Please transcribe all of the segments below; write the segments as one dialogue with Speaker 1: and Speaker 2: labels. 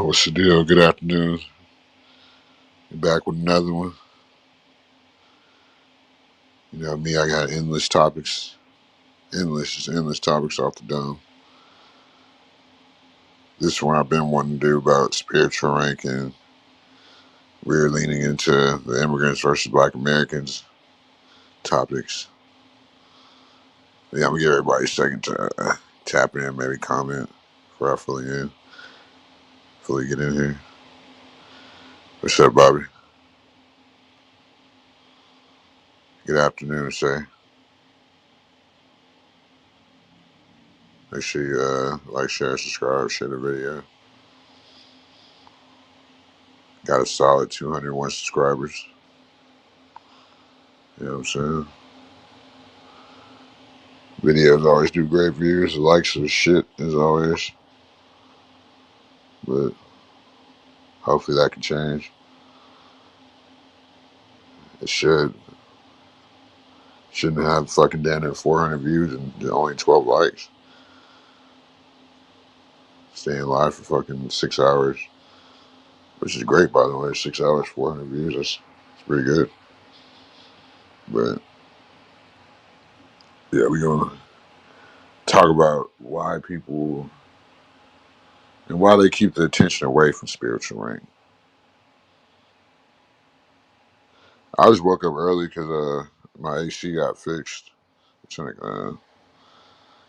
Speaker 1: What's the deal? Good afternoon. Back with another one. You know me, I got endless topics. Just endless topics off the dome. This one I've been wanting to do about spiritual rank, and we're leaning into the immigrants versus black Americans topics. Yeah, I'm gonna give everybody a second to tap in, maybe comment before I fully get in here. What's up, Bobby? Good afternoon, say. Make sure you like, share, subscribe, share the video. Got a solid 201 subscribers. You know what I'm saying? Videos always do great views. The likes are shit as always, but hopefully that can change. It shouldn't have fucking down at 400 views and only 12 likes. Staying live for fucking 6 hours, which is great by the way. 6 hours, 400 views. That's pretty good. But yeah, we're gonna talk about why people and why they keep the attention away from spiritual rank. I just woke up early because my AC got fixed. I'm trying to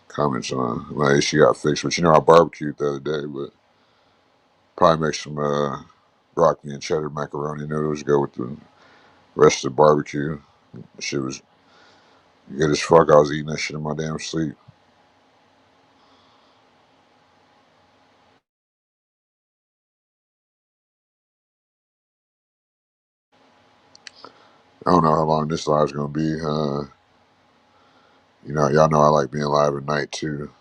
Speaker 1: comments on my AC got fixed, but I barbecued the other day, but probably make some broccoli and cheddar macaroni noodles to go with the rest of the barbecue. Shit was good as fuck. I was eating that shit in my damn sleep. I don't know how long this live's gonna be. Y'all know I like being live at night too.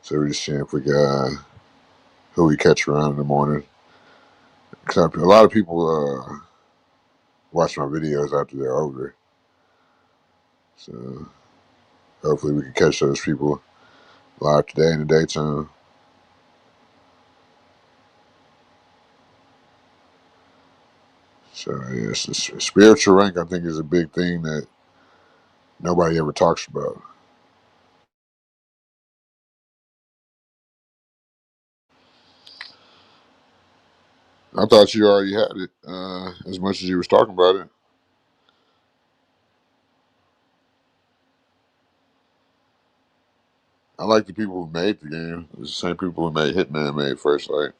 Speaker 1: So we're just seeing if we got who we catch around in the morning. Cause a lot of people watch my videos after they're over. So hopefully we can catch those people live today in the daytime. So yes, spiritual rank I think is a big thing that nobody ever talks about. I thought you already had it as much as you was talking about it. I like the people who made the game. It's the same people who made Hitman made First Light.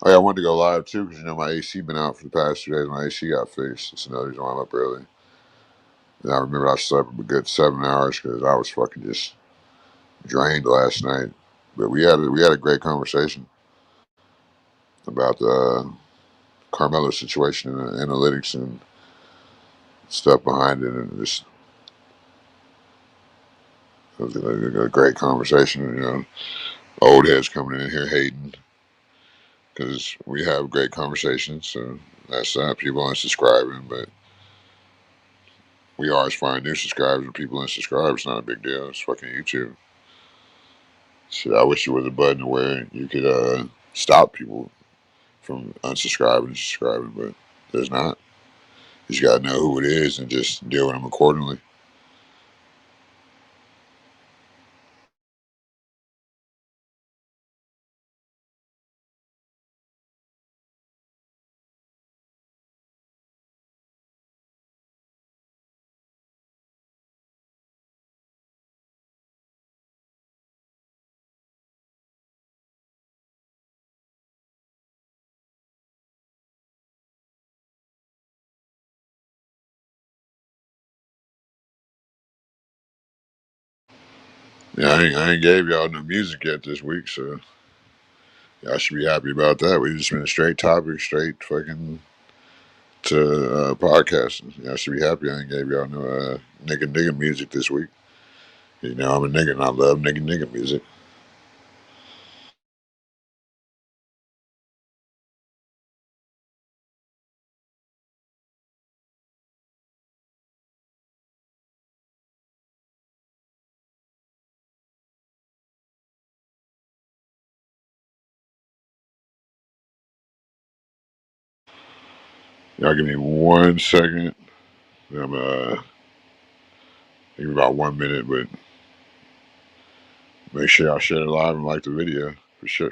Speaker 1: Oh yeah, I wanted to go live too because my AC been out for the past 2 days. My AC got fixed. That's another reason why I'm up early. And I remember I slept a good 7 hours because I was fucking just drained last night. But we had a great conversation about the Carmelo situation and the analytics and stuff behind it, and just it was a great conversation. Old heads coming in here hating because we have great conversations. So that's people unsubscribing, but we always find new subscribers and people unsubscribe. It's not a big deal. It's fucking YouTube. Shit, I wish there was a button where you could stop people from unsubscribing and subscribing, but there's not. You just gotta know who it is and just deal with them accordingly. Yeah, I ain't gave y'all no music yet this week, so y'all should be happy about that. We just been straight topic, straight fucking to podcasting. Y'all should be happy I ain't gave y'all no nigga music this week. I'm a nigga and I love nigga music. Y'all give me 1 second. I'm give me about 1 minute, but make sure y'all share it live and like the video for sure.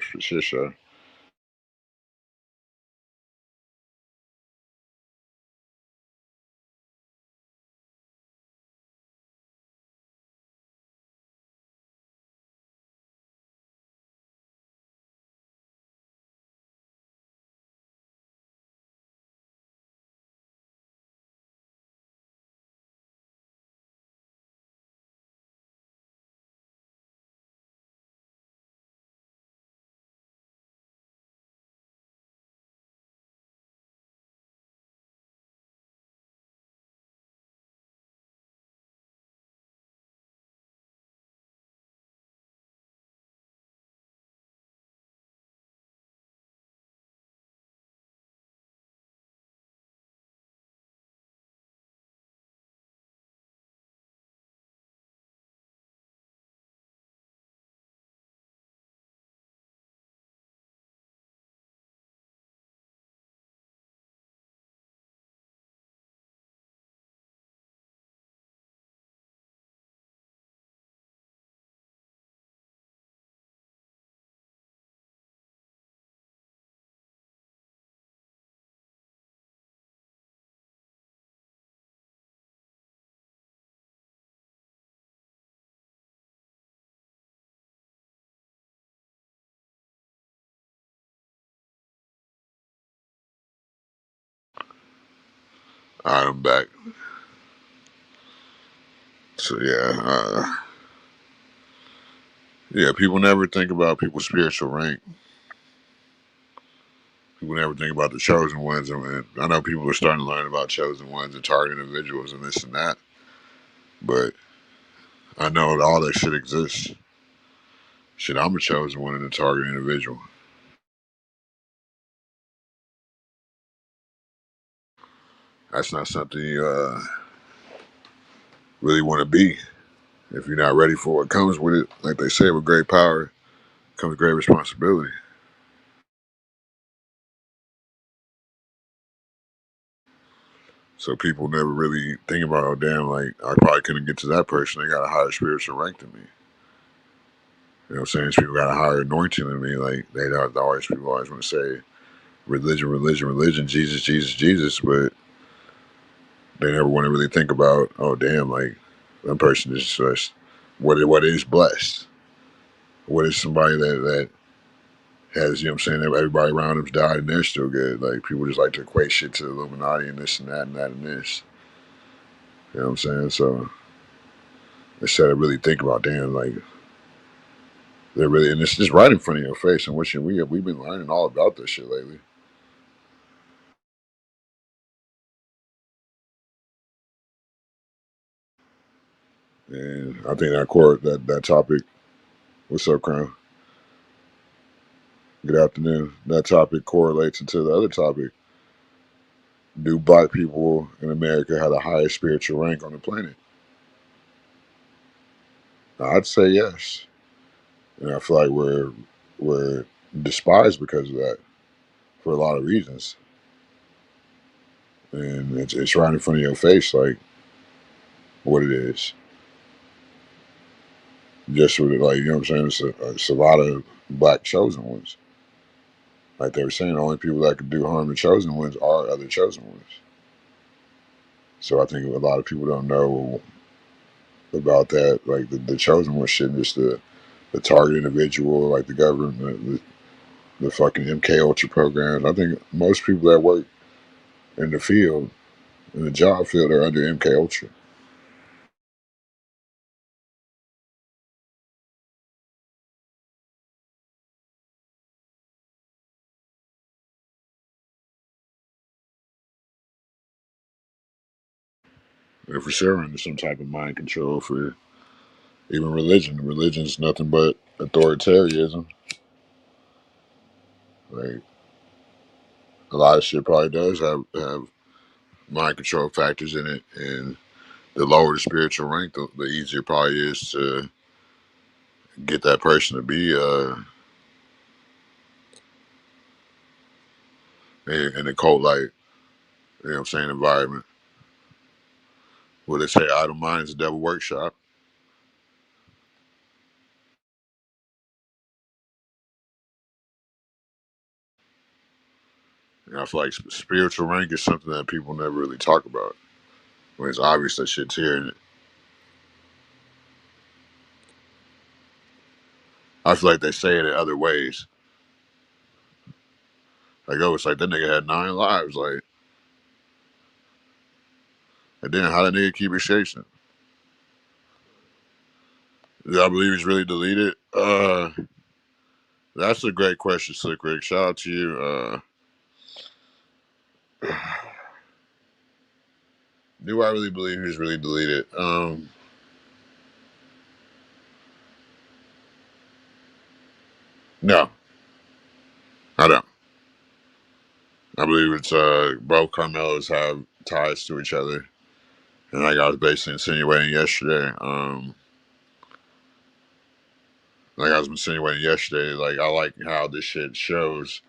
Speaker 1: All right, I'm back. So yeah, people never think about people's spiritual rank. People never think about the chosen ones, and I know people are starting to learn about chosen ones and target individuals and this and that. But I know that all that shit exists. Shit, I'm a chosen one and a target individual. That's not something you really want to be if you're not ready for what comes with it. Like they say, with great power comes great responsibility. So people never really think about, oh damn, like I probably couldn't get to that person. They got a higher spiritual rank than me. You know what I'm saying? These people got a higher anointing than me. Like people always want to say religion, religion, religion, Jesus, Jesus, Jesus, but they never want to really think about, oh damn, like that person is just what is blessed. What is somebody that has, you know what I'm saying, everybody around them's died and they're still good. Like people just like to equate shit to Illuminati and this and that and that and this. You know what I'm saying? So instead of really think about, damn, like they're really, and it's just right in front of your face. And we've been learning all about this shit lately. And I think that topic. What's up, Crown? Good afternoon. That topic correlates into the other topic. Do black people in America have the highest spiritual rank on the planet? I'd say yes. And I feel like we're despised because of that for a lot of reasons. And it's right in front of your face, like what it is. Just with it, like, you know what I'm saying? It's a lot of black chosen ones. Like they were saying, the only people that could do harm to chosen ones are other chosen ones. So I think a lot of people don't know about that. Like the chosen one shouldn't just the target individual, like the government, the fucking MK Ultra programs. I think most people that work in the field, in the job field, are under MK Ultra. And for sure under some type of mind control for even religion. Religion is nothing but authoritarianism. Like a lot of shit probably does have mind control factors in it, and the lower the spiritual rank, the easier probably is to get that person to be in a cult like You know what I'm saying? Environment. Well, they say idle mind is a devil workshop. And I feel like spiritual rank is something that people never really talk about. When it's obvious that shit's here. And I feel like they say it in other ways. Like, oh, it's like that nigga had 9 lives. Like, and then how that nigga keep escaping? Do I believe he's really deleted? That's a great question, Slick Rick. Shout out to you. Do I really believe he's really deleted? No, I don't. I believe it's both Carmelos have ties to each other, and like I was basically insinuating yesterday. Like I was insinuating yesterday, like I like how this shit shows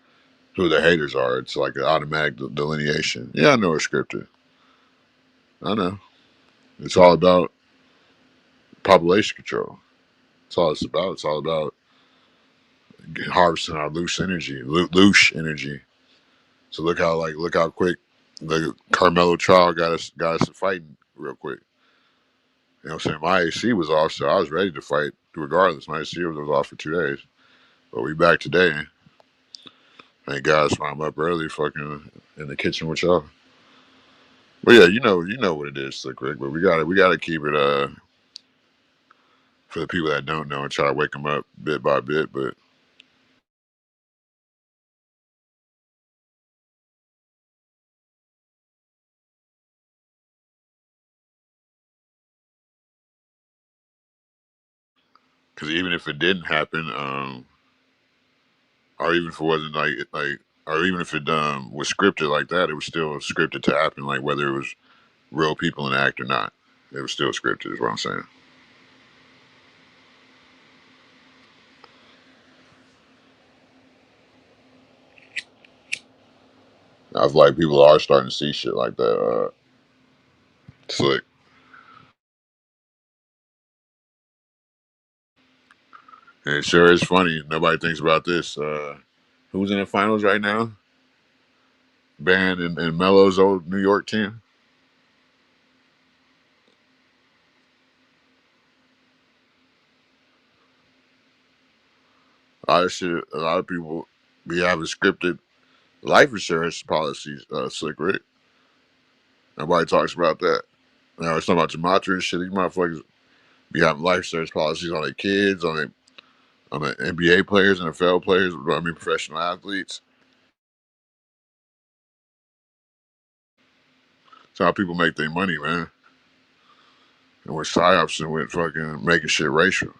Speaker 1: who the haters are. It's like an automatic delineation. Yeah, I know it's scripted. I know. It's all about population control. That's all it's about. It's all about harvesting our loose energy, loose energy. So look how quick the Carmelo trial got us fighting real quick. You know what I'm saying? My AC was off, so I was ready to fight regardless. My AC was off for 2 days. But we back today. Thank God I'm up early fucking in the kitchen with y'all. But yeah, you know what it is, Slick Rick. But we gotta keep it for the people that don't know and try to wake them up bit by bit. But because even if it didn't happen, or even if it wasn't or even if it was scripted like that, it was still scripted to happen. Like whether it was real people in the act or not, it was still scripted. Is what I'm saying. I feel like people are starting to see shit like that. Slick. And it sure is funny. Nobody thinks about this. Who's in the finals right now? Band and Melo's old New York team. A lot of people be having scripted life insurance policies, Slick Rick. Nobody talks about that. Now it's talking about Jamatra and shit. These motherfuckers be having life insurance policies on their kids, on the NBA players, NFL players. I mean, professional athletes. That's how people make their money, man. And with psyops and with fucking making shit racial.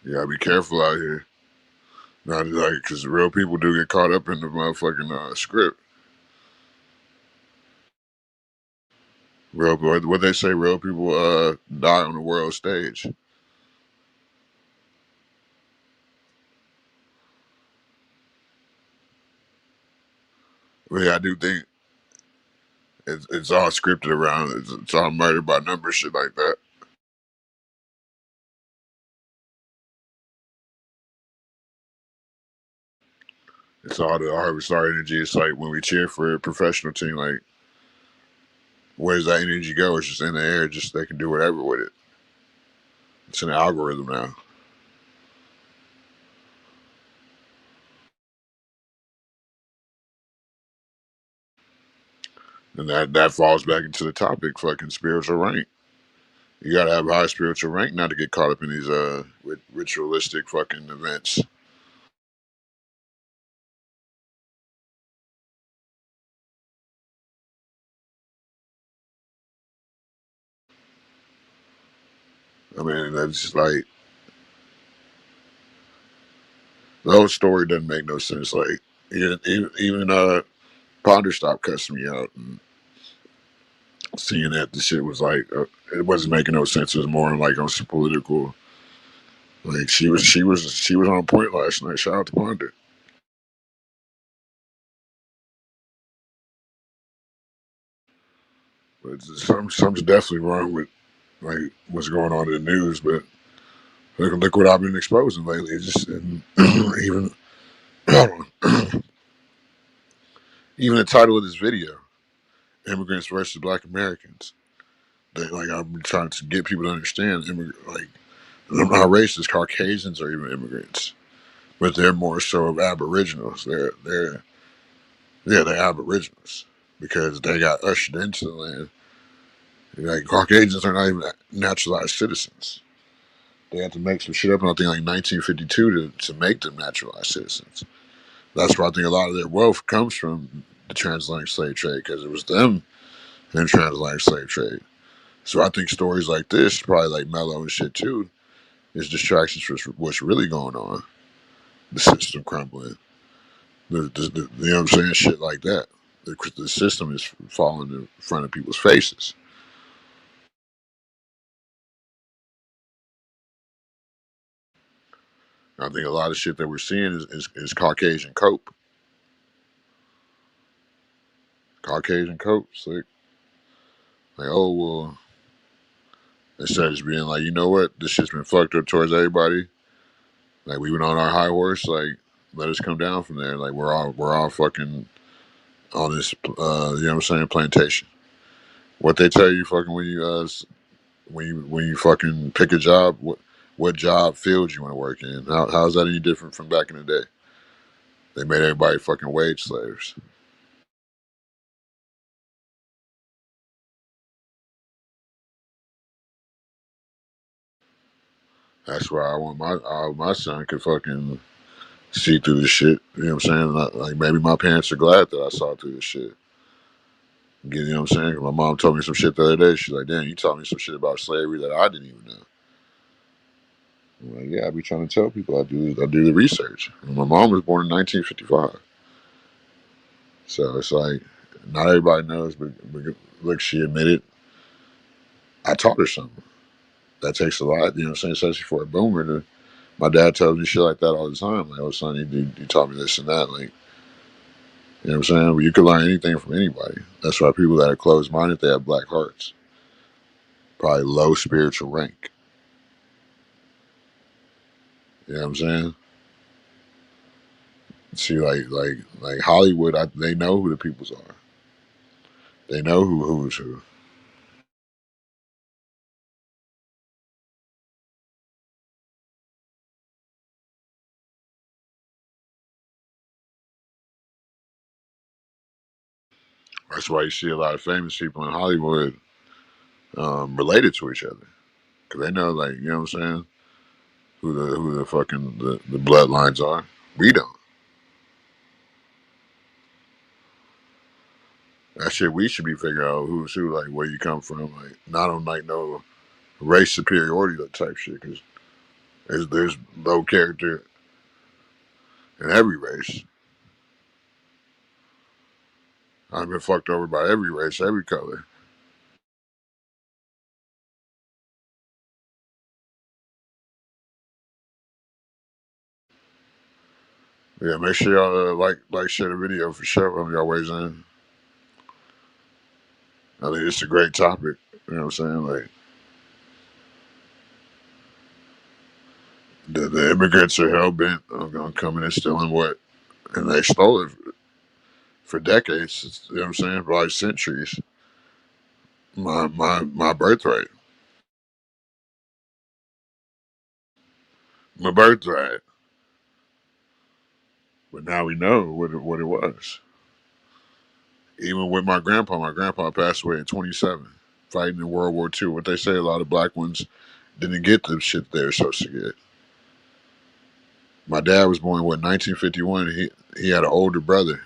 Speaker 1: You gotta be careful out here. Not like because real people do get caught up in the motherfucking script. What they say, real people die on the world stage. But yeah, I do think it's all scripted around. It's all murder by numbers, shit like that. It's all the harvest our energy. It's like when we cheer for a professional team, like where does that energy go? It's just in the air. Just they can do whatever with it. It's an algorithm now, and that falls back into the topic, fucking spiritual rank. You gotta have high spiritual rank not to get caught up in these ritualistic fucking events. I mean, that's just like the whole story doesn't make no sense. Like even Ponder stopped cussing me out and seeing that the shit was like it wasn't making no sense. It was more like on some political. Like she was on point last night. Shout out to Wanda. But something's definitely wrong with like what's going on in the news. But look what I've been exposing lately. It's just and even hold on. Even the title of this video, "Immigrants versus Black Americans." They, like I've been trying to get people to understand, like I'm not racist. Caucasians are even immigrants, but they're more so of Aboriginals. They're yeah, they're Aboriginals because they got ushered into the land. Like Caucasians are not even naturalized citizens. They had to make some shit up in I think like 1952 to make them naturalized citizens. That's why I think a lot of their wealth comes from the transatlantic slave trade because it was them in the transatlantic slave trade. So I think stories like this, probably like Mello and shit too, is distractions for what's really going on. The system crumbling. You know what I'm saying? Shit like that. The system is falling in front of people's faces. I think a lot of shit that we're seeing is Caucasian cope. Caucasian cope. It's like, oh, well, instead of just being like, you know what, this shit's been fucked up towards everybody. Like, we went on our high horse. Like, let us come down from there. Like, we're all fucking on this, you know what I'm saying, plantation. What they tell you fucking when you fucking pick a job, what job field you want to work in? How's that any different from back in the day? They made everybody fucking wage slaves. That's why I want my son could fucking see through this shit. You know what I'm saying? Like maybe my parents are glad that I saw through this shit. You know what I'm saying? 'Cause my mom told me some shit the other day. She's like, "Damn, you taught me some shit about slavery that I didn't even know." I'm like, "Yeah, I be trying to tell people I do the research." And my mom was born in 1955, so it's like not everybody knows, but look, she admitted I taught her something. That takes a lot, you know what I'm saying? Especially for a boomer. My dad tells me shit like that all the time. Like, "Oh, son, you taught me this and that." Like, you know what I'm saying? Well, you can learn anything from anybody. That's why people that are closed minded, they have black hearts. Probably low spiritual rank. You know what I'm saying? See, like Hollywood, they know who the peoples are. They know who's who. That's why you see a lot of famous people in Hollywood related to each other because they know, like, you know what I'm saying, who the fucking the bloodlines are. We don't. That shit we should be figuring out who's who, like where you come from, like not on like no race superiority type shit because there's low character in every race. I've been fucked over by every race, every color. Yeah, make sure y'all like share the video for sure on y'all ways in. I think it's a great topic. You know what I'm saying? Like the immigrants are hell bent on coming and stealing what, and they stole it for decades. You know what I'm saying? For like centuries. My birthright, my birthright. But now we know what it was. Even with my grandpa passed away at 27, fighting in World War II. What they say, a lot of black ones didn't get the shit they were supposed to get. My dad was born what 1951. He had an older brother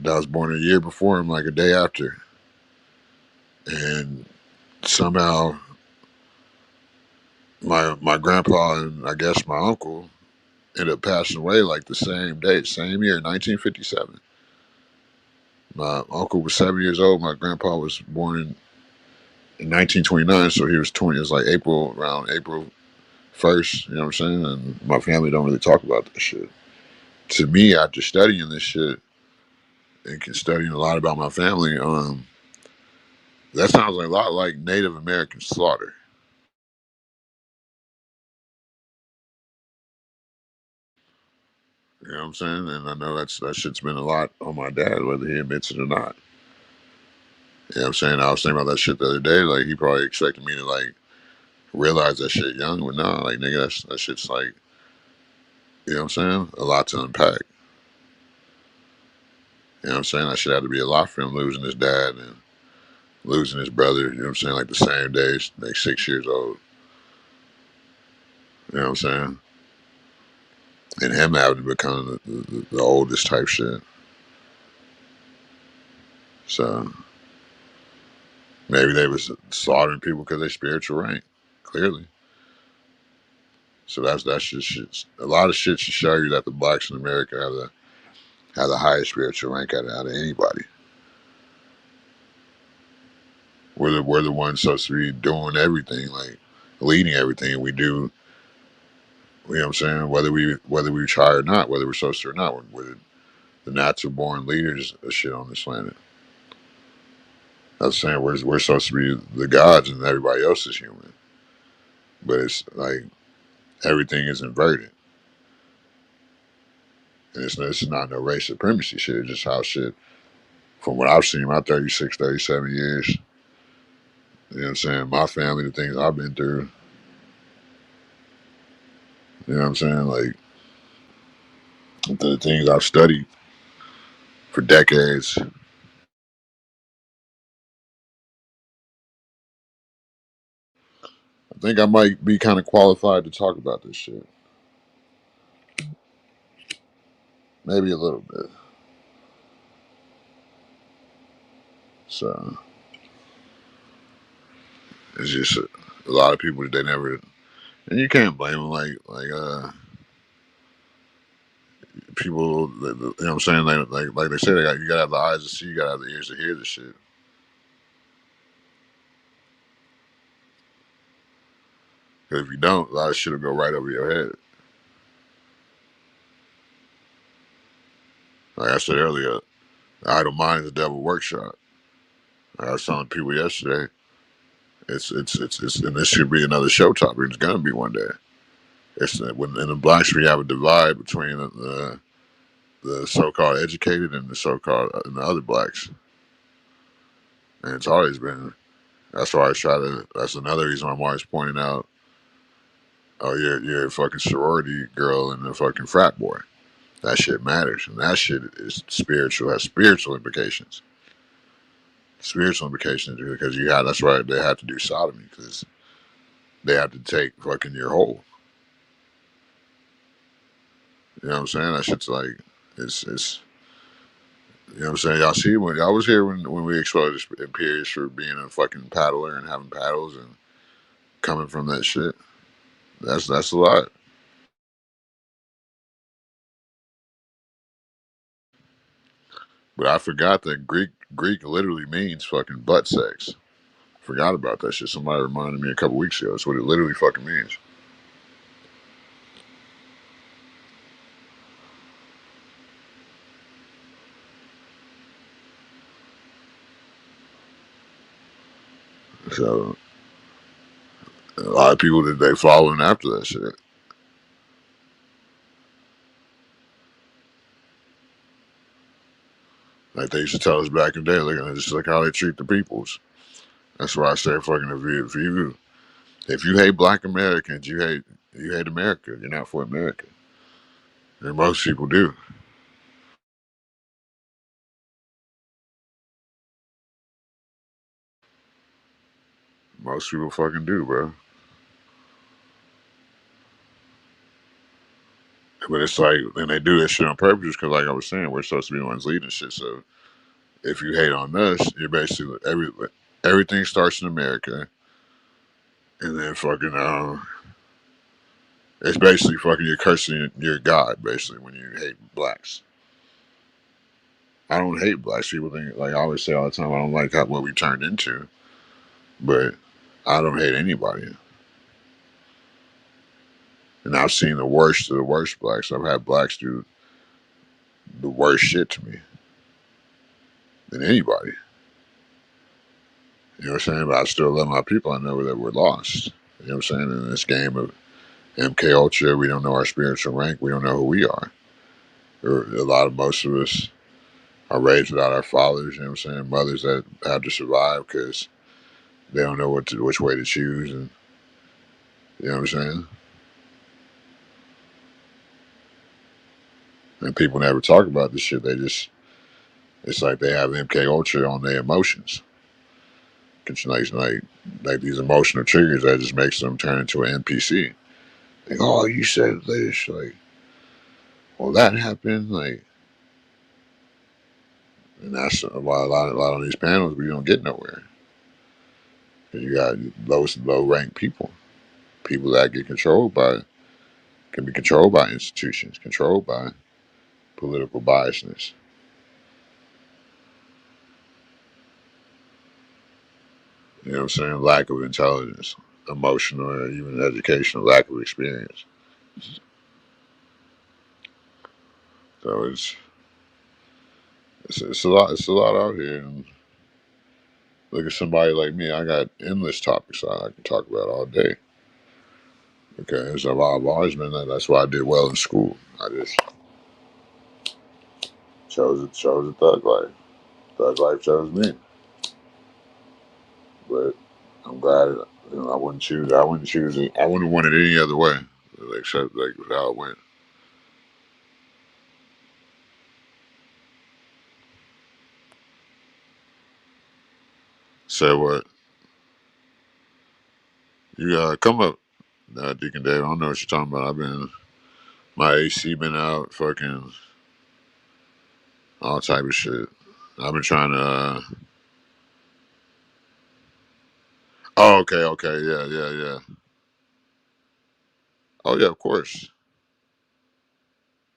Speaker 1: that was born a year before him, like a day after, and somehow my grandpa and I guess my uncle ended up passing away like the same day, same year, 1957. My uncle was 7 years old. My grandpa was born in 1929, so he was 20. It was like around April first. You know what I'm saying? And my family don't really talk about that shit. To me, after studying this shit and studying a lot about my family, that sounds like a lot like Native American slaughter. You know what I'm saying? And I know that shit's been a lot on my dad, whether he admits it or not. You know what I'm saying? I was thinking about that shit the other day. Like, he probably expected me to, like, realize that shit young, but nah, like, nigga, that shit's like, you know what I'm saying? A lot to unpack. You know what I'm saying? That shit had to be a lot for him losing his dad and losing his brother, you know what I'm saying? Like, the same day, like 6 years old. You know what I'm saying? And him having to become the oldest type shit. So maybe they was slaughtering people because they spiritual rank, clearly. So that's just shit. A lot of shit should show you that the blacks in America have the highest spiritual rank out of anybody. We're the ones supposed to be doing everything, like leading everything we do. You know what I'm saying? Whether we try or not, whether we're supposed to or not, we're the natural born leaders of shit on this planet. I was saying we're supposed to be the gods and everybody else is human, but it's like everything is inverted, and it's not no race supremacy shit. It's just how shit. From what I've seen, my 36, 37 years, you know what I'm saying? My family, the things I've been through, you know what I'm saying? Like, the things I've studied for decades. I think I might be kind of qualified to talk about this shit. Maybe a little bit. So, it's just a lot of people, they never, and you can't blame them. Like people, you know what I'm saying? Like they say, you gotta have the eyes to see, you gotta have the ears to hear the shit. Because if you don't, a lot of shit will go right over your head. Like I said earlier, the idle mind is a devil workshop. Like I was telling people yesterday, and this should be another show topic. It's gonna be one day. It's when in the blacks we have a divide between the so-called educated and the so-called and the other blacks, and it's always been. That's why I try to. That's another reason I'm always pointing out. Oh, you're a fucking sorority girl and a fucking frat boy. That shit matters, and that shit is spiritual. Has spiritual implications. Spiritual implications because you have. That's why they have to do sodomy because they have to take fucking your whole. You know what I'm saying? That shit's like it's you know what I'm saying? Y'all see when y'all was here when we exposed Imperius for being a fucking paddler and having paddles and coming from that shit. That's a lot. But I forgot that Greek literally means fucking butt sex. Forgot about that shit. Somebody reminded me a couple weeks ago. That's what it literally fucking means. So a lot of people that they following after that shit. Like they used to tell us back in the day, look at just like how they treat the peoples. That's why I say fucking if you hate black Americans, you hate America. You're not for America. And most people do. Most people fucking do, bro. But it's like, and they do this shit on purpose because, like I was saying, we're supposed to be the ones leading shit. So if you hate on us, you're basically everything starts in America, and then fucking it's basically fucking you're cursing your God basically when you hate blacks. I don't hate blacks. People think like I always say all the time. I don't like what we turned into, but I don't hate anybody. And I've seen the worst of the worst blacks. I've had blacks do the worst shit to me than anybody. You know what I'm saying? But I still love my people. I know that we're lost. You know what I'm saying? In this game of MK Ultra, we don't know our spiritual rank. We don't know who we are. Or most of us are raised without our fathers. You know what I'm saying? Mothers that have to survive because they don't know which way to choose. And you know what I'm saying? And people never talk about this shit. They just it's like they have MK Ultra on their emotions. It's like these emotional triggers that just makes them turn into an NPC. Like, oh, you said this, like, well, that happened, like, and that's why a lot of these panels we don't get nowhere. Cause you got low ranked people, people that get controlled by can be controlled by institutions, controlled by political biasness. You know what I'm saying? Lack of intelligence, emotional or even educational, lack of experience. So it's a lot. It's a lot out here. And look at somebody like me. I got endless topics I can talk about all day. Okay, so I've always been that. That's why I did well in school. I just chose a thug life. Thug life chose me. But I'm glad I wouldn't choose. I wouldn't choose it. I wouldn't want it any other way, except like how it went. So what? You come up, Deacon Dave. I don't know what you're talking about. I've been my AC been out, fucking all type of shit. I've been trying to. Oh, okay, okay, yeah, yeah, yeah. Oh yeah, of course.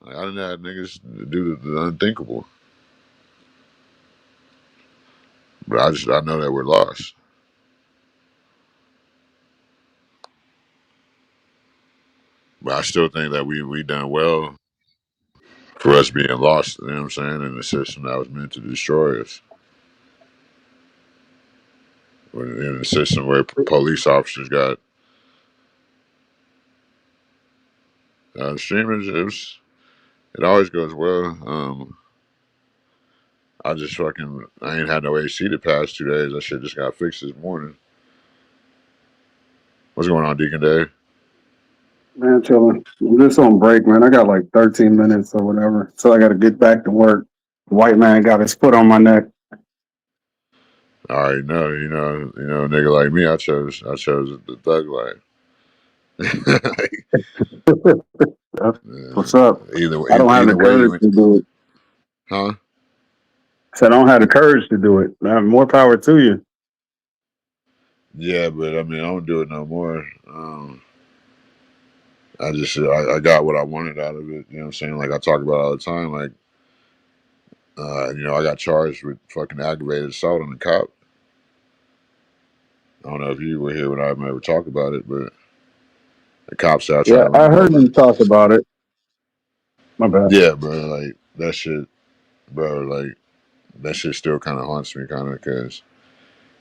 Speaker 1: Like, I didn't have niggas do the unthinkable, but I know that we're lost. But I still think that we done well for us being lost. You know what I'm saying? In the system that was meant to destroy us. In a system where police officers got streamers, it always goes well. I ain't had no AC the past 2 days. That shit just got fixed this morning. What's going on, Deacon Dave?
Speaker 2: Man, chilling. I'm just on break, man. I got like 13 minutes or whatever. So I got to get back to work. The white man got his foot on my neck.
Speaker 1: I already know, a nigga like me, I chose the thug life. Like,
Speaker 2: That's
Speaker 1: uh,
Speaker 2: what's up. I don't have the
Speaker 1: either way you
Speaker 2: courage
Speaker 1: went,
Speaker 2: to do it.
Speaker 1: huh?
Speaker 2: So I don't have the courage to do it. More power to you.
Speaker 1: Yeah, but I mean, I don't do it no more. I got what I wanted out of it. You know what I'm saying? Like I talk about all the time. Like, I got charged with fucking aggravated assault on the cop. I don't know if you were here when I ever talk about it, but the cop said I tried
Speaker 2: Yeah,
Speaker 1: to run
Speaker 2: I
Speaker 1: him
Speaker 2: heard
Speaker 1: over.
Speaker 2: him talk about it. My bad.
Speaker 1: Yeah, bro. Like that shit, bro. Like that shit still kind of haunts me, kind of, because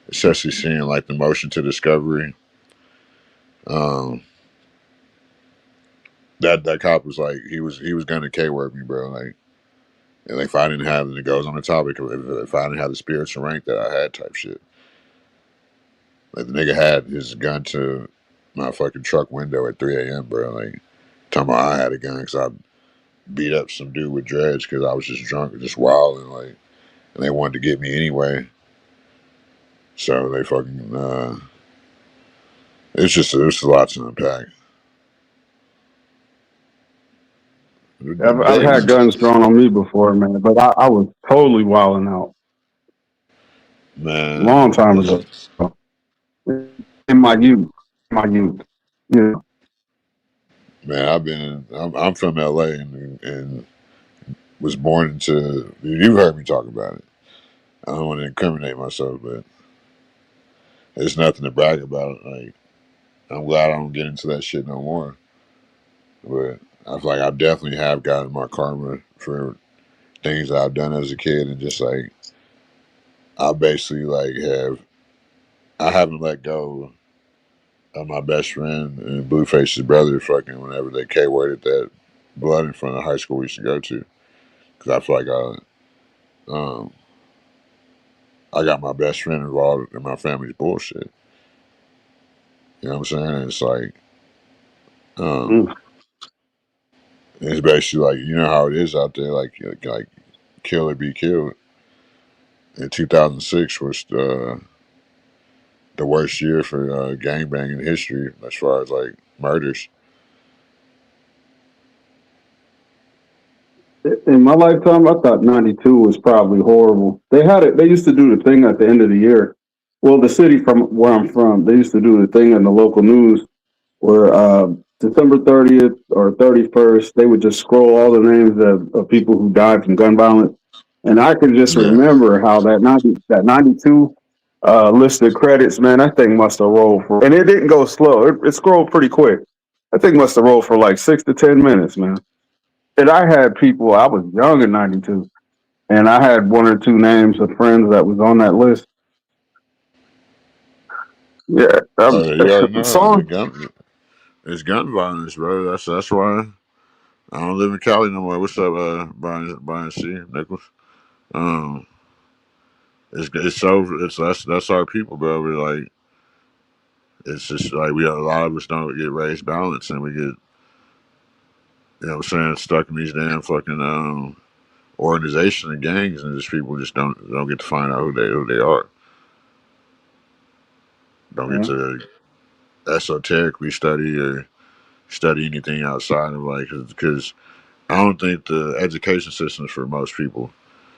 Speaker 1: especially seeing like the motion to discovery. Um, that cop was like he was gonna K word me, bro. Like, and like if I didn't have, and it goes on the topic of if I didn't have the spiritual rank that I had, type shit. Like the nigga had his gun to my fucking truck window at 3 a.m., bro. Like, talking about I had a gun because I beat up some dude with dreads because I was just drunk and just wild and like, and they wanted to get me anyway. So they fucking, it's a lot to unpack.
Speaker 2: I've had
Speaker 1: David,
Speaker 2: guns drawn on me before, man, but I was totally wilding out long
Speaker 1: man,
Speaker 2: time ago. In my youth. My youth. You know.
Speaker 1: man, I'm from LA and was born into, you've heard me talk about it. I don't want to incriminate myself, but there's nothing to brag about. Like, I'm glad I don't get into that shit no more. But I feel like I definitely have gotten my karma for things that I've done as a kid, and just like I basically like I haven't let go of my best friend and Blueface's brother fucking whenever they K-worded that blood in front of the high school we used to go to, because I feel like um I got my best friend involved in my family's bullshit. You know what I'm saying? It's like um
Speaker 2: Mm.
Speaker 1: it's basically like you know how it is out there, like kill or be killed. In 2006 was the worst year for gangbanging in history as far as like murders.
Speaker 2: In my lifetime, I thought '92 was probably horrible. They had it. They used to do the thing at the end of the year. Well, the city from where I'm from, they used to do the thing in the local news where December 30th or 31st, they would just scroll all the names of people who died from gun violence. And I can just
Speaker 1: Yeah,
Speaker 2: remember how that 92 listed credits, man, that thing must have rolled for, and it didn't go slow. It scrolled pretty quick. That thing must have rolled for like 6 to 10 minutes, man. And I had people, I was young in 92, and I had one or two names of friends that was on that list. Yeah.
Speaker 1: you already know
Speaker 2: Song.
Speaker 1: it's gun violence, bro. That's why I don't live in Cali no more. What's up, Brian C. Nichols? Um, it's so it's that's our people, bro. We're like it's just like we a lot of us don't get raised balanced, and we get what I'm saying stuck in these damn fucking organizations and gangs, and just people just don't get to find out who they are. Don't get
Speaker 2: Yeah.
Speaker 1: to esoterically study or study anything outside of like because I don't think the education system for most people,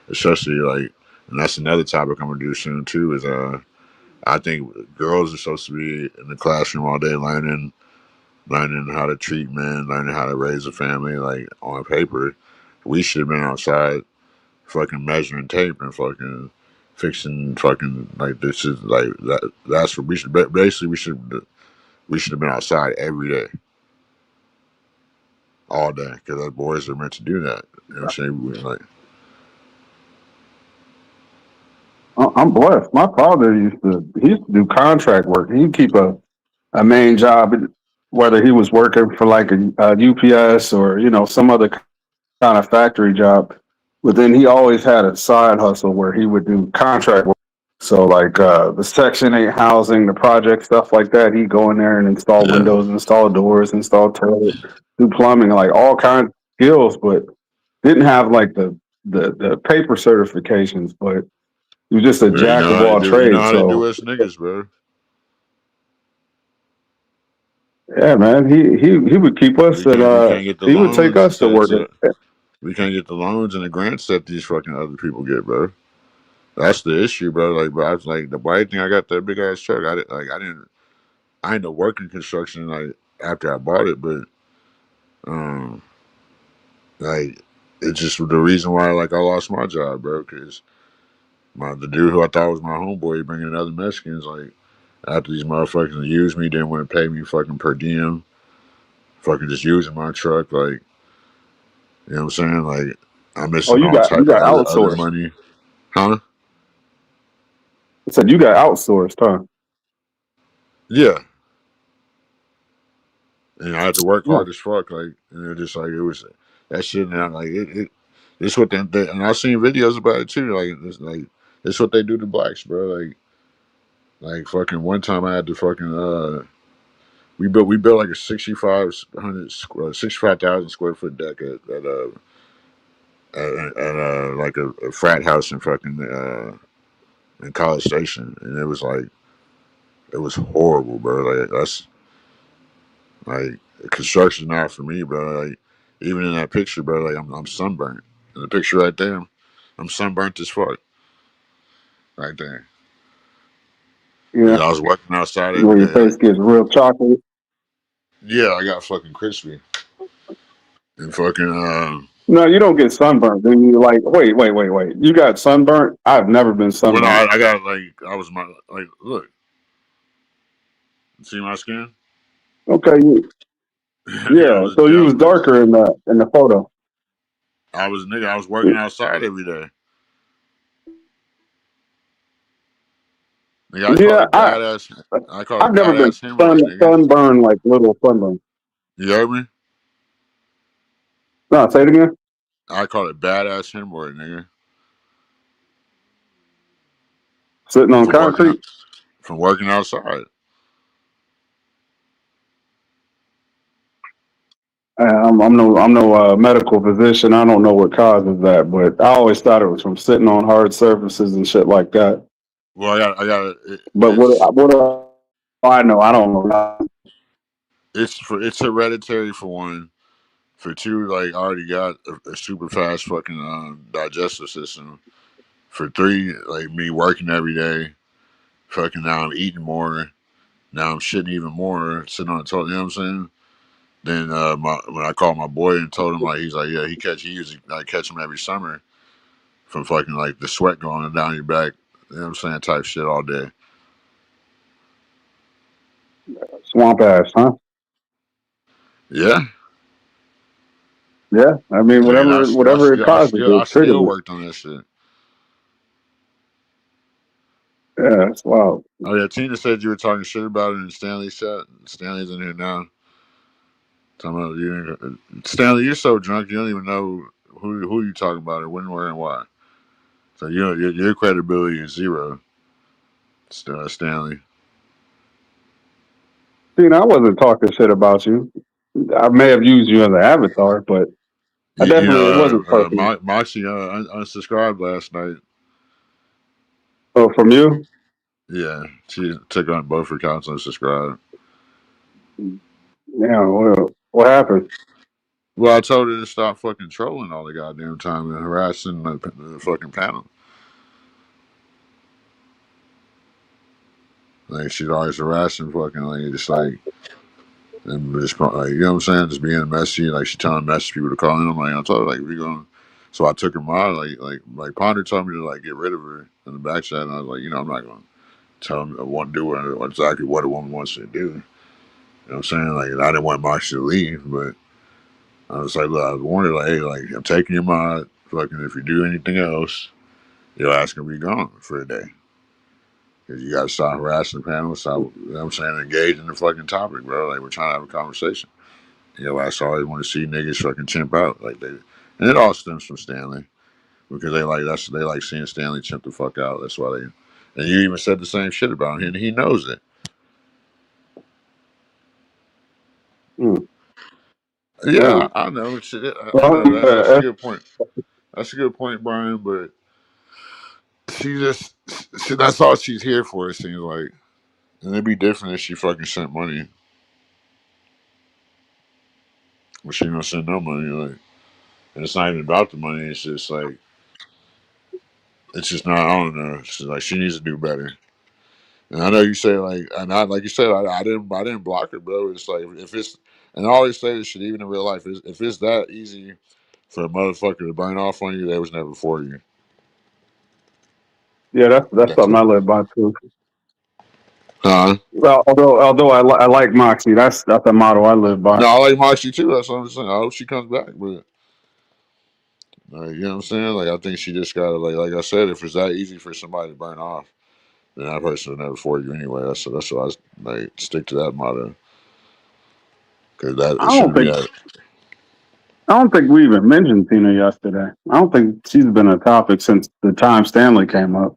Speaker 1: especially like, and that's another topic I'm gonna do soon too. Is I think girls are supposed to be in the classroom all day learning how to treat men, learning how to raise a family. Like on paper, we should have been outside, fucking measuring tape and fucking fixing fucking like this is like that. That's what we should basically we should have been outside every day, all day, because our boys are meant to do that. You know what I'm saying? Like,
Speaker 2: I'm blessed. My father he used to do contract work. He'd keep a main job, whether he was working for like a UPS or some other kind of factory job. But then he always had a side hustle where he would do contract work. So like the Section 8 housing, the project stuff like that, he'd go in there and install
Speaker 1: yeah,
Speaker 2: windows, install doors, install toilet, do plumbing, like all kinds of skills, but didn't have like the paper certifications, but he was just a
Speaker 1: yeah, you
Speaker 2: jack
Speaker 1: know
Speaker 2: of
Speaker 1: how they
Speaker 2: all
Speaker 1: do. You know
Speaker 2: trades.
Speaker 1: how they do
Speaker 2: So
Speaker 1: us niggas, bro.
Speaker 2: yeah, man, he would keep us at
Speaker 1: We can't get the
Speaker 2: he would take
Speaker 1: loans
Speaker 2: us to work at.
Speaker 1: we can't get the loans and the grants that these fucking other people get, bro. That's the issue, bro. Like, bro, I was like, the white thing I got that big ass truck. I ended up working construction like after I bought it, but um, like it's just the reason why like I lost my job, bro. Because the dude who I thought was my homeboy bringing in other Mexicans, like after these motherfuckers used me, didn't want to pay me fucking per diem, fucking just using my truck, like you know what I'm saying, like I'm
Speaker 2: Oh,
Speaker 1: missing
Speaker 2: you
Speaker 1: all
Speaker 2: got you
Speaker 1: type of
Speaker 2: got
Speaker 1: other
Speaker 2: outsourced.
Speaker 1: money, huh?
Speaker 2: I said you got outsourced, huh?
Speaker 1: Yeah, and I had to work
Speaker 2: Yeah.
Speaker 1: hard as fuck, like and it just like it was that shit. And I'm like it's what and I've seen videos about it too. Like it's what they do to blacks, bro. Like fucking one time I had to fucking we built like a 65,000 square foot deck at like a frat house in fucking in College Station, and it was like it was horrible, bro. Like that's like construction not for me, bro. Like even in that picture, bro, like I'm sunburnt. In the picture right there, I'm sunburnt as fuck right there.
Speaker 2: Yeah.
Speaker 1: Cause I was working outside every
Speaker 2: Where your
Speaker 1: day.
Speaker 2: face
Speaker 1: Like
Speaker 2: gets real chocolate.
Speaker 1: yeah, I got fucking crispy and fucking
Speaker 2: No, you don't get sunburnt. Then you like, wait. You got sunburnt? I've never been
Speaker 1: when
Speaker 2: sunburnt.
Speaker 1: I got like I was my like look see my skin.
Speaker 2: Okay, Yeah, so you was
Speaker 1: Definitely.
Speaker 2: darker in the photo.
Speaker 1: I was nigga. I was working outside every day. Nigga, I called
Speaker 2: Yeah,
Speaker 1: it badass. I called it
Speaker 2: I've never been
Speaker 1: badass hemorrhoid, nigga.
Speaker 2: sunburned like little sunburn.
Speaker 1: You heard me?
Speaker 2: No, say it again.
Speaker 1: I called it badass hemorrhoid, nigga.
Speaker 2: Sitting on
Speaker 1: From working out,
Speaker 2: concrete.
Speaker 1: from working outside.
Speaker 2: I'm no medical physician. I don't know what causes that, but I always thought it was from sitting on hard surfaces and shit like that.
Speaker 1: Well, I got
Speaker 2: But what do I know? I don't know.
Speaker 1: it's hereditary for one. For two, like I already got a super fast fucking digestive system. For three, like me working every day, fucking now I'm eating more. Now I'm shitting even more, sitting on the toilet. You know what I'm saying? Then when I called my boy and told him like he's like yeah he usually like catch him every summer from fucking like the sweat going down your back. You know what I'm saying? Type shit all day.
Speaker 2: Swamp ass, huh?
Speaker 1: Yeah,
Speaker 2: Yeah, I mean,
Speaker 1: and
Speaker 2: whatever it causes,
Speaker 1: I
Speaker 2: it triggers
Speaker 1: still
Speaker 2: it.
Speaker 1: worked on that shit.
Speaker 2: Yeah, that's wild.
Speaker 1: Oh yeah, Tina said you were talking shit about it in Stanley's chat. Stanley's in here now. Talking about you, Stanley. You're so drunk you don't even know who you talking about or when, where, and why. So your credibility is zero, Stanley.
Speaker 2: See, I wasn't talking shit about you. I may have used you as an avatar, but it wasn't personal.
Speaker 1: Moxie unsubscribed last night.
Speaker 2: Oh, from you?
Speaker 1: Yeah, she took on both her accounts and unsubscribed.
Speaker 2: Yeah. Well, what happened?
Speaker 1: Well, I told her to stop fucking trolling all the goddamn time and harassing the fucking panel. Like she's always harassing fucking like just like and just like you know what I'm saying, just being messy. Like she telling messy people to call in. I'm like I told her like we going. So I took her mod like Ponder told me to like get rid of her in the back chat, and I was like I'm not going to tell him I want to do exactly what a woman wants to do. You know what I'm saying? Like I didn't want Moxie to leave, but I was like, look, I warned her like, hey, like I'm taking your mod. Fucking if you do anything else, your ass gonna be gone for a day. Cause you gotta stop harassing the panel, stop, you know what I'm saying, engage in the fucking topic, bro. Like we're trying to have a conversation. Your ass always want to see niggas fucking chimp out, like they, and it all stems from Stanley because they like seeing Stanley chimp the fuck out. That's why they, and you even said the same shit about him, and he knows it.
Speaker 2: Hmm.
Speaker 1: Yeah,
Speaker 2: Damn.
Speaker 1: I know. Shit, I
Speaker 2: Well,
Speaker 1: know that's a good point. That's a good point, Brian. But she just, that's all she's here for. It seems like, and it'd be different if she fucking sent money, but she don't send no money. Like, and it's not even about the money. It's just like, it's just not. I don't know. It's just like she needs to do better. And I know you say like, and I like you said, I didn't block her, bro. It's like if it's, and I always say this shit, even in real life, if it's that easy for a motherfucker to burn off on you, they was never for you.
Speaker 2: yeah, that's
Speaker 1: That's
Speaker 2: something
Speaker 1: it.
Speaker 2: I live by too.
Speaker 1: Huh?
Speaker 2: Well, although I like Moxie, that's a motto I live by.
Speaker 1: No, I like Moxie too. That's what I'm saying. I hope she comes back, but you know what I'm saying. Like I think she just gotta like I said, if it's that easy for somebody to burn off, then that person will never for you anyway. That's why I like stick to that motto because that
Speaker 2: I
Speaker 1: it
Speaker 2: don't
Speaker 1: shouldn't be
Speaker 2: think
Speaker 1: that.
Speaker 2: I don't think we even mentioned Tina yesterday. I don't think she's been a topic since the time Stanley came up.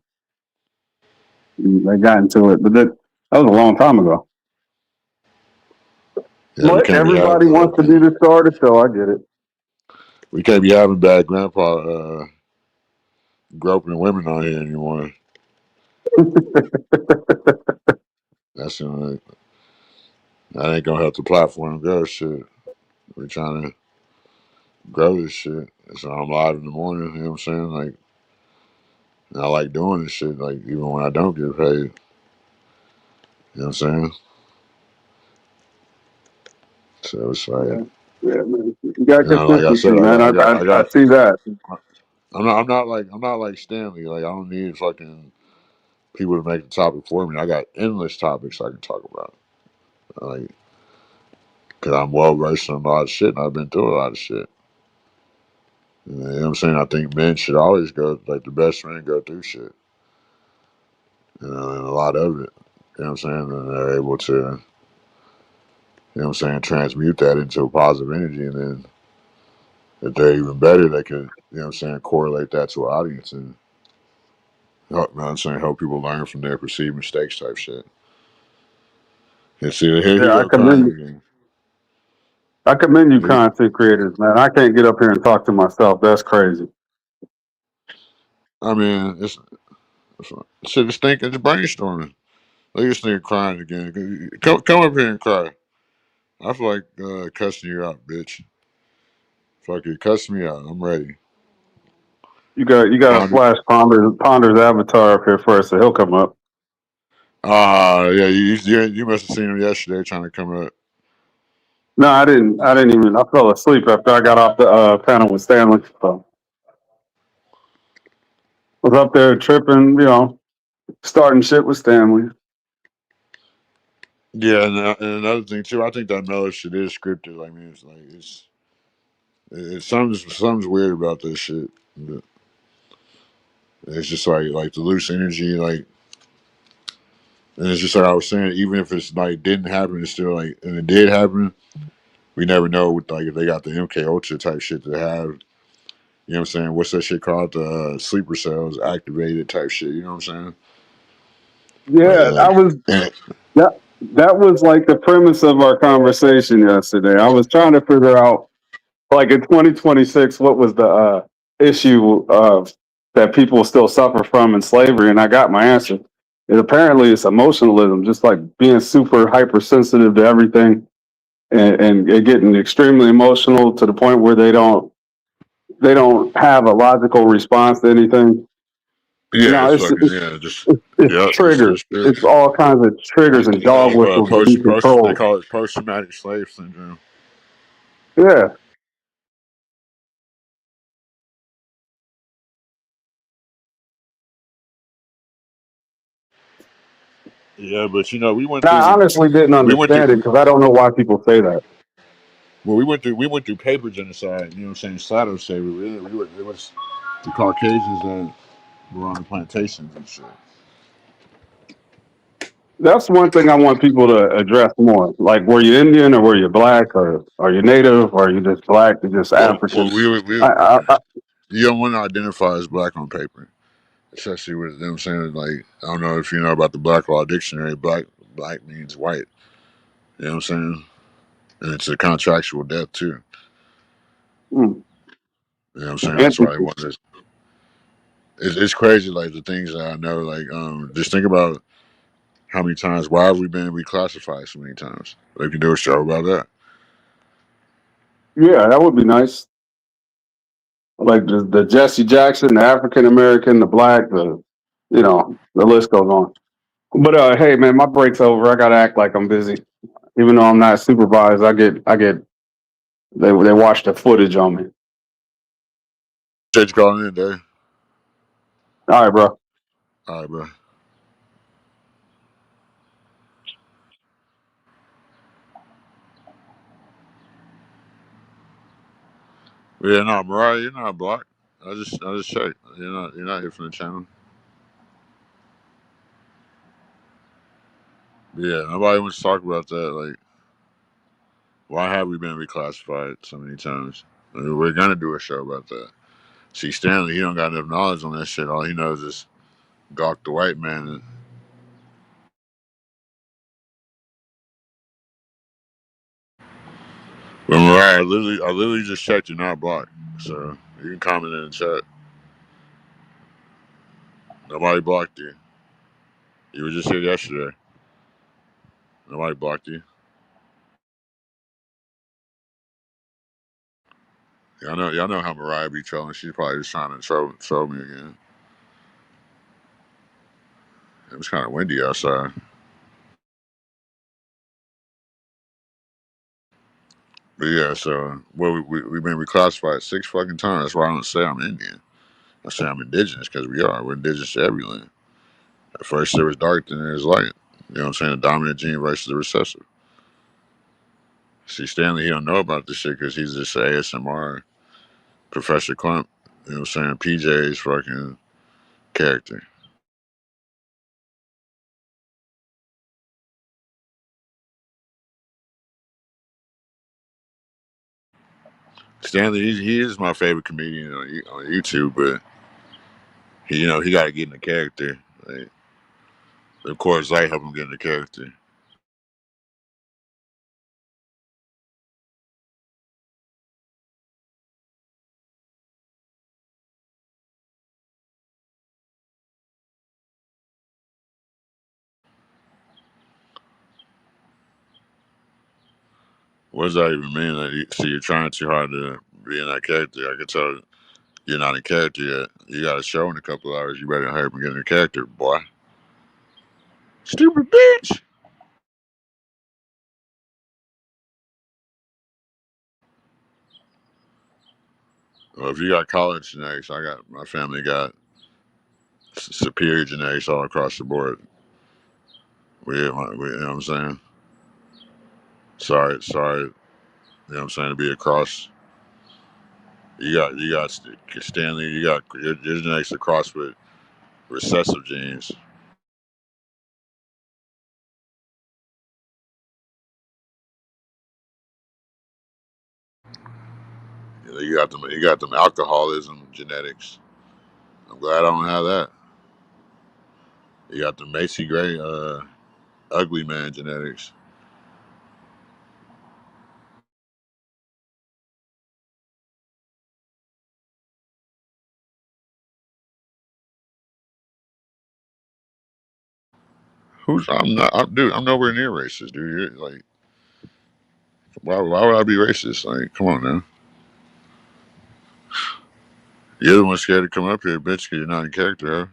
Speaker 2: They got into it, but that was a long time ago.
Speaker 1: Yeah,
Speaker 2: But everybody wants to be the star of the show. I get it.
Speaker 1: we can't be having bad grandpa groping women on here anymore. That's that ain't gonna help the platform go. Shit, we're trying to grow this shit. So I'm live in the morning. You know what I'm saying? Like I like doing this shit. Like even when I don't get paid. You know what I'm saying? So it's like,
Speaker 2: Yeah, yeah, man. You got
Speaker 1: like I
Speaker 2: consistency,
Speaker 1: said,
Speaker 2: man.
Speaker 1: I
Speaker 2: I
Speaker 1: got.
Speaker 2: see that.
Speaker 1: I'm not like Stanley. Like I don't need fucking people to make the topic for me. I got endless topics I can talk about. Like because I'm well versed in a lot of shit and I've been through a lot of shit. You know what I'm saying? I think men should always go, like the best friend, go through shit. You know, and a lot of it. You know what I'm saying? And they're able to, you know what I'm saying, transmute that into a positive energy. And then if they're even better, they can, you know what I'm saying, correlate that to an audience and help, you know what I'm saying, help people learn from their perceived mistakes type shit. And see, here he
Speaker 2: Yeah,
Speaker 1: go crying again.
Speaker 2: I commend you,
Speaker 1: He,
Speaker 2: content creators, man. I can't get up here and talk to myself. That's crazy.
Speaker 1: I mean, it's shit, just thinking, it's brainstorming. Look at this nigga crying again. Come up here and cry. I feel like cussing you out, bitch. Fuck it, cuss me out. I'm ready.
Speaker 2: You got to
Speaker 1: Ponder.
Speaker 2: flash Ponder's avatar up here first, so he'll come up.
Speaker 1: Ah, yeah, you must have seen him yesterday trying to come up.
Speaker 2: No, I didn't. I didn't even. I fell asleep after I got off the panel with Stanley. So I was up there tripping, starting shit with Stanley.
Speaker 1: Yeah, and another thing too, I think that Miller shit is scripted. Like, man, it's like it's something's weird about this shit. But it's just like the loose energy, like, and it's just like I was saying, even if it's like didn't happen, it's still like, and it did happen. We never know with like if they got the MK Ultra type shit to have. You know what I'm saying? What's that shit called? The sleeper cells activated type shit. You know what I'm saying?
Speaker 2: Yeah, I was.
Speaker 1: And,
Speaker 2: That that was like the premise of our conversation yesterday. I was trying to figure out, like in 2026, what was the issue of that people still suffer from in slavery, and I got my answer. And apparently, it's emotionalism, just like being super hypersensitive to everything, and getting extremely emotional to the point where they don't have a logical response to anything. You
Speaker 1: yeah,
Speaker 2: know,
Speaker 1: it's
Speaker 2: it's
Speaker 1: fucking
Speaker 2: it's,
Speaker 1: yeah, just
Speaker 2: it's
Speaker 1: yeah,
Speaker 2: triggers. It's all kinds of triggers and dog whistles to be
Speaker 1: post they
Speaker 2: controlled.
Speaker 1: call it post traumatic slave syndrome.
Speaker 2: Yeah.
Speaker 1: Yeah, but you know
Speaker 2: And I honestly didn't
Speaker 1: we went
Speaker 2: understand it
Speaker 1: through
Speaker 2: because I don't know why people say that.
Speaker 1: well we went through paper genocide. You know what I'm saying? Shadow slavery. It was the Caucasians that were on the plantations and shit.
Speaker 2: That's one thing I want people to address more. Like, were you Indian or were you black or are you native or are you just black or just
Speaker 1: Well,
Speaker 2: African?
Speaker 1: we
Speaker 2: I
Speaker 1: you don't want to identify as black on paper, especially with them saying like I don't know if you know about the Black Law Dictionary. Black means white. You know what I'm saying? And it's a contractual death too.
Speaker 2: mm,
Speaker 1: You know what I'm saying? That's why they
Speaker 2: interesting.
Speaker 1: want this. It's crazy, like the things that I know. Like, just think about how many times. Why have we been reclassified so many times? They can do a show about that.
Speaker 2: Yeah, that would be nice. Like the Jesse Jackson, the African American, the black, the list goes on. But hey, man, my break's over. I gotta act like I'm busy, even though I'm not supervised. I get they watch the footage on me.
Speaker 1: Appreciate you calling in, Dave.
Speaker 2: All right, bro.
Speaker 1: All right, bro. Yeah, no, Mariah, you're not blocked. I just checked. You're not here from the channel. Yeah, nobody wants to talk about that. Like, why have we been reclassified so many times? I mean, we're gonna do a show about that. See, Stanley, he don't got enough knowledge on that shit. All he knows is gawk the white man. But Mariah, I literally just checked. You're not blocked, so you can comment in the chat. Nobody blocked you. You were just here yesterday. Nobody blocked you. Y'all know how Mariah be trolling. She's probably just trying to troll me again. It was kind of windy outside. But yeah, so well, we've been reclassified 6 fucking times. That's why I don't say I'm Indian. I say I'm indigenous because we are. We're indigenous to every land. At first, there was dark, then there's light. You know what I'm saying? The dominant gene versus the recessive. See, Stanley, he don't know about this shit because he's just ASMR Professor Clump. You know what I'm saying? PJ's fucking character. Stanley, he is my favorite comedian on YouTube, but he got to get in the character. Like, of course, I help him get in the character. What does that even mean? Like, see, you're trying too hard to be in that character. I can tell you're not in character yet. You got a show in a couple of hours. You better hurry up and get in the character, boy. Stupid bitch. Well, if you got college genetics, I got my family got superior genetics all across the board. You know what I'm saying? Sorry. You know what I'm saying? To be across, you got Stanley. You got your genetics across with recessive genes. You got them alcoholism genetics. I'm glad I don't have that. You got the Macy Gray ugly man genetics. Who's I'm not dude, I'm nowhere near racist, dude. Like why would I be racist? Like, come on now. You're the one scared to come up here, bitch, because you're not in character, huh?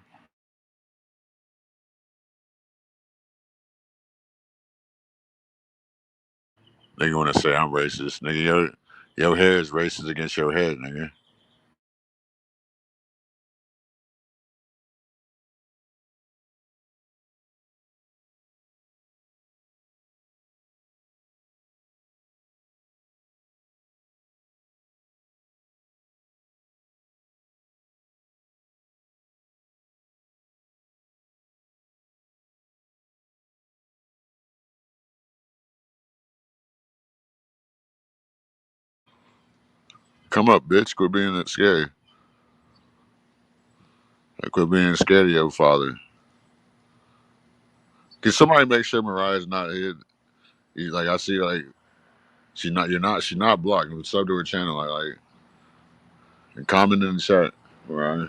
Speaker 1: Nigga wanna say I'm racist. Nigga, your hair is racist against your head, nigga. Come up, bitch. Quit being that scary. Quit being scared of your father. Can somebody make sure Mariah's not hid? Like I see like she's not blocked. Sub to her channel and comment in the chat, Mariah.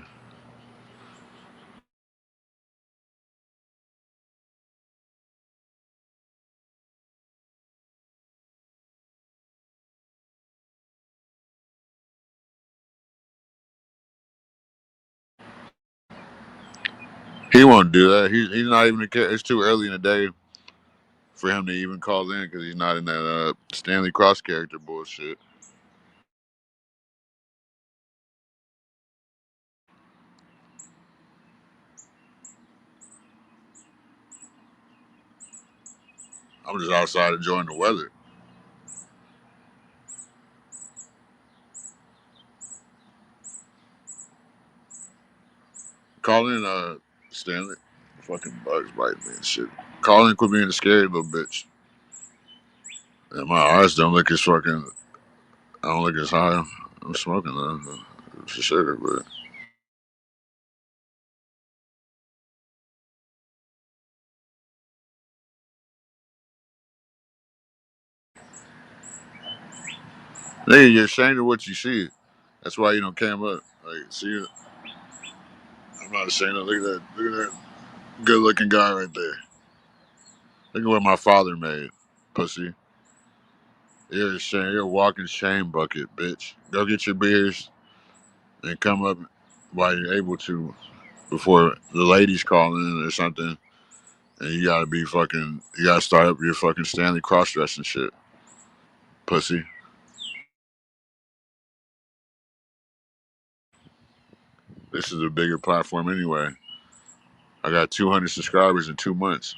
Speaker 1: He won't do that. He's not even it's too early in the day for him to even call in because he's not in that Stanley Cross character bullshit. I'm just outside enjoying the weather. Call in, Stanley. Fucking bugs biting me and shit. Call in, quit being a scary little bitch. And my eyes don't look as fucking. I don't look as high. I'm smoking though, for sure. But nigga, you're ashamed of what you see. That's why you don't came up. Like, see, I'm not ashamed of. Look at that good looking guy right there. Look at what my father made, pussy. You're a shame. You're a walking shame bucket, bitch. Go get your beers and come up while you're able to before the ladies call in or something. And you gotta be fucking. You gotta start up your fucking Stanley cross dressing shit, pussy. This is a bigger platform anyway. I got 200 subscribers in 2 months.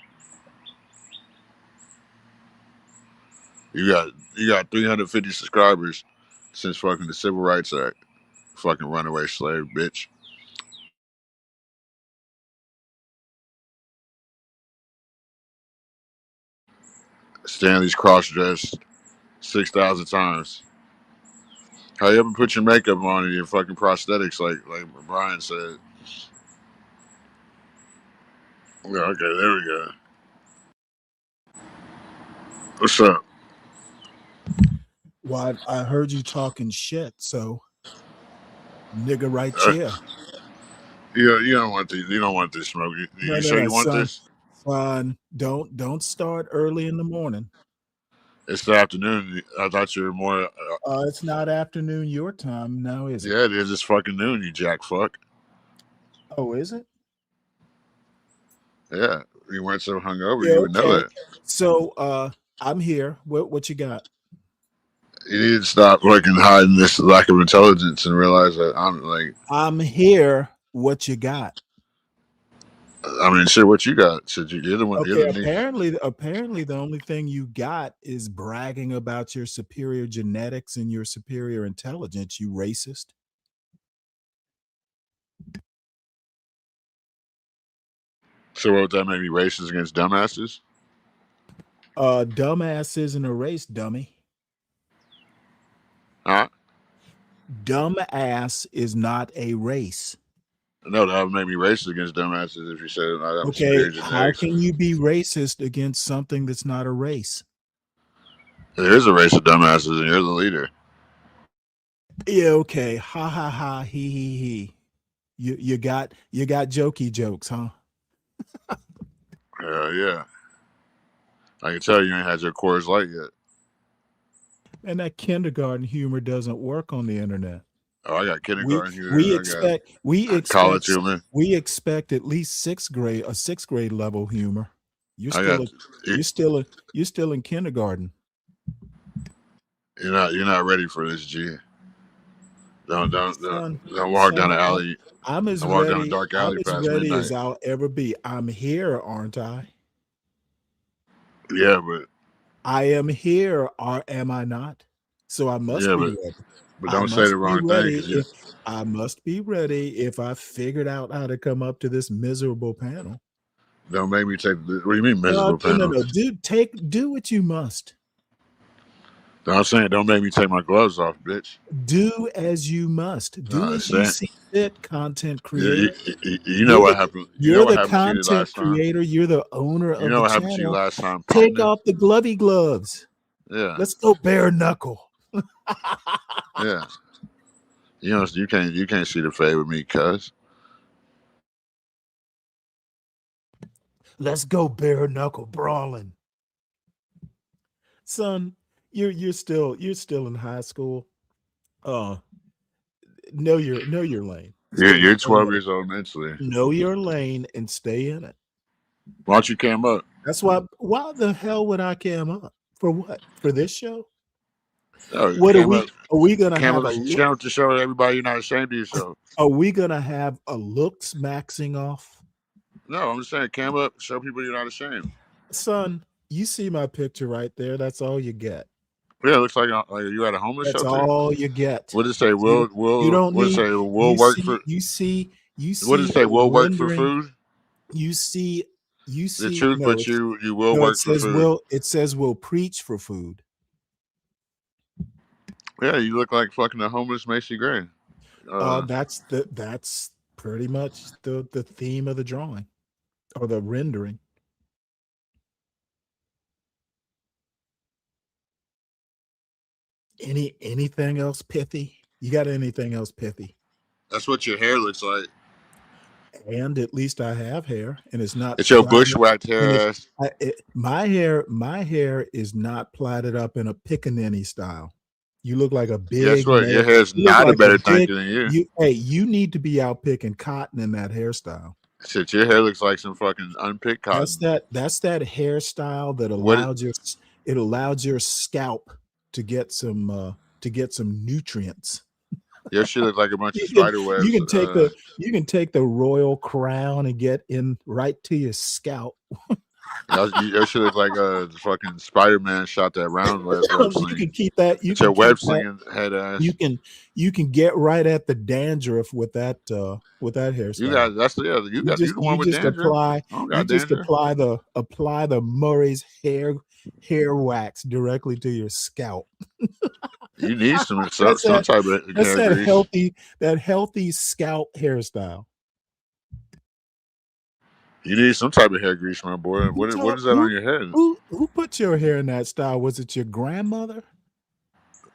Speaker 1: You got 350 subscribers since fucking the Civil Rights Act. Fucking runaway slave bitch. Stanley's cross dressed 6,000 times. How you ever put your makeup on and your fucking prosthetics like Brian said? Yeah, okay, there we go. What's up?
Speaker 3: Well, I heard you talking shit, so nigga right
Speaker 1: Uh,
Speaker 3: here.
Speaker 1: you don't want this. You don't want this smoke. You
Speaker 3: No, no,
Speaker 1: sure
Speaker 3: no,
Speaker 1: you want
Speaker 3: son.
Speaker 1: this?
Speaker 3: Son, don't start early in the morning.
Speaker 1: It's the afternoon. I thought you were more.
Speaker 3: It's not afternoon your time now, is it?
Speaker 1: Yeah, it is. It's fucking noon. You jack fuck.
Speaker 3: Oh, is it?
Speaker 1: Yeah, you weren't so hungover.
Speaker 3: Yeah,
Speaker 1: You would know
Speaker 3: okay.
Speaker 1: that.
Speaker 3: So I'm here. What you got?
Speaker 1: You need to stop fucking hiding this lack of intelligence and realize that I'm like.
Speaker 3: I'm here. What you got?
Speaker 1: I mean, shit. What you got? Shit, you're the one. You're
Speaker 3: Okay,
Speaker 1: the knee.
Speaker 3: apparently the only thing you got is bragging about your superior genetics and your superior intelligence, you racist.
Speaker 1: So what would that make me racist against dumbasses?
Speaker 3: Dumbass isn't a race, dummy.
Speaker 1: Huh?
Speaker 3: Dumbass is not a race.
Speaker 1: No, that would make me racist against dumbasses if you said I have
Speaker 3: Okay,
Speaker 1: superior
Speaker 3: how
Speaker 1: genetics.
Speaker 3: can you be racist against something that's not a race?
Speaker 1: There is a race of dumbasses, and you're the leader.
Speaker 3: Yeah, okay. Ha ha ha he. You got jokey jokes, huh?
Speaker 1: Yeah. I can tell you ain't had your Coors Light yet.
Speaker 3: And that kindergarten humor doesn't work on the internet.
Speaker 1: Oh, I got
Speaker 3: We
Speaker 1: kindergarten
Speaker 3: we
Speaker 1: here.
Speaker 3: expect we
Speaker 1: I got college
Speaker 3: expect
Speaker 1: humor.
Speaker 3: we expect at least sixth grade level humor. You're
Speaker 1: I
Speaker 3: still
Speaker 1: got.
Speaker 3: a, you're still in kindergarten.
Speaker 1: You're not ready for this, G. Don't don't don't,
Speaker 3: Son,
Speaker 1: don't walk down
Speaker 3: son,
Speaker 1: the alley.
Speaker 3: I'm as
Speaker 1: Don't walk down a
Speaker 3: ready.
Speaker 1: dark
Speaker 3: I'm
Speaker 1: alley
Speaker 3: as
Speaker 1: past
Speaker 3: ready as
Speaker 1: midnight.
Speaker 3: I'll ever be. I'm here, aren't I?
Speaker 1: Yeah, but
Speaker 3: I am here, or am I not? So I must
Speaker 1: yeah,
Speaker 3: be
Speaker 1: but
Speaker 3: ready.
Speaker 1: but
Speaker 3: I
Speaker 1: don't say the
Speaker 3: must be
Speaker 1: wrong thing
Speaker 3: ready
Speaker 1: because you.
Speaker 3: if I must be ready if I figured out how to come up to this miserable panel.
Speaker 1: Don't make me take. What do you mean
Speaker 3: No,
Speaker 1: miserable
Speaker 3: no, no,
Speaker 1: panel?
Speaker 3: no. Do what you must.
Speaker 1: I'm saying don't make me take my gloves off, bitch.
Speaker 3: Do as you must. Do as you
Speaker 1: Saying
Speaker 3: see fit, content
Speaker 1: you,
Speaker 3: creator.
Speaker 1: you know
Speaker 3: You're
Speaker 1: what
Speaker 3: the
Speaker 1: happened. You know
Speaker 3: you're
Speaker 1: what
Speaker 3: the
Speaker 1: happened to you the
Speaker 3: content
Speaker 1: last time.
Speaker 3: creator. You're the owner
Speaker 1: You
Speaker 3: of
Speaker 1: know
Speaker 3: the
Speaker 1: what happened to you
Speaker 3: channel.
Speaker 1: last time,
Speaker 3: Take
Speaker 1: partner.
Speaker 3: off the glovey gloves.
Speaker 1: Yeah,
Speaker 3: Let's go bare knuckle.
Speaker 1: yeah. You can't see the fade with me, cuz.
Speaker 3: Let's go bare knuckle brawling. Son, you're still in high school. Uh know your lane.
Speaker 1: You're
Speaker 3: Stay
Speaker 1: 12
Speaker 3: in it.
Speaker 1: years old mentally.
Speaker 3: Know your lane and stay in it.
Speaker 1: Why don't you cam up?
Speaker 3: That's why the hell would I cam up? For what? For this show?
Speaker 1: No,
Speaker 3: What
Speaker 1: cam up.
Speaker 3: are we gonna
Speaker 1: Cam
Speaker 3: have
Speaker 1: up
Speaker 3: a
Speaker 1: the
Speaker 3: look?
Speaker 1: channel to show everybody you're not ashamed of yourself.
Speaker 3: Are we gonna have a looks maxing off?
Speaker 1: No, I'm just saying, cam up, show people you're not ashamed.
Speaker 3: Son, you see my picture right there. That's all you get.
Speaker 1: Yeah, it looks like you at a homeless
Speaker 3: That's
Speaker 1: shelter.
Speaker 3: all you get.
Speaker 1: What does it say?
Speaker 3: You don't, you don't
Speaker 1: What does it
Speaker 3: need
Speaker 1: say? Will
Speaker 3: you
Speaker 1: work
Speaker 3: see
Speaker 1: for?
Speaker 3: you see you
Speaker 1: What does
Speaker 3: see
Speaker 1: it say?
Speaker 3: a
Speaker 1: Will work for
Speaker 3: rendering.
Speaker 1: food?
Speaker 3: You see you
Speaker 1: The
Speaker 3: see
Speaker 1: truth,
Speaker 3: no,
Speaker 1: but
Speaker 3: it's
Speaker 1: you will
Speaker 3: no,
Speaker 1: work for food.
Speaker 3: it says we'll preach for food.
Speaker 1: Yeah, you look like fucking a homeless Macy Gray.
Speaker 3: That's pretty much the theme of the drawing or the rendering. Anything else pithy? You got anything else pithy?
Speaker 1: That's what your hair looks like.
Speaker 3: And at least I have hair, and it's not
Speaker 1: It's your
Speaker 3: plaited.
Speaker 1: bushwhacked
Speaker 3: And
Speaker 1: hair ass.
Speaker 3: my hair is not plaited up in a pickaninny style. You look like a
Speaker 1: Guess
Speaker 3: big
Speaker 1: what? Your
Speaker 3: male.
Speaker 1: hair's
Speaker 3: You look
Speaker 1: not a
Speaker 3: like a
Speaker 1: better
Speaker 3: big.
Speaker 1: thinker than you.
Speaker 3: You need to be out picking cotton in that hairstyle.
Speaker 1: Shit, your hair looks like some fucking unpicked
Speaker 3: That's
Speaker 1: cotton.
Speaker 3: that hairstyle that
Speaker 1: What?
Speaker 3: allows your scalp to get some nutrients.
Speaker 1: Your shit looks like a bunch of
Speaker 3: You can
Speaker 1: spider
Speaker 3: you
Speaker 1: webs.
Speaker 3: can take the royal crown and get in right to your scalp.
Speaker 1: Your shit look like fucking Spider-Man shot that round web
Speaker 3: You
Speaker 1: sling.
Speaker 3: can keep that. You
Speaker 1: It's
Speaker 3: can
Speaker 1: your
Speaker 3: keep
Speaker 1: web
Speaker 3: that.
Speaker 1: slinging head
Speaker 3: You
Speaker 1: ass.
Speaker 3: can you can get right at the dandruff with that
Speaker 1: You
Speaker 3: hairstyle.
Speaker 1: got that's the yeah. You the one with dandruff. I don't
Speaker 3: You
Speaker 1: got
Speaker 3: just
Speaker 1: dandruff.
Speaker 3: apply the Murray's hair wax directly to your scalp.
Speaker 1: You need
Speaker 3: That's
Speaker 1: some
Speaker 3: that
Speaker 1: type of
Speaker 3: that's
Speaker 1: hair grease.
Speaker 3: that healthy scalp hairstyle.
Speaker 1: You need some type of hair grease, my boy.
Speaker 3: Who
Speaker 1: What
Speaker 3: told
Speaker 1: is that on your head?
Speaker 3: who put your hair in that style? Was it your grandmother?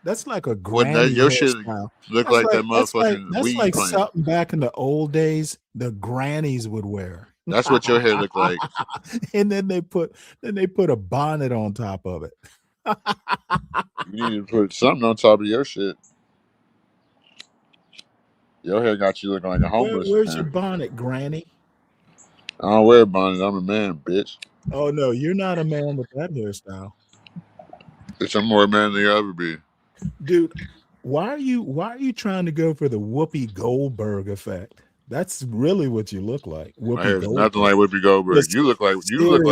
Speaker 3: That's like a
Speaker 1: What that
Speaker 3: granny
Speaker 1: your shit
Speaker 3: hairstyle.
Speaker 1: look like that motherfucking
Speaker 3: That's
Speaker 1: weed
Speaker 3: like
Speaker 1: plant.
Speaker 3: something back in the old days the grannies would wear.
Speaker 1: That's what your hair look like.
Speaker 3: And then they put a bonnet on top of it.
Speaker 1: You need to put something on top of your shit. Your hair got you looking like a homeless
Speaker 3: Where's your
Speaker 1: man.
Speaker 3: bonnet, Granny?
Speaker 1: I don't wear a bonnet. I'm a man, bitch.
Speaker 3: Oh no, you're not a man with that hairstyle.
Speaker 1: Bitch, I'm more man than you ever be.
Speaker 3: Dude, why are you trying to go for the Whoopi Goldberg effect? That's really what you look like,
Speaker 1: My
Speaker 3: Whoopi
Speaker 1: hair is nothing like
Speaker 3: Goldberg.
Speaker 1: Whoopi Goldberg.
Speaker 3: Because
Speaker 1: You look like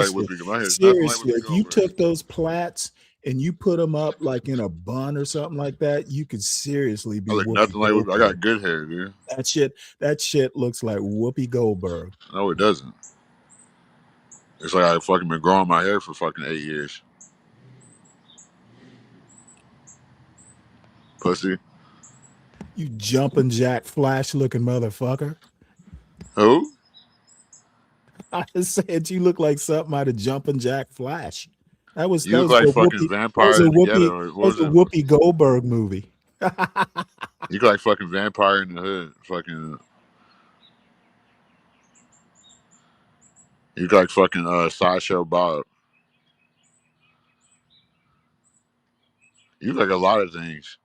Speaker 3: seriously,
Speaker 1: Whoopi. My hair is nothing like
Speaker 3: seriously,
Speaker 1: Whoopi
Speaker 3: if you
Speaker 1: Goldberg.
Speaker 3: took those plaits and you put them up like in a bun or something like that, you could seriously
Speaker 1: I
Speaker 3: be
Speaker 1: look
Speaker 3: Whoopi
Speaker 1: nothing like Whoopi. I
Speaker 3: Goldberg.
Speaker 1: got good hair, dude.
Speaker 3: That shit looks like Whoopi Goldberg.
Speaker 1: No, it doesn't. It's like I fucking been growing my hair for fucking 8 years. Pussy.
Speaker 3: You jumping jack flash looking motherfucker.
Speaker 1: Who?
Speaker 3: I just said you look like something out of Jumping Jack Flash.
Speaker 1: You look like fucking vampire in the ghetto. Or
Speaker 3: That
Speaker 1: what
Speaker 3: was
Speaker 1: was
Speaker 3: a
Speaker 1: it?
Speaker 3: Whoopi Goldberg movie.
Speaker 1: You look like fucking vampire in the hood. Fucking. You look like fucking sideshow Bob. You look like a lot of things.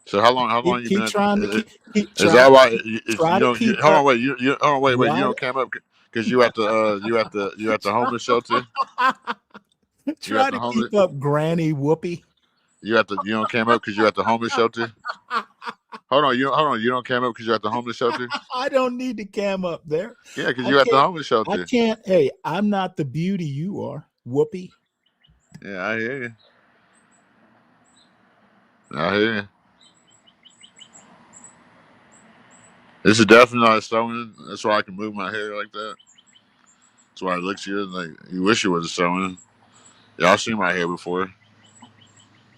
Speaker 1: So how long you been
Speaker 3: Keep
Speaker 1: at?
Speaker 3: trying to
Speaker 1: Is that why? Is
Speaker 3: try
Speaker 1: you
Speaker 3: to
Speaker 1: don't.
Speaker 3: keep
Speaker 1: Hold
Speaker 3: up.
Speaker 1: on, wait. You hold on, wait. You
Speaker 3: Why?
Speaker 1: don't came up because you at the homeless shelter. You at
Speaker 3: Try
Speaker 1: the
Speaker 3: to
Speaker 1: homeless.
Speaker 3: keep up, Granny Whoopi.
Speaker 1: You don't came up because you at the homeless shelter. Hold on. You don't came up because you're at the homeless shelter.
Speaker 3: I don't need to cam up there.
Speaker 1: Yeah, because
Speaker 3: I
Speaker 1: you at the
Speaker 3: can't.
Speaker 1: homeless shelter.
Speaker 3: Hey, I'm not the beauty you are, Whoopi.
Speaker 1: Yeah, I hear you. I hear you. This is definitely not a sewing. That's why I can move my hair like that. That's why it looks good. Like you wish it was a sewing. Y'all seen my hair before.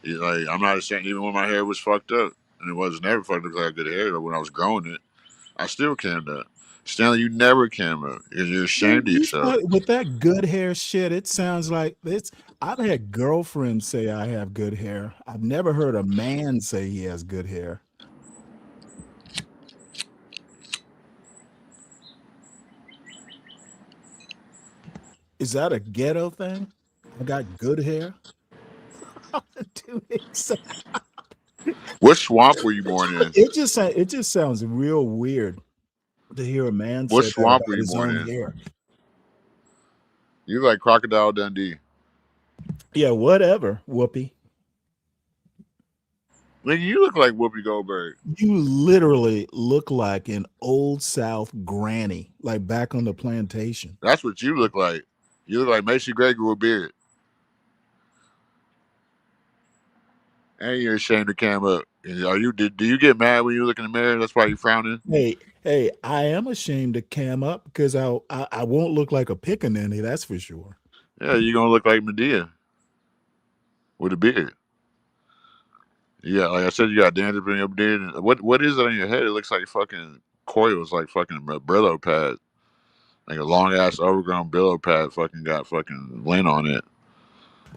Speaker 1: Like I'm not ashamed. Even when my hair was fucked up, and it was never fucked up because I had good hair. But when I was growing it, I still cammed up. Stanley, you never cam up because you're ashamed of yourself.
Speaker 3: With that good hair shit, it sounds like it's. I've had girlfriends say I have good hair. I've never heard a man say he has good hair. Is that a ghetto thing? I got good hair. Dude,
Speaker 1: What swamp were you born in?
Speaker 3: it just sounds real weird to hear a man
Speaker 1: What
Speaker 3: say that
Speaker 1: swamp were
Speaker 3: about
Speaker 1: you
Speaker 3: his
Speaker 1: born
Speaker 3: own
Speaker 1: in?
Speaker 3: hair.
Speaker 1: You like Crocodile Dundee.
Speaker 3: Yeah, whatever, Whoopi.
Speaker 1: Nigga, you look like Whoopi Goldberg.
Speaker 3: You literally look like an old South granny, like back on the plantation.
Speaker 1: That's what you look like. You look like Macy Gray with a beard. And you're ashamed to cam up. Are you? Do you get mad when you look in the mirror? That's why you frowning.
Speaker 3: Hey, I am ashamed to cam up because I won't look like a pickaninny, that's for sure.
Speaker 1: Yeah, you're gonna look like Medea with a beard. Yeah, like I said, you got dandruff in your beard. What is it on your head? It looks like fucking coils, like fucking a Brillo pad, like a long ass overgrown Brillo pad. Fucking got fucking lint on it.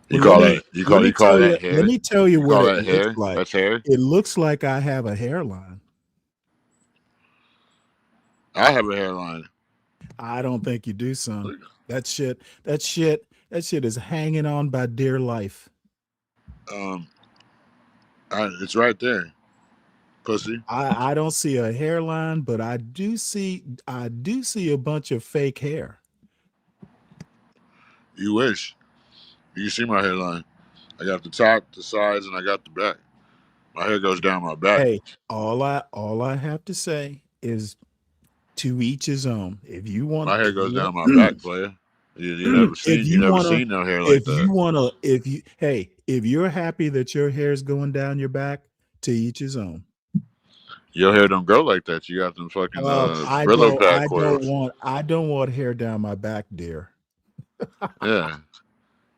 Speaker 1: You
Speaker 3: Well,
Speaker 1: call that? You call that
Speaker 3: let
Speaker 1: hair?
Speaker 3: me tell you
Speaker 1: You
Speaker 3: what
Speaker 1: call
Speaker 3: it
Speaker 1: that
Speaker 3: looks
Speaker 1: hair?
Speaker 3: like.
Speaker 1: That's hair.
Speaker 3: It looks like I have a hairline.
Speaker 1: I have a hairline.
Speaker 3: I don't think you do, son. That shit is hanging on by dear life.
Speaker 1: Um, it's right there, pussy.
Speaker 3: I don't see a hairline, but I do see a bunch of fake hair.
Speaker 1: You wish. You see my hairline. I got the top, the sides, and I got the back. My hair goes down my back.
Speaker 3: Hey, all I have to say is to each his own. If you want
Speaker 1: My hair
Speaker 3: if
Speaker 1: goes
Speaker 3: you
Speaker 1: down my
Speaker 3: want
Speaker 1: back, player.
Speaker 3: If
Speaker 1: You
Speaker 3: you
Speaker 1: never
Speaker 3: wanna,
Speaker 1: seen no hair like that.
Speaker 3: if you're happy that your hair is going down your back, to each his own.
Speaker 1: Your hair don't grow like that. You got them fucking Brillo pad coils.
Speaker 3: I don't want hair down my back, dear.
Speaker 1: Yeah,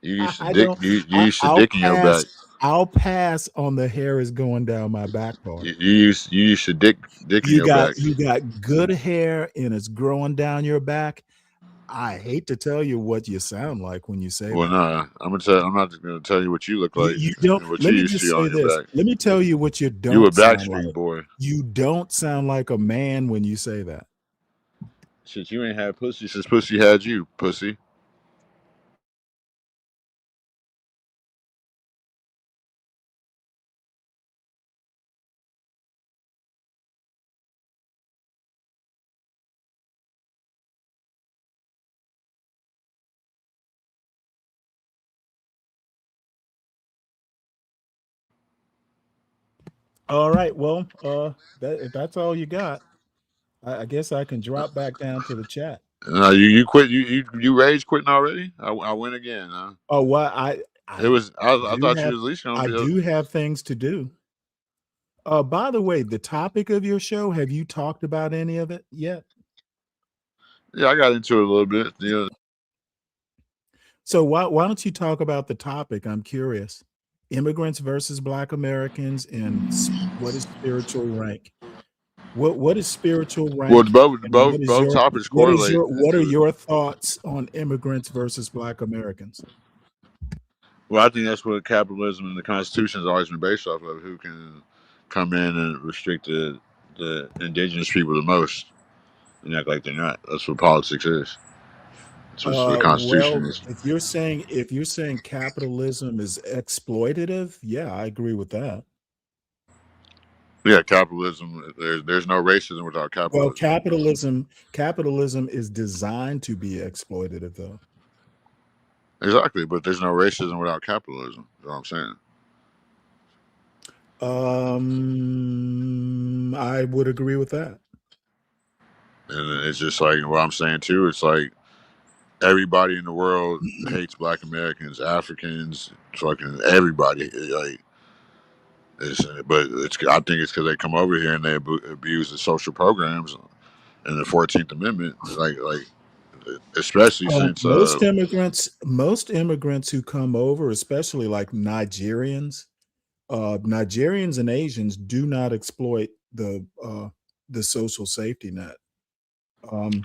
Speaker 1: you used to
Speaker 3: I
Speaker 1: dick.
Speaker 3: don't.
Speaker 1: You used to dick in your back.
Speaker 3: I'll pass on the hair is going down my back part.
Speaker 1: You used to dick in your back.
Speaker 3: You got good hair and it's growing down your back. I hate to tell you what you sound like when you say
Speaker 1: Well,
Speaker 3: that.
Speaker 1: nah, I'm gonna tell. I'm not gonna tell you what you look like
Speaker 3: You don't.
Speaker 1: and what you
Speaker 3: Let me
Speaker 1: used
Speaker 3: just
Speaker 1: to
Speaker 3: say
Speaker 1: on your
Speaker 3: this.
Speaker 1: back.
Speaker 3: Let me tell you what you
Speaker 1: You a
Speaker 3: don't sound
Speaker 1: Backstreet
Speaker 3: like.
Speaker 1: boy.
Speaker 3: You don't sound like a man when you say that.
Speaker 1: Shit, you ain't had pussy since pussy had you, pussy.
Speaker 3: All right. Well, if that's all you got, I guess I can drop back down to the chat.
Speaker 1: You quit. You rage quitting already? I win again, huh?
Speaker 3: Oh, what
Speaker 1: It was. I
Speaker 3: do
Speaker 1: thought you
Speaker 3: have
Speaker 1: was at least gonna
Speaker 3: I
Speaker 1: be.
Speaker 3: do have things to do. By the way, the topic of your show, have you talked about any of it yet?
Speaker 1: Yeah, I got into it a little bit.
Speaker 3: So why don't you talk about the topic? I'm curious. Immigrants versus Black Americans and what is spiritual rank? What is spiritual
Speaker 1: Well,
Speaker 3: rank and
Speaker 1: both topics correlate
Speaker 3: what are
Speaker 1: into it.
Speaker 3: your thoughts on immigrants versus Black Americans?
Speaker 1: Well, I think that's what capitalism and the Constitution has always been based off of. Who can come in and restrict the indigenous people the most and act like they're not. That's what politics is. That's what the Constitution
Speaker 3: Well,
Speaker 1: is.
Speaker 3: if you're saying capitalism is exploitative, yeah, I agree with that.
Speaker 1: Yeah, capitalism. There's no racism without
Speaker 3: Well,
Speaker 1: capitalism.
Speaker 3: capitalism is designed to be exploitative, though.
Speaker 1: Exactly, but there's no racism without capitalism. That's what I'm saying.
Speaker 3: I would agree with that.
Speaker 1: And it's just like what I'm saying too. It's like everybody in the world hates Black Americans, Africans, fucking everybody. Like, but I think it's because they come over here and they abuse the social programs and the 14th Amendment. Especially since
Speaker 3: Most immigrants who come over, especially like Nigerians and Asians, do not exploit the social safety net.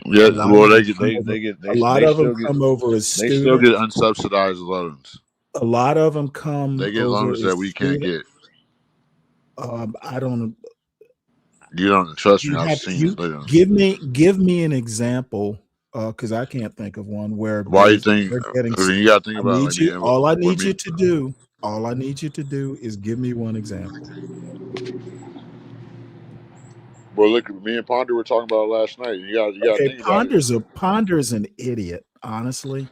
Speaker 1: yeah,
Speaker 3: A lot
Speaker 1: well
Speaker 3: of them come over. A lot
Speaker 1: they
Speaker 3: of them
Speaker 1: still get
Speaker 3: come over as
Speaker 1: they still get
Speaker 3: students.
Speaker 1: unsubsidized loans.
Speaker 3: A lot of them come
Speaker 1: They get
Speaker 3: over
Speaker 1: loans that
Speaker 3: as
Speaker 1: we can't
Speaker 3: students.
Speaker 1: get.
Speaker 3: I don't.
Speaker 1: You don't trust me.
Speaker 3: You
Speaker 1: I've
Speaker 3: have
Speaker 1: seen
Speaker 3: you
Speaker 1: it. Later.
Speaker 3: give me an example, because I can't think of one where
Speaker 1: Why you think?
Speaker 3: they're getting.
Speaker 1: I mean, you got to think
Speaker 3: I
Speaker 1: about
Speaker 3: need
Speaker 1: like me
Speaker 3: you.
Speaker 1: and
Speaker 3: All I
Speaker 1: what
Speaker 3: need
Speaker 1: me.
Speaker 3: you to do. All I need you to do is give me one example.
Speaker 1: Well, look, me and Ponder were talking about it last night. You got to
Speaker 3: Okay,
Speaker 1: think about it.
Speaker 3: Ponder's an idiot. Honestly,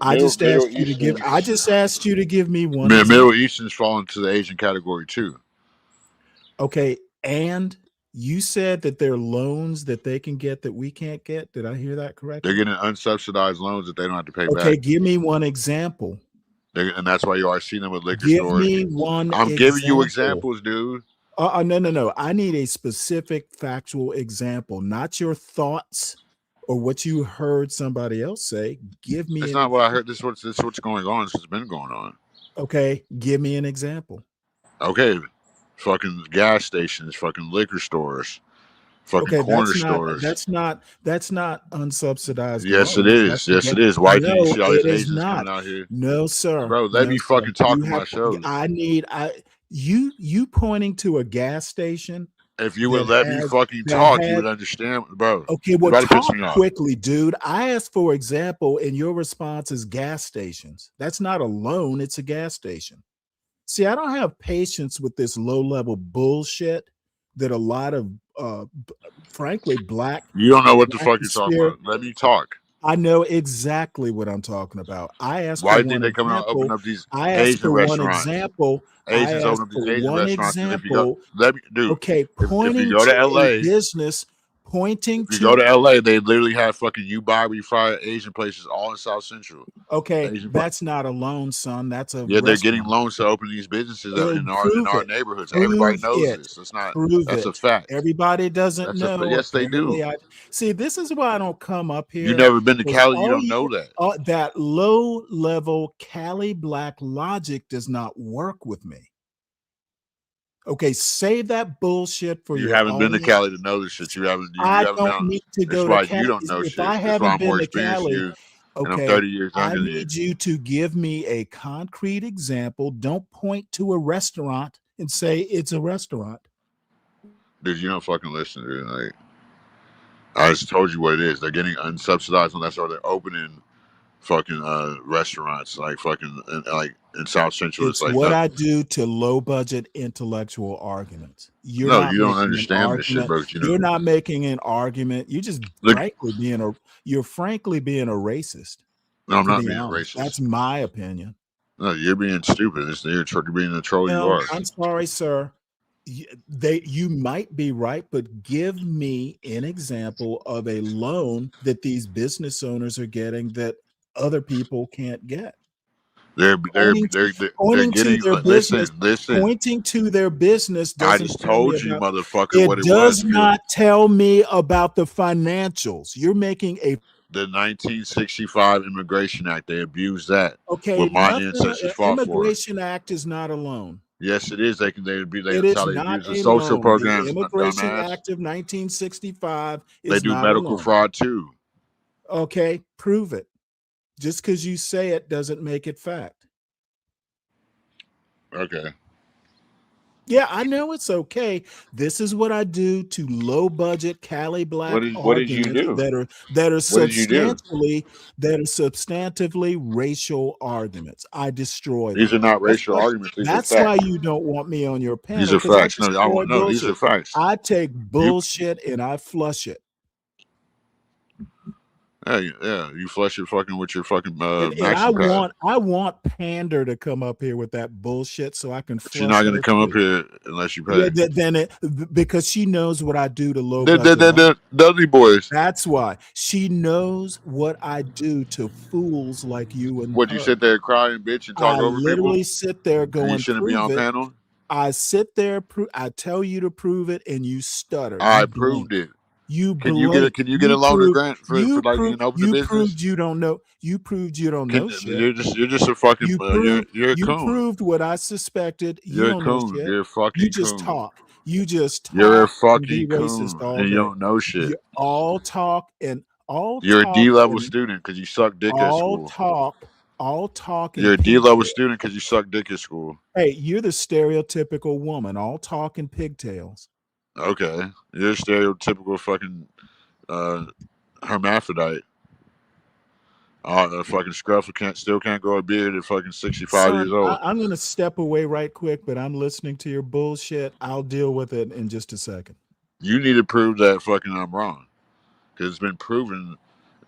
Speaker 1: Middle Easterns,
Speaker 3: I just asked you to give me one
Speaker 1: Middle
Speaker 3: example.
Speaker 1: Easterns fall into the Asian category too.
Speaker 3: Okay, and you said that there are loans that they can get that we can't get. Did I hear that
Speaker 1: They're
Speaker 3: correctly?
Speaker 1: getting unsubsidized loans that they don't have to pay
Speaker 3: Okay,
Speaker 1: back.
Speaker 3: give me one example.
Speaker 1: And that's why you always see them with liquor
Speaker 3: Give
Speaker 1: stores.
Speaker 3: me one
Speaker 1: I'm giving you
Speaker 3: example.
Speaker 1: examples, dude.
Speaker 3: No. I need a specific factual example, not your thoughts or what you heard somebody else say. Give me
Speaker 1: It's
Speaker 3: an
Speaker 1: not what I
Speaker 3: example.
Speaker 1: heard. This is what's going on. This has been going on.
Speaker 3: Okay, give me an example.
Speaker 1: Okay, fucking gas stations, fucking liquor stores, fucking
Speaker 3: Okay,
Speaker 1: corner stores.
Speaker 3: that's not unsubsidized
Speaker 1: Yes, it
Speaker 3: loans.
Speaker 1: is. Yes, it is. Why do you
Speaker 3: No,
Speaker 1: see all these
Speaker 3: it is
Speaker 1: Asians coming
Speaker 3: not.
Speaker 1: out here,
Speaker 3: No, sir.
Speaker 1: bro? Let
Speaker 3: No,
Speaker 1: me
Speaker 3: sir.
Speaker 1: fucking talk
Speaker 3: You
Speaker 1: on
Speaker 3: have
Speaker 1: my show.
Speaker 3: I need I you pointing to a gas station
Speaker 1: If you would
Speaker 3: that
Speaker 1: let me
Speaker 3: has
Speaker 1: fucking
Speaker 3: that
Speaker 1: talk, you
Speaker 3: has
Speaker 1: would understand, bro.
Speaker 3: okay,
Speaker 1: You're
Speaker 3: well,
Speaker 1: about to piss
Speaker 3: talk
Speaker 1: me off.
Speaker 3: quickly, dude. I asked for example, and your response is gas stations. That's not a loan, it's a gas station. See, I don't have patience with this low-level bullshit that a lot of frankly
Speaker 1: You don't know what the
Speaker 3: black
Speaker 1: fuck you're talking
Speaker 3: spirit.
Speaker 1: about. Let me talk.
Speaker 3: I know exactly what I'm talking about. I asked
Speaker 1: Why
Speaker 3: for
Speaker 1: do you think
Speaker 3: one
Speaker 1: they coming out and open
Speaker 3: example.
Speaker 1: up these
Speaker 3: I asked
Speaker 1: Asian
Speaker 3: for one
Speaker 1: restaurants?
Speaker 3: example. I
Speaker 1: Asians open
Speaker 3: asked
Speaker 1: up
Speaker 3: for
Speaker 1: these Asian
Speaker 3: one
Speaker 1: restaurants because if you go,
Speaker 3: example.
Speaker 1: let me, dude.
Speaker 3: Okay,
Speaker 1: If you
Speaker 3: pointing
Speaker 1: go
Speaker 3: to
Speaker 1: to
Speaker 3: a
Speaker 1: LA,
Speaker 3: business, pointing
Speaker 1: If you
Speaker 3: to
Speaker 1: go to LA, they literally have fucking you buy where you fry Asian places all in South Central.
Speaker 3: okay,
Speaker 1: Asian
Speaker 3: that's not a loan, son. That's a
Speaker 1: Yeah, they're getting
Speaker 3: restaurant.
Speaker 1: loans to open these businesses
Speaker 3: Oh,
Speaker 1: in
Speaker 3: prove
Speaker 1: our
Speaker 3: it.
Speaker 1: neighborhoods. Everybody
Speaker 3: Prove
Speaker 1: knows
Speaker 3: it.
Speaker 1: this. It's not.
Speaker 3: Prove
Speaker 1: That's a
Speaker 3: it.
Speaker 1: fact.
Speaker 3: Everybody doesn't
Speaker 1: That's a
Speaker 3: know.
Speaker 1: yes, they do.
Speaker 3: Apparently, I see. This is why I don't come up
Speaker 1: You
Speaker 3: here
Speaker 1: never been to
Speaker 3: because
Speaker 1: Cali, you don't know that.
Speaker 3: that low level Cali black logic does not work with me. Okay, save that bullshit for
Speaker 1: You
Speaker 3: your
Speaker 1: haven't been to
Speaker 3: audience.
Speaker 1: Cali to know this shit. You
Speaker 3: I
Speaker 1: haven't been
Speaker 3: don't
Speaker 1: on.
Speaker 3: need to
Speaker 1: That's
Speaker 3: go to
Speaker 1: why
Speaker 3: Cali.
Speaker 1: you don't know
Speaker 3: If I
Speaker 1: shit. That's why
Speaker 3: haven't
Speaker 1: I'm
Speaker 3: been
Speaker 1: more
Speaker 3: to
Speaker 1: experienced than
Speaker 3: Cali,
Speaker 1: you, and I'm
Speaker 3: okay,
Speaker 1: 30 years
Speaker 3: I
Speaker 1: younger than you.
Speaker 3: need you to give me a concrete example. Don't point to a restaurant and say it's a restaurant.
Speaker 1: Dude, you don't fucking listen, dude. Like, I just told you what it is. They're getting unsubsidized, and that's why they're opening fucking restaurants like fucking like in South Central. It's
Speaker 3: It's
Speaker 1: like
Speaker 3: what
Speaker 1: no,
Speaker 3: I do to low budget intellectual arguments. You're
Speaker 1: no,
Speaker 3: not
Speaker 1: you don't
Speaker 3: making an
Speaker 1: understand this shit,
Speaker 3: argument.
Speaker 1: bro. You know,
Speaker 3: You're not making an argument. You're just
Speaker 1: look,
Speaker 3: frankly being a racist,
Speaker 1: no, I'm
Speaker 3: to
Speaker 1: not
Speaker 3: be
Speaker 1: being
Speaker 3: honest. That's
Speaker 1: racist.
Speaker 3: my opinion.
Speaker 1: No, you're being stupid. You're being the troll you
Speaker 3: No,
Speaker 1: are.
Speaker 3: I'm sorry, sir. You might be right, but give me an example of a loan that these business owners are getting that other people can't get.
Speaker 1: They're they're
Speaker 3: Pointing to,
Speaker 1: they're they're, they're
Speaker 3: pointing to
Speaker 1: getting.
Speaker 3: their business,
Speaker 1: Listen.
Speaker 3: pointing to their business
Speaker 1: I
Speaker 3: doesn't
Speaker 1: just
Speaker 3: tell me
Speaker 1: told you,
Speaker 3: about
Speaker 1: motherfucker, what
Speaker 3: it.
Speaker 1: it was.
Speaker 3: Does not tell me about the financials. You're making a
Speaker 1: The 1965 Immigration Act. They abused that.
Speaker 3: okay.
Speaker 1: What my
Speaker 3: Nothing.
Speaker 1: ancestors fought for.
Speaker 3: Immigration Act is not a loan.
Speaker 1: Yes, it is.
Speaker 3: It
Speaker 1: That's
Speaker 3: is
Speaker 1: how they
Speaker 3: not
Speaker 1: abuse the
Speaker 3: a
Speaker 1: social
Speaker 3: loan. The
Speaker 1: programs,
Speaker 3: Immigration
Speaker 1: dumbass.
Speaker 3: Act of 1965
Speaker 1: They
Speaker 3: is
Speaker 1: do
Speaker 3: not a
Speaker 1: medical
Speaker 3: loan.
Speaker 1: fraud too.
Speaker 3: Okay, prove it. Just because you say it doesn't make it fact.
Speaker 1: Okay.
Speaker 3: Yeah, I know it's okay. This is what I do to low budget Cali black
Speaker 1: What did you
Speaker 3: arguments
Speaker 1: do?
Speaker 3: that are
Speaker 1: What did you do?
Speaker 3: substantively racial arguments. I destroy
Speaker 1: These
Speaker 3: them.
Speaker 1: are not racial arguments. These are
Speaker 3: That's why
Speaker 1: facts.
Speaker 3: you don't want me on your
Speaker 1: These
Speaker 3: panel
Speaker 1: are
Speaker 3: because I
Speaker 1: facts. No, I
Speaker 3: destroy
Speaker 1: want no. These are
Speaker 3: bullshit.
Speaker 1: facts.
Speaker 3: I take
Speaker 1: You,
Speaker 3: bullshit and I flush it.
Speaker 1: yeah. You flush it fucking with your fucking
Speaker 3: And
Speaker 1: maxi pad.
Speaker 3: I want Pander to come up here with that bullshit so I can
Speaker 1: She's
Speaker 3: flush
Speaker 1: not gonna
Speaker 3: her
Speaker 1: come up
Speaker 3: too.
Speaker 1: here unless you
Speaker 3: Yeah,
Speaker 1: pay.
Speaker 3: because she knows what I do to low budget.
Speaker 1: Dudley boys.
Speaker 3: That's why she knows what I do to fools like you and
Speaker 1: Would you
Speaker 3: her.
Speaker 1: sit there and cry and bitch and talk
Speaker 3: I
Speaker 1: over people?
Speaker 3: literally sit there
Speaker 1: And you
Speaker 3: going,
Speaker 1: shouldn't be
Speaker 3: prove
Speaker 1: on
Speaker 3: it.
Speaker 1: panel.
Speaker 3: I sit there, I tell you to prove it, and you stutter.
Speaker 1: I
Speaker 3: You
Speaker 1: proved
Speaker 3: blink.
Speaker 1: it.
Speaker 3: You
Speaker 1: Can you get a
Speaker 3: blink.
Speaker 1: loaner grant for like you can open the
Speaker 3: You
Speaker 1: business?
Speaker 3: proved you don't know. You proved you don't know shit.
Speaker 1: You're just a fucking you're a
Speaker 3: You
Speaker 1: coon.
Speaker 3: proved what I suspected. You
Speaker 1: You're a
Speaker 3: don't know
Speaker 1: coon.
Speaker 3: shit.
Speaker 1: You're a
Speaker 3: You
Speaker 1: fucking
Speaker 3: just
Speaker 1: coon.
Speaker 3: talk. You just
Speaker 1: You're a
Speaker 3: talk and be
Speaker 1: fucking
Speaker 3: racist
Speaker 1: coon,
Speaker 3: all
Speaker 1: and you
Speaker 3: day.
Speaker 1: don't know shit.
Speaker 3: You all
Speaker 1: You're a
Speaker 3: talk
Speaker 1: D level
Speaker 3: and
Speaker 1: student because you suck dick at
Speaker 3: all
Speaker 1: school.
Speaker 3: talk, all talk
Speaker 1: You're
Speaker 3: and
Speaker 1: a D level
Speaker 3: pigtails.
Speaker 1: student because you suck dick at school.
Speaker 3: Hey, you're the stereotypical woman, all talk and pigtails.
Speaker 1: Okay, you're a stereotypical fucking hermaphrodite. A fucking scruff who still can't grow a beard at fucking 65
Speaker 3: Son,
Speaker 1: years old.
Speaker 3: I'm going to step away right quick, but I'm listening to your bullshit. I'll deal with it in just a second.
Speaker 1: You need to prove that fucking I'm wrong because it's been proven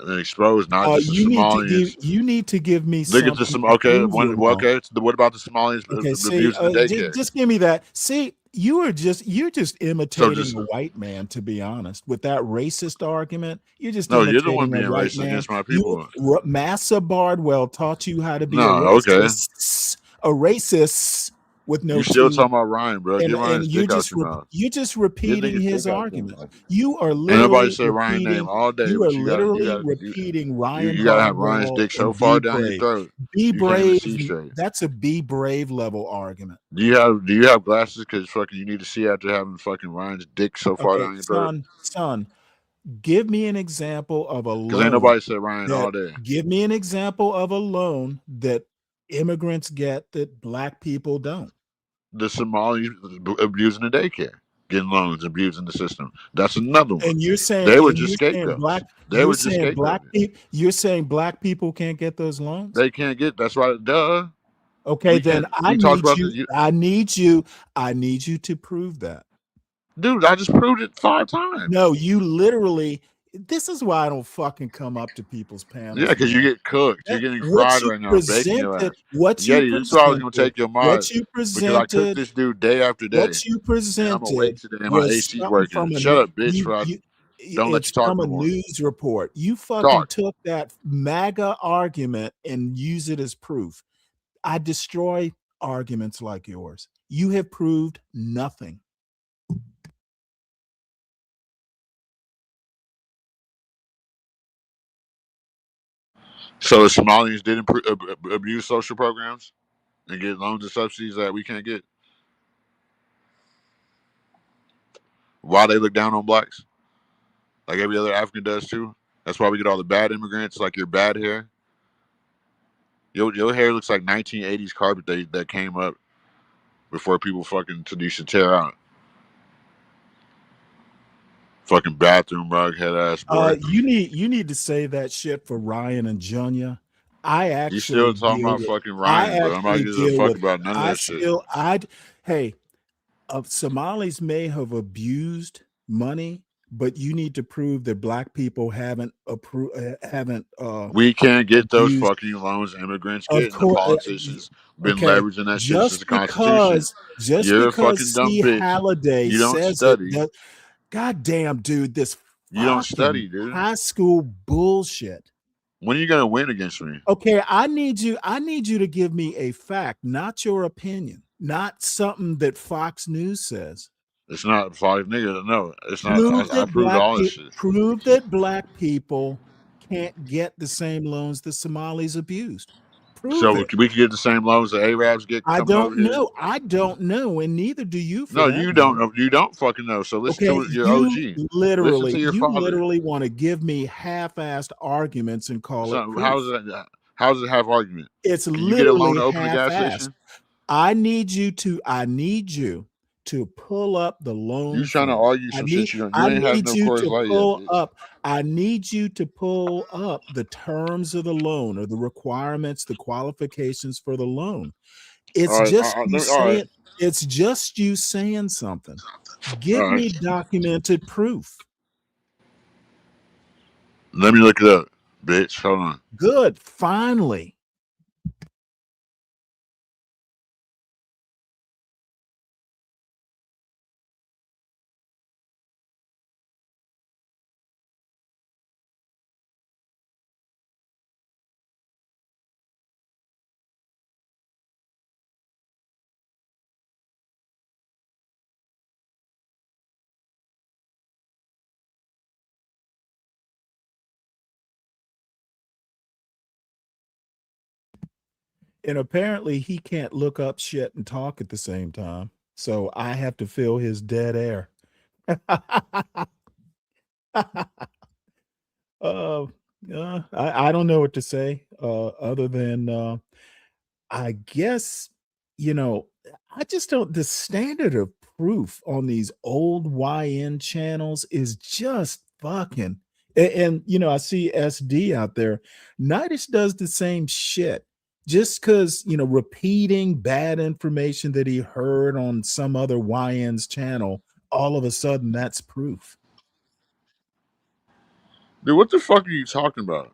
Speaker 1: and exposed. Not just the Somalians.
Speaker 3: You need to give me
Speaker 1: Look at the
Speaker 3: something to prove you're wrong.
Speaker 1: okay. What about the Somalians
Speaker 3: Okay, see,
Speaker 1: abusing the daycare?
Speaker 3: just give me that. See, you're just
Speaker 1: So
Speaker 3: imitating
Speaker 1: just
Speaker 3: a white man. To be honest, with that racist argument, you're just
Speaker 1: no. You're the one
Speaker 3: imitating a
Speaker 1: being
Speaker 3: white
Speaker 1: racist
Speaker 3: man.
Speaker 1: against my people.
Speaker 3: Massa Bardwell taught you how to be
Speaker 1: No, okay.
Speaker 3: a racist with no
Speaker 1: You still
Speaker 3: T,
Speaker 1: talking about Ryan, bro? Get
Speaker 3: and
Speaker 1: Ryan's dick out your mouth.
Speaker 3: you're just
Speaker 1: Get
Speaker 3: repeating
Speaker 1: nigga's
Speaker 3: his
Speaker 1: dick out your
Speaker 3: arguments.
Speaker 1: mouth.
Speaker 3: You are
Speaker 1: Ain't nobody
Speaker 3: literally
Speaker 1: say Ryan name all day,
Speaker 3: You are
Speaker 1: but
Speaker 3: literally repeating Ryan
Speaker 1: you gotta have Ryan's
Speaker 3: Bardwell
Speaker 1: dick so
Speaker 3: and
Speaker 1: far
Speaker 3: be
Speaker 1: down your
Speaker 3: brave.
Speaker 1: throat
Speaker 3: Be
Speaker 1: you can't even
Speaker 3: brave.
Speaker 1: see straight.
Speaker 3: That's a be brave level argument.
Speaker 1: Do you have glasses? Because fucking you need to see after having fucking Ryan's dick so far
Speaker 3: Okay,
Speaker 1: down your throat.
Speaker 3: son, give me an example of a
Speaker 1: Because ain't
Speaker 3: loan
Speaker 1: nobody said Ryan all day.
Speaker 3: give me an example of a loan that immigrants get that black people don't.
Speaker 1: The Somalis abusing the daycare, getting loans, abusing the system. That's another one.
Speaker 3: And you're saying
Speaker 1: They were just scapegoats.
Speaker 3: you're saying black people can't get those loans?
Speaker 1: They can't get. That's right. Duh.
Speaker 3: Okay, then I need you to prove that.
Speaker 1: Dude, I just proved it 5 times.
Speaker 3: No, you literally. This is why I don't fucking come up to people's panels.
Speaker 1: Yeah, because you get cooked. You're getting fried right now. Baking your ass.
Speaker 3: What you presented.
Speaker 1: That's why I was gonna take your mind.
Speaker 3: What you presented.
Speaker 1: Because I cooked this dude day after day.
Speaker 3: What you presented.
Speaker 1: I'm awake today and my AC's working. Shut up, bitch. Don't let
Speaker 3: It's
Speaker 1: you talk
Speaker 3: from
Speaker 1: no
Speaker 3: a
Speaker 1: more.
Speaker 3: news report. You fucking
Speaker 1: Talk.
Speaker 3: took that MAGA argument and use it as proof. I destroy arguments like yours. You have proved nothing.
Speaker 1: So the Somalians didn't abuse social programs and get loans and subsidies that we can't get. Why they look down on blacks, like every other African does too. That's why we get all the bad immigrants, like your bad hair. Your hair looks like 1980s carpet that came up before people fucking used to tear out. Fucking bathroom rug head ass boy.
Speaker 3: You need to say that shit for Ryan and Junya. I
Speaker 1: You still
Speaker 3: actually
Speaker 1: talking
Speaker 3: deal
Speaker 1: about
Speaker 3: with
Speaker 1: fucking
Speaker 3: I
Speaker 1: Ryan, bro? I'm not
Speaker 3: actually
Speaker 1: giving a
Speaker 3: deal
Speaker 1: fuck
Speaker 3: with
Speaker 1: about none of
Speaker 3: I
Speaker 1: that shit.
Speaker 3: still I hey, Somalis may have abused money, but you need to prove that black people haven't
Speaker 1: We can't get those
Speaker 3: abused.
Speaker 1: fucking loans immigrants
Speaker 3: Of
Speaker 1: get, and the
Speaker 3: course,
Speaker 1: politicians been
Speaker 3: okay.
Speaker 1: leveraging that shit since
Speaker 3: Just
Speaker 1: the Constitution.
Speaker 3: because just
Speaker 1: You're a
Speaker 3: because
Speaker 1: fucking dumb
Speaker 3: C.
Speaker 1: bitch.
Speaker 3: Halliday
Speaker 1: You don't
Speaker 3: says it,
Speaker 1: study.
Speaker 3: that goddamn dude, this
Speaker 1: You don't
Speaker 3: fucking
Speaker 1: study, dude.
Speaker 3: high school bullshit.
Speaker 1: When are you gonna win against me?
Speaker 3: Okay, I need you to give me a fact, not your opinion, not something that Fox News says.
Speaker 1: It's not five niggas. No, it's not. I proved all this shit.
Speaker 3: Prove that black people can't get the same loans the Somalis abused. Prove
Speaker 1: So
Speaker 3: it.
Speaker 1: we could get the same loans that Arabs get
Speaker 3: I
Speaker 1: coming over
Speaker 3: don't
Speaker 1: here.
Speaker 3: know. I don't know, and neither do you for
Speaker 1: No,
Speaker 3: that
Speaker 1: you don't
Speaker 3: matter.
Speaker 1: know. You don't fucking know. So listen
Speaker 3: Okay,
Speaker 1: to your OG. Listen to your
Speaker 3: you
Speaker 1: father.
Speaker 3: literally want to give me half-assed arguments and call it
Speaker 1: So how's
Speaker 3: proof.
Speaker 1: that? How does it have argument?
Speaker 3: It's
Speaker 1: Can you get a loan
Speaker 3: literally
Speaker 1: to open a gas
Speaker 3: half-assed.
Speaker 1: station?
Speaker 3: I need you to pull up the
Speaker 1: You
Speaker 3: loan
Speaker 1: trying to
Speaker 3: form.
Speaker 1: argue some shit you don't? You ain't had no Coors Light yet, bitch.
Speaker 3: I need you to pull up the terms of the loan or the requirements, the qualifications for the loan. It's
Speaker 1: All right,
Speaker 3: just you
Speaker 1: all right,
Speaker 3: saying it's just you saying something.
Speaker 1: all
Speaker 3: Give
Speaker 1: right.
Speaker 3: me documented proof.
Speaker 1: Let me look it up, bitch. Hold on.
Speaker 3: Good. Finally. And apparently he can't look up shit and talk at the same time. So I have to fill his dead air. uh, I don't know what to say other than I guess, you know, I just don't, the standard of proof on these old YN channels is just fucking. You know, I see SD out there. Nidus does the same shit. Just because, you know, repeating bad information that he heard on some other YN's channel, all of a sudden that's proof.
Speaker 1: Dude, what the fuck are you talking about?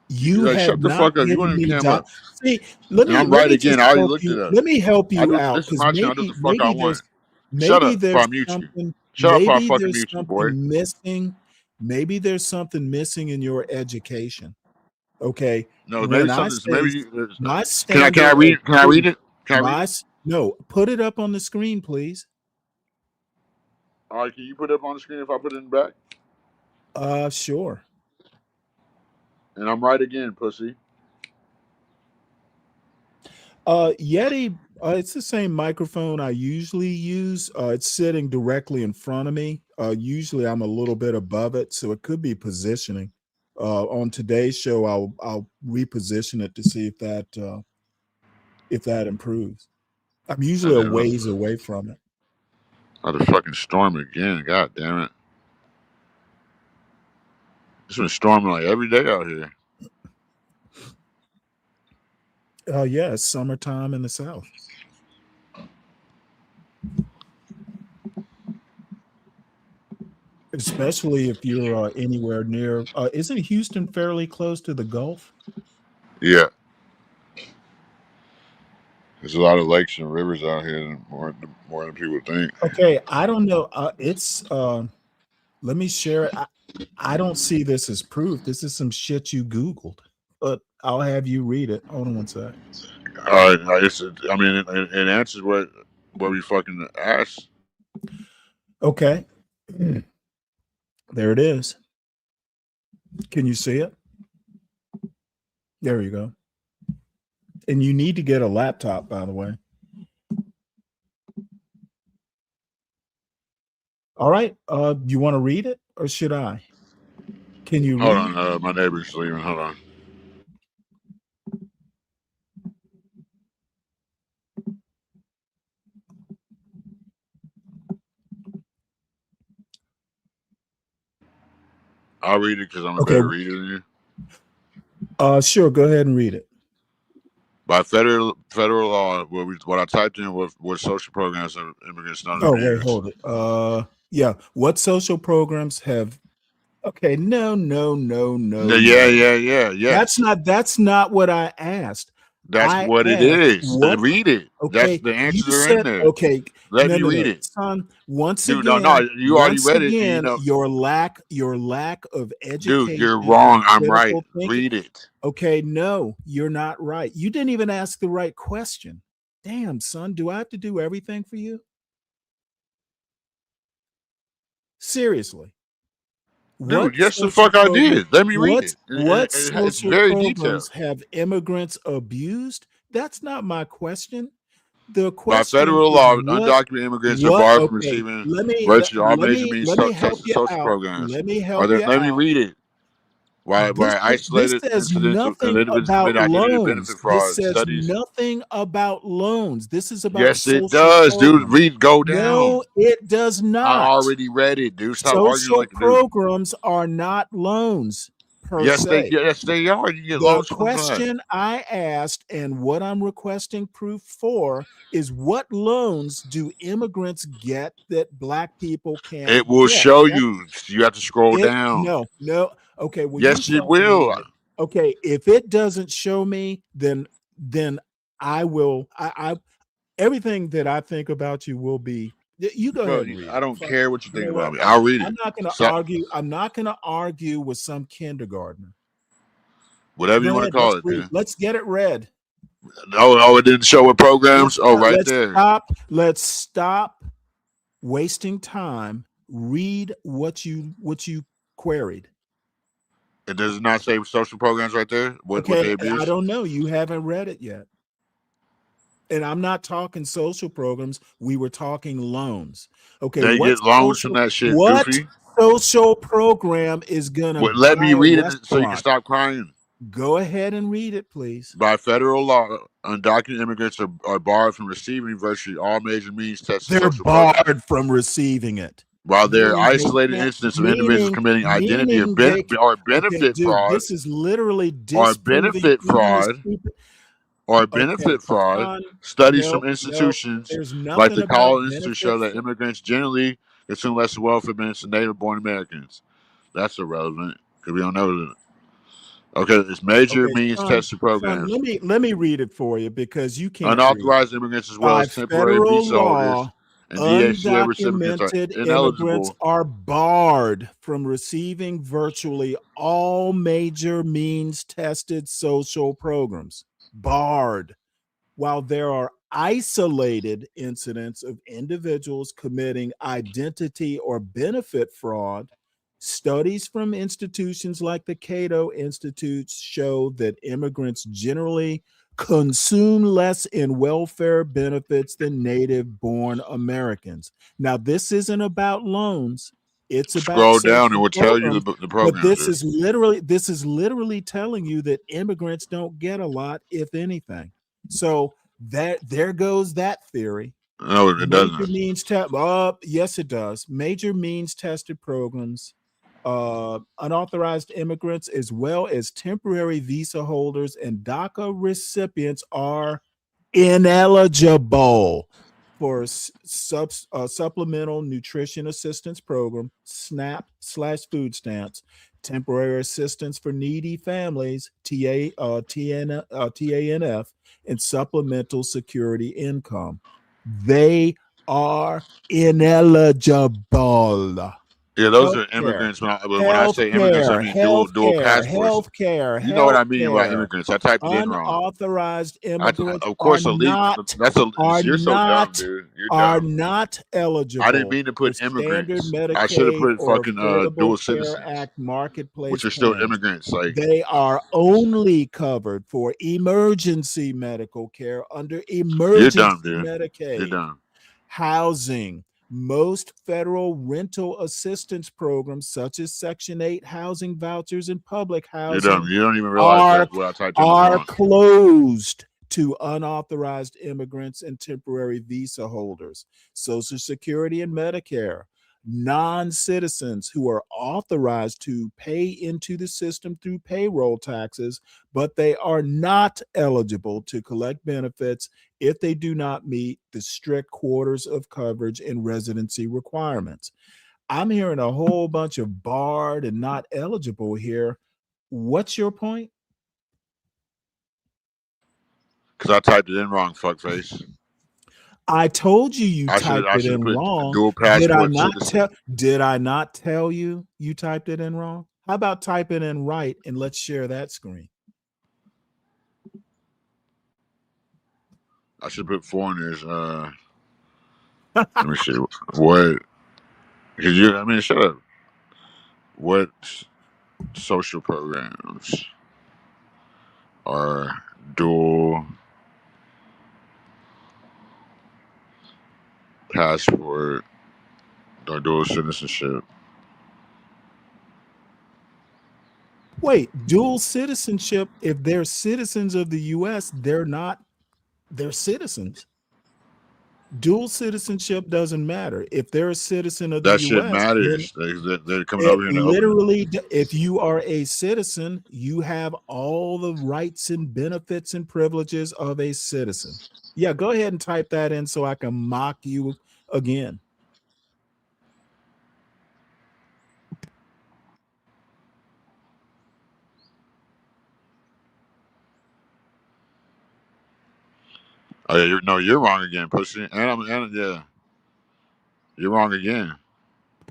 Speaker 3: You
Speaker 1: Like,
Speaker 3: have
Speaker 1: shut the
Speaker 3: not
Speaker 1: fuck up. You
Speaker 3: given
Speaker 1: wouldn't
Speaker 3: me
Speaker 1: even came up.
Speaker 3: see,
Speaker 1: And I'm
Speaker 3: let
Speaker 1: right
Speaker 3: me
Speaker 1: again.
Speaker 3: just
Speaker 1: I already
Speaker 3: help
Speaker 1: looked
Speaker 3: you.
Speaker 1: it up.
Speaker 3: Let me help
Speaker 1: I
Speaker 3: you
Speaker 1: do.
Speaker 3: out
Speaker 1: This is
Speaker 3: because
Speaker 1: my channel. I do what the fuck I want. Shut up before I mute you. Shut up before I
Speaker 3: maybe
Speaker 1: fucking
Speaker 3: there's
Speaker 1: mute you, boy.
Speaker 3: something missing. Maybe there's something missing in your education. Okay.
Speaker 1: No, maybe
Speaker 3: When I
Speaker 1: something's
Speaker 3: say
Speaker 1: maybe.
Speaker 3: my
Speaker 1: Can I
Speaker 3: standard of
Speaker 1: read? Can I read
Speaker 3: proof,
Speaker 1: it? Can I read it?
Speaker 3: no, put it up on the screen, please.
Speaker 1: All right, can you put it up on the screen if I put it in the back?
Speaker 3: Sure.
Speaker 1: And I'm right again, pussy.
Speaker 3: Yeti, it's the same microphone I usually use. It's sitting directly in front of me. Usually I'm a little bit above it, so it could be positioning. On today's show, I'll reposition it to see if that improves. I'm usually
Speaker 1: And
Speaker 3: a
Speaker 1: then
Speaker 3: ways away from it.
Speaker 1: the fucking storm again. God damn it. It's been storming like every day out here.
Speaker 3: Yeah, it's summertime in the South. Especially if you're anywhere near. Isn't Houston fairly close to the Gulf?
Speaker 1: Yeah. There's a lot of lakes and rivers out here, more than people think.
Speaker 3: Okay, I don't know. Let me share it. I don't see this as proof. This is some shit you Googled, but I'll have you read it. Hold on one sec.
Speaker 1: I mean, it answers what we fucking asked.
Speaker 3: Okay. There it is. Can you see it? There you go. And you need to get a laptop, by the way. All right. You want to read it or should I? Can you
Speaker 1: Hold
Speaker 3: read?
Speaker 1: on, my neighbor's leaving. Hold on. I'll read it because I'm a
Speaker 3: Okay.
Speaker 1: better reader than you.
Speaker 3: Sure. Go ahead and read it.
Speaker 1: By federal law, what I typed in what social programs of immigrants not
Speaker 3: Oh, wait,
Speaker 1: abused.
Speaker 3: hold it. Yeah. What social programs have? Okay. No.
Speaker 1: Yes.
Speaker 3: That's not what I asked.
Speaker 1: That's
Speaker 3: I
Speaker 1: what it
Speaker 3: asked
Speaker 1: is.
Speaker 3: what.
Speaker 1: Read it. That's
Speaker 3: Okay.
Speaker 1: the
Speaker 3: You
Speaker 1: answers are in
Speaker 3: said,
Speaker 1: there.
Speaker 3: okay.
Speaker 1: Let me read
Speaker 3: No,
Speaker 1: it.
Speaker 3: son.
Speaker 1: Dude, no, you already read it. And you know,
Speaker 3: Your lack of
Speaker 1: dude,
Speaker 3: education
Speaker 1: you're
Speaker 3: and
Speaker 1: wrong. I'm right.
Speaker 3: critical thinking.
Speaker 1: Read it.
Speaker 3: Okay, no, you're not right. You didn't even ask the right question. Damn, son, do I have to do everything for you? Seriously.
Speaker 1: Dude,
Speaker 3: What
Speaker 1: yes, the
Speaker 3: social
Speaker 1: fuck I
Speaker 3: program?
Speaker 1: did. Let me read it.
Speaker 3: What
Speaker 1: It's
Speaker 3: social
Speaker 1: very
Speaker 3: programs
Speaker 1: detailed.
Speaker 3: have immigrants abused? That's not my question. The
Speaker 1: By
Speaker 3: question
Speaker 1: federal
Speaker 3: is
Speaker 1: law,
Speaker 3: what
Speaker 1: undocumented immigrants are barred from
Speaker 3: okay,
Speaker 1: receiving virtually all
Speaker 3: let
Speaker 1: major
Speaker 3: me
Speaker 1: means
Speaker 3: let me help
Speaker 1: tested
Speaker 3: you
Speaker 1: social
Speaker 3: out.
Speaker 1: programs.
Speaker 3: Let me
Speaker 1: Are
Speaker 3: help
Speaker 1: there?
Speaker 3: you
Speaker 1: Let me
Speaker 3: out.
Speaker 1: read it. Why
Speaker 3: This
Speaker 1: isolated
Speaker 3: says
Speaker 1: incidents of
Speaker 3: nothing
Speaker 1: individuals
Speaker 3: about
Speaker 1: committing identity
Speaker 3: loans.
Speaker 1: benefit
Speaker 3: This
Speaker 1: fraud
Speaker 3: says
Speaker 1: studies.
Speaker 3: nothing about loans. This is about
Speaker 1: Yes, it
Speaker 3: social
Speaker 1: does, dude.
Speaker 3: programs.
Speaker 1: Go
Speaker 3: No,
Speaker 1: down.
Speaker 3: it does
Speaker 1: I
Speaker 3: not.
Speaker 1: already read it, dude. Stop arguing
Speaker 3: Social
Speaker 1: like a dude.
Speaker 3: programs are not loans per se.
Speaker 1: Yes, they are. You get
Speaker 3: The
Speaker 1: loans from that.
Speaker 3: question I asked and what I'm requesting proof for is what loans do immigrants get that black people can't
Speaker 1: It will
Speaker 3: get?
Speaker 1: show you. You have to scroll
Speaker 3: It
Speaker 1: down.
Speaker 3: no. Okay, well you
Speaker 1: Yes, it
Speaker 3: fucking
Speaker 1: will.
Speaker 3: read it. Okay, if it doesn't show me, then I will. I everything that I think about you will be. You go
Speaker 1: Bro,
Speaker 3: ahead and read
Speaker 1: I
Speaker 3: it.
Speaker 1: don't
Speaker 3: Fuck
Speaker 1: care
Speaker 3: it.
Speaker 1: what you
Speaker 3: You
Speaker 1: think
Speaker 3: know what?
Speaker 1: about me. I'll read
Speaker 3: I'm
Speaker 1: it.
Speaker 3: not going to
Speaker 1: So,
Speaker 3: argue. I'm not going to argue with some kindergartner.
Speaker 1: whatever
Speaker 3: Go
Speaker 1: you want to
Speaker 3: ahead.
Speaker 1: call
Speaker 3: Let's
Speaker 1: it,
Speaker 3: read.
Speaker 1: dude.
Speaker 3: Let's get it read.
Speaker 1: It didn't show what programs. Oh, right
Speaker 3: Let's
Speaker 1: there.
Speaker 3: stop. Let's stop wasting time. Read what you queried.
Speaker 1: It does not say social programs right there. What they
Speaker 3: Okay, I
Speaker 1: abuse.
Speaker 3: don't know. You haven't read it yet. And I'm not talking social programs. We were talking loans. Okay,
Speaker 1: They get loans from that shit,
Speaker 3: what
Speaker 1: goofy.
Speaker 3: social program is gonna
Speaker 1: Let me
Speaker 3: buy a
Speaker 1: read it so you can
Speaker 3: restaurant?
Speaker 1: stop crying.
Speaker 3: Go ahead and read it, please.
Speaker 1: By federal law, undocumented immigrants are barred from receiving virtually all major means tested
Speaker 3: They're
Speaker 1: social programs.
Speaker 3: barred from receiving it.
Speaker 1: While there are
Speaker 3: Meaning they
Speaker 1: isolated
Speaker 3: can't,
Speaker 1: instances of individuals committing identity or
Speaker 3: okay,
Speaker 1: benefit
Speaker 3: dude,
Speaker 1: fraud
Speaker 3: this is literally
Speaker 1: or
Speaker 3: disproving
Speaker 1: benefit
Speaker 3: even the
Speaker 1: fraud
Speaker 3: stupid.
Speaker 1: or
Speaker 3: Okay,
Speaker 1: benefit fraud,
Speaker 3: son,
Speaker 1: studies
Speaker 3: no,
Speaker 1: from
Speaker 3: no,
Speaker 1: institutions
Speaker 3: there's
Speaker 1: like
Speaker 3: nothing
Speaker 1: the
Speaker 3: about
Speaker 1: College Institute
Speaker 3: benefit.
Speaker 1: show that immigrants generally consume less welfare benefits than native-born Americans. That's irrelevant because we don't know that. Okay, it's major
Speaker 3: Okay,
Speaker 1: means tested programs.
Speaker 3: let me read it for you because you can't read.
Speaker 1: Unauthorized immigrants as well
Speaker 3: By
Speaker 1: as temporary
Speaker 3: federal
Speaker 1: visa holders
Speaker 3: law,
Speaker 1: and DHCA recipients are
Speaker 3: undocumented immigrants
Speaker 1: ineligible.
Speaker 3: are barred from receiving virtually all major means tested social programs. Barred. While there are isolated incidents of individuals committing identity or benefit fraud, studies from institutions like the Cato Institute show that immigrants generally consume less in welfare benefits than native born Americans. Now, this isn't about loans. It's about
Speaker 1: Scroll down and
Speaker 3: social
Speaker 1: we'll tell you
Speaker 3: programs,
Speaker 1: the
Speaker 3: but
Speaker 1: programs are.
Speaker 3: this is literally telling you that immigrants don't get a lot, if anything. So that there goes that theory.
Speaker 1: No, it
Speaker 3: Major
Speaker 1: doesn't.
Speaker 3: means test. Yes, it does. Major means tested programs, unauthorized immigrants, as well as temporary visa holders and DACA recipients are ineligible for supplemental nutrition assistance program, SNAP/food stamps, temporary assistance for needy families, TANF, and supplemental security income. They are ineligible.
Speaker 1: Yeah, those are
Speaker 3: Healthcare,
Speaker 1: immigrants. When I say immigrants, I mean dual passports. You know what I mean by
Speaker 3: healthcare.
Speaker 1: immigrants? I typed it in wrong.
Speaker 3: Unauthorized immigrants
Speaker 1: Of course, illegal.
Speaker 3: are
Speaker 1: You're so dumb,
Speaker 3: not
Speaker 1: dude. You're
Speaker 3: are
Speaker 1: dumb.
Speaker 3: not
Speaker 1: I didn't
Speaker 3: eligible
Speaker 1: mean to
Speaker 3: for
Speaker 1: put
Speaker 3: standard
Speaker 1: immigrants. I should have
Speaker 3: Medicaid
Speaker 1: put
Speaker 3: or
Speaker 1: fucking
Speaker 3: Affordable
Speaker 1: dual
Speaker 3: Care
Speaker 1: citizens,
Speaker 3: Act marketplace
Speaker 1: which are still
Speaker 3: plans.
Speaker 1: immigrants. Like
Speaker 3: They are only covered for emergency medical care under
Speaker 1: you're dumb,
Speaker 3: emergency
Speaker 1: dude. You're
Speaker 3: Medicaid,
Speaker 1: dumb.
Speaker 3: housing. Most federal rental assistance programs, such as Section 8 housing vouchers and public
Speaker 1: You're dumb.
Speaker 3: housing,
Speaker 1: You don't even realize
Speaker 3: are,
Speaker 1: that what I typed in was
Speaker 3: are
Speaker 1: wrong.
Speaker 3: closed to unauthorized immigrants and temporary visa holders. Social Security and Medicare, non-citizens who are authorized to pay into the system through payroll taxes, but they are not eligible to collect benefits if they do not meet the strict quarters of coverage and residency requirements. I'm hearing a whole bunch of barred and not eligible here. What's your point?
Speaker 1: Because I typed it in wrong, fuckface.
Speaker 3: I told you you
Speaker 1: I should
Speaker 3: typed it
Speaker 1: have
Speaker 3: in
Speaker 1: put
Speaker 3: wrong.
Speaker 1: dual
Speaker 3: Did I
Speaker 1: passport
Speaker 3: not
Speaker 1: citizen.
Speaker 3: tell did I not tell you you typed it in wrong? How about type it in right and let's share that screen?
Speaker 1: I should put foreigners. Let me see what. Because you, I mean, shut up. What social programs are dual passport or dual citizenship?
Speaker 3: Wait, dual citizenship, if they're citizens of the US, they're citizens. Dual citizenship doesn't matter. If they're a citizen of the
Speaker 1: That shit
Speaker 3: US, then
Speaker 1: matters. They're coming
Speaker 3: it
Speaker 1: over here to open it.
Speaker 3: literally, if you are a citizen, you have all the rights and benefits and privileges of a citizen. Yeah, go ahead and type that in so I can mock you again.
Speaker 1: Oh yeah, you're wrong again, pussy. And yeah, you're wrong again.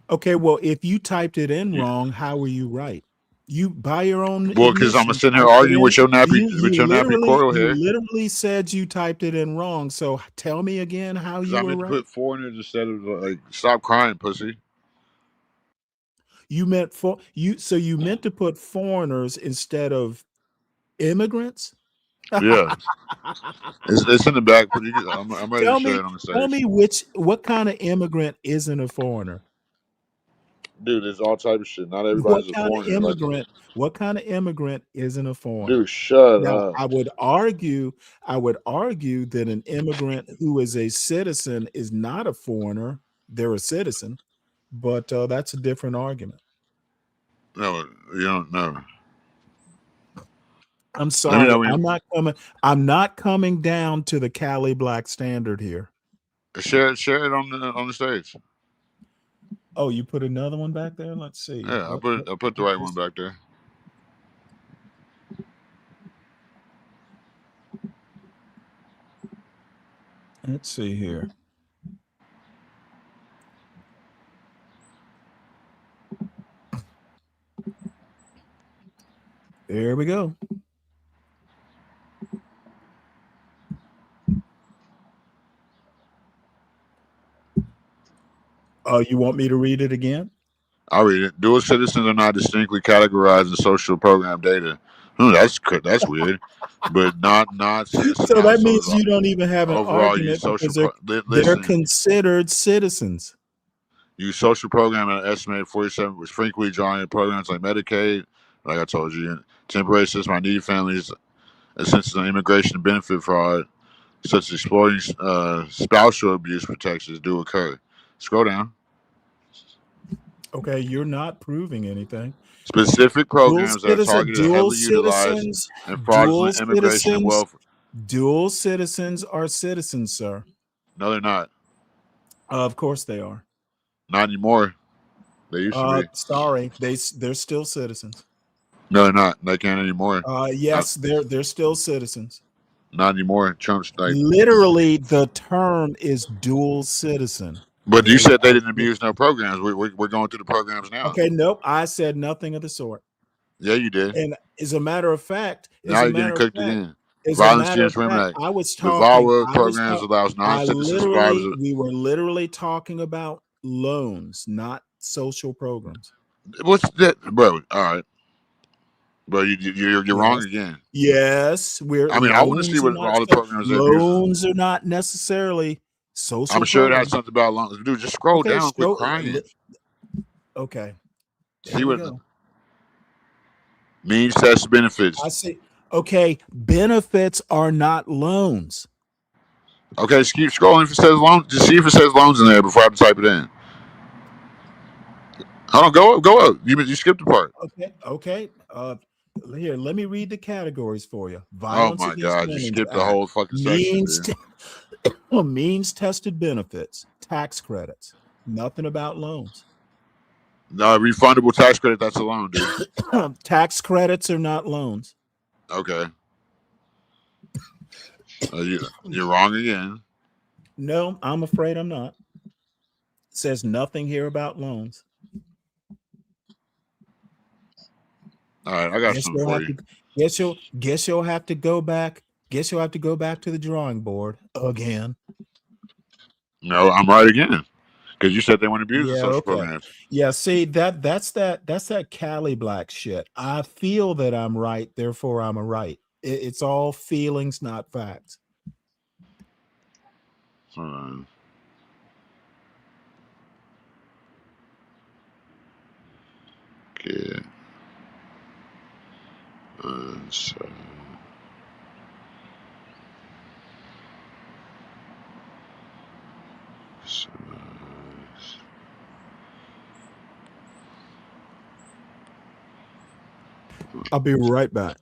Speaker 3: Okay, well, if you typed it in wrong, how were you right? You, by your own
Speaker 1: Well, because I'm
Speaker 3: admission,
Speaker 1: sitting here
Speaker 3: typed it
Speaker 1: arguing
Speaker 3: in.
Speaker 1: with your nappy coral
Speaker 3: You
Speaker 1: here.
Speaker 3: literally said you typed it in wrong. So tell me again how
Speaker 1: Because
Speaker 3: you
Speaker 1: I
Speaker 3: were
Speaker 1: meant to
Speaker 3: right.
Speaker 1: put foreigners instead of like stop crying, pussy.
Speaker 3: You meant for you, so you meant to put foreigners instead of immigrants.
Speaker 1: Yeah, it's in the back. But I'm ready to
Speaker 3: tell
Speaker 1: show
Speaker 3: me,
Speaker 1: it on the
Speaker 3: tell
Speaker 1: stage,
Speaker 3: me what kind of immigrant isn't a foreigner?
Speaker 1: dude. There's all type of shit. Not
Speaker 3: What
Speaker 1: everybody's a
Speaker 3: kind of
Speaker 1: foreigner. Like,
Speaker 3: immigrant? What kind of immigrant isn't a foreigner?
Speaker 1: dude, shut
Speaker 3: Now,
Speaker 1: up.
Speaker 3: I would argue that an immigrant who is a citizen is not a foreigner. They're a citizen, but that's a different argument.
Speaker 1: No, you don't know.
Speaker 3: I'm
Speaker 1: Let me
Speaker 3: sorry.
Speaker 1: know when
Speaker 3: I'm not coming down to the Cali Black standard here.
Speaker 1: share it on the stage.
Speaker 3: Oh, you put another one back there? Let's see.
Speaker 1: Yeah, I put the right one back there.
Speaker 3: Let's see here. There we go. Oh, you want me to read it again?
Speaker 1: I'll read it. Dual citizens are not distinctly categorized in social program data. That's weird, but not citizen
Speaker 3: So that means
Speaker 1: households.
Speaker 3: you don't even have an
Speaker 1: Overall, use
Speaker 3: argument because they're
Speaker 1: listen.
Speaker 3: considered citizens.
Speaker 1: Use social program at an estimated 47 was frequently joining programs like Medicaid, like I told you, temporary assistance by needy families, assistance on immigration and benefit fraud, such as exploiting spousal abuse protections do occur. Scroll down.
Speaker 3: Okay, you're not proving anything.
Speaker 1: Specific programs that are targeted at
Speaker 3: Dual
Speaker 1: heavily utilized
Speaker 3: citizens,
Speaker 1: and
Speaker 3: dual
Speaker 1: fraudulent immigration and
Speaker 3: citizens,
Speaker 1: welfare.
Speaker 3: dual citizens are citizens, sir.
Speaker 1: No, they're not.
Speaker 3: Of course they are.
Speaker 1: Not anymore. They used to be.
Speaker 3: Sorry, they're still citizens.
Speaker 1: No, they're not. They can't anymore.
Speaker 3: Yes, they're still citizens.
Speaker 1: Not anymore. Trump's like
Speaker 3: Literally, the term is dual citizen.
Speaker 1: But you
Speaker 3: There,
Speaker 1: said they didn't abuse no programs. We're going through the programs now.
Speaker 3: okay, nope. I said nothing of the sort.
Speaker 1: Yeah, you did.
Speaker 3: And as a matter of fact,
Speaker 1: Now you're getting cooked again.
Speaker 3: as a
Speaker 1: Violence
Speaker 3: matter of
Speaker 1: Against Women
Speaker 3: fact,
Speaker 1: Act. The VAWA programs allows non-citizen survivors.
Speaker 3: we were literally talking about loans, not social programs.
Speaker 1: What's that, bro? All right, bro. You're wrong
Speaker 3: Yes.
Speaker 1: again.
Speaker 3: Yes, we're
Speaker 1: I mean, I want to see
Speaker 3: loans are
Speaker 1: what
Speaker 3: not
Speaker 1: all the programs they abuse.
Speaker 3: loans are not necessarily
Speaker 1: I'm
Speaker 3: social
Speaker 1: sure it has
Speaker 3: programs.
Speaker 1: something about loans. Dude, just scroll
Speaker 3: Okay,
Speaker 1: down. Quit
Speaker 3: so
Speaker 1: crying.
Speaker 3: okay,
Speaker 1: See
Speaker 3: here we
Speaker 1: what
Speaker 3: go.
Speaker 1: means test benefits.
Speaker 3: I see. Okay, benefits are not loans.
Speaker 1: Okay, just keep scrolling. If it says loans, just see if it says loans in there before I have to type it in. Hold on, go up. You skipped the part.
Speaker 3: Okay. Here, let me read the categories for you.
Speaker 1: Oh
Speaker 3: Violence
Speaker 1: my
Speaker 3: Against
Speaker 1: god, you
Speaker 3: Women's
Speaker 1: skipped the
Speaker 3: Act,
Speaker 1: whole fucking section,
Speaker 3: means
Speaker 1: dude.
Speaker 3: means tested benefits, tax credits. Nothing about loans.
Speaker 1: No, refundable tax credit. That's a loan, dude.
Speaker 3: Tax credits are not loans.
Speaker 1: Okay, you're wrong again.
Speaker 3: No, I'm afraid I'm not. It says nothing here about loans.
Speaker 1: All right, I got
Speaker 3: Guess
Speaker 1: something
Speaker 3: you'll
Speaker 1: for
Speaker 3: have
Speaker 1: you.
Speaker 3: to guess you'll have to go back. Guess you'll have to go back to the drawing board again.
Speaker 1: No, I'm right again because you said they want to abuse the
Speaker 3: Yeah,
Speaker 1: social
Speaker 3: okay.
Speaker 1: programs.
Speaker 3: Yeah, see that's that Cali black shit. I feel that I'm right, therefore I'm a right. It's all feelings, not facts.
Speaker 1: Hold on. Okay. So, so,
Speaker 3: I'll be right back.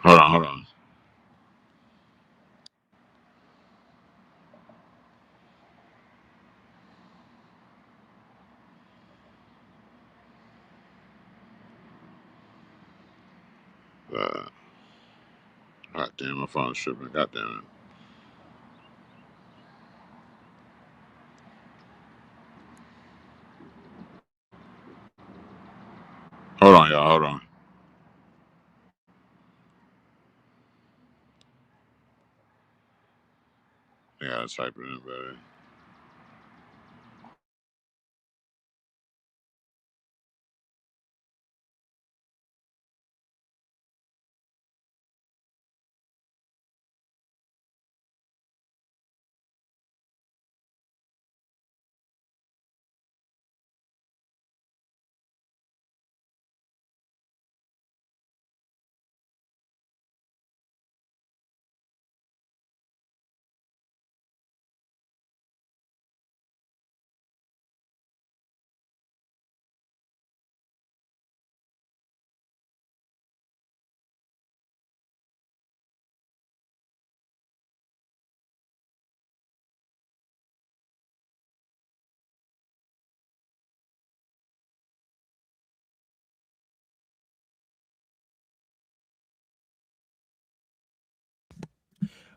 Speaker 1: hold on. God damn, my phone's tripping. God damn it. Hold on, y'all. Hold on. I gotta type it in better.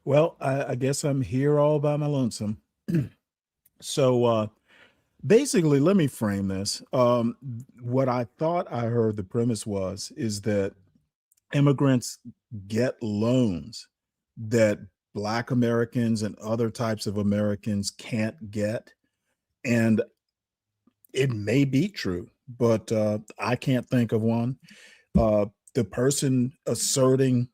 Speaker 3: Well, I guess I'm here all by my lonesome. So basically, let me frame this. What I thought I heard the premise was is that immigrants get loans that Black Americans and other types of Americans can't get. And it may be true, but I can't think of one. The person asserting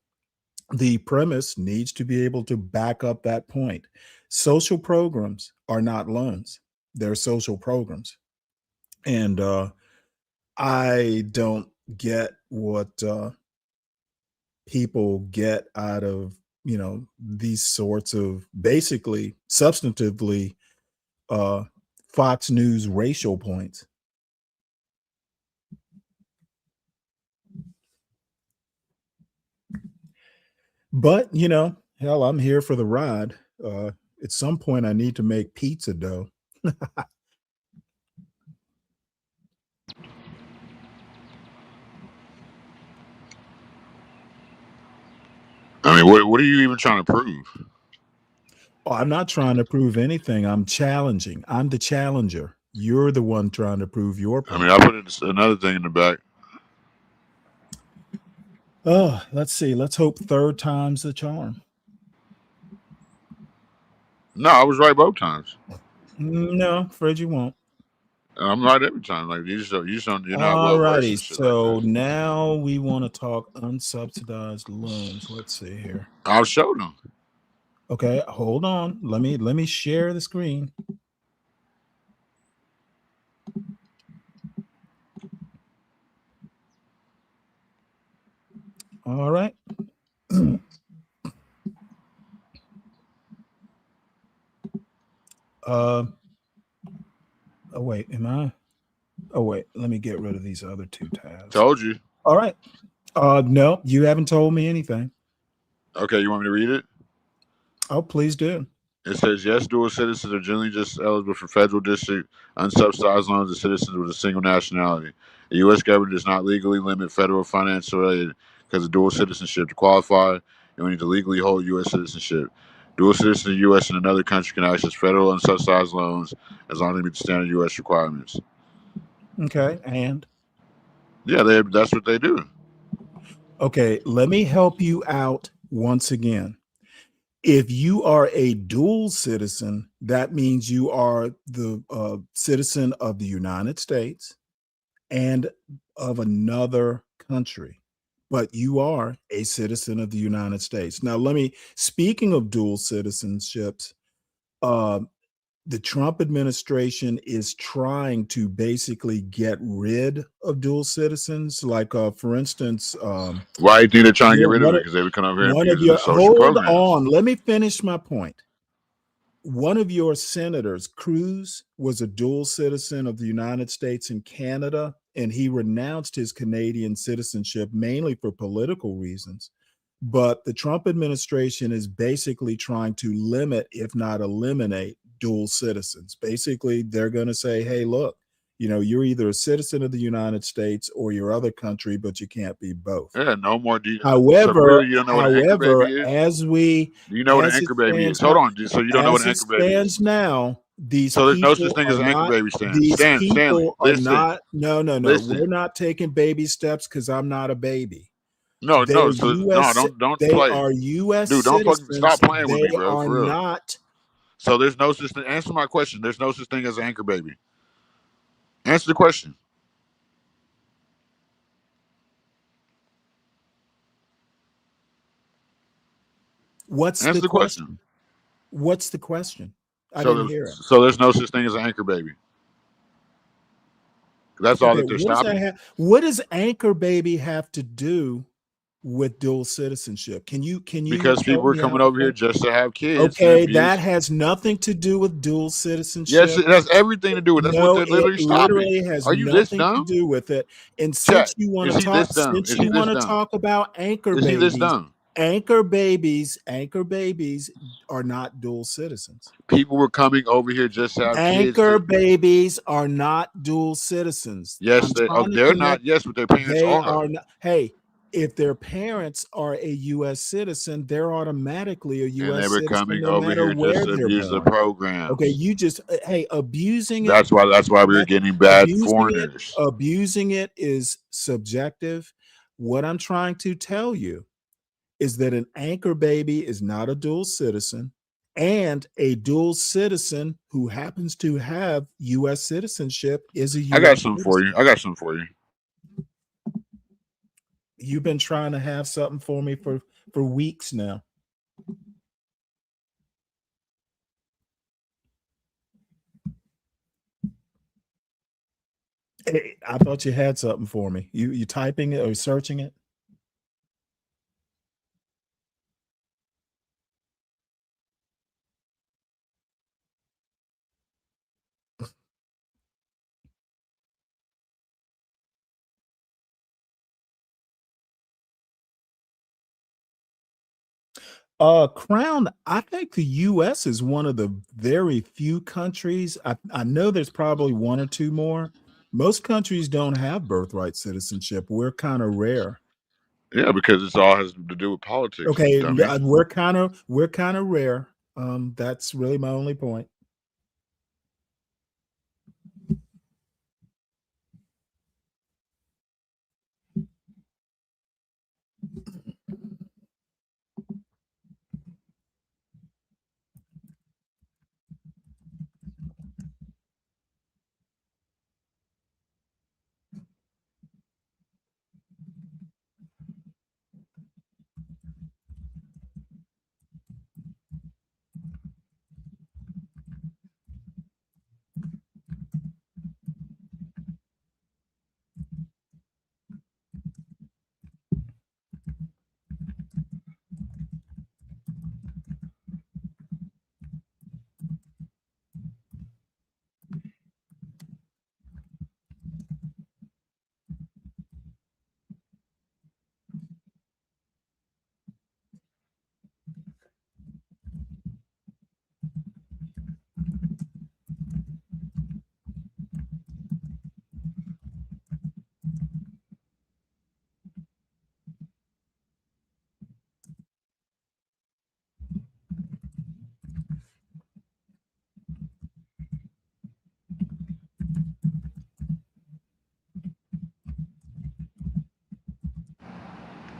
Speaker 3: the premise needs to be able to back up that point. Social programs are not loans, they're social programs. And I don't get what people get out of these sorts of basically substantively uh Fox News racial points. But hell, I'm here for the ride. At some point, I need to make pizza dough.
Speaker 1: I mean, what are you even trying to prove?
Speaker 3: Oh, I'm not trying to prove anything. I'm challenging. I'm the challenger. You're the one trying to prove your
Speaker 1: I mean,
Speaker 3: point.
Speaker 1: I put another thing in the back.
Speaker 3: Oh, let's see. Let's hope third time's the charm.
Speaker 1: No, I was right both times.
Speaker 3: No, afraid you won't.
Speaker 1: And I'm right every time. Like you just don't, you're not
Speaker 3: All
Speaker 1: well versed
Speaker 3: righty.
Speaker 1: in shit like
Speaker 3: So
Speaker 1: this.
Speaker 3: now we want to talk unsubsidized loans. Let's see here.
Speaker 1: I'll show them.
Speaker 3: Okay, hold on. Let me share the screen. All right. uh oh wait, am I? Oh wait, let me get rid of these other two tabs.
Speaker 1: Told you.
Speaker 3: All right. No, you haven't told me anything.
Speaker 1: Okay, you want me to read it?
Speaker 3: Oh, please do.
Speaker 1: It says, yes, dual citizens are generally just eligible for federal district unsubsidized loans to citizens with a single nationality. The U.S. government does not legally limit federal financial aid because of dual citizenship to qualify, and we need to legally hold U.S. citizenship. Dual citizens of the U.S. and another country can access federal unsubsidized loans as long as they meet the standard U.S. requirements.
Speaker 3: Okay, and
Speaker 1: Yeah, that's what they do.
Speaker 3: okay, let me help you out once again. If you are a dual citizen, that means you are the citizen of the United States and of another country, but you are a citizen of the United States. Now, speaking of dual citizenships, uh, the Trump administration is trying to basically get rid of dual citizens. Like, for instance,
Speaker 1: Why do you think they're trying to get
Speaker 3: your,
Speaker 1: rid of
Speaker 3: one,
Speaker 1: it?
Speaker 3: of,
Speaker 1: Because they would come over here and
Speaker 3: one
Speaker 1: abuse
Speaker 3: of
Speaker 1: it
Speaker 3: your,
Speaker 1: as social
Speaker 3: hold
Speaker 1: programs.
Speaker 3: on, let me finish my point. One of your senators, Cruz, was a dual citizen of the United States and Canada, and he renounced his Canadian citizenship mainly for political reasons. But the Trump administration is basically trying to limit, if not eliminate, dual citizens. Basically, they're going to say, hey, look, you're either a citizen of the United States or your other country, but you can't be both.
Speaker 1: Yeah, no more. Do you, so
Speaker 3: However,
Speaker 1: really, you don't know what an anchor
Speaker 3: however,
Speaker 1: baby is?
Speaker 3: as we
Speaker 1: Do you know what an
Speaker 3: as it
Speaker 1: anchor baby is?
Speaker 3: stands
Speaker 1: Hold
Speaker 3: now,
Speaker 1: on. So you don't know what
Speaker 3: as
Speaker 1: an
Speaker 3: it
Speaker 1: anchor baby is?
Speaker 3: stands now, these
Speaker 1: So there's no such
Speaker 3: people
Speaker 1: thing as
Speaker 3: are
Speaker 1: an anchor
Speaker 3: not.
Speaker 1: baby stand.
Speaker 3: These
Speaker 1: Stanley,
Speaker 3: people are
Speaker 1: listen,
Speaker 3: not. No, no, no. We're
Speaker 1: listen.
Speaker 3: not taking baby steps because I'm not a baby.
Speaker 1: No,
Speaker 3: They're
Speaker 1: no. So no,
Speaker 3: U.S.
Speaker 1: don't
Speaker 3: They
Speaker 1: play,
Speaker 3: are U.S.
Speaker 1: dude. Don't fucking
Speaker 3: citizens.
Speaker 1: stop playing with
Speaker 3: They
Speaker 1: me, bro.
Speaker 3: are
Speaker 1: For real.
Speaker 3: not.
Speaker 1: So there's no such thing. Answer my question. There's no such thing as an anchor baby. Answer the question.
Speaker 3: What's
Speaker 1: Answer
Speaker 3: the
Speaker 1: the question.
Speaker 3: question? What's the question? I
Speaker 1: So
Speaker 3: didn't hear it.
Speaker 1: there's no such thing as an anchor baby. That's all
Speaker 3: Okay,
Speaker 1: that they're stopping.
Speaker 3: what does anchor baby have to do with dual citizenship? Can you
Speaker 1: Because people
Speaker 3: help
Speaker 1: are
Speaker 3: me
Speaker 1: coming
Speaker 3: out with
Speaker 1: over here
Speaker 3: that?
Speaker 1: just to have kids and
Speaker 3: Okay, that
Speaker 1: abuse.
Speaker 3: has nothing to do with dual
Speaker 1: Yes,
Speaker 3: citizenship.
Speaker 1: it has everything to do with. That's what
Speaker 3: No,
Speaker 1: they're
Speaker 3: it
Speaker 1: literally stopping.
Speaker 3: literally has
Speaker 1: Are you this
Speaker 3: nothing to
Speaker 1: dumb?
Speaker 3: do with it. And
Speaker 1: Chat. Is he this dumb?
Speaker 3: since
Speaker 1: Is
Speaker 3: you
Speaker 1: he this
Speaker 3: want to
Speaker 1: dumb?
Speaker 3: talk about
Speaker 1: Is he this dumb?
Speaker 3: anchor babies are not dual citizens.
Speaker 1: People were coming over here just to have kids.
Speaker 3: Anchor babies are not dual citizens.
Speaker 1: Yes,
Speaker 3: I'm trying to
Speaker 1: they're
Speaker 3: connect.
Speaker 1: not. Yes, but their parents
Speaker 3: They
Speaker 1: are,
Speaker 3: are not. Hey, if their parents are a U.S. citizen, they're automatically a
Speaker 1: and they
Speaker 3: U.S.
Speaker 1: were
Speaker 3: citizen
Speaker 1: coming
Speaker 3: no
Speaker 1: over
Speaker 3: matter
Speaker 1: here just
Speaker 3: where
Speaker 1: to
Speaker 3: they're
Speaker 1: abuse the
Speaker 3: born. Okay,
Speaker 1: programs.
Speaker 3: you just hey, abusing it.
Speaker 1: That's why we were
Speaker 3: That
Speaker 1: getting bad foreigners.
Speaker 3: abusing it is subjective. What I'm trying to tell you is that an anchor baby is not a dual citizen, and a dual citizen who happens to have U.S. citizenship is a
Speaker 1: I got
Speaker 3: U.S.
Speaker 1: something for you.
Speaker 3: citizen.
Speaker 1: I got something for you.
Speaker 3: You've been trying to have something for me for weeks now. Hey, I thought you had something for me. You typing it or searching it? Crown, I think the US is one of the very few countries. I know there's probably one or two more. Most countries don't have birthright citizenship. We're kind of rare.
Speaker 1: Yeah, because it's all has to do with politics,
Speaker 3: Okay,
Speaker 1: dummy.
Speaker 3: we're kind of rare. That's really my only point.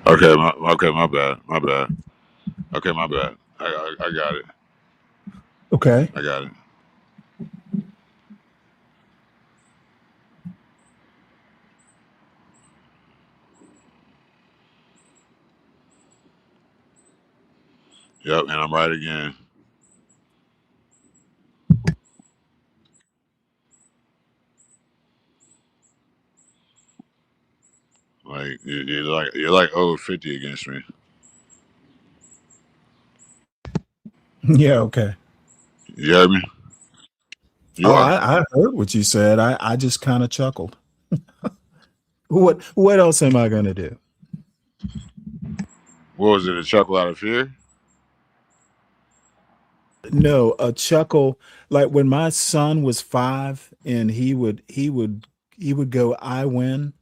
Speaker 1: Okay, my bad, my bad. Okay, my bad. I got it.
Speaker 3: Okay.
Speaker 1: I got it. Yep, and I'm right again. Like you're like 0-50 against me.
Speaker 3: Yeah, okay.
Speaker 1: You heard me? You
Speaker 3: Oh,
Speaker 1: are.
Speaker 3: I heard what you said. I just kind of chuckled. What else am I gonna do?
Speaker 1: What was it? A chuckle out of fear?
Speaker 3: No, a chuckle like when my son was 5 and he would go, "I win."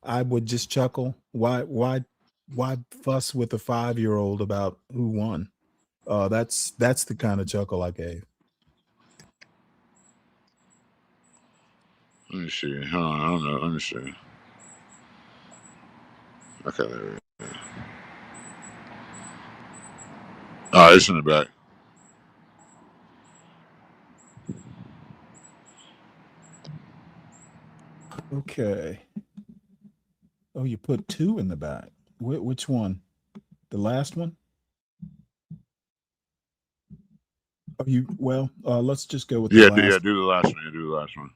Speaker 3: I would just chuckle. Why fuss with a 5-year-old about who won? That's the kind of chuckle I gave.
Speaker 1: Let me see. Hold on. I don't know. Let me see. Okay. There we go. Oh, it's in the back.
Speaker 3: Okay. Oh, you put 2 in the back. Which one? The last one? Oh, let's just go with the
Speaker 1: Yeah.
Speaker 3: last.
Speaker 1: Do the last one. Yeah, do the last one.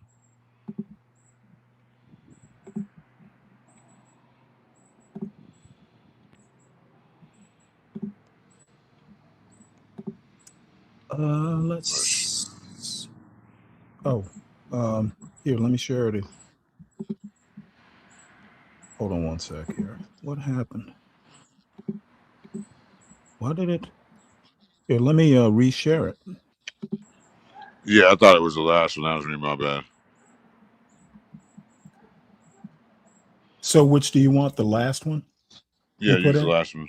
Speaker 3: Let's. Oh, here. Let me share it. Hold on one sec here. What happened? Why did it? Here, let me reshare it.
Speaker 1: Yeah, I thought it was the last one. That was me. My bad.
Speaker 3: So, which do you want? The last one
Speaker 1: Yeah,
Speaker 3: we put
Speaker 1: use the
Speaker 3: in?
Speaker 1: last one.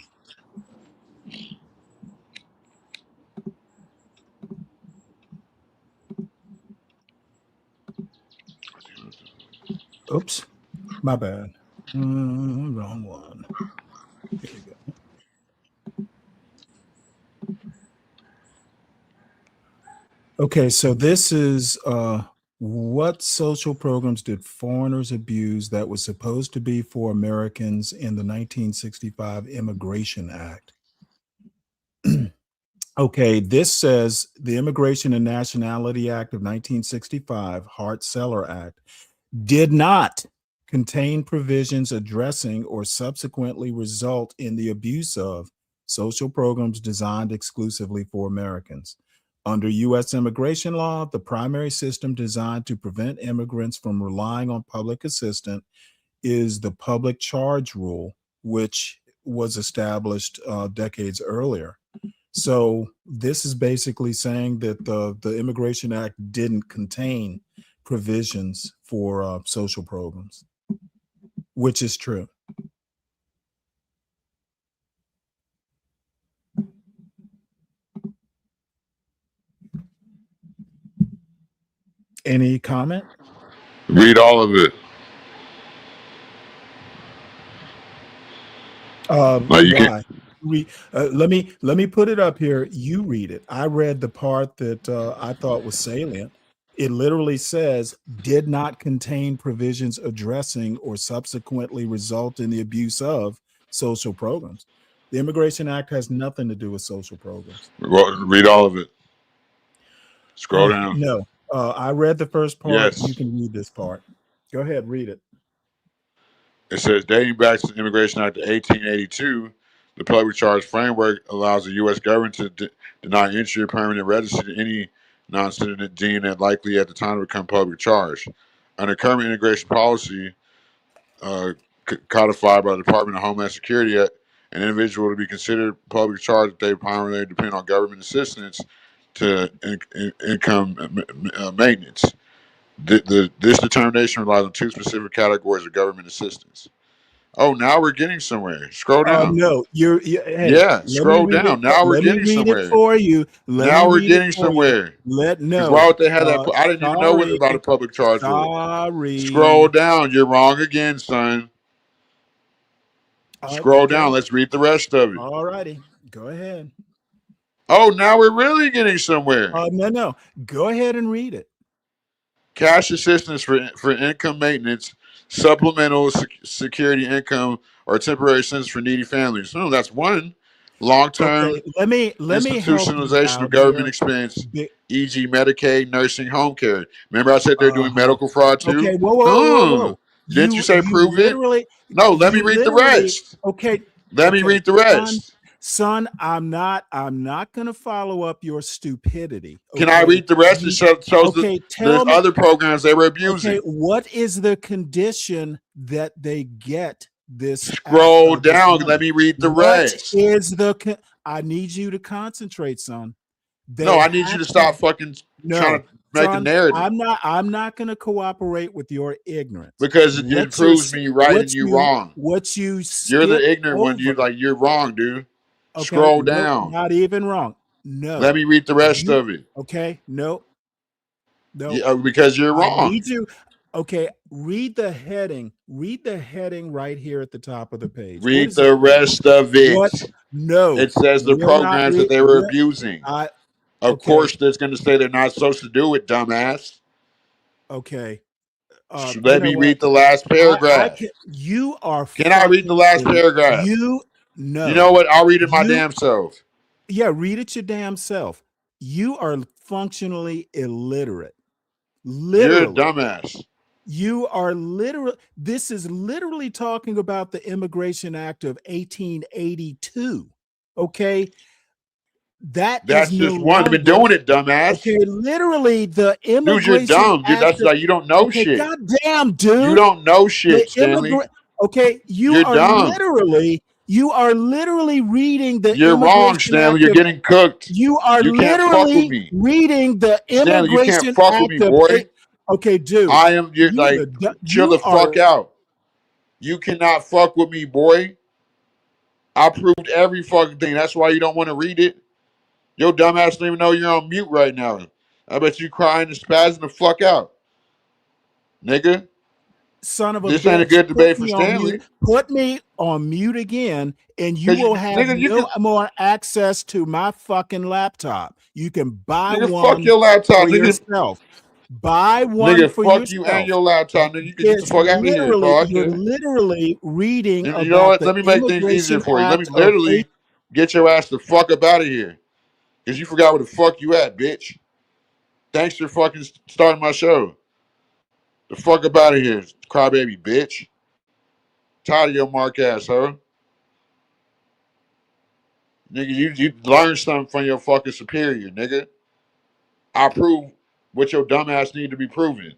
Speaker 3: Oops, my bad. Wrong one. Here we go. Okay, so this is what social programs did foreigners abuse that was supposed to be for Americans in the 1965 Immigration Act? Okay, this says the Immigration and Nationality Act of 1965, Hart-Celler Act, did not contain provisions addressing or subsequently result in the abuse of social programs designed exclusively for Americans. Under U.S. immigration law, the primary system designed to prevent immigrants from relying on public assistance is the public charge rule, which was established decades earlier. So this is basically saying that the Immigration Act didn't contain provisions for social programs, which is true. Any comment?
Speaker 1: Read all of it. Like you can.
Speaker 3: Why? Let me put it up here. You read it. I read the part that I thought was salient. It literally says did not contain provisions addressing or subsequently result in the abuse of social programs. The Immigration Act has nothing to do with social programs.
Speaker 1: Read all of it. Scroll down.
Speaker 3: No, I read the first part.
Speaker 1: Yes.
Speaker 3: You can read this part. Go ahead, read it.
Speaker 1: It says dating back to the Immigration Act of 1882, the public charge framework allows the U.S. government to deny entry or permanent residency to any non-citizen deemed likely at the time to become public charge. Under current immigration policy, uh, codified by the Department of Homeland Security, an individual to be considered public charge if they primarily depend on government assistance to income maintenance. This determination relies on two specific categories of government assistance. Oh, now we're getting somewhere. Scroll down.
Speaker 3: No, hey,
Speaker 1: Yeah,
Speaker 3: let me
Speaker 1: scroll
Speaker 3: read it.
Speaker 1: down. Now we're
Speaker 3: Let me
Speaker 1: getting
Speaker 3: read it
Speaker 1: somewhere.
Speaker 3: for you. Let me
Speaker 1: Now we're
Speaker 3: read it
Speaker 1: getting
Speaker 3: for you.
Speaker 1: somewhere. Because
Speaker 3: No.
Speaker 1: why would they have that? I didn't even know what about a public charge rule.
Speaker 3: Sorry.
Speaker 1: Scroll down. You're wrong again, son. Scroll down. Let's read the rest of it.
Speaker 3: All righty. Go ahead.
Speaker 1: Oh, now we're really getting somewhere.
Speaker 3: No. Go ahead and read it.
Speaker 1: Cash assistance for income maintenance, supplemental security income, or temporary assistance for needy families. No, that's one. Long-term
Speaker 3: let me
Speaker 1: institutionalization of government expense, e.g., Medicaid, nursing, home care. Remember, I said they're doing medical fraud too.
Speaker 3: Okay, whoa.
Speaker 1: Didn't you say prove it? No, let me read the rest.
Speaker 3: Okay,
Speaker 1: let me read the rest.
Speaker 3: Son, I'm not going to follow up your stupidity.
Speaker 1: Okay? Can I read the rest? It shows there's other programs they were abusing.
Speaker 3: Okay, what is the condition that they get this?
Speaker 1: Scroll down. Let me read the rest.
Speaker 3: What is the? I need you to concentrate, son.
Speaker 1: I need you to stop fucking trying to make a narrative.
Speaker 3: I'm not going to cooperate with your ignorance
Speaker 1: because it proves me right and you wrong.
Speaker 3: You're
Speaker 1: the ignorant one. You're wrong, dude. Okay, scroll down.
Speaker 3: Not even wrong. No.
Speaker 1: Let me read the rest of it.
Speaker 3: Okay. No.
Speaker 1: Yeah, because you're wrong.
Speaker 3: I need you. Okay. Read the heading. Read the heading right here at the top of the page.
Speaker 1: Read the rest of it.
Speaker 3: What? No.
Speaker 1: It says the programs that they were abusing. Of course, there's going to say they're not supposed to do it, dumbass.
Speaker 3: Okay.
Speaker 1: Let me read the last paragraph.
Speaker 3: You are.
Speaker 1: Can I read the last paragraph?
Speaker 3: No.
Speaker 1: You know what? I'll read it my damn self.
Speaker 3: Yeah, read it your damn self. You are functionally illiterate. Literally.
Speaker 1: You're a dumbass.
Speaker 3: You are literally. This is literally talking about the Immigration Act of 1882. Okay.
Speaker 1: That's just one. I've been doing it, dumbass.
Speaker 3: Okay, literally the Immigration
Speaker 1: Dude, you're dumb. That's like you don't know shit.
Speaker 3: Goddamn, dude.
Speaker 1: You don't know shit, Stanley.
Speaker 3: Okay, you are literally reading the.
Speaker 1: You're wrong, Stanley. You're getting cooked.
Speaker 3: You are literally reading the Immigration
Speaker 1: Stanley, you can't fuck
Speaker 3: Act
Speaker 1: with me, boy.
Speaker 3: Okay, dude.
Speaker 1: I am. You're like, chill the fuck out. You cannot fuck with me, boy. I proved every fucking thing. That's why you don't want to read it. Your dumbass don't even know you're on mute right now. I bet you crying and spazzing the fuck out. Nigga.
Speaker 3: Son of a
Speaker 1: this
Speaker 3: bitch.
Speaker 1: Ain't a good debate for Stanley.
Speaker 3: Put me on mute again, and you will have more access to my fucking laptop. You can buy one
Speaker 1: fuck your laptop,
Speaker 3: for yourself. Buy one for
Speaker 1: fuck
Speaker 3: yourself.
Speaker 1: You and your laptop. Nigga, you can get the fuck out of here.
Speaker 3: You're literally reading.
Speaker 1: You know what? Let me make things easier for you. Let me literally get your ass the fuck up out of here. Because you forgot where the fuck you at, bitch. Thanks for fucking starting my show. The fuck up out of here, crybaby bitch. Tired of your mark ass, huh? Nigga, you learn something from your fucking superior, nigga. I prove what your dumb ass need to be proven.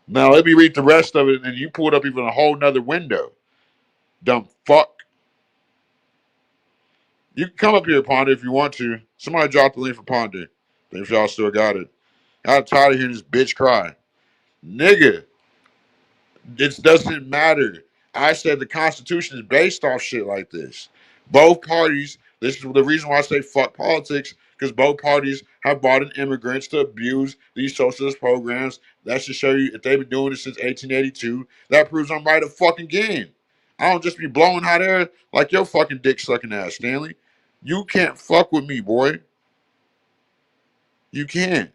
Speaker 1: Now let me read the rest of it, and you pulled up even a whole nother window. Dumb fuck. You can come up here, Ponder, if you want to. Somebody drop the link for Ponder. If y'all still got it. I'm tired of hearing this bitch cry. Nigga, it doesn't matter. I said the Constitution is based off shit like this. Both parties, this is the reason why I say fuck politics, because both parties have brought in immigrants to abuse these socialist programs. That should show you if they've been doing it since 1882. That proves I'm right fucking again. I don't just be blowing hot air like your fucking dick sucking ass, Stanley. You can't fuck with me, boy. You can't.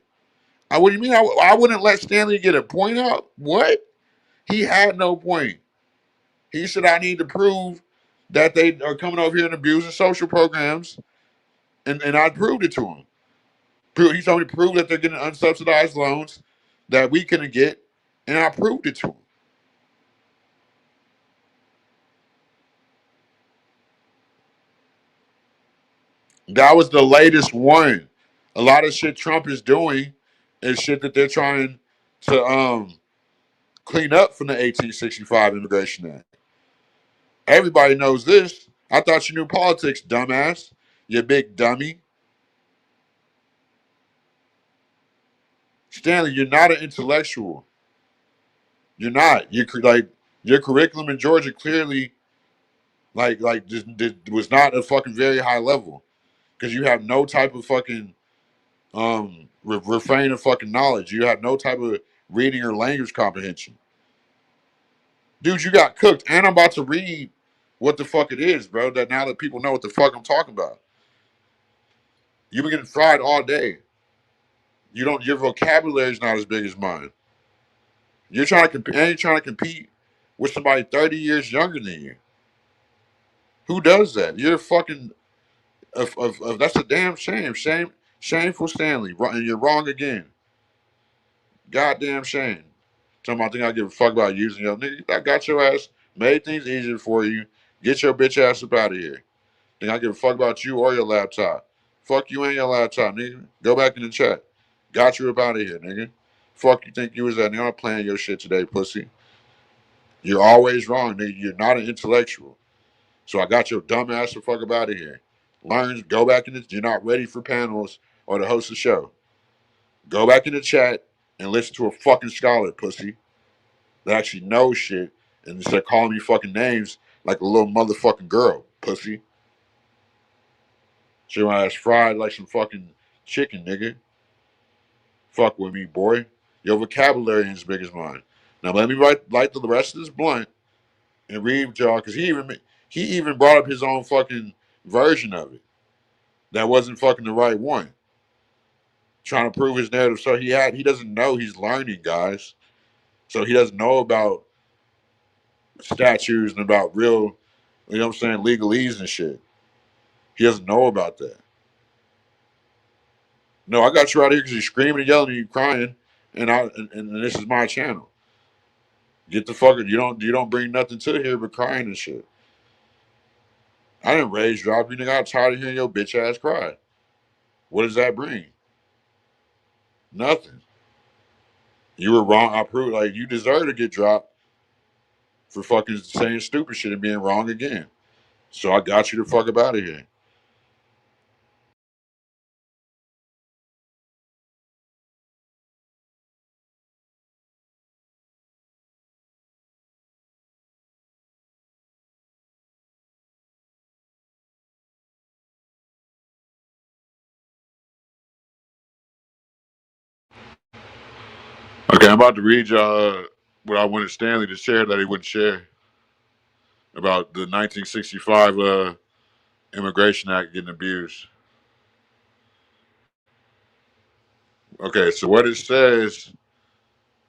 Speaker 1: What do you mean? I wouldn't let Stanley get a point out? What? He had no point. He said, I need to prove that they are coming over here and abusing social programs. And I proved it to him. He told me to prove that they're getting unsubsidized loans that we couldn't get. And I proved it to him. That was the latest one. A lot of shit Trump is doing is shit that they're trying to clean up from the 1865 Immigration Act. Everybody knows this. I thought you knew politics, dumbass. You big dummy. Stanley, you're not an intellectual. You're not. You're like your curriculum in Georgia clearly just was not a fucking very high level because you have no type of fucking refrain of fucking knowledge. You have no type of reading or language comprehension. Dude, you got cooked. And I'm about to read what the fuck it is, bro. That now that people know what the fuck I'm talking about. You've been getting fried all day. Your vocabulary is not as big as mine. You're trying to compete with somebody 30 years younger than you. Who does that? You're fucking that's a damn shame. Shameful Stanley. And you're wrong again. Goddamn shame. Somebody think I give a fuck about using your nigga. I got your ass, made things easier for you. Get your bitch ass up out of here. Think I give a fuck about you or your laptop. Fuck you and your laptop, nigga. Go back in the chat. Got you up out of here, nigga. Fuck you think you was at? Nigga, I'm playing your shit today, pussy. You're always wrong, nigga. You're not an intellectual. So I got your dumb ass the fuck up out of here. Learn, go back in the. You're not ready for panels or to host a show. Go back in the chat and listen to a fucking scholar, pussy, that actually knows shit and instead of calling me fucking names like a little motherfucking girl, pussy. So your ass fried like some fucking chicken, nigga. Fuck with me, boy. Your vocabulary ain't as big as mine. Now let me light the rest of this blunt and read y'all because he even brought up his own fucking version of it that wasn't fucking the right one. Trying to prove his narrative. So he doesn't know he's learning, guys. So he doesn't know about statutes and about real, you know what I'm saying, legalese and shit. He doesn't know about that. No, I got you out here because you're screaming and yelling and you're crying, and this is my channel. Get the fucker. You don't bring nothing to here but crying and shit. I didn't rage drop you, nigga. I'm tired of hearing your bitch ass cry. What does that bring? Nothing. You were wrong. I proved like you deserve to get dropped for fucking saying stupid shit and being wrong again. So I got you the fuck up out of here. Okay, I'm about to read y'all what I wanted Stanley to share that he wouldn't share about the 1965 Immigration Act getting abused. Okay, so what it says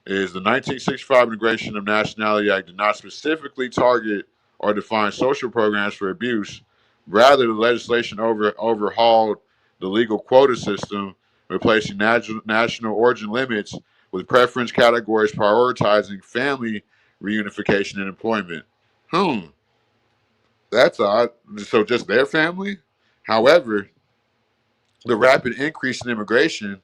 Speaker 1: is the 1965 Immigration and Nationality Act did not specifically target or define social programs for abuse. Rather, the legislation overhauled the legal quota system, replacing national origin limits with preference categories prioritizing family reunification and employment. Hmm, that's odd. So just their family? However, the rapid increase in immigration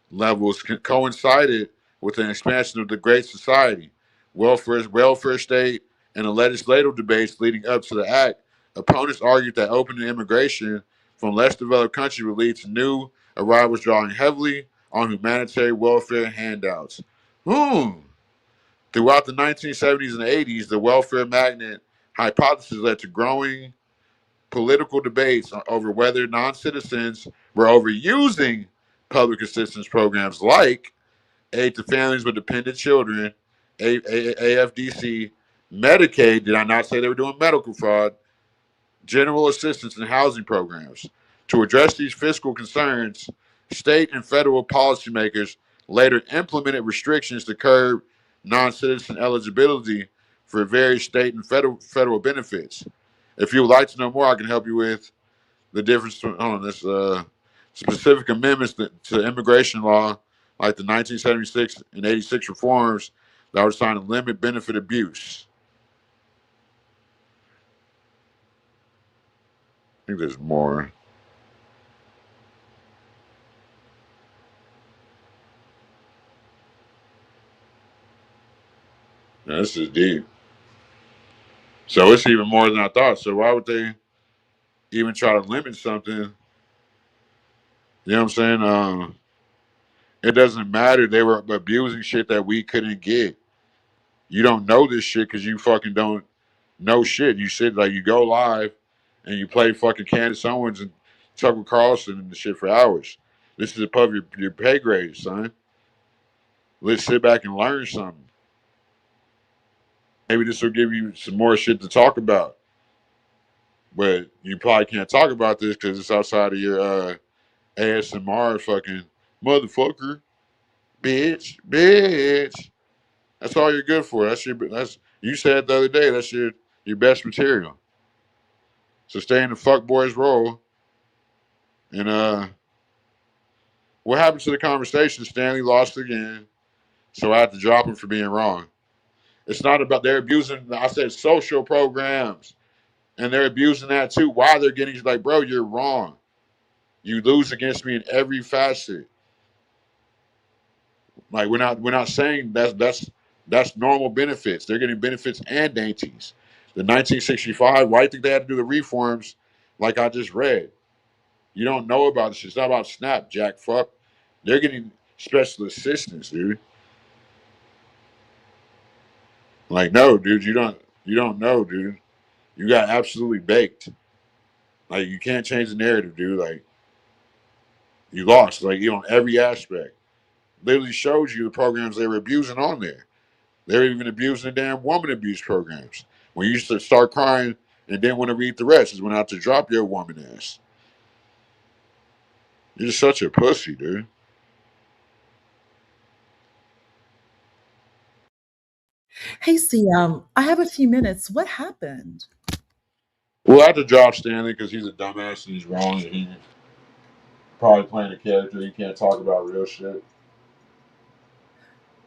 Speaker 1: levels coincided with an expansion of the Great Society, welfare state, and the legislative debates leading up to the act Opponents argued that opening immigration from less developed countries would lead to new arrivals drawing heavily on humanitarian welfare handouts. Hmm. Throughout the 1970s and 80s, the welfare magnet hypothesis led to growing political debates over whether non citizens were overusing public assistance programs like aid to families with dependent children, AFDC, Medicaid. Did I not say they were doing medical fraud? General assistance and housing programs. To address these fiscal concerns, state and federal policymakers later implemented restrictions to curb non citizen eligibility for various state and federal benefits. If you would like to know more, I can help you with the difference on this specific amendments to immigration law, like the 1976 and 86 reforms that were designed to limit benefit abuse. I think there's more. Now, this is deep. So it's even more than I thought. So why would they even try to limit something? You know what I'm saying? It doesn't matter. They were abusing shit that we couldn't get. You don't know this shit because you fucking don't know shit. You sit like you go live and you play fucking Candace Owens and Tucker Carlson and the shit for hours. This is above your pay grade, son. Let's sit back and learn something. Maybe this will give you some more shit to talk about. But you probably can't talk about this because it's outside of your ASMR fucking motherfucker, bitch. That's all you're good for. That's you said the other day. That's your best material. So stay in the fuck boys role. And what happened to the conversation? Stanley lost again, so I had to drop him for being wrong. It's not about they're abusing. I said social programs, and they're abusing that too. Why they're getting like, bro, you're wrong. You lose against me in every facet. Like we're not saying that's normal benefits. They're getting benefits and dainties. The 1965, why do you think they had to do the reforms like I just read? You don't know about this. It's not about SNAP, Jack fuck. They're getting special assistance, dude. Like, no, dude, you don't know, dude. You got absolutely baked. Like you can't change the narrative, dude. Like you lost, like you on every aspect. Literally shows you the programs they were abusing on there. They're even abusing the damn woman abuse programs. When you used to start crying and didn't want to read the rest, is when I have to drop your woman ass. You're just such a pussy, dude.
Speaker 4: Hey, C, I have a few minutes. What happened?
Speaker 1: Well, I have to drop Stanley because he's a dumbass and he's wrong and he's probably playing a character. He can't talk about real shit.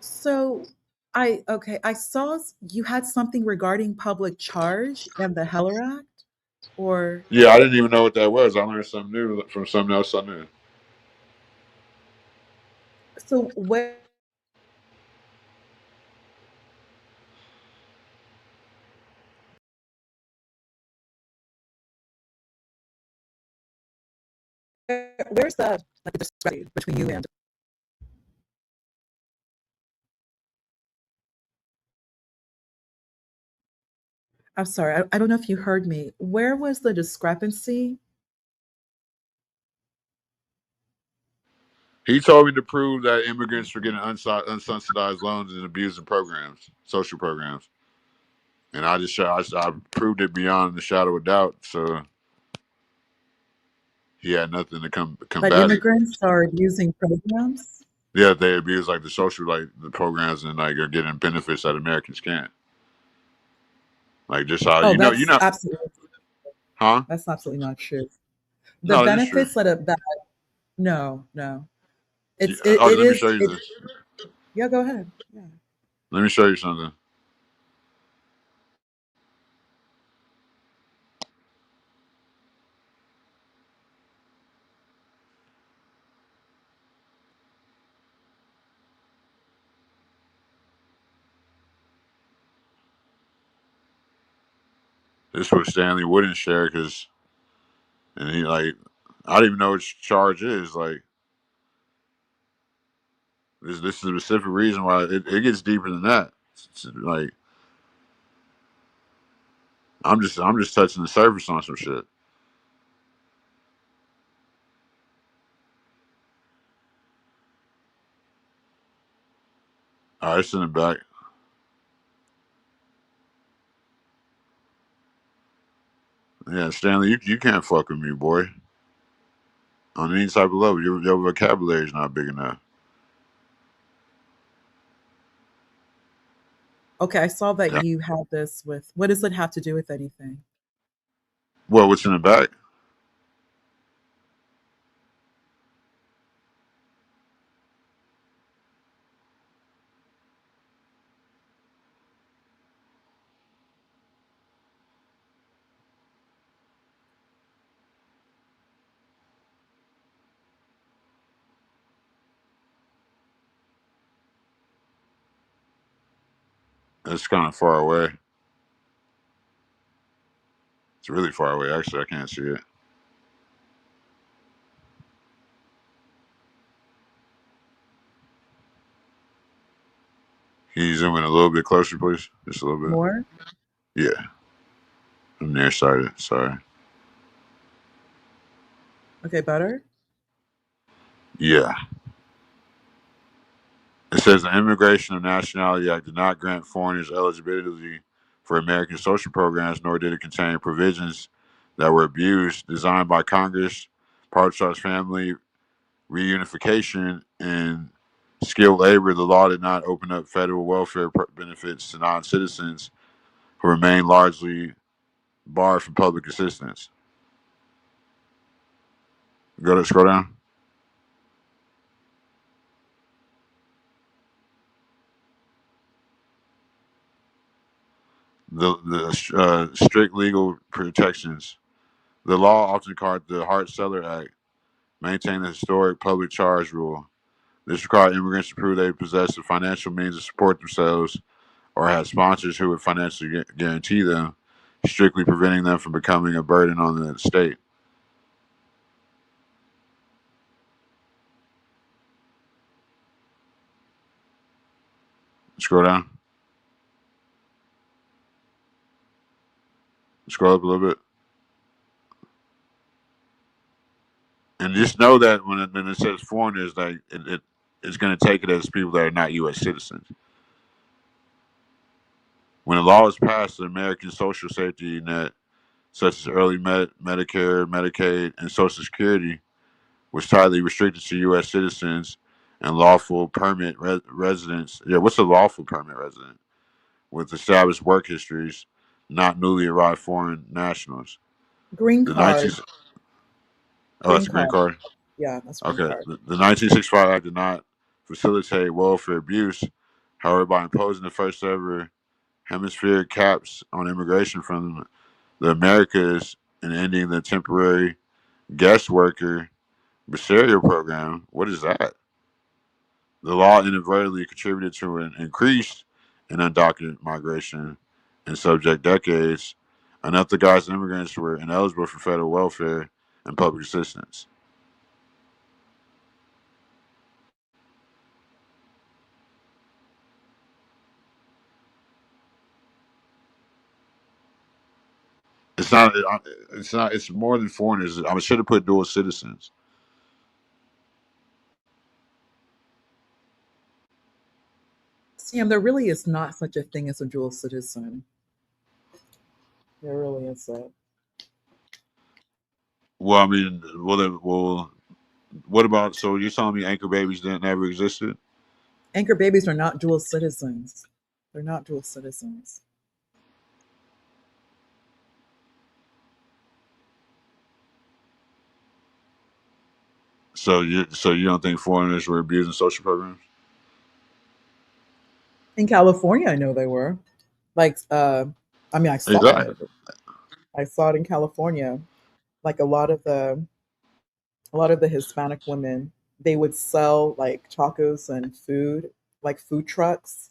Speaker 4: So, I saw you had something regarding public charge and the Heller Act, or
Speaker 1: Yeah, I didn't even know what that was. I learned something new from something else I knew.
Speaker 4: so where's the discrepancy between you and? I'm sorry, I don't know if you heard me. Where was the discrepancy?
Speaker 1: He told me to prove that immigrants were getting unsubsidized loans and abusing programs, social programs, and I proved it beyond the shadow of doubt. So he had nothing to
Speaker 4: That
Speaker 1: combat it.
Speaker 4: immigrants are abusing programs?
Speaker 1: Yeah, they abuse like the social like the programs and like are getting benefits that Americans can't. Like just how
Speaker 4: Oh,
Speaker 1: you know, huh?
Speaker 4: that's absolutely not true. The
Speaker 1: No, it is true.
Speaker 4: benefits that no, no.
Speaker 1: Yeah, oh,
Speaker 4: It
Speaker 1: let me
Speaker 4: is
Speaker 1: show you
Speaker 4: it
Speaker 1: this.
Speaker 4: yeah, go ahead. Yeah.
Speaker 1: Let me show you something. This was Stanley wouldn't share because, and he like, I don't even know what charge is. Like, this is a specific reason why it gets deeper than that. Like, I'm just touching the surface on some shit. All right, send it back. Yeah, Stanley, you can't fuck with me, boy. On any type of level, your vocabulary is not big enough.
Speaker 4: Okay, I saw that
Speaker 1: Yeah.
Speaker 4: you had this with, what does it have to do with anything?
Speaker 1: Well, what's in the back? It's kind of far away. It's really far away. Actually, I can't see it. Can you zoom in a little bit closer, please? Just a little bit.
Speaker 4: More?
Speaker 1: Yeah, I'm nearsighted. Sorry.
Speaker 4: Okay, better?
Speaker 1: Yeah. It says the Immigration and Nationality Act did not grant foreigners eligibility for American social programs, nor did it contain provisions that were abused, designed by Congress, part-charge family reunification, and skilled labor. The law did not open up federal welfare benefits to non-citizens who remain largely barred from public assistance. Go to scroll down. The strict legal protections. The law, often called the Hart-Celler Act, maintained the historic public charge rule. This required immigrants to prove they possessed the financial means to support themselves or had sponsors who would financially guarantee them, strictly preventing them from becoming a burden on the state. Scroll down. Scroll up a little bit. And just know that when it says foreigners, like it's going to take it as people that are not U.S. citizens. When the law was passed, the American social safety net, such as early Medicare, Medicaid, and Social Security, was tightly restricted to U.S. citizens and lawful permit residents. Yeah, what's a lawful permit resident? With established work histories, not newly arrived foreign nationals.
Speaker 4: Green
Speaker 1: The 19
Speaker 4: card.
Speaker 1: oh, that's
Speaker 4: Green
Speaker 1: a green
Speaker 4: card.
Speaker 1: card.
Speaker 4: Yeah, that's green
Speaker 1: Okay,
Speaker 4: card.
Speaker 1: the 1965 Act did not facilitate welfare abuse. However, by imposing the first ever hemispheric caps on immigration from the Americas and ending the temporary guest worker Basirio program, what is that? The law inadvertently contributed to an increase in undocumented migration in subject decades. Enough the guys immigrants were ineligible for federal welfare and public assistance. It's not. It's not. It's more than foreigners. I should have put dual citizens.
Speaker 4: Sam, there really is not such a thing as a dual citizen. There really isn't.
Speaker 1: Well, I mean, well, what about? So you're telling me anchor babies didn't never existed?
Speaker 4: Anchor babies are not dual citizens. They're not dual citizens.
Speaker 1: So you don't think foreigners were abusing social programs?
Speaker 4: In California, I know they were. Like, I mean, I saw
Speaker 1: Exactly.
Speaker 4: it. I saw it in California. Like a lot of the Hispanic women, they would sell like tacos and food, like food trucks,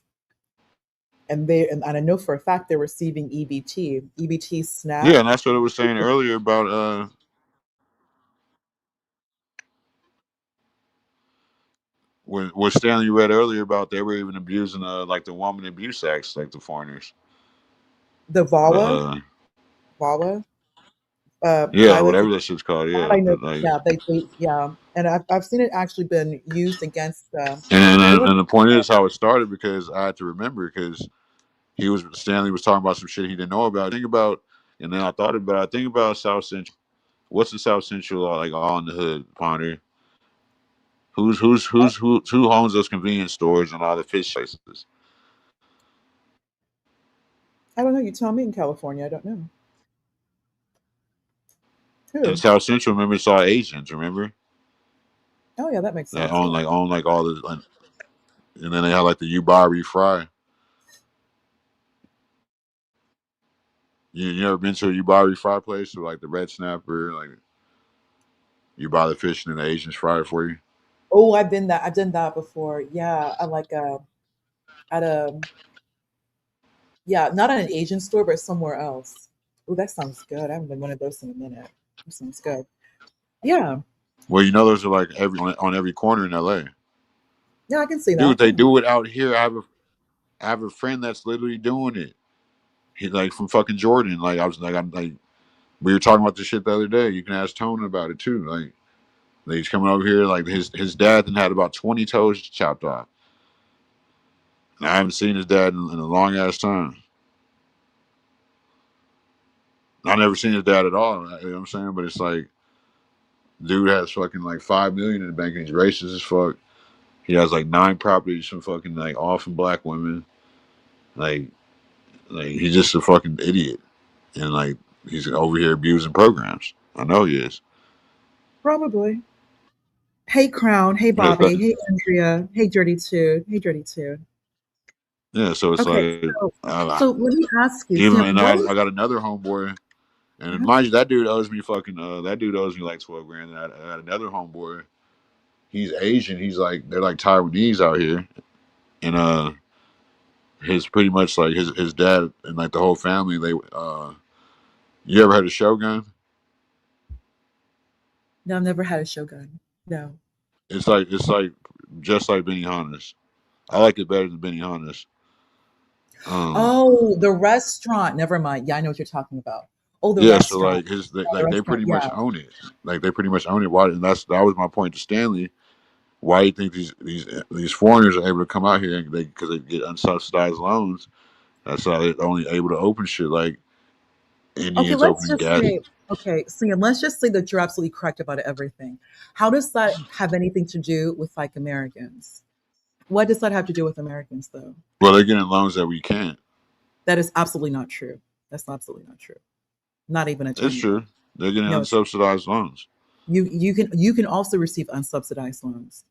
Speaker 4: and I know for a fact they're receiving EBT,
Speaker 1: Yeah,
Speaker 4: SNAP.
Speaker 1: and that's what I was saying earlier about when what Stanley read earlier about they were even abusing like the woman abuse acts, like the foreigners.
Speaker 4: The
Speaker 1: The
Speaker 4: VAWA,
Speaker 1: yeah,
Speaker 4: violence.
Speaker 1: whatever that shit's called.
Speaker 4: That
Speaker 1: Yeah,
Speaker 4: I know.
Speaker 1: like
Speaker 4: Yeah, yeah, and I've seen it actually been used against. It
Speaker 1: and,
Speaker 4: was
Speaker 1: and the point is how it started because I had to remember because he was Stanley was talking about some shit he didn't know about. Think about and then I thought about I think about South Central. What's the South Central like all in the hood, Ponder? Who owns those convenience stores and all the fish places?
Speaker 4: I don't know. You tell me in California. I don't know
Speaker 1: In
Speaker 4: who.
Speaker 1: South Central, remember it's all Asians, remember?
Speaker 4: Oh yeah, that makes
Speaker 1: That
Speaker 4: sense. Yeah.
Speaker 1: own like all the and then they have like the Ubari fry. You ever been to a Ubari fry place with like the red snapper, like you buy the fish and then the Asians fry it for you?
Speaker 4: Oh, I've been that. I've done that before. Yeah, I like at a yeah, not at an Asian store, but somewhere else. Oh, that sounds good. I haven't been one of those in a minute. That sounds good. Yeah,
Speaker 1: Well, you know those are like on every corner in LA.
Speaker 4: yeah, I can see
Speaker 1: Dude,
Speaker 4: that.
Speaker 1: they
Speaker 4: Yeah.
Speaker 1: do it out here. I have a friend that's literally doing it. He like from fucking Jordan. Like I was like I'm like we were talking about this shit the other day. You can ask Tone about it too. Like he's coming over here. Like his dad then had about 20 toes chopped off. And I haven't seen his dad in a long ass time. I never seen his dad at all. You know what I'm saying? But it's like dude has fucking like 5 million in the bank and he's racist as fuck. He has like 9 properties from fucking like all from black women. Like he's just a fucking idiot. And like he's over here abusing programs. I know he is.
Speaker 4: Probably. Hey, Crown. Hey,
Speaker 1: Yeah,
Speaker 4: Bobby. Hey, Andrea. Hey, Dirty Two. Hey, Dirty Two.
Speaker 1: yeah, so it's
Speaker 4: Okay,
Speaker 1: like
Speaker 4: so let me ask you,
Speaker 1: even
Speaker 4: Sam,
Speaker 1: and
Speaker 4: what
Speaker 1: I got another homeboy. And
Speaker 4: uh-huh.
Speaker 1: mind you, that dude owes me fucking. That dude owes me like 12 grand. And I got another homeboy. He's Asian. He's like they're like Taiwanese out here, and his pretty much like his dad and like the whole family. They you ever heard of Shogun?
Speaker 4: No, I've never had a Shogun. No.
Speaker 1: It's like just like Benihana's. I like it better than Benihana's. Um,
Speaker 4: Oh, the restaurant. Never mind. Yeah, I know what you're talking about. Oh, the
Speaker 1: yeah, so
Speaker 4: restaurant.
Speaker 1: like
Speaker 4: The
Speaker 1: like they
Speaker 4: restaurant.
Speaker 1: pretty
Speaker 4: Yeah.
Speaker 1: much own it. Like they pretty much own it. Why? And that was my point to Stanley. Why do you think these foreigners are able to come out here and they because they get unsubsidized loans? That's how they're only able to open shit like
Speaker 4: Okay,
Speaker 1: Indians
Speaker 4: let's
Speaker 1: opening
Speaker 4: just
Speaker 1: gas.
Speaker 4: say, okay, Sam, let's just say that you're absolutely correct about everything. How does that have anything to do with like Americans? What does that have to do with Americans, though?
Speaker 1: Well, they're getting loans that we can't.
Speaker 4: That is absolutely not true. That's absolutely not true. Not even a
Speaker 1: It's
Speaker 4: tiny bit.
Speaker 1: true. They're getting
Speaker 4: No, it's not.
Speaker 1: unsubsidized loans.
Speaker 4: You can also receive unsubsidized loans.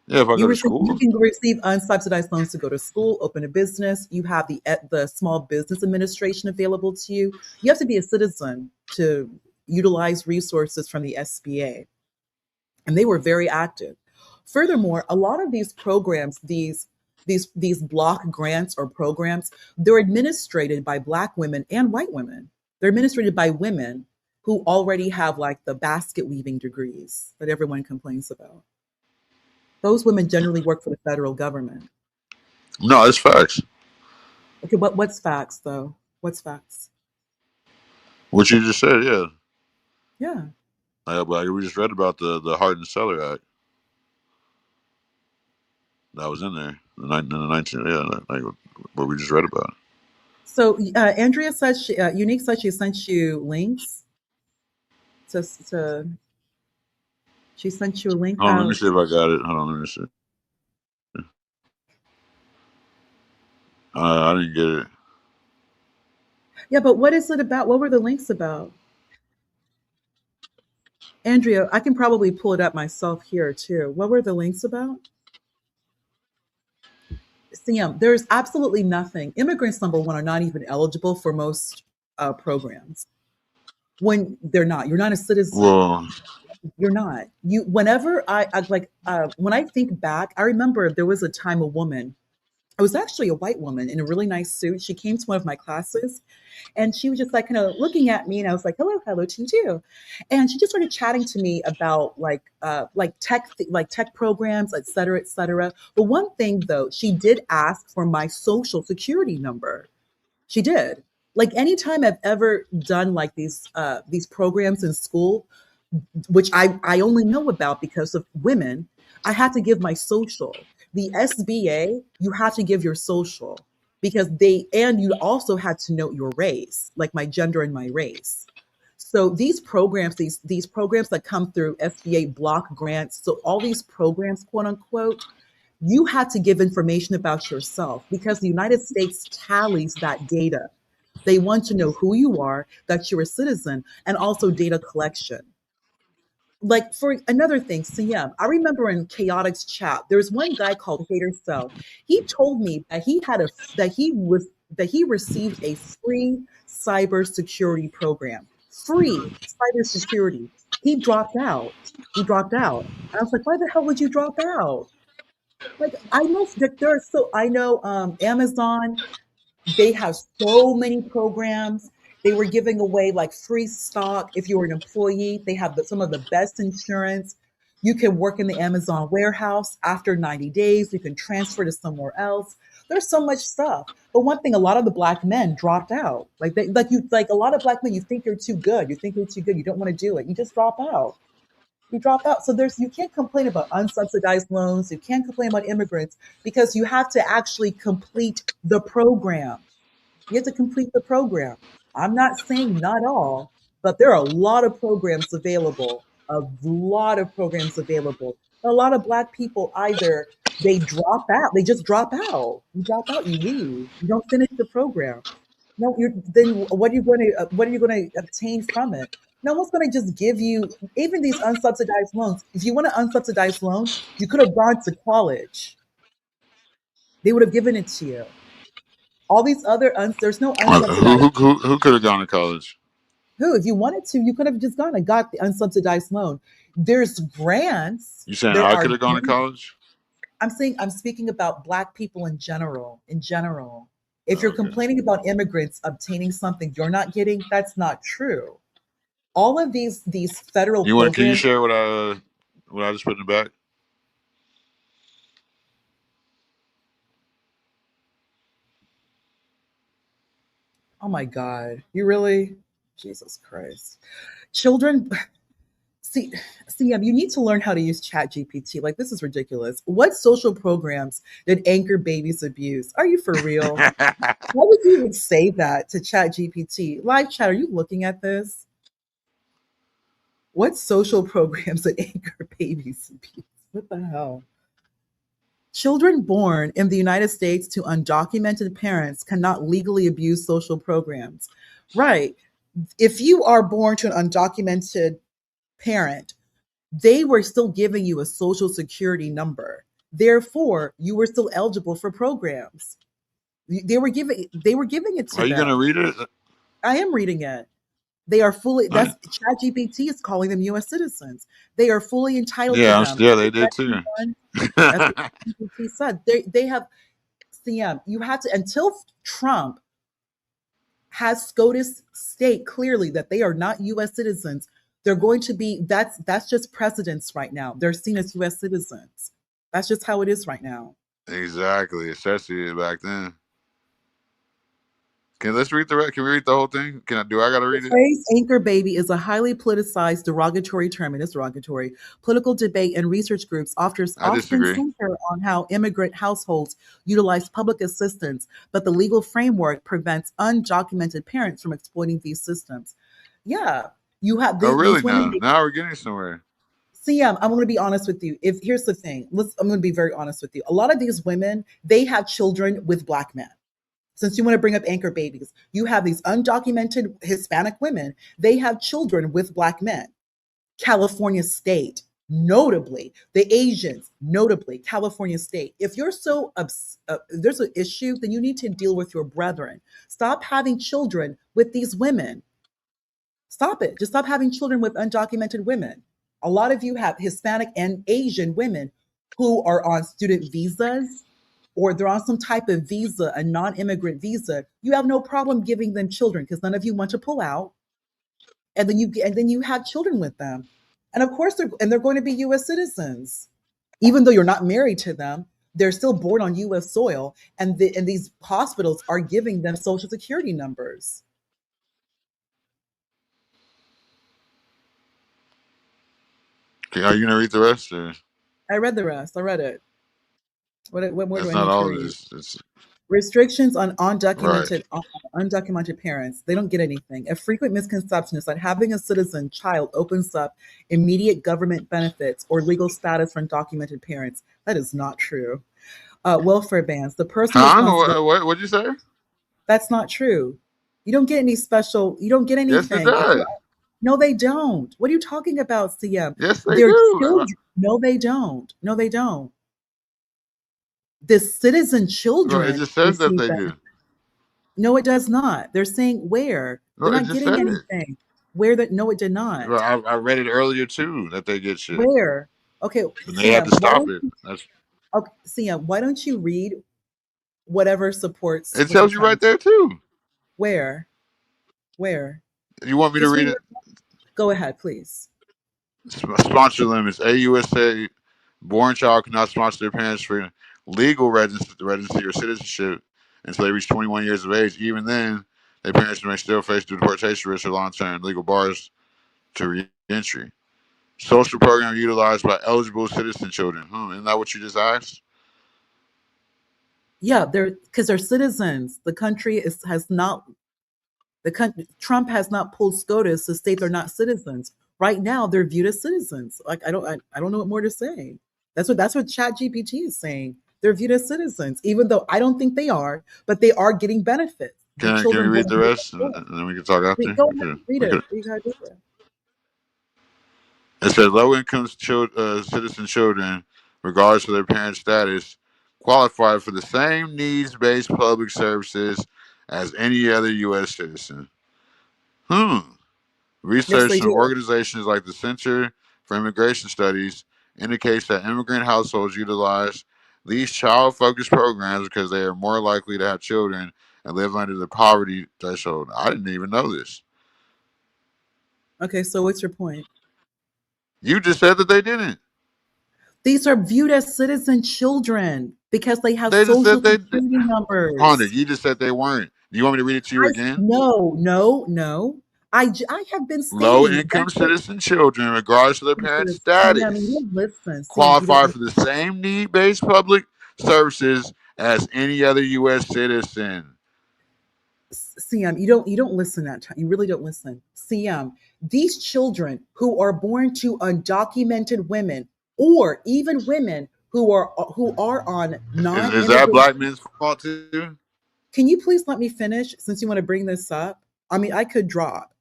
Speaker 1: Yeah, if I go to school.
Speaker 4: You can receive unsubsidized loans to go to school, open a business. You have the Small Business Administration available to you. You have to be a citizen to utilize resources from the SBA, and they were very active. Furthermore, a lot of these programs, these block grants or programs, they're administered by Black women and white women. They're administered by women who already have like the basket weaving degrees that everyone complains about. Those women generally work for the federal government.
Speaker 1: No, it's facts.
Speaker 4: Okay, what's facts though? What's facts?
Speaker 1: What you just said, yeah.
Speaker 4: Yeah.
Speaker 1: Like we just read about the Hart and Seller Act that was in there in the 19 yeah like what we just read about.
Speaker 4: So Andrea said Unique said she sent you links to she sent you a link.
Speaker 1: Hold on, let me
Speaker 4: How?
Speaker 1: see if I got it. Hold on, let me see. I didn't get it.
Speaker 4: Yeah, but what is it about? What were the links about? Andrea, I can probably pull it up myself here too. What were the links about? Sam, there's absolutely nothing. Immigrants, number one, are not even eligible for most programs. When they're not, you're not a citizen.
Speaker 1: Well,
Speaker 4: You're not. Whenever I like, when I think back, I remember there was a time a woman It was actually a white woman in a really nice suit. She came to one of my classes and she was just like kind of looking at me and I was like, hello, hello to you too. And she just started chatting to me about like tech programs, et cetera, et cetera. But one thing though, she did ask for my social security number. She did. Like anytime I've ever done like these programs in school, which I only know about because of women, I had to give my social. The SBA, you have to give your social because and you also had to note your race, like my gender and my race. So these programs that come through SBA block grants, so all these programs, quote unquote, you had to give information about yourself because the United States tallies that data. They want to know who you are, that you're a citizen, and also data collection. Like for another thing, CM, I remember in Chaotic's chat, there's one guy called Hater Cell. He told me that he received a free cybersecurity program. Free cybersecurity. He dropped out. He dropped out. I was like, why the hell would you drop out? Like I know that there are so I know Amazon, they have so many programs. They were giving away like free stock if you were an employee. They have some of the best insurance. You can work in the Amazon warehouse after 90 days. You can transfer to somewhere else. There's so much stuff. But one thing, a lot of the black men dropped out. Like a lot of black men, you think you're too good. You think you're too good. You don't want to do it. You just drop out. You drop out. So you can't complain about unsubsidized loans. You can't complain about immigrants because you have to actually complete the program. You have to complete the program. I'm not saying not all, but there are a lot of programs available, a lot of programs available. A lot of black people either they drop out, they just drop out. You drop out, you leave. You don't finish the program. No, you're then what are you going to obtain from it? No one's going to just give you even these unsubsidized loans. If you want an unsubsidized loan, you could have gone to college. They would have given it to you. All these there's no unsubsidized.
Speaker 1: Who could have gone to college?
Speaker 4: Who, if you wanted to, you could have just gone and got the unsubsidized loan. There's grants.
Speaker 1: You saying
Speaker 4: There
Speaker 1: I
Speaker 4: are.
Speaker 1: could have gone to college?
Speaker 4: I'm speaking about black people in general. In general, if
Speaker 1: Oh,
Speaker 4: you're
Speaker 1: okay.
Speaker 4: complaining about immigrants obtaining something you're not getting, that's not true. All of these federal
Speaker 1: You want? Can you
Speaker 4: programs.
Speaker 1: share what I just put in the back?
Speaker 4: Oh my God, you really? Jesus Christ, children. See, CM, you need to learn how to use Chat GPT. Like, this is ridiculous. What social programs did anchor babies abuse? Are you for real? Why would you even say that to Chat GPT? Live chat, are you looking at this? What social programs did anchor babies abuse? What the hell? Children born in the United States to undocumented parents cannot legally abuse social programs. Right. If you are born to an undocumented parent, they were still giving you a social security number. Therefore, you were still eligible for programs. They were giving it to
Speaker 1: Are you gonna
Speaker 4: them.
Speaker 1: read it?
Speaker 4: I am reading it. They are fully
Speaker 1: Oh, yeah.
Speaker 4: that's ChatGPT is calling them US citizens. They are fully entitled to
Speaker 1: Yeah,
Speaker 4: them.
Speaker 1: yeah,
Speaker 4: The
Speaker 1: they did too.
Speaker 4: second one, that's what ChatGPT said. They have CM, you have to until Trump has SCOTUS state clearly that they are not US citizens, they're going to be that's just precedents right now. They're seen as US citizens. That's just how it is right now.
Speaker 1: Exactly, especially back then. Let's read the Can we read the whole thing? Do I gotta
Speaker 4: The
Speaker 1: read it?
Speaker 4: phrase anchor baby is a highly politicized derogatory term. It is derogatory. Political debate and research groups
Speaker 1: I
Speaker 4: often
Speaker 1: disagree.
Speaker 4: center on how immigrant households utilize public assistance, but the legal framework prevents undocumented parents from exploiting these systems. Yeah, you have
Speaker 1: Oh, really?
Speaker 4: these women.
Speaker 1: Now we're getting somewhere.
Speaker 4: See, I'm going to be honest with you. If here's the thing, I'm going to be very honest with you. A lot of these women, they have children with black men. Since you want to bring up anchor babies, you have these undocumented Hispanic women. They have children with black men. California State, notably, the Asians, notably, California State. If you're if there's an issue, then you need to deal with your brethren. Stop having children with these women. Stop it. Just stop having children with undocumented women. A lot of you have Hispanic and Asian women who are on student visas. or they're on some type of visa, a non-immigrant visa, you have no problem giving them children because none of you want to pull out, and then you have children with them, and of course they're going to be U.S. citizens, even though you're not married to them. They're still born on U.S. soil, and these hospitals are giving them social security numbers.
Speaker 1: Okay, are you gonna read the rest? Or?
Speaker 4: I read the rest. I read it. What more do
Speaker 1: That's
Speaker 4: I
Speaker 1: not
Speaker 4: need to
Speaker 1: all of
Speaker 4: read?
Speaker 1: this. It's
Speaker 4: Restrictions on
Speaker 1: right.
Speaker 4: undocumented parents. They don't get anything. A frequent misconception is that having a citizen child opens up immediate government benefits or legal status for undocumented parents. That is not true. Welfare bans. The personal
Speaker 1: Huh?
Speaker 4: responsibility.
Speaker 1: What'd you say?
Speaker 4: That's not true. You don't get any special. You don't get
Speaker 1: Yes, it
Speaker 4: anything if you.
Speaker 1: does.
Speaker 4: No, they don't. What are you talking about, CM?
Speaker 1: Yes, they
Speaker 4: They're
Speaker 1: do.
Speaker 4: children. No, they don't. No, they don't. The citizen
Speaker 1: Well, it
Speaker 4: children
Speaker 1: just says that
Speaker 4: receive
Speaker 1: they
Speaker 4: benefits.
Speaker 1: do.
Speaker 4: No, it does not. They're saying where. They're
Speaker 1: Well, it
Speaker 4: not
Speaker 1: just
Speaker 4: getting
Speaker 1: said it.
Speaker 4: anything. Where that no, it did
Speaker 1: Well,
Speaker 4: not.
Speaker 1: I read it earlier too that they get shit,
Speaker 4: Where? Okay,
Speaker 1: and they had
Speaker 4: Sam,
Speaker 1: to
Speaker 4: why
Speaker 1: stop
Speaker 4: don't
Speaker 1: it.
Speaker 4: you
Speaker 1: That's
Speaker 4: okay, Sam, why don't you read whatever supports
Speaker 1: it
Speaker 4: what you're
Speaker 1: tells you
Speaker 4: trying
Speaker 1: right
Speaker 4: to
Speaker 1: there too.
Speaker 4: where? Where?
Speaker 1: You want me to
Speaker 4: Just
Speaker 1: read
Speaker 4: read
Speaker 1: it?
Speaker 4: it. Go ahead, please.
Speaker 1: Sponsor limits. AUSA born child cannot sponsor their parents for legal residency or citizenship until they reach 21 years of age. Even then, their parents may still face deportation risk or long-term legal bars to reentry. Social program utilized by eligible citizen children. Isn't that what you just asked?
Speaker 4: Yeah, they're because they're citizens. The country is has not the country Trump has not pulled SCOTUS to state they're not citizens. Right now, they're viewed as citizens. Like I don't know what more to say. That's what Chat GPT is saying. They're viewed as citizens, even though I don't think they are, but they are getting benefits. The
Speaker 1: Can we
Speaker 4: children born
Speaker 1: read
Speaker 4: in
Speaker 1: the
Speaker 4: the
Speaker 1: rest
Speaker 4: US.
Speaker 1: and then we can talk after?
Speaker 4: Go
Speaker 1: We
Speaker 4: ahead,
Speaker 1: could.
Speaker 4: read
Speaker 1: We
Speaker 4: it.
Speaker 1: could.
Speaker 4: You gotta do it.
Speaker 1: It says low-income citizen children, regardless of their parents' status, qualify for the same needs-based public services as any other U.S. citizen. Hmm.
Speaker 4: Yes,
Speaker 1: Research
Speaker 4: they
Speaker 1: from
Speaker 4: do.
Speaker 1: organizations like the Center for Immigration Studies indicates that immigrant households utilize these child-focused programs because they are more likely to have children and live under the poverty threshold. I didn't even know this.
Speaker 4: Okay, so what's your point?
Speaker 1: You just said that they didn't.
Speaker 4: These are viewed as citizen children because they have
Speaker 1: They just
Speaker 4: social
Speaker 1: said they.
Speaker 4: security
Speaker 1: Honda,
Speaker 4: numbers.
Speaker 1: you just said they weren't. Do you want me to read it to you
Speaker 4: I
Speaker 1: again?
Speaker 4: no, no, no. I have been
Speaker 1: Low
Speaker 4: stating
Speaker 1: income
Speaker 4: that's what
Speaker 1: citizen children, regardless of their parents'
Speaker 4: CM, you
Speaker 1: status,
Speaker 4: don't listen. CM, you don't
Speaker 1: qualify for
Speaker 4: listen.
Speaker 1: the same need based public services as any other U.S. citizen.
Speaker 4: CM, you don't listen that time. You really don't listen. CM, these children who are born to undocumented women or even women who are on
Speaker 1: Is that
Speaker 4: non-immigrant.
Speaker 1: black men's fault too?
Speaker 4: Can you please let me finish since you want to bring this up? I mean, I could drop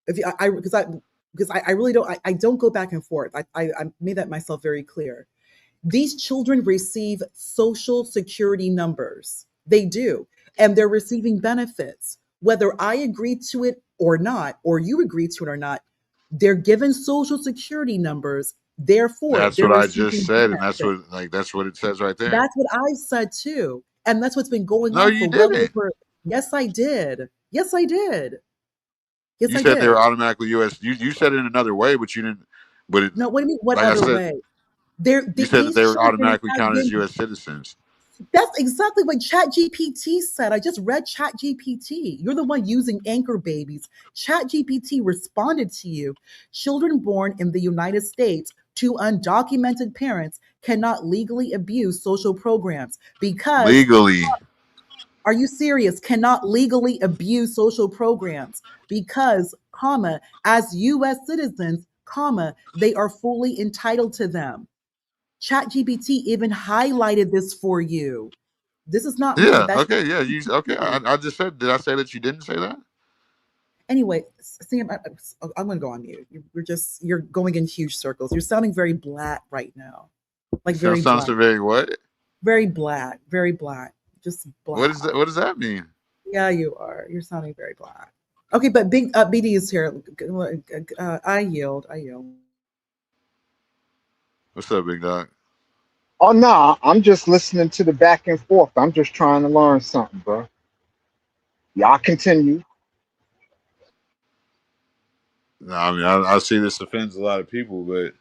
Speaker 4: if you, I because I really don't I don't go back and forth. I made that myself very clear. These children receive social security numbers. They do. And they're receiving benefits. Whether I agree to it or not, or you agree to it or not, they're given social security numbers. Therefore,
Speaker 1: That's
Speaker 4: they're
Speaker 1: what I just
Speaker 4: receiving
Speaker 1: said, and
Speaker 4: benefits.
Speaker 1: that's what it says right there.
Speaker 4: That's what I said too. And that's what's been going
Speaker 1: No,
Speaker 4: on
Speaker 1: you
Speaker 4: for well
Speaker 1: didn't.
Speaker 4: over. Yes, I did. Yes, I did. Yes,
Speaker 1: You
Speaker 4: I
Speaker 1: said they were
Speaker 4: did.
Speaker 1: automatically U.S. You said it in another way, but you didn't. But it,
Speaker 4: No, what do you mean? What
Speaker 1: like I
Speaker 4: other
Speaker 1: said,
Speaker 4: way?
Speaker 1: you said that
Speaker 4: These
Speaker 1: they were
Speaker 4: children
Speaker 1: automatically
Speaker 4: have
Speaker 1: counted as
Speaker 4: been.
Speaker 1: U.S. citizens.
Speaker 4: That's exactly what ChatGPT said. I just read ChatGPT. You're the one using anchor babies. ChatGPT responded to you. Children born in the United States to undocumented parents cannot legally abuse social programs because,
Speaker 1: Legally.
Speaker 4: are you serious? Cannot legally abuse social programs because, comma, as US citizens, comma, they are fully entitled to them. ChatGPT even highlighted this for you. This is not me.
Speaker 1: Yeah.
Speaker 4: That's
Speaker 1: Okay. Yeah. You okay?
Speaker 4: ChatGPT.
Speaker 1: I just said. Did I say that you didn't say that?
Speaker 4: Anyway, Sam, I'm going to go on mute. You're going in huge circles. You're sounding very black right now, like very
Speaker 1: Sounds
Speaker 4: black,
Speaker 1: so very what?
Speaker 4: very black, very black, just
Speaker 1: What is
Speaker 4: black.
Speaker 1: that? What does that mean?
Speaker 4: Yeah, you are. You're sounding very black. Okay, but big BD is here. I yield. I yield.
Speaker 1: What's up, big dog?
Speaker 5: Oh nah, I'm just listening to the back and forth. I'm just trying to learn something, bro. Y'all continue.
Speaker 1: No, I mean, I see this offends a lot of people, but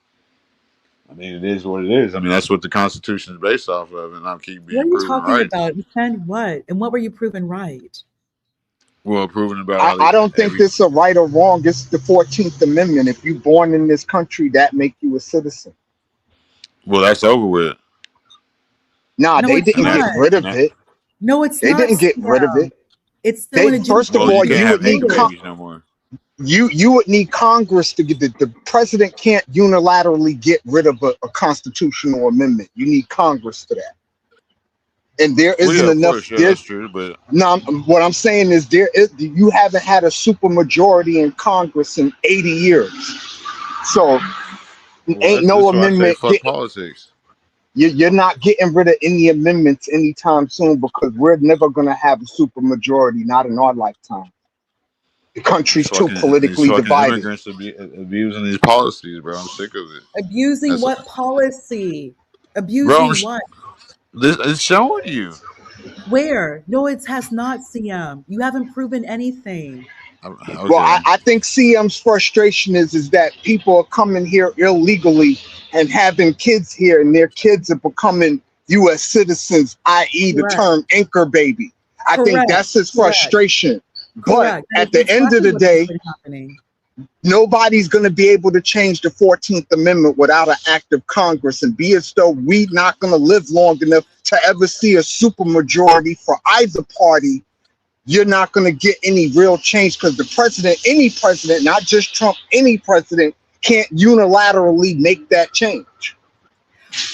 Speaker 1: I mean, it is what it is. I mean, that's what the Constitution is based off of, and I'll keep
Speaker 4: What
Speaker 1: being
Speaker 4: are you
Speaker 1: proven
Speaker 4: talking
Speaker 1: right.
Speaker 4: about? Defend what? And what were you proven right?
Speaker 1: Well, proven about
Speaker 5: I,
Speaker 1: how they
Speaker 5: I don't think
Speaker 1: every.
Speaker 5: this a right or wrong. It's the 14th Amendment. If you born in this country, that make you a citizen.
Speaker 1: Well, that's over with,
Speaker 5: Nah,
Speaker 4: No,
Speaker 5: they
Speaker 4: it's
Speaker 1: and
Speaker 5: didn't
Speaker 1: that
Speaker 5: get
Speaker 4: not.
Speaker 5: rid
Speaker 1: and
Speaker 5: of
Speaker 1: that.
Speaker 5: it.
Speaker 4: No, it's
Speaker 5: They
Speaker 4: not,
Speaker 5: didn't get rid of
Speaker 4: Sam.
Speaker 5: it.
Speaker 4: It's still
Speaker 5: They
Speaker 4: an
Speaker 5: first of
Speaker 1: Well, you
Speaker 5: all,
Speaker 1: can't
Speaker 5: you
Speaker 1: have
Speaker 5: would need
Speaker 1: anchor
Speaker 4: included.
Speaker 1: babies no more.
Speaker 5: you would need Congress to get the president can't unilaterally get rid of a constitutional amendment. You need Congress for that. And there
Speaker 1: Well, yeah,
Speaker 5: isn't
Speaker 1: of
Speaker 5: enough
Speaker 1: course, yeah,
Speaker 5: there.
Speaker 1: that's true. But
Speaker 5: No, what I'm saying is you haven't had a super majority in Congress in 80 years. So
Speaker 1: well,
Speaker 5: ain't
Speaker 1: that's
Speaker 5: no
Speaker 1: that's why I say
Speaker 5: amendment
Speaker 1: fuck politics.
Speaker 5: you're not getting rid of any amendments anytime soon because we're never going to have a super majority, not in our lifetime. The country's too
Speaker 1: These
Speaker 5: politically
Speaker 1: fucking
Speaker 5: divided.
Speaker 1: immigrants abusing these policies, bro. I'm sick of it.
Speaker 4: Abusing
Speaker 1: That's
Speaker 4: what policy?
Speaker 1: bro.
Speaker 4: Abusing what?
Speaker 1: This it's showing you.
Speaker 4: Where? No, it has not, CM. You haven't proven anything.
Speaker 5: Well, I,
Speaker 1: Okay.
Speaker 5: I think CM's frustration is that people are coming here illegally and having kids here, and their kids are becoming U.S. citizens, i.e., the
Speaker 4: Correct.
Speaker 5: term anchor baby. I think
Speaker 4: Correct.
Speaker 5: that's his
Speaker 4: Correct.
Speaker 5: frustration. But
Speaker 4: Correct. That
Speaker 5: at
Speaker 4: is
Speaker 5: the end of
Speaker 4: exactly
Speaker 5: the
Speaker 4: what has
Speaker 5: day,
Speaker 4: been happening.
Speaker 5: nobody's going to be able to change the 14th Amendment without an act of Congress, and be as though we're not going to live long enough to ever see a supermajority for either party. You're not going to get any real change because the president, any president, not just Trump, any president can't unilaterally make that change.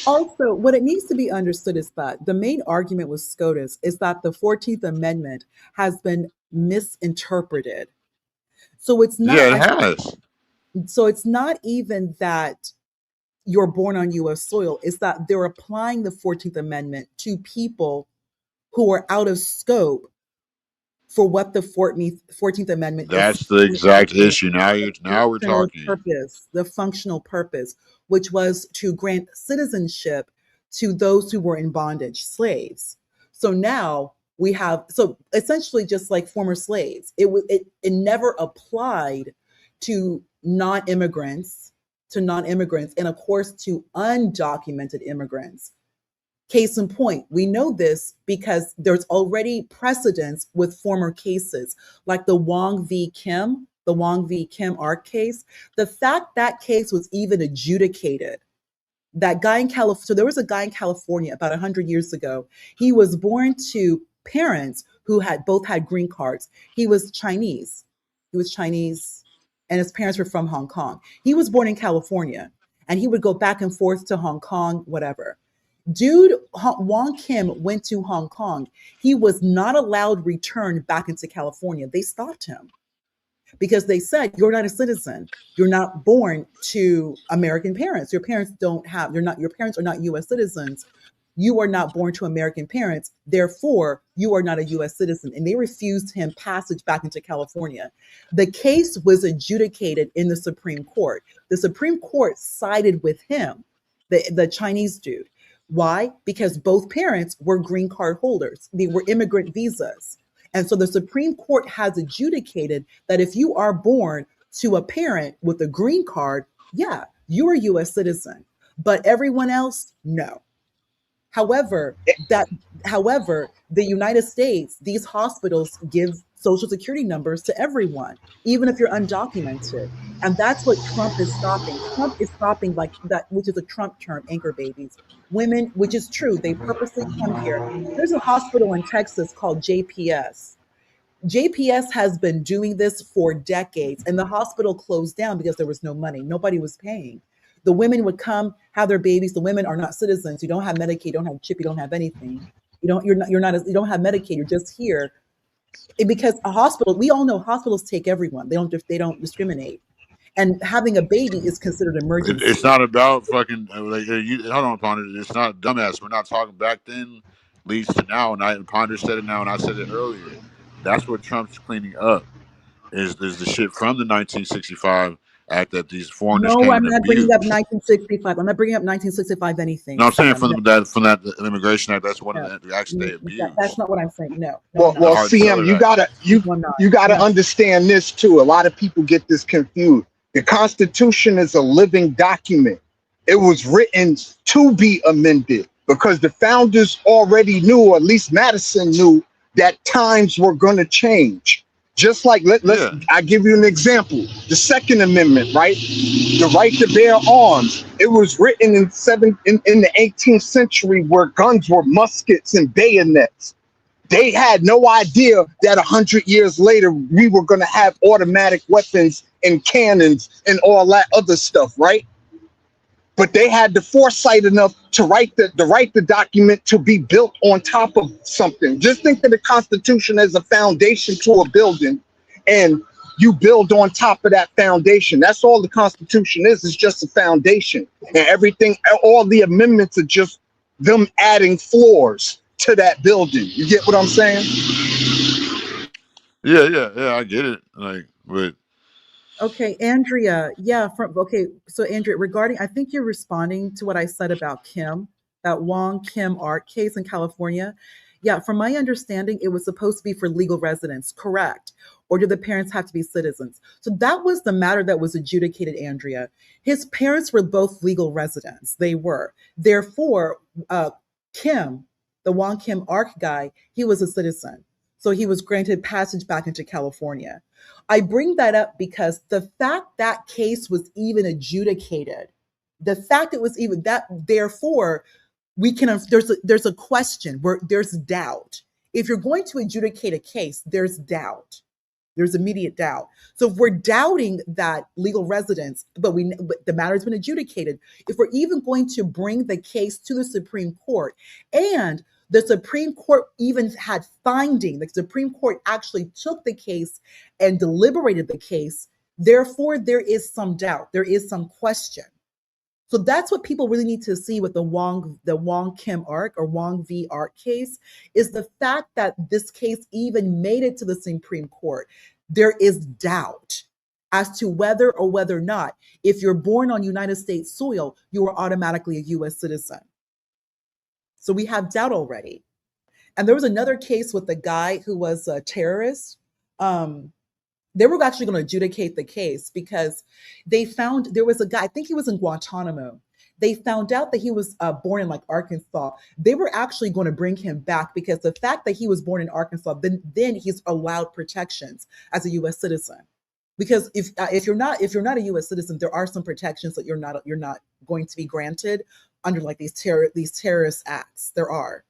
Speaker 4: Also, what it needs to be understood is that the main argument with SCOTUS is that the 14th Amendment has been misinterpreted. So it's
Speaker 1: Yeah,
Speaker 4: not,
Speaker 1: it
Speaker 4: I think,
Speaker 1: has.
Speaker 4: so it's not even that you're born on US soil, it's that they're applying the 14th Amendment to people who are out of scope for what the 14th Amendment is
Speaker 1: That's the exact
Speaker 4: supposed
Speaker 1: issue.
Speaker 4: the
Speaker 1: Now we're
Speaker 4: functional
Speaker 1: talking.
Speaker 4: purpose, the functional purpose, which was to grant citizenship to those who were in bondage, slaves. So now we have, so essentially just like former slaves, it never applied to non-immigrants, and of course to undocumented immigrants. Case in point, we know this because there's already precedence with former cases like the Wong v. Kim Ark case. The fact that case was even adjudicated, that guy in California, so there was a guy in California about 100 years ago. He was born to parents who had both had green cards. He was Chinese. He was Chinese, and his parents were from Hong Kong. He was born in California, and he would go back and forth to Hong Kong, whatever. Dude, Wong Kim went to Hong Kong. He was not allowed return back into California. They stopped him because they said, you're not a citizen. You're not born to American parents. Your parents are not US citizens. You are not born to American parents. Therefore, you are not a US citizen. And they refused him passage back into California. The case was adjudicated in the Supreme Court. The Supreme Court sided with him, the Chinese dude. Why? Because both parents were green card holders, they were immigrant visas. And so the Supreme Court has adjudicated that if you are born to a parent with a green card, yeah, you're a US citizen. But everyone else, no. However, that however, the United States, these hospitals give social security numbers to everyone, even if you're undocumented. And that's what Trump is stopping. Trump is stopping like that, which is a Trump term, anchor babies. Women, which is true, they purposely come here. There's a hospital in Texas called JPS. JPS has been doing this for decades, and the hospital closed down because there was no money. Nobody was paying. The women would come, have their babies. The women are not citizens. You don't have Medicaid, you don't have CHIP, you don't have anything. You don't have Medicaid. You're just here. Because a hospital, we all know hospitals take everyone. They don't discriminate. And having a baby is considered
Speaker 1: It's
Speaker 4: emergency.
Speaker 1: not about fucking hold on, Ponder. It's not dumbass. We're not talking back then leads to now, and Ponder said it now, and I said it earlier. That's what Trump's cleaning up is the shit from the 1965 act that these foreigners
Speaker 4: No,
Speaker 1: came
Speaker 4: I'm
Speaker 1: and
Speaker 4: not bringing up
Speaker 1: abused.
Speaker 4: 1965. I'm not bringing up 1965 anything,
Speaker 1: No, I'm saying
Speaker 4: Sam. No,
Speaker 1: from that Immigration Act, that's one of
Speaker 4: no.
Speaker 1: the acts they
Speaker 4: That's
Speaker 1: abused.
Speaker 4: not what I'm saying. No, no, I'm
Speaker 5: Well,
Speaker 1: The
Speaker 4: not.
Speaker 5: well,
Speaker 1: Heart and
Speaker 5: CM,
Speaker 1: Solar
Speaker 5: you
Speaker 1: Act.
Speaker 5: gotta
Speaker 4: No, I'm not.
Speaker 5: you gotta
Speaker 4: No.
Speaker 5: understand this too. A lot of people get this confused. The Constitution is a living document. It was written to be amended because the founders already knew, or at least Madison knew, that times were gonna change. Just like let's
Speaker 1: Yeah,
Speaker 5: I give you an example. The Second Amendment, right? The right to bear arms. It was written in the 18th century where guns were muskets and bayonets. They had no idea that 100 years later we were going to have automatic weapons and cannons and all that other stuff, right? But they had the foresight enough to write the document to be built on top of something. Just think of the Constitution as a foundation to a building, and you build on top of that foundation. That's all the Constitution is. It's just a foundation, and everything, all the amendments are just them adding floors to that building. You get what I'm saying?
Speaker 1: yeah. I get it. Like, but
Speaker 4: Okay, Andrea. Yeah, so Andrea, regarding I think you're responding to what I said about Kim, that Wong Kim art case in California. Yeah, from my understanding, it was supposed to be for legal residents, correct? Or do the parents have to be citizens? So that was the matter that was adjudicated, Andrea. His parents were both legal residents. They were. Therefore, Kim, the Wong Kim art guy, he was a citizen. So he was granted passage back into California. I bring that up because the fact that case was even adjudicated, the fact it was even that, therefore, we can there's a question where there's doubt. If you're going to adjudicate a case, there's doubt. There's immediate doubt. So if we're doubting that legal residents, but the matter has been adjudicated, if we're even going to bring the case to the Supreme Court, and the Supreme Court even had finding, the Supreme Court actually took the case and deliberated the case, therefore there is some doubt, there is some question. So that's what people really need to see with the Wong Kim Ark or Wong v. Ark case, is the fact that this case even made it to the Supreme Court. There is doubt as to whether or whether not, if you're born on United States soil, you are automatically a US citizen. So we have doubt already. And there was another case with the guy who was a terrorist. They were actually going to adjudicate the case because they found there was a guy, I think he was in Guantanamo. They found out that he was born in like Arkansas. They were actually going to bring him back because the fact that he was born in Arkansas, then he's allowed protections as a U.S. citizen. Because if you're not a U.S. citizen, there are some protections that you're not going to be granted under like these terrorist acts. There are.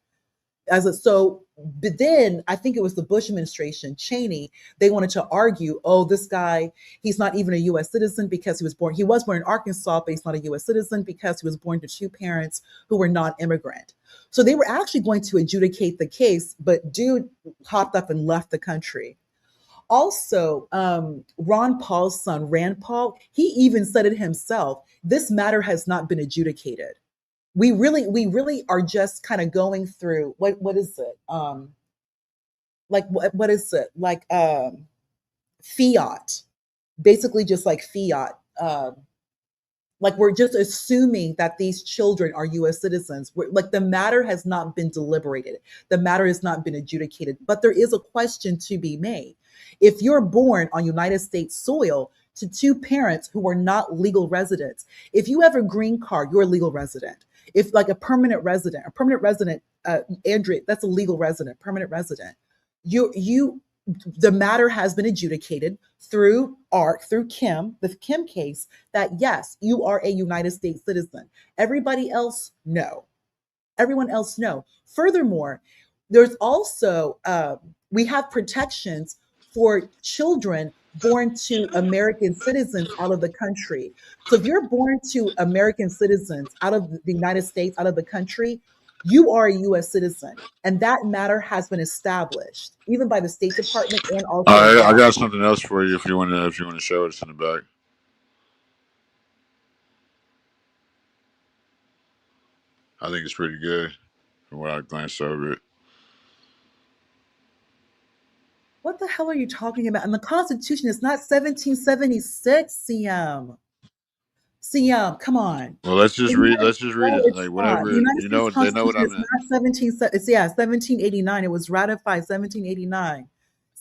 Speaker 4: But then I think it was the Bush administration, Cheney, they wanted to argue, oh, this guy, he's not even a US citizen because he was born in Arkansas, but he's not a US citizen because he was born to two parents who were non-immigrant. So they were actually going to adjudicate the case, but dude hopped up and left the country. Also, Ron Paul's son, Rand Paul, he even said it himself. This matter has not been adjudicated. We really are just kind of going through what is it like what is it like fiat, basically just like fiat, like we're just assuming that these children are US citizens. Like the matter has not been deliberated, the matter has not been adjudicated, but there is a question to be made. If you're born on United States soil to two parents who are not legal residents, if you have a green card, you're a legal resident. If like a permanent resident, Andrea, that's a legal resident, permanent resident. You the matter has been adjudicated through ARC, through Kim, the Kim case, that yes, you are a United States citizen. Everybody else, no. Everyone else, no. Furthermore, there's also, we have protections for children born to American citizens out of the country. So if you're born to American citizens out of the United States, out of the country, you are a US citizen. And that matter has been established, even by the State Department and also
Speaker 1: I
Speaker 4: by.
Speaker 1: got something else for you if you want to show us in the back. I think it's pretty good from what I glanced over it.
Speaker 4: What the hell are you talking about? And the Constitution is not 1776, CM. CM, come on.
Speaker 1: Well, let's just
Speaker 4: The
Speaker 1: read.
Speaker 4: United,
Speaker 1: Let's just read
Speaker 4: no,
Speaker 1: it.
Speaker 4: it's
Speaker 1: Like
Speaker 4: not. The
Speaker 1: whatever
Speaker 4: United
Speaker 1: you
Speaker 4: States
Speaker 1: know. They know what
Speaker 4: Constitution
Speaker 1: I
Speaker 4: is
Speaker 1: meant.
Speaker 4: not 1789. It was ratified 1789.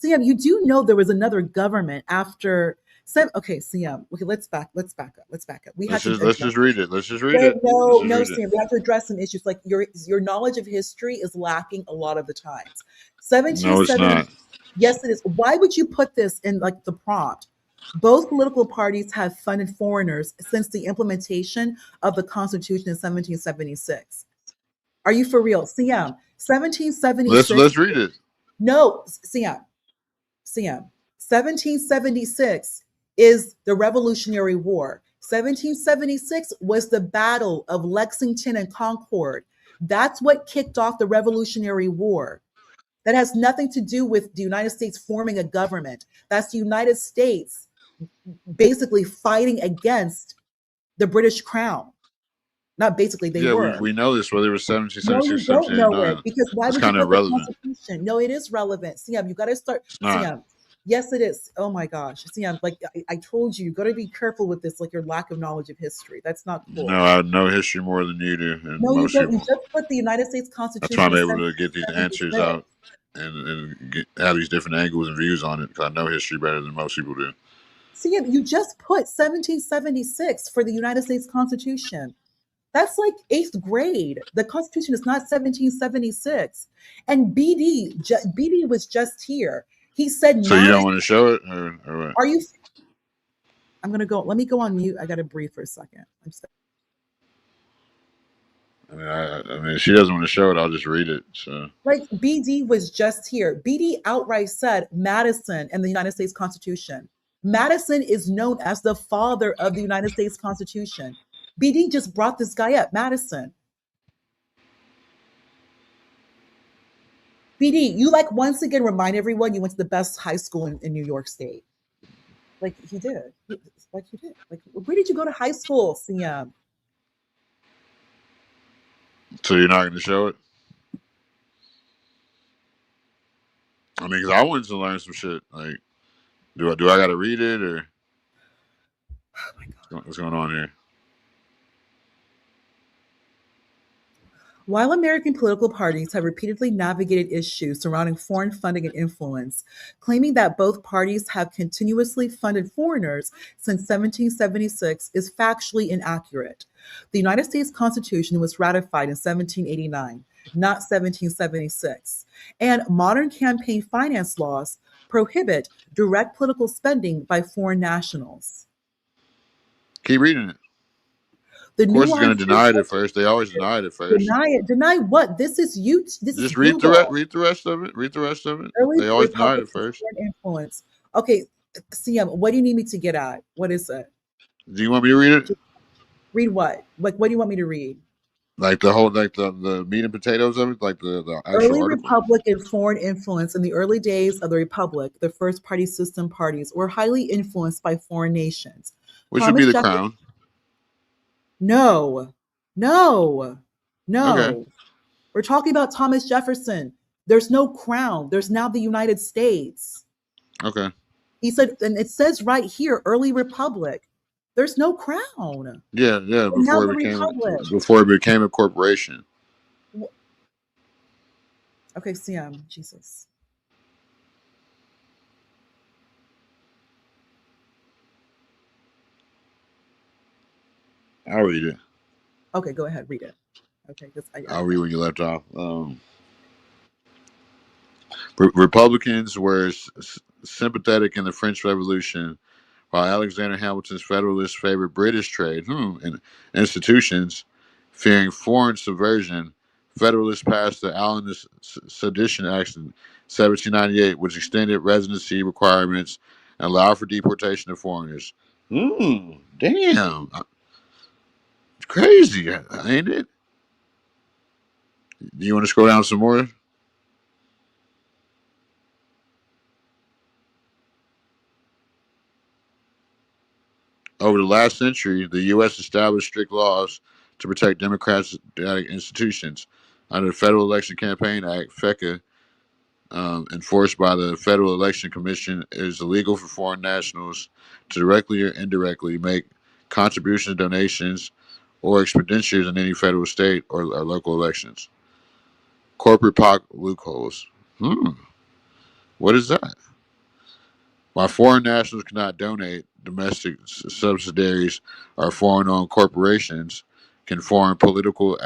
Speaker 4: CM, you do know there was another government after. Okay, CM. Okay, let's back up. Let's back up. We had to
Speaker 1: Let's
Speaker 4: address.
Speaker 1: just read it. Let's just read
Speaker 4: Wait,
Speaker 1: it. Let's
Speaker 4: no,
Speaker 1: just
Speaker 4: no,
Speaker 1: read it.
Speaker 4: CM. We have to address some issues. Like your knowledge of history is lacking a lot of the times.
Speaker 1: No, it's
Speaker 4: 1770.
Speaker 1: not.
Speaker 4: Yes, it is. Why would you put this in like the prompt? Both political parties have funded foreigners since the implementation of the Constitution in 1776. Are you for real? CM,
Speaker 1: Let's
Speaker 4: 1776.
Speaker 1: read it.
Speaker 4: No, CM. 1776 is the Revolutionary War. 1776 was the Battle of Lexington and Concord. That's what kicked off the Revolutionary War. That has nothing to do with the United States forming a government. That's the United States basically fighting against the British crown. Not basically, they
Speaker 1: Yeah,
Speaker 4: were.
Speaker 1: we know this. Whether it was
Speaker 4: No,
Speaker 1: 1776
Speaker 4: you
Speaker 1: or
Speaker 4: don't know it
Speaker 1: 1789,
Speaker 4: because why
Speaker 1: that's
Speaker 4: would you
Speaker 1: kind of
Speaker 4: put the
Speaker 1: irrelevant.
Speaker 4: Constitution? No, it is relevant. CM, you got to start.
Speaker 1: It's not.
Speaker 4: CM, yes, it is. Oh my gosh. CM, like I told you, you got to be careful with this, like your lack of knowledge of history. That's not
Speaker 1: No,
Speaker 4: cool.
Speaker 1: I know history more than you do, and
Speaker 4: No, you
Speaker 1: most
Speaker 4: don't. You
Speaker 1: people.
Speaker 4: just put the United States
Speaker 1: That's why
Speaker 4: Constitution
Speaker 1: I'm
Speaker 4: in
Speaker 1: able to get these answers
Speaker 4: 1776.
Speaker 1: out and have these different angles and views on it because I know history better than most people do.
Speaker 4: CM, you just put 1776 for the United States Constitution. That's like eighth grade. The Constitution is not 1776. And BD was just here. He said
Speaker 1: So you don't
Speaker 4: nine.
Speaker 1: want to show it, or what?
Speaker 4: Are you? I'm gonna go. Let me go on mute. I gotta breathe for a second.
Speaker 1: I mean, if she doesn't want to show it, I'll just read it. So
Speaker 4: Like BD was just here. BD outright said Madison and the United States Constitution. Madison is known as the father of the United States Constitution. BD just brought this guy up, Madison. BD, you like once again remind everyone you went to the best high school in New York State. Like he did. Like he did. Like where did you go to high school, CM?
Speaker 1: so you're not going to show it? I mean, because I wanted to learn some shit. Like, do I got to read it or
Speaker 4: Oh my God.
Speaker 1: what's going on here?
Speaker 4: While American political parties have repeatedly navigated issues surrounding foreign funding and influence, claiming that both parties have continuously funded foreigners since 1776 is factually inaccurate. The United States Constitution was ratified in 1789, not 1776, and modern campaign finance laws prohibit direct political spending by foreign nationals.
Speaker 1: Keep reading it.
Speaker 4: The
Speaker 1: Of course, it's going to
Speaker 4: nuances
Speaker 1: deny it at first. They always deny it at first.
Speaker 4: deny it. Deny what? This is you. This is
Speaker 1: Just read
Speaker 4: Google.
Speaker 1: read the rest of it. Read the rest of it.
Speaker 4: Early
Speaker 1: They always deny it at
Speaker 4: Republicans
Speaker 1: first.
Speaker 4: foreign influence. Okay, CM, what do you need me to get at? What is it?
Speaker 1: Do you want me to read it?
Speaker 4: Read what? Like, what do you want me to read?
Speaker 1: Like the whole, like the meat and potatoes of it, like the actual
Speaker 4: Early
Speaker 1: article.
Speaker 4: Republic and foreign influence in the early days of the Republic, the first party system parties were highly influenced by foreign nations.
Speaker 1: Which would be
Speaker 4: Thomas
Speaker 1: the
Speaker 4: Jefferson.
Speaker 1: crown.
Speaker 4: No, no,
Speaker 1: Okay.
Speaker 4: no. We're talking about Thomas Jefferson. There's no crown. There's now the United States.
Speaker 1: Okay.
Speaker 4: He said, and it says right here, early Republic. There's no crown.
Speaker 1: Yeah.
Speaker 4: And now the Republic.
Speaker 1: Before it became a corporation.
Speaker 4: Okay, CM, Jesus.
Speaker 1: I'll read it.
Speaker 4: Okay, go ahead, read it. Okay,
Speaker 1: I'll read when you left off. Republicans were sympathetic in the French Revolution, while Alexander Hamilton's Federalists favored British trade and institutions. Fearing foreign subversion, Federalists passed the Allen Sedition Act in 1798, which extended residency requirements and allowed for deportation of foreigners. Damn. It's crazy, ain't it? Do you want to scroll down some more? Over the last century, the U.S. established strict laws to protect democratic institutions. Under the Federal Election Campaign Act, FECA, enforced by the Federal Election Commission, it is illegal for foreign nationals to directly or indirectly make contributions, donations, or expenditures in any federal, state, or local elections. Corporate POC loopholes. What is that? While foreign nationals cannot donate, domestic subsidiaries or foreign-owned corporations can form political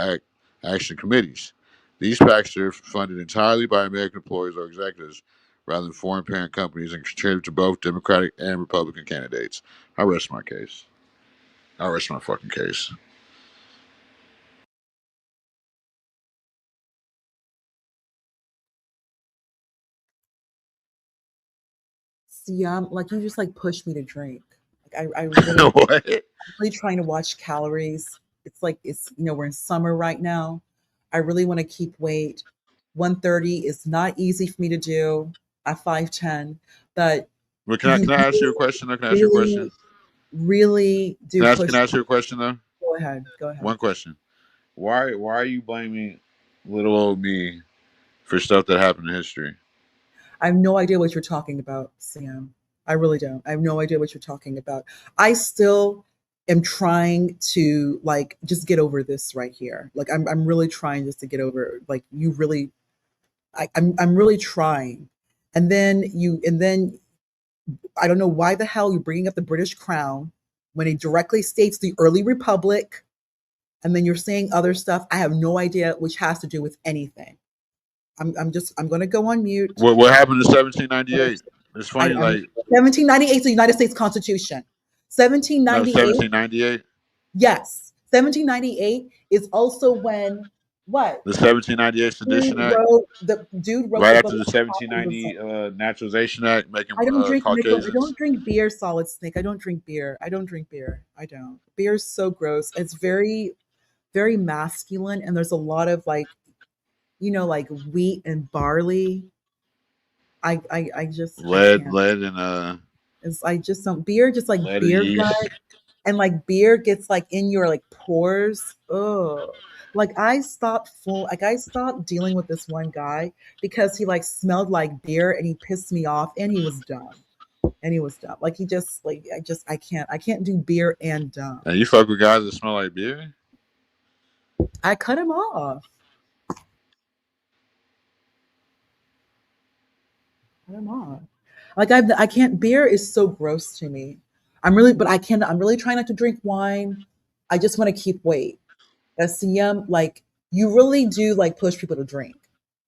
Speaker 1: action committees. These PACs are funded entirely by American employees or executives rather than foreign parent companies and contribute to both Democratic and Republican candidates. I rest my case. I rest my fucking case.
Speaker 4: See, like you just like push me to drink. Like I really,
Speaker 1: What?
Speaker 4: really trying to watch calories. It's like we're in summer right now. I really want to keep weight. 130 is not easy for me to do at 5'10", but
Speaker 1: But
Speaker 4: you
Speaker 1: can I ask you a question? Though? Can I ask you a question?
Speaker 4: really, really do push.
Speaker 1: Can I ask you a question though?
Speaker 4: Go ahead. Go ahead.
Speaker 1: One question. Why are you blaming little old me for stuff that happened in history?
Speaker 4: I have no idea what you're talking about, Sam. I really don't. I have no idea what you're talking about. I still am trying to like just get over this right here. Like I'm really trying just to get over like you really I'm really trying. And then I don't know why the hell you're bringing up the British Crown when it directly states the early republic, and then you're saying other stuff. I have no idea which has to do with anything. I'm gonna go on mute.
Speaker 1: What happened in 1798? It's funny,
Speaker 4: I'm
Speaker 1: like
Speaker 4: 1798 is the United States Constitution.
Speaker 1: no
Speaker 4: 1798,
Speaker 1: 1798.
Speaker 4: yes. 1798 is also when what?
Speaker 1: The 1798 Sedition Act,
Speaker 4: The dude wrote
Speaker 1: right
Speaker 4: the
Speaker 1: after
Speaker 4: book
Speaker 1: the
Speaker 4: on top of the Zone.
Speaker 1: 1790 Naturalization Act, making
Speaker 4: I don't drink nickel. I
Speaker 1: Caucasians.
Speaker 4: don't drink beer, Solid Snake. I don't drink beer. I don't drink beer. I don't. Beer is so gross. It's very, very masculine, and there's a lot of like, like wheat and barley. I can't.
Speaker 1: Lead and
Speaker 4: It's I just don't beer just like
Speaker 1: lead and
Speaker 4: beer gut
Speaker 1: yeast.
Speaker 4: and like beer gets like in your like pores. Oh. I stopped dealing with this one guy because he like smelled like beer and he pissed me off and he was dumb. And he was dumb. Like he just like I can't do beer and dumb.
Speaker 1: And you fuck with guys that smell like beer?
Speaker 4: I cut him off. Cut him off. Like I can't beer is so gross to me. I'm really trying not to drink wine. I just want to keep weight. SCM, like you really do like push people to drink.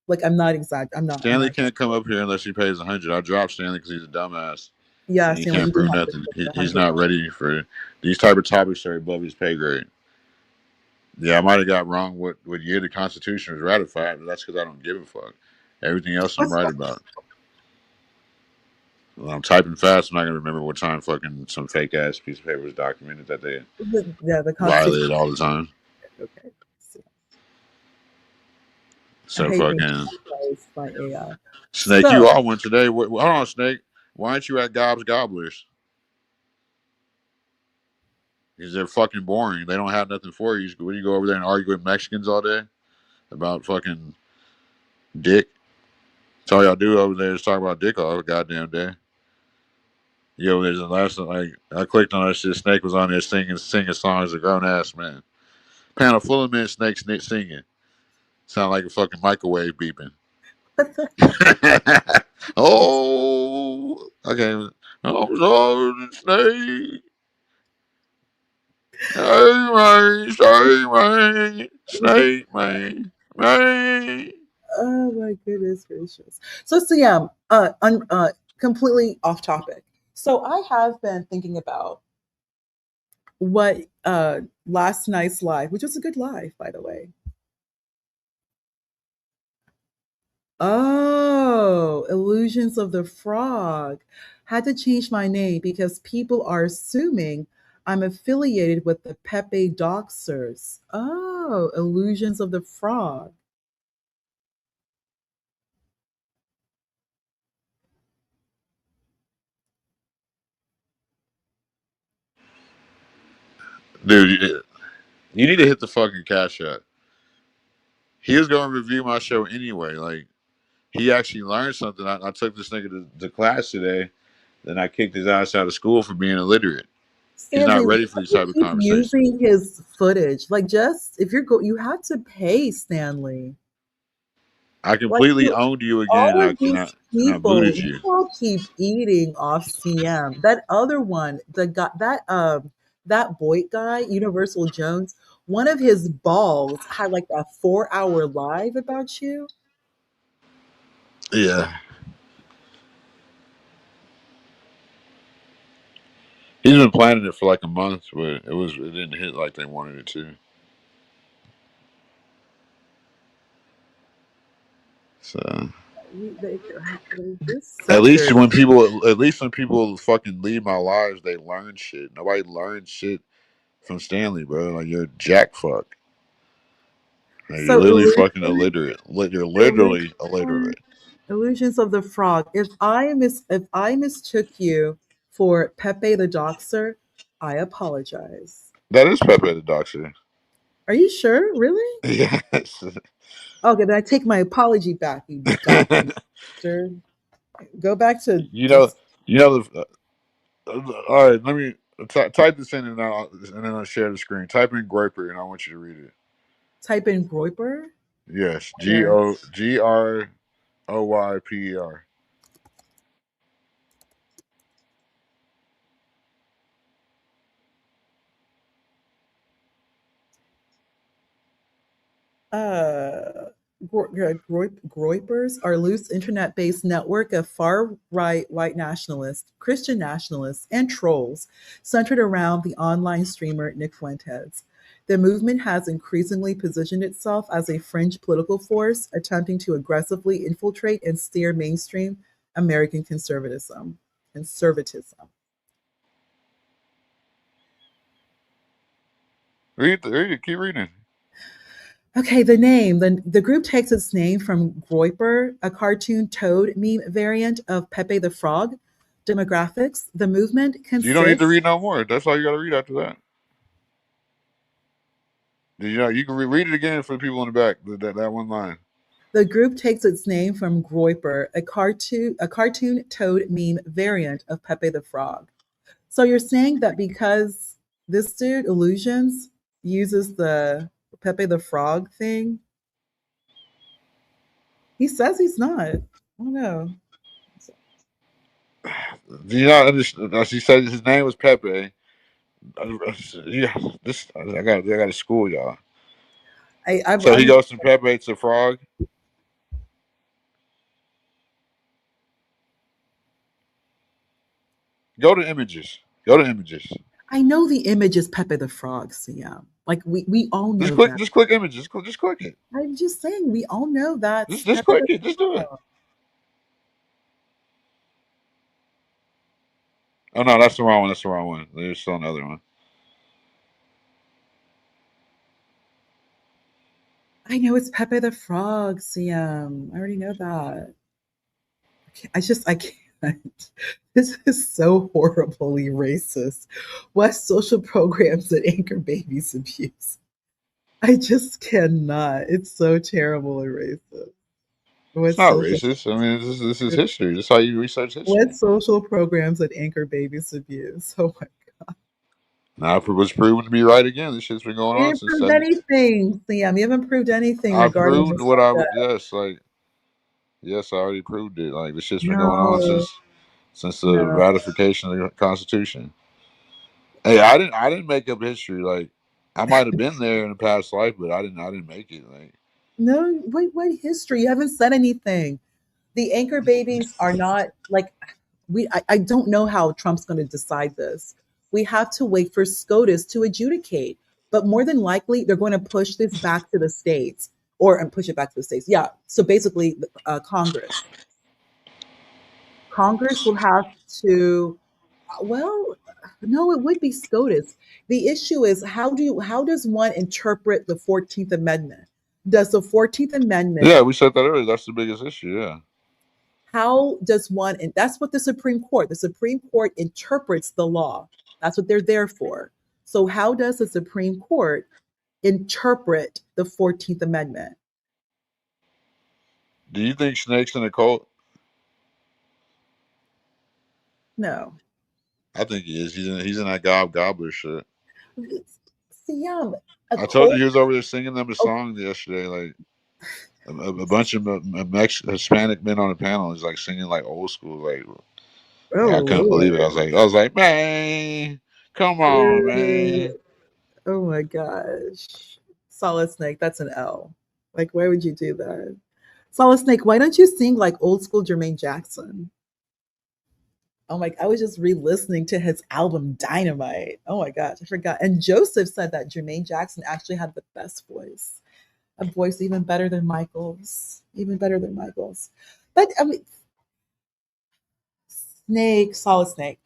Speaker 4: Like I'm not exact. I'm
Speaker 1: Stanley
Speaker 4: not.
Speaker 1: can't come up here unless he pays 100. I dropped Stanley because he's a dumbass.
Speaker 4: Yeah,
Speaker 1: And he
Speaker 4: Stanley,
Speaker 1: can't
Speaker 4: you do
Speaker 1: prove
Speaker 4: have to
Speaker 1: nothing.
Speaker 4: put the
Speaker 1: He's
Speaker 4: 100.
Speaker 1: not ready for these type of topics are above his pay grade. Yeah, I might have got wrong what year the Constitution was ratified, but that's because I don't give a fuck. Everything else I'm right about. When I'm typing fast, I'm not gonna remember what time fucking some fake ass piece of paper was documented that they
Speaker 4: Yeah, the Constitution.
Speaker 1: violated all the time.
Speaker 4: Okay. I
Speaker 1: So
Speaker 4: hate being
Speaker 1: fucking
Speaker 4: replaced by AI.
Speaker 1: Snake, you
Speaker 4: So
Speaker 1: all went today. Hold on, Snake. Why aren't you at Gob's Gobblers? Because they're fucking boring. They don't have nothing for you. Would you go over there and argue with Mexicans all day about fucking dick? That's all y'all do over there is talk about dick all the goddamn day. Yo, there's a last like I clicked on that shit. Snake was on there singing songs. A grown ass man. Panel full of men. Snake singing. Sound like a fucking microwave beeping. Oh, okay. I'm sorry, Snake. Hey, man, Snake, man, man.
Speaker 4: oh my goodness gracious. So completely off topic. So I have been thinking about what last night's live, which was a good live, by the way. Oh, Illusions of the Frog. Had to change my name because people are assuming I'm affiliated with the Pepe Doxers. Oh, Illusions of the Frog.
Speaker 1: Dude, you need to hit the fucking cash shot. He was going to review my show anyway. Like, he actually learned something. I took this nigga to class today. Then I kicked his ass out of school for being illiterate. He's
Speaker 4: Stanley,
Speaker 1: not
Speaker 4: why
Speaker 1: ready for
Speaker 4: do
Speaker 1: these
Speaker 4: you
Speaker 1: type of
Speaker 4: keep
Speaker 1: conversations.
Speaker 4: using his footage? Like, just if you're you have to pay Stanley.
Speaker 1: I
Speaker 4: Like,
Speaker 1: completely owned you again,
Speaker 4: all
Speaker 1: and
Speaker 4: of these
Speaker 1: I
Speaker 4: people,
Speaker 1: booted
Speaker 4: you
Speaker 1: you.
Speaker 4: all keep eating off CM. That other one, the guy, that Boyd guy, Universal Jones, one of his balls had like a 4 hour live about you.
Speaker 1: Yeah, he's been planning it for like a month, but it didn't hit like they wanted it to. So
Speaker 4: They, this sector,
Speaker 1: at least when people fucking leave my lives, they learn shit. Nobody learns shit from Stanley, bro. Like you're jack fuck. Like, you're
Speaker 4: so
Speaker 1: literally fucking
Speaker 4: illusion,
Speaker 1: illiterate. You're literally
Speaker 4: illusion,
Speaker 1: illiterate.
Speaker 4: illusions of the frog. If I mistook you for Pepe the Doxer, I apologize.
Speaker 1: That is Pepe the Doctor.
Speaker 4: Are you sure? Really?
Speaker 1: Yes.
Speaker 4: Okay, then I take my apology back, you donkey. Sir. Go back to
Speaker 1: you know, you know the. All right, let me type this in and then I'll share the screen. Type in Groyper and I want you to read it.
Speaker 4: type in Groyper.
Speaker 1: Yes,
Speaker 4: Yeah.
Speaker 1: Groyper.
Speaker 4: Uh, Groypers are loose internet based network of far right white nationalists, Christian nationalists, and trolls centered around the online streamer Nick Fuentes. The movement has increasingly positioned itself as a fringe political force, attempting to aggressively infiltrate and steer mainstream American conservatism. Conservatism.
Speaker 1: Read it. Keep reading.
Speaker 4: Okay, the name. The group takes its name from Groyper, a cartoon toad meme variant of Pepe the Frog. Demographics. The movement
Speaker 1: You don't need to
Speaker 4: consists.
Speaker 1: read no more. That's all you got to read after that. You know, you can read it again for the people in the back. That one line.
Speaker 4: The group takes its name from Groyper, a cartoon toad meme variant of Pepe the Frog. So you're saying that because this dude Illusions uses the Pepe the Frog thing, he says he's not. I don't know.
Speaker 1: Do you not understand? She said his name was Pepe. Yeah, I got to school y'all. So he
Speaker 4: I'm
Speaker 1: goes from Pepe to Frog. Go to images. Go to images.
Speaker 4: I know the image is Pepe the Frog, CM. Like we all know that.
Speaker 1: Just click images. Just click it.
Speaker 4: I'm just saying we all know that's
Speaker 1: Just
Speaker 4: Pepe
Speaker 1: click
Speaker 4: the
Speaker 1: it. Just do it.
Speaker 4: Frog.
Speaker 1: Oh no, that's the wrong one. That's the wrong one. There's still another one.
Speaker 4: I know it's Pepe the Frog, CM. I already know that. I can't. This is so horribly racist. What social programs that anchor babies abuse? I just cannot. It's so terrible and racist.
Speaker 1: It's
Speaker 4: What
Speaker 1: not
Speaker 4: social
Speaker 1: racist. I mean, this is history. This is how you research
Speaker 4: what
Speaker 1: history.
Speaker 4: social programs that anchor babies abuse? Oh my,
Speaker 1: Now it was proven to be right again. This shit's been going
Speaker 4: you
Speaker 1: on
Speaker 4: didn't
Speaker 1: since
Speaker 4: prove
Speaker 1: 70.
Speaker 4: anything, Liam. You haven't proved anything
Speaker 1: I
Speaker 4: regarding
Speaker 1: proved
Speaker 4: the
Speaker 1: what I
Speaker 4: subject.
Speaker 1: yes, like yes, I already proved it. Like this shit's been going on
Speaker 4: No,
Speaker 1: since the
Speaker 4: no,
Speaker 1: ratification of the Constitution. Hey, I didn't make up history. Like I might have been there in a past life, but I didn't make it. Like
Speaker 4: no. Wait, what history? You haven't said anything. The anchor babies are not like I don't know how Trump's going to decide this. We have to wait for SCOTUS to adjudicate. But more than likely, they're going to push this back to the states or and push it back to the states. Yeah. So basically, Congress. Congress will have to. Well, no, it would be SCOTUS. The issue is how does one interpret the 14th Amendment? Does the 14th Amendment
Speaker 1: yeah, we said that earlier. That's the biggest issue. Yeah,
Speaker 4: how does one and that's what the Supreme Court interprets the law. That's what they're there for. So how does the Supreme Court interpret the 14th Amendment?
Speaker 1: Do you think Snake's in a cult?
Speaker 4: No.
Speaker 1: I think he is. He's in that gobbler shit.
Speaker 4: CM, a
Speaker 1: I told you
Speaker 4: cult.
Speaker 1: he was over there singing them a
Speaker 4: Oh,
Speaker 1: song yesterday. Like a bunch of Hispanic men on the panel. He's like singing like old school. Like I
Speaker 4: oh
Speaker 1: couldn't believe it.
Speaker 4: Lord.
Speaker 1: I was like, man, come on, man.
Speaker 4: Oh my gosh. Solid Snake, that's an L. Like, why would you do that? Solid Snake, why don't you sing like old school Jermaine Jackson? Oh my, I was just re-listening to his album Dynamite. Oh my gosh, I forgot. And Joseph said that Jermaine Jackson actually had the best voice. A voice even better than Michael's. Even better than Michael's. But I mean, Snake, Solid Snake.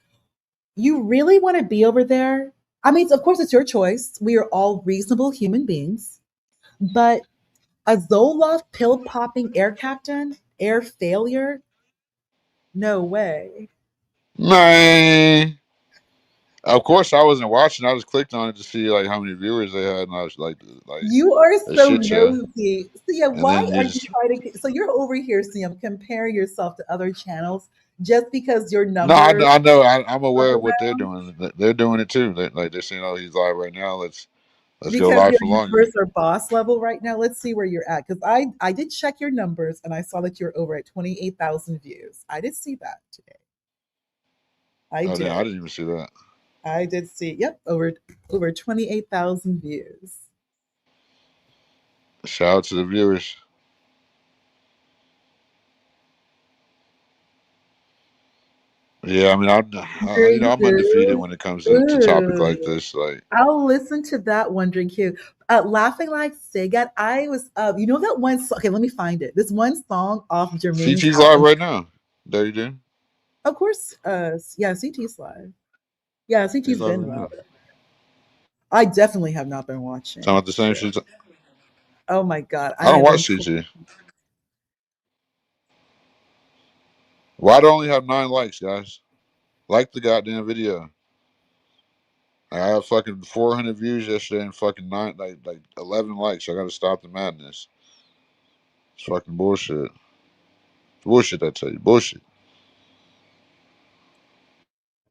Speaker 4: You really want to be over there? I mean, of course, it's your choice. We are all reasonable human beings. But a Zoloft pill popping air captain, air failure? No way.
Speaker 1: Man. Of course, I wasn't watching. I just clicked on it to see like how many viewers they had, and I was like
Speaker 4: You are
Speaker 1: a
Speaker 4: so
Speaker 1: shit show.
Speaker 4: nosy. So yeah,
Speaker 1: And
Speaker 4: why
Speaker 1: then you
Speaker 4: are you
Speaker 1: just
Speaker 4: trying to? So you're over here, Sam, comparing yourself to other channels just because your
Speaker 1: no,
Speaker 4: numbers
Speaker 1: I know. I'm
Speaker 4: are
Speaker 1: aware of what they're
Speaker 4: around,
Speaker 1: doing. They're doing it too. They're saying, "Oh, he's live right now. Let's go
Speaker 4: because
Speaker 1: live
Speaker 4: your
Speaker 1: for longer."
Speaker 4: numbers are boss level right now. Let's see where you're at. Because I did check your numbers and I saw that you're over at 28,000 views. I did see that today. I
Speaker 1: Oh, damn, I
Speaker 4: did.
Speaker 1: didn't even see that.
Speaker 4: I did see. Yep, over 28,000 views.
Speaker 1: Shout out to the viewers. Yeah, I mean, I'm undefeated
Speaker 4: Anywho,
Speaker 1: when it comes to topic like
Speaker 4: ooh,
Speaker 1: this. Like
Speaker 4: I'll listen to that Wondering Q. Laughing like Sagat. I was you know that one song, okay, let me find it. This one song off Jermaine's
Speaker 1: CT's live
Speaker 4: album.
Speaker 1: right now. There you do.
Speaker 4: Of course, yeah, CT's live. Yeah,
Speaker 1: He's
Speaker 4: CT's
Speaker 1: live
Speaker 4: been
Speaker 1: right
Speaker 4: live.
Speaker 1: now.
Speaker 4: I definitely have not been
Speaker 1: Talking
Speaker 4: watching.
Speaker 1: about the same
Speaker 4: Yeah.
Speaker 1: shit.
Speaker 4: Oh my god, I
Speaker 1: I don't
Speaker 4: have
Speaker 1: watch
Speaker 4: been
Speaker 1: CT. Why do I only have 9 likes, guys? Like the goddamn video. I had fucking 400 views yesterday and fucking 11 likes. I gotta stop the madness. It's fucking bullshit. Bullshit, I tell you. Bullshit.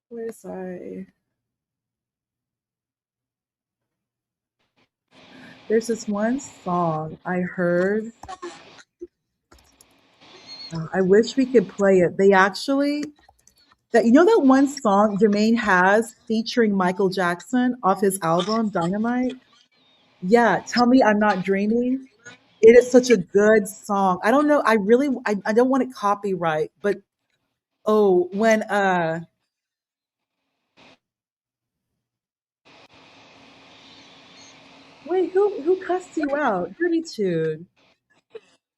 Speaker 4: where's I there's this one song I heard. I wish we could play it. They actually that you know that one song Jermaine has featuring Michael Jackson off his album Dynamite? Yeah, Tell Me I'm Not Dreaming. It is such a good song. I don't know. I don't want it copyright, but oh, when wait, who cussed you out? Dirty Tude.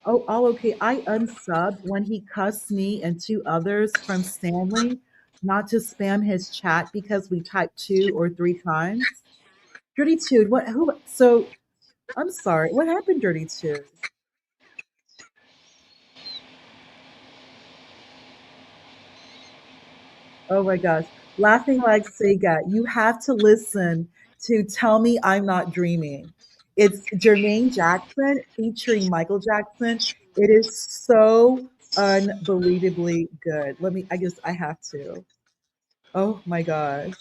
Speaker 4: Oh, okay. I unsubbed when he cussed me and two others from Stanley not to spam his chat because we typed 2 or 3 times. Dirty Tude, what who so I'm sorry. What happened, Dirty Tude? Oh my gosh. Laughing like Sega. You have to listen to Tell Me I'm Not Dreaming. It's Jermaine Jackson featuring Michael Jackson. It is so unbelievably good. I guess I have to. Oh my gosh.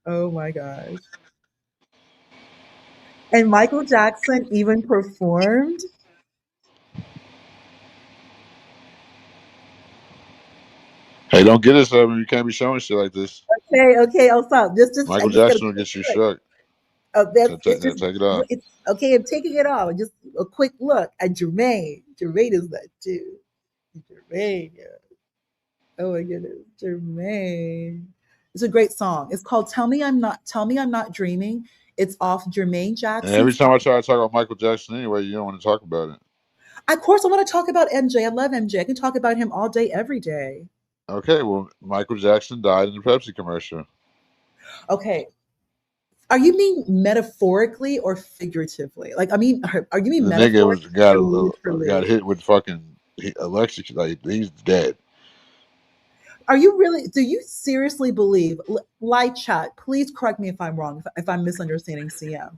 Speaker 4: Oh my gosh. And Michael Jackson even performed.
Speaker 1: Hey, don't get us up. You can't be showing shit like this.
Speaker 4: Okay, I'll stop. I
Speaker 1: Michael
Speaker 4: just gotta
Speaker 1: Jackson will
Speaker 4: quick
Speaker 1: get you
Speaker 4: look.
Speaker 1: struck.
Speaker 4: That's
Speaker 1: So
Speaker 4: it's just
Speaker 1: take it off.
Speaker 4: it's okay. I'm taking it off. Just a quick look at Jermaine. Jermaine is that dude. Jermaine, yeah. Oh my goodness, Jermaine. It's a great song. It's called Tell Me I'm Not Dreaming. It's off Jermaine
Speaker 1: And every
Speaker 4: Jackson's
Speaker 1: time I
Speaker 4: album.
Speaker 1: try to talk about Michael Jackson anyway, you don't want to talk about it.
Speaker 4: Of course, I want to talk about MJ. I love MJ. I can talk about him all day, every day.
Speaker 1: Okay, well, Michael Jackson died in the Pepsi commercial.
Speaker 4: Okay. Are you mean metaphorically or figuratively? Like, I mean, are you mean
Speaker 1: The nigga
Speaker 4: metaphorically
Speaker 1: was
Speaker 4: or
Speaker 1: got
Speaker 4: literally?
Speaker 1: hit with fucking electric. Like he's dead.
Speaker 4: Are you really, do you seriously believe, live chat, please correct me if I'm wrong, if I'm misunderstanding CM.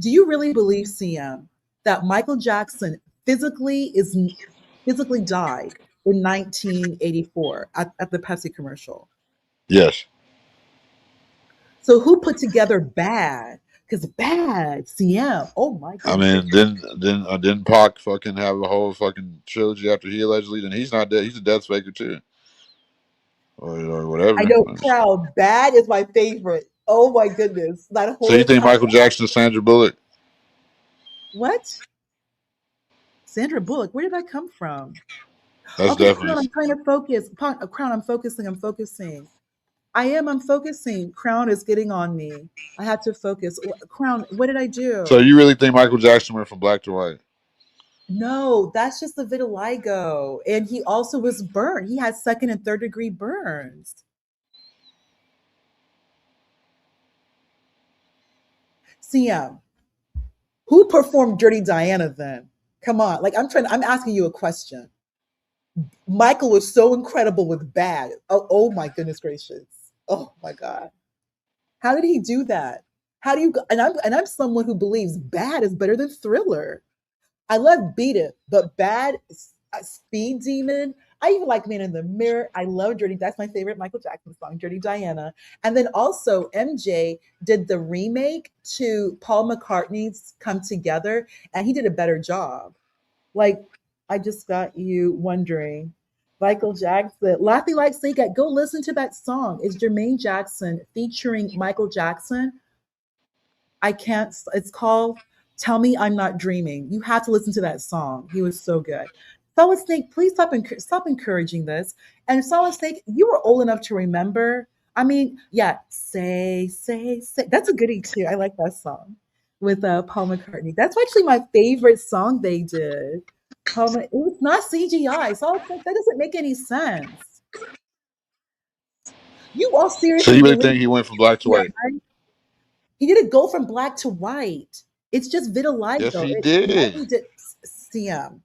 Speaker 4: Do you really believe, CM, that Michael Jackson physically is? physically died in 1984 at the Pepsi commercial.
Speaker 1: Yes.
Speaker 4: So who put together Bad? Because Bad, CM, oh my
Speaker 1: I
Speaker 4: goodness
Speaker 1: mean,
Speaker 4: gracious.
Speaker 1: didn't Pac fucking have a whole fucking trilogy after he allegedly? Then he's not dead. He's a death faker too, or
Speaker 4: I
Speaker 1: whatever.
Speaker 4: know Crown, Bad is my favorite. Oh my goodness. That
Speaker 1: So you
Speaker 4: whole
Speaker 1: think Michael Jackson, Sandra Bullock?
Speaker 4: what? Sandra Bullock, where did that come from?
Speaker 1: That's
Speaker 4: Okay,
Speaker 1: definitely.
Speaker 4: Crown, I'm trying to focus. Crown, I'm focusing. I'm focusing. Crown is getting on me. I had to focus. Crown, what did I
Speaker 1: So
Speaker 4: do?
Speaker 1: you really think Michael Jackson went from black to white?
Speaker 4: No, that's just the vitiligo. And he also was burned. He had second and third degree burns. CM, who performed Dirty Diana then? Come on. Like I'm asking you a question. Michael was so incredible with Bad. Oh my goodness gracious. Oh my God. How did he do that? How do you and I'm someone who believes Bad is better than Thriller. I love Beat It, but Bad Speed Demon. I even like Man in the Mirror. I love Dirty. That's my favorite Michael Jackson song, Dirty Diana. And then also MJ did the remake to Paul McCartney's Come Together, and he did a better job. Like, I just got you wondering. Michael Jackson, Laughing Like Sega, go listen to that song. It's Jermaine Jackson featuring Michael Jackson. I can't, it's called Tell Me I'm Not Dreaming. You have to listen to that song. He was so good. Solid Snake, please stop encouraging this. And Solid Snake, you were old enough to remember. I mean, yeah, say. That's a goodie too. I like that song with Paul McCartney. That's actually my favorite song they did. It was not CGI. Solid Snake, that doesn't make any sense. You all
Speaker 1: So
Speaker 4: seriously
Speaker 1: you really
Speaker 4: believe
Speaker 1: think he went from black to white?
Speaker 4: he didn't go from black to white. It's just
Speaker 1: Yes,
Speaker 4: vitiligo.
Speaker 1: he did.
Speaker 4: He did CM.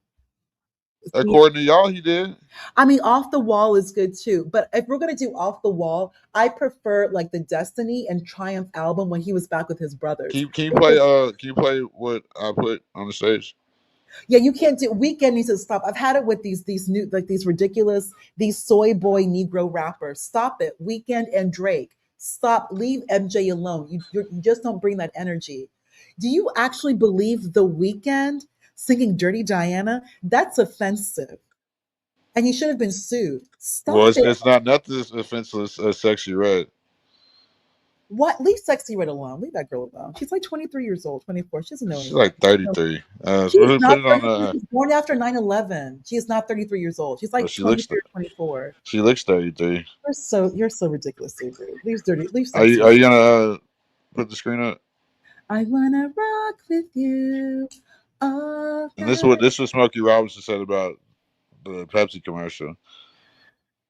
Speaker 1: According to y'all, he did.
Speaker 4: I mean, Off the Wall is good too. But if we're gonna do Off the Wall, I prefer like the Destiny and Triumph album when he was back with his brothers.
Speaker 1: Can you play what I put on the stage?
Speaker 4: Yeah, you can't do Weekend needs to stop. I've had it with these new like these ridiculous these soy boy Negro rappers. Stop it, Weekend and Drake. Stop. Leave MJ alone. You just don't bring that energy. Do you actually believe The Weekend singing Dirty Diana? That's offensive, and he should have been sued.
Speaker 1: Well,
Speaker 4: Stop it.
Speaker 1: it's not nothing as offensive as Sexy Red.
Speaker 4: What? Leave Sexy Red alone. Leave that girl alone. She's like 23 years old, 24. She doesn't know
Speaker 1: She's
Speaker 4: anything.
Speaker 1: like 33.
Speaker 4: She is
Speaker 1: Put
Speaker 4: not
Speaker 1: it on.
Speaker 4: 33. She was born after 9/11. She is not 33 years old. She's
Speaker 1: Well,
Speaker 4: like 23 or 24.
Speaker 1: she looks 33.
Speaker 4: You're so ridiculously rude. Leave
Speaker 1: Are
Speaker 4: Sexy
Speaker 1: you
Speaker 4: Red.
Speaker 1: gonna put the screen up?
Speaker 4: I wanna rock with you all
Speaker 1: And
Speaker 4: night.
Speaker 1: this was Smokey Robinson said about the Pepsi commercial.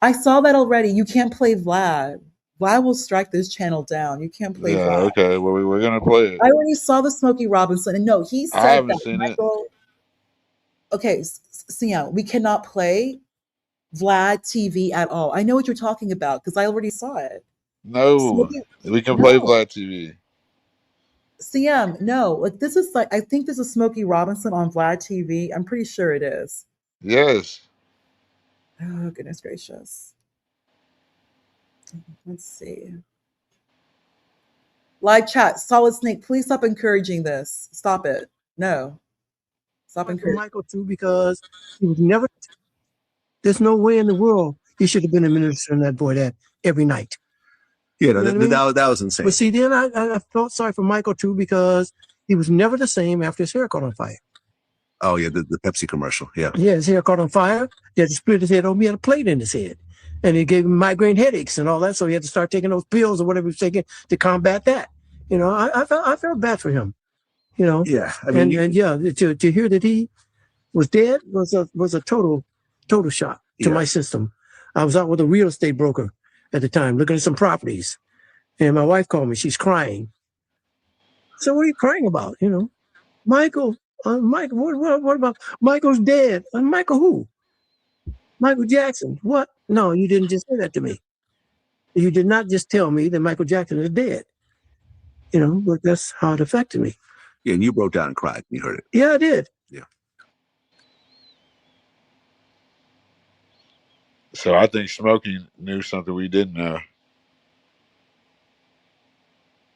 Speaker 4: I saw that already. You can't play Vlad. Vlad will strike this channel down. You can't play
Speaker 1: Yeah.
Speaker 4: Vlad.
Speaker 1: Okay. Well, we're gonna play it.
Speaker 4: I already saw the Smokey Robinson, and no, he
Speaker 1: I
Speaker 4: said
Speaker 1: haven't
Speaker 4: that
Speaker 1: seen it.
Speaker 4: Michael. Okay, Sia, we cannot play Vlad TV at all. I know what you're talking about because I already saw it.
Speaker 1: No,
Speaker 4: Smokey,
Speaker 1: we can play
Speaker 4: no,
Speaker 1: Vlad TV.
Speaker 4: CM, no. Like this is like I think this is Smokey Robinson on Vlad TV. I'm pretty sure it is.
Speaker 1: Yes.
Speaker 4: Oh goodness gracious. Let's see. Live chat, Solid Snake, please stop encouraging this. Stop it. No. Stop encouraging.
Speaker 6: Michael too, because he was never. There's no way in the world he should have been administering that boy that every night.
Speaker 7: Yeah,
Speaker 6: You know what I mean?
Speaker 7: that was insane.
Speaker 6: But see, then I felt sorry for Michael too, because he was never the same after his hair caught on fire.
Speaker 7: Oh yeah, the Pepsi commercial. Yeah.
Speaker 6: Yeah, his hair caught on fire. They had to split his head open. He had a plate in his head, and it gave him migraine headaches and all that. So he had to start taking those pills or whatever he was taking to combat that. You know, I felt bad for him. You know.
Speaker 7: Yeah. I mean,
Speaker 6: and yeah, to hear that he was dead was a total shock to my system. I was out with a real estate broker at the time looking at some properties, and my wife called me. She's crying. So what are you crying about? You know, Michael. Michael, what about Michael's dead? Michael who? Michael Jackson. What? No, you didn't just say that to me. You did not just tell me that Michael Jackson is dead. You know, but that's how it affected me.
Speaker 7: Yeah, and you broke down and cried when you heard it.
Speaker 6: Yeah, I did.
Speaker 7: Yeah.
Speaker 1: So I think Smokey knew something we didn't know.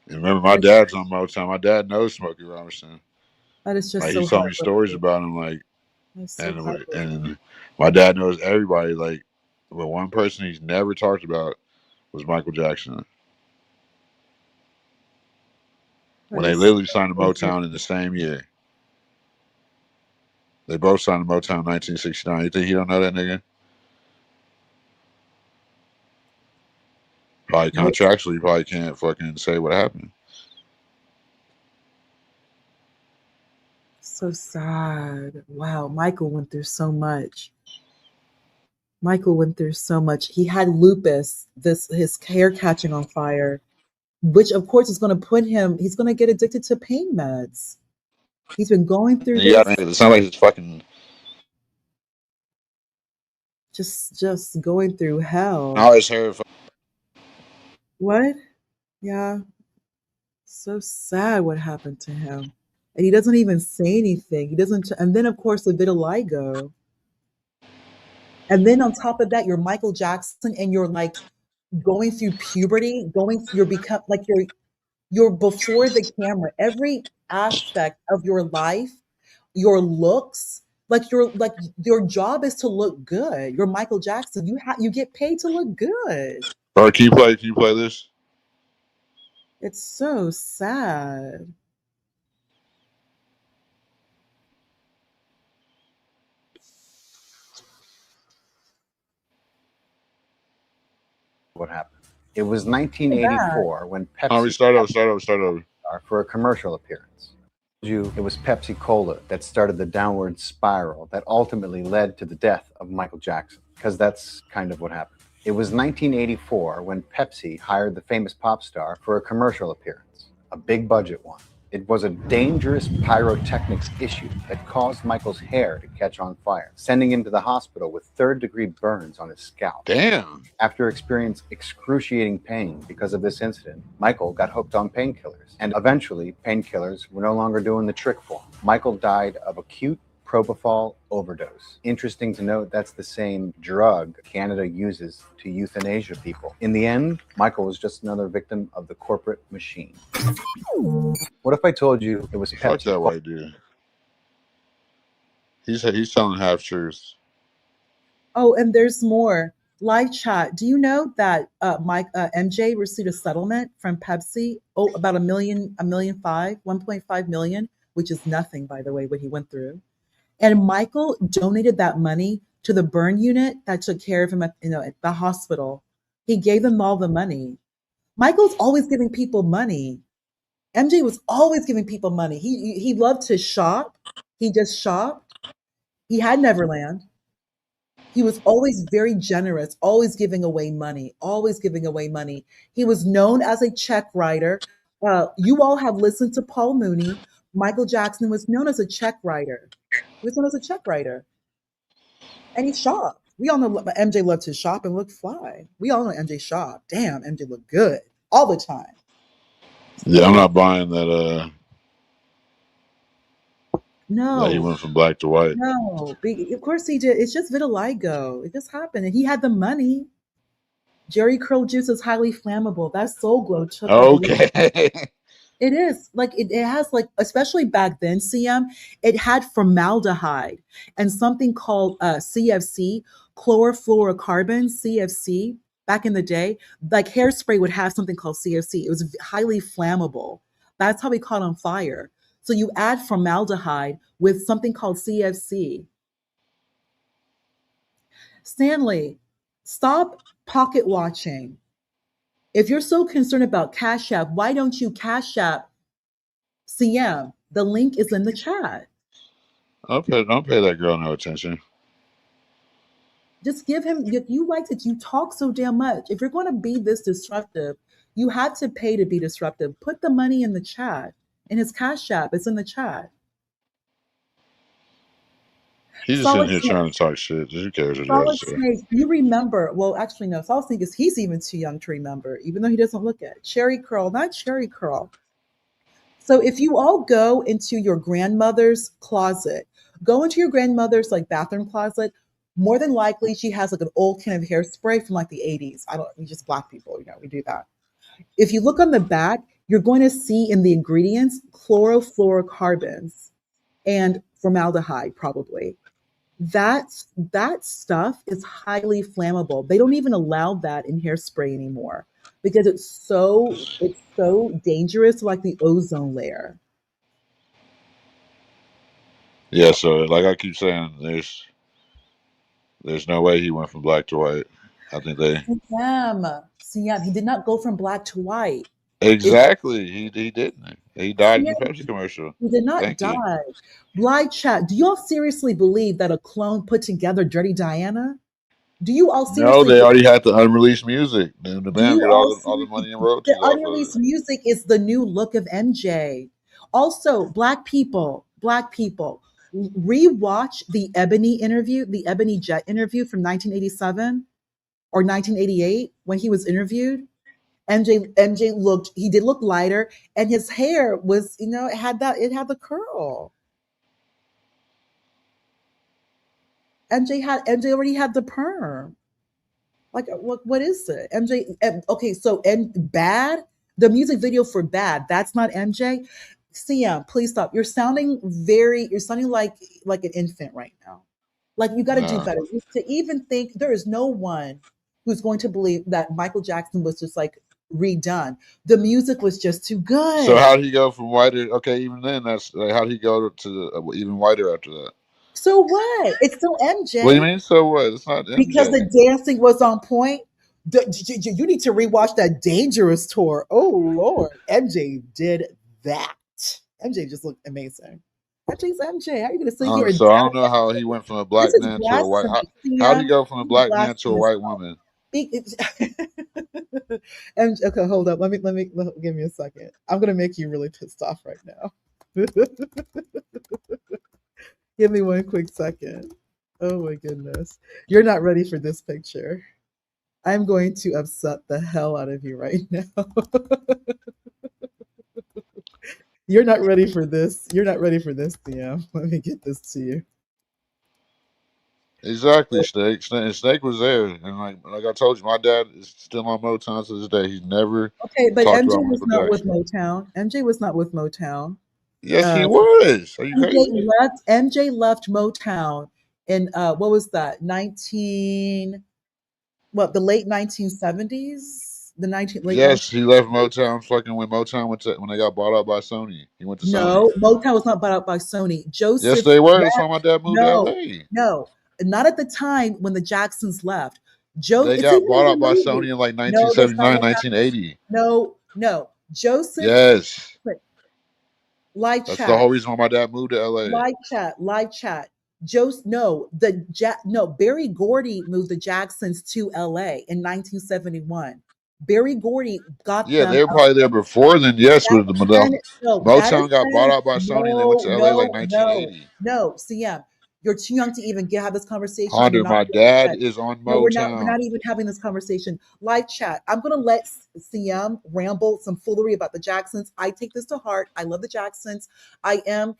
Speaker 1: And remember, my
Speaker 4: That,
Speaker 1: dad's on Motown. My dad knows Smokey Robinson.
Speaker 4: that is just
Speaker 1: Like he
Speaker 4: so
Speaker 1: told me stories
Speaker 4: heartbreaking.
Speaker 1: about him. Like
Speaker 4: That's so
Speaker 1: and
Speaker 4: heartbreaking.
Speaker 1: my dad knows everybody. Like, but one person he's never talked about was Michael Jackson. When
Speaker 4: That
Speaker 1: they
Speaker 4: is
Speaker 1: literally signed to
Speaker 4: so
Speaker 1: Motown in the same year. They both signed to Motown in 1969. You think he don't know that nigga? Probably
Speaker 4: heartbreaking.
Speaker 1: contractually, probably can't fucking say what happened.
Speaker 4: So sad. Wow, Michael went through so much. Michael went through so much. He had lupus, this his hair catching on fire, which of course is going to put him, he's going to get addicted to pain meds. He's been going through
Speaker 1: Yeah,
Speaker 4: this,
Speaker 1: man, it sounds like it's fucking.
Speaker 4: just going through hell.
Speaker 1: Now his hair.
Speaker 4: What? Yeah, so sad what happened to him. And he doesn't even say anything. He doesn't, and then of course the vitiligo. And then on top of that, you're Michael Jackson and you're like going through puberty, you're become like you're before the camera. Every aspect of your life, your looks, like your job is to look good. You're Michael Jackson. You get paid to look good.
Speaker 1: Or can you play? Can you play this?
Speaker 4: It's so sad.
Speaker 8: What happened? It was
Speaker 4: So bad.
Speaker 8: 1984 when
Speaker 1: Oh, we
Speaker 8: Pepsi
Speaker 1: start over. Start over. Start over.
Speaker 8: for a commercial appearance. It was Pepsi Cola that started the downward spiral that ultimately led to the death of Michael Jackson, because that's kind of what happened. It was 1984 when Pepsi hired the famous pop star for a commercial appearance, a big budget one. It was a dangerous pyrotechnics issue that caused Michael's hair to catch on fire, sending him to the hospital with third-degree burns on his scalp.
Speaker 1: Damn.
Speaker 8: After experiencing excruciating pain because of this incident, Michael got hooked on painkillers, and eventually painkillers were no longer doing the trick for him. Michael died of acute propofol overdose. Interesting to note, that's the same drug Canada uses to euthanasia people. In the end, Michael was just another victim of the corporate machine. What if I told you it was
Speaker 1: Fuck
Speaker 8: Pepsi?
Speaker 1: that white dude. He's telling half truths.
Speaker 4: Oh, and there's more. Live chat. Do you know that MJ received a settlement from Pepsi? Oh, about a million five, 1.5 million, which is nothing, by the way, what he went through. And Michael donated that money to the burn unit that took care of him at the hospital. He gave them all the money. Michael's always giving people money. MJ was always giving people money. He loved to shop. He just shopped. He had Neverland. He was always very generous, always giving away money, always giving away money. He was known as a check writer. You all have listened to Paul Mooney. Michael Jackson was known as a check writer. He was known as a check writer, and he shopped. We all know MJ loved to shop and look fly. We all know MJ shopped. Damn, MJ looked good all the time.
Speaker 1: Yeah, I'm not buying that. That he
Speaker 4: No,
Speaker 1: went from black to white.
Speaker 4: no. Of course he did. It's just vitiligo. It just happened, and he had the money. Jerry curl juice is highly flammable. That Soul Glow took, I believe,
Speaker 1: Okay.
Speaker 4: it is like it has like, especially back then, CM, it had formaldehyde and something called CFC, chlorofluorocarbon, CFC. Back in the day, like hairspray would have something called CFC. It was highly flammable. That's how we caught on fire. So you add formaldehyde with something called CFC. Stanley, stop pocket watching. If you're so concerned about Cash App, why don't you Cash App CM? The link is in the chat.
Speaker 1: Don't pay that girl no attention.
Speaker 4: Just give him, if you like it, you talk so damn much. If you're going to be this disruptive, you have to pay to be disruptive. Put the money in the chat. In his Cash App, it's in the chat.
Speaker 1: He's just sitting
Speaker 4: Solid
Speaker 1: here
Speaker 4: Snake.
Speaker 1: trying to talk shit. Who cares what he has
Speaker 4: Solid
Speaker 1: to say?
Speaker 4: Snake, you remember, well, actually, no, Solid Snake he's even too young to remember, even though he doesn't look at it. Cherry Curl, not Cherry Curl. So if you all go into your grandmother's closet, go into your grandmother's like bathroom closet, More than likely, she has like an old can of hairspray from like the 80s. I don't, we just black people, we do that. If you look on the back, you're going to see in the ingredients chlorofluorocarbons and formaldehyde, probably. That stuff is highly flammable. They don't even allow that in hairspray anymore because it's so dangerous, like the ozone layer.
Speaker 1: Yeah, so like I keep saying, there's no way he went from black to white. I think they
Speaker 4: CM, he did not go from black to white. It,
Speaker 1: exactly he didn't. He died in the
Speaker 4: CM,
Speaker 1: Pepsi commercial.
Speaker 4: he did not
Speaker 1: Thank you.
Speaker 4: die. Live chat. Do y'all seriously believe that a clone put together Dirty Diana? Do you all
Speaker 1: No,
Speaker 4: seriously
Speaker 1: they already had the unreleased music. And the
Speaker 4: Do
Speaker 1: band
Speaker 4: you
Speaker 1: get
Speaker 4: all
Speaker 1: all the
Speaker 4: see
Speaker 1: money and
Speaker 4: the
Speaker 1: royalties off of it.
Speaker 4: unreleased music is the new look of MJ? Also, black people, rewatch the Ebony Jet interview from 1987 or 1988 when he was interviewed. MJ looked, he did look lighter, and his hair was, it had the curl. MJ already had the perm. Like, what is it? MJ. Okay, so and Bad, the music video for Bad, that's not MJ. CM, please stop. You're sounding like an infant right now. Like, you got to do
Speaker 1: Nah.
Speaker 4: better. To even think there is no one who's going to believe that Michael Jackson was just like redone. The music was just too
Speaker 1: So
Speaker 4: good.
Speaker 1: how did he go from whiter? Okay, even then, that's like, how did he go to even whiter after that?
Speaker 4: So what? It's still
Speaker 1: What do you
Speaker 4: MJ.
Speaker 1: mean? So what? It's not
Speaker 4: Because
Speaker 1: MJ.
Speaker 4: the dancing was on point. You need to rewatch that Dangerous tour. Oh Lord, MJ did that. MJ just looked amazing. MJ's MJ. How are you going to sit here and
Speaker 1: So I
Speaker 4: tell
Speaker 1: don't know how he went from a
Speaker 4: this
Speaker 1: black
Speaker 4: is
Speaker 1: man to a white.
Speaker 4: blasphemy?
Speaker 1: How did he
Speaker 4: CM,
Speaker 1: go from a
Speaker 4: this is
Speaker 1: black man to a
Speaker 4: blasphemous.
Speaker 1: white woman?
Speaker 4: Okay, hold up. Give me a second. I'm gonna make you really pissed off right now. Give me one quick second. Oh my goodness. You're not ready for this picture. I'm going to upset the hell out of you right now. You're not ready for this. You're not ready for this, DM. Let me get this to you.
Speaker 1: Exactly, Snake was there, and like I told you, my dad is still on Motown to this day. He's never
Speaker 4: Okay, but
Speaker 1: talked
Speaker 4: MJ
Speaker 1: about
Speaker 4: was
Speaker 1: Michael
Speaker 4: not with
Speaker 1: Jackson.
Speaker 4: Motown. MJ was not with Motown.
Speaker 1: Yes,
Speaker 4: Uh,
Speaker 1: he was. Are you crazy?
Speaker 4: MJ left Motown in what was that? 19 what, the late 1970s? The 19 late 19
Speaker 1: Yes, he left Motown. Fucking when Motown when they got bought out by Sony, he went to Sony.
Speaker 4: No, Motown was not bought out by Sony.
Speaker 1: Yes,
Speaker 4: Joseph
Speaker 1: they were. That's
Speaker 4: left.
Speaker 1: why my dad moved to
Speaker 4: No,
Speaker 1: L.A.
Speaker 4: no, not at the time when the Jacksons left.
Speaker 1: They
Speaker 4: It's
Speaker 1: got
Speaker 4: even
Speaker 1: bought
Speaker 4: in
Speaker 1: out by
Speaker 4: the movie.
Speaker 1: Sony in like
Speaker 4: No, that's not
Speaker 1: 1979,
Speaker 4: what happened.
Speaker 1: 1980.
Speaker 4: No, no. Joseph,
Speaker 1: Yes,
Speaker 4: live
Speaker 1: that's the
Speaker 4: chat,
Speaker 1: whole reason why my dad moved to L.A.
Speaker 4: live chat. No, Barry Gordy moved the Jacksons to LA in 1971. Barry Gordy got
Speaker 1: Yeah,
Speaker 4: them
Speaker 1: they were probably there before then. Yes,
Speaker 4: That
Speaker 1: with the
Speaker 4: is when, no, that is
Speaker 1: Motown got bought
Speaker 4: when,
Speaker 1: out by Sony and they went
Speaker 4: no,
Speaker 1: to L.A. like
Speaker 4: no, no,
Speaker 1: 1980.
Speaker 4: no. CM, you're too young to even have this conversation, and you're
Speaker 1: Honda,
Speaker 4: not
Speaker 1: my
Speaker 4: ready
Speaker 1: dad
Speaker 4: yet.
Speaker 1: is on
Speaker 4: No, we're not
Speaker 1: Motown.
Speaker 4: even having this conversation. Live chat. I'm gonna let CM ramble some foolery about the Jacksons. I take this to heart. I love the Jacksons. I'm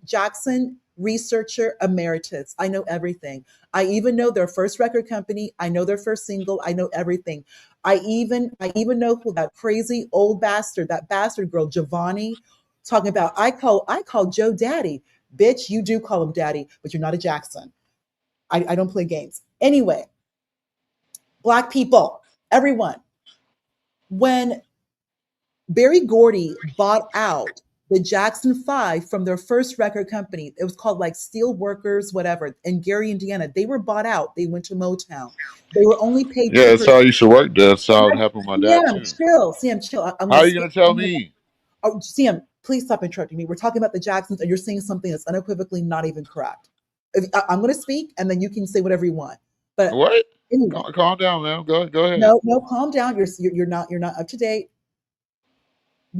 Speaker 4: Jackson researcher emeritus. I know everything. I even know their first record company. I know their first single. I know everything. I even know who that crazy old bastard, that bastard girl, Giovanni, talking about. I call Joe daddy. Bitch, you do call him daddy, but you're not a Jackson. I don't play games. Anyway, black people, everyone, when Barry Gordy bought out the Jackson Five from their first record company, it was called like Steel Workers, whatever, in Gary, Indiana. They were bought out. They went to Motown. They were only paid
Speaker 1: Yeah, that's
Speaker 4: 2%.
Speaker 1: how I used to work. That's how it happened with my dad
Speaker 4: CM,
Speaker 1: too.
Speaker 4: chill. CM, chill. I'm
Speaker 1: How
Speaker 4: going to
Speaker 1: are you
Speaker 4: speak.
Speaker 1: gonna tell me?
Speaker 4: Oh, CM, please stop interrupting me. We're talking about the Jacksons, and you're saying something that's unequivocally not even correct. I'm going to speak, and then you can say whatever you want. But
Speaker 1: What?
Speaker 4: anyway,
Speaker 1: Calm down, man. Go ahead.
Speaker 4: no, no, calm down. You're not up to date.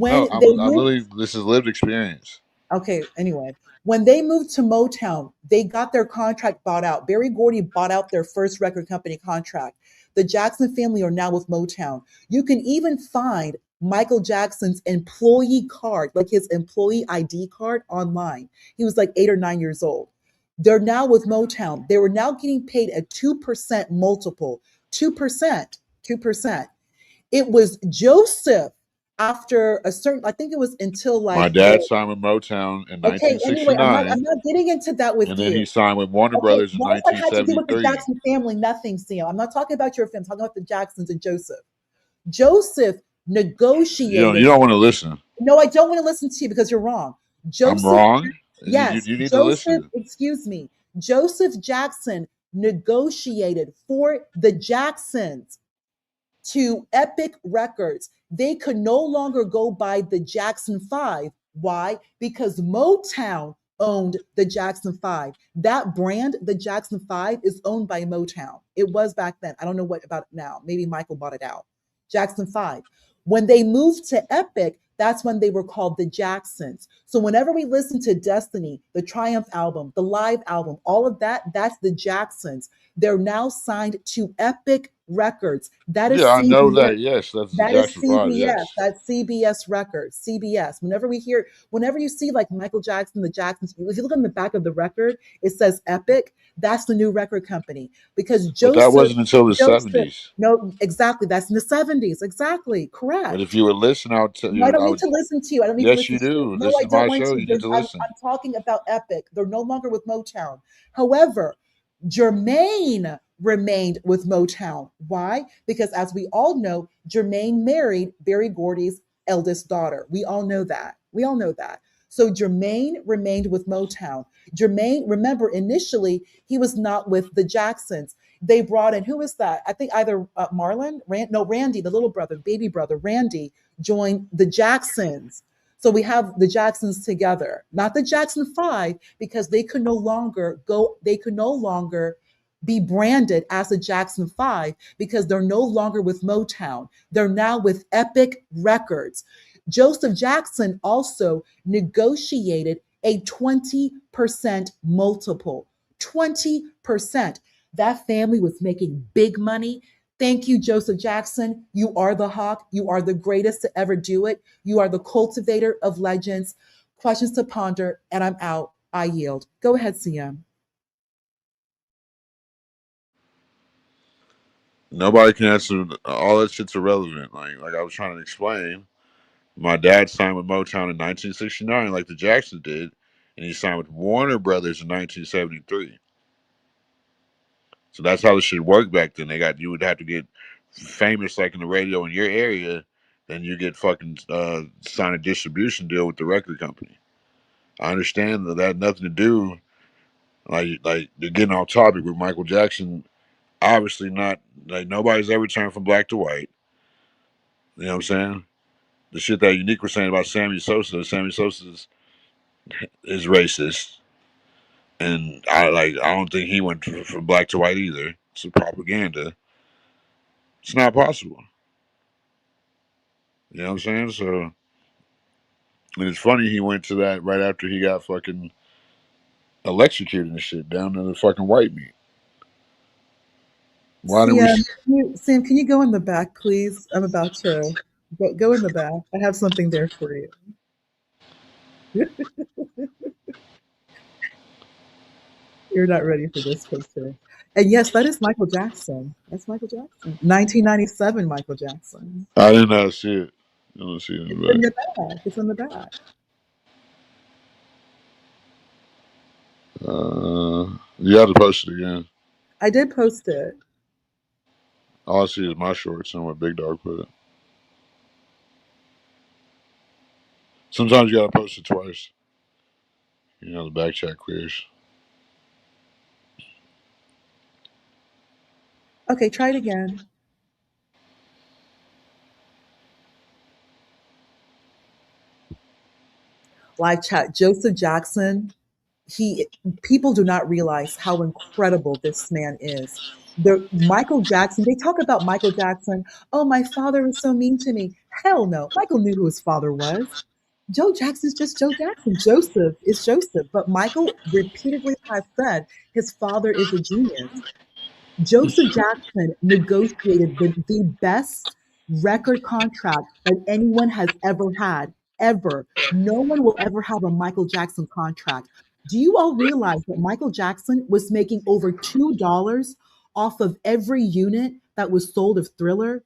Speaker 1: No,
Speaker 4: When they
Speaker 1: I'm
Speaker 4: moved,
Speaker 1: literally. This is lived experience.
Speaker 4: okay. Anyway, when they moved to Motown, they got their contract bought out. Barry Gordy bought out their first record company contract. The Jackson family are now with Motown. You can even find Michael Jackson's employee card, like his employee ID card online. He was like 8 or 9 years old. They're now with Motown. They were now getting paid a 2% multiple. 2%. 2%. It was Joseph after a certain, I think it was until
Speaker 1: My
Speaker 4: like
Speaker 1: dad
Speaker 4: the,
Speaker 1: signed with Motown in
Speaker 4: okay, anyway, I'm not
Speaker 1: 1969,
Speaker 4: I'm not getting into that with
Speaker 1: and then
Speaker 4: you.
Speaker 1: he signed with Warner
Speaker 4: Okay,
Speaker 1: Brothers in
Speaker 4: what does that have to do with the
Speaker 1: 1973.
Speaker 4: Jackson family? Nothing, Sam. I'm not talking about your family. I'm talking about the Jacksons and Joseph. Joseph
Speaker 1: You
Speaker 4: negotiated.
Speaker 1: don't want to listen.
Speaker 4: No, I don't want to listen to you because you're wrong.
Speaker 1: I'm
Speaker 4: Joseph,
Speaker 1: wrong.
Speaker 4: yes,
Speaker 1: You need to
Speaker 4: Joseph,
Speaker 1: listen.
Speaker 4: excuse me, Joseph Jackson negotiated for the Jacksons to Epic Records. They could no longer go by the Jackson 5. Why? Because Motown owned the Jackson 5. That brand, the Jackson 5, is owned by Motown. It was back then. I don't know what about it now. Maybe Michael bought it out. Jackson 5. When they moved to Epic, that's when they were called the Jacksons. So whenever we listen to Destiny, the Triumph album, the live album, all of that, that's the Jacksons. They're now signed to Epic Records. That
Speaker 1: Yeah,
Speaker 4: is
Speaker 1: I know
Speaker 4: CBS.
Speaker 1: that. Yes, that's the
Speaker 4: That is
Speaker 1: Jackson Five.
Speaker 4: CBS.
Speaker 1: Yes,
Speaker 4: That's CBS Records. CBS. Whenever you see like Michael Jackson, the Jacksons, if you look on the back of the record, it says Epic. That's the new record company because
Speaker 1: but that
Speaker 4: Joseph,
Speaker 1: wasn't until the
Speaker 4: Joseph,
Speaker 1: '70s.
Speaker 4: no, exactly. That's in the 70s. Exactly.
Speaker 1: But if
Speaker 4: Correct.
Speaker 1: you would listen,
Speaker 4: No, I don't
Speaker 1: I
Speaker 4: need
Speaker 1: would.
Speaker 4: to listen to you. I don't need to
Speaker 1: Yes,
Speaker 4: listen
Speaker 1: you
Speaker 4: to you.
Speaker 1: do.
Speaker 4: No,
Speaker 1: This
Speaker 4: I
Speaker 1: is
Speaker 4: don't
Speaker 1: my
Speaker 4: want
Speaker 1: show.
Speaker 4: to.
Speaker 1: You need to listen.
Speaker 4: I'm talking about Epic. They're no longer with Motown. However, Jermaine remained with Motown. Why? Because as we all know, Jermaine married Berry Gordy's eldest daughter. We all know that. We all know that. So Jermaine remained with Motown. Jermaine, remember, initially he was not with the Jacksons. They brought in, who is that? I think either Marlon, no, Randy, the little brother, baby brother, Randy, joined the Jacksons. So we have the Jacksons together, not the Jackson Five, because they could no longer be branded as the Jackson Five because they're no longer with Motown. They're now with Epic Records. Joseph Jackson also negotiated a 20% multiple. 20%. That family was making big money. Thank you, Joseph Jackson. You are the hawk. You are the greatest to ever do it. You are the cultivator of legends. Questions to ponder, and I'm out. I yield. Go ahead, CM.
Speaker 1: Nobody can answer. All that shit's irrelevant. Like I was trying to explain. My dad signed with Motown in 1969, like the Jacksons did, and he signed with Warner Brothers in 1973. So that's how the shit worked back then. You would have to get famous like in the radio in your area, then you get fucking sign a distribution deal with the record company. I understand that had nothing to do like they're getting off topic with Michael Jackson. Obviously not like nobody's ever turned from black to white. You know what I'm saying? The shit that Unique was saying about Sammy Sosa is racist, and I don't think he went from black to white either. It's a propaganda. It's not possible. You know what I'm saying? So, and it's funny he went to that right after he got fucking electrocuted and shit down to the fucking white meat. Why didn't we?
Speaker 4: Sam, Sam, can you go in the back, please? I'm about to go in the back. I have something there for you. You're not ready for this picture. And yes, that is Michael Jackson. That's Michael Jackson. 1997 Michael Jackson.
Speaker 1: I didn't see it. I don't see it in
Speaker 4: It's
Speaker 1: the
Speaker 4: in
Speaker 1: back.
Speaker 4: the back. It's in the back.
Speaker 1: You have to post it again.
Speaker 4: I did post it.
Speaker 1: All I see is my shorts and what Big Dog put it. Sometimes you gotta post it twice. You know the back chat clears.
Speaker 4: Okay, try it again. Live chat. Joseph Jackson. He People do not realize how incredible this man is. Michael Jackson, they talk about Michael Jackson. Oh, my father was so mean to me. Hell no. Michael knew who his father was. Joe Jackson's just Joe Jackson. Joseph is Joseph. But Michael repeatedly has said his father is a genius. Joseph Jackson negotiated the best record contract that anyone has ever had, ever. No one will ever have a Michael Jackson contract. Do you all realize that Michael Jackson was making over $2 off of every unit that was sold of Thriller?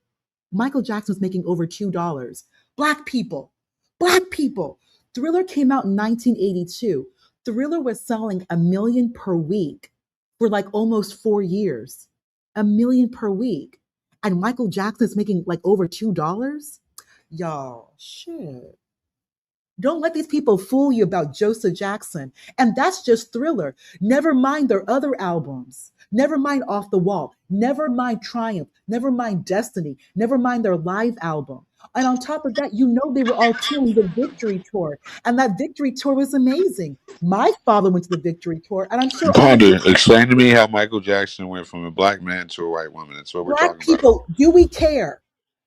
Speaker 4: Michael Jackson was making over $2. Black people, black people. Thriller came out in 1982. Thriller was selling a million per week for like almost 4 years. A million per week. And Michael Jackson is making like over $2? Y'all, shit. Don't let these people fool you about Joseph Jackson. And that's just Thriller. Never mind their other albums. Never mind Off the Wall. Never mind Triumph. Never mind Destiny. Never mind their live album. And on top of that, you know they were all touring the Victory Tour. And that Victory Tour was amazing. My father went to the Victory Tour, and I'm sure other
Speaker 1: Ponder,
Speaker 4: people.
Speaker 1: explain to me how Michael Jackson went from a black man to a white woman. That's what we're
Speaker 4: Black
Speaker 1: talking about.
Speaker 4: people, do we care?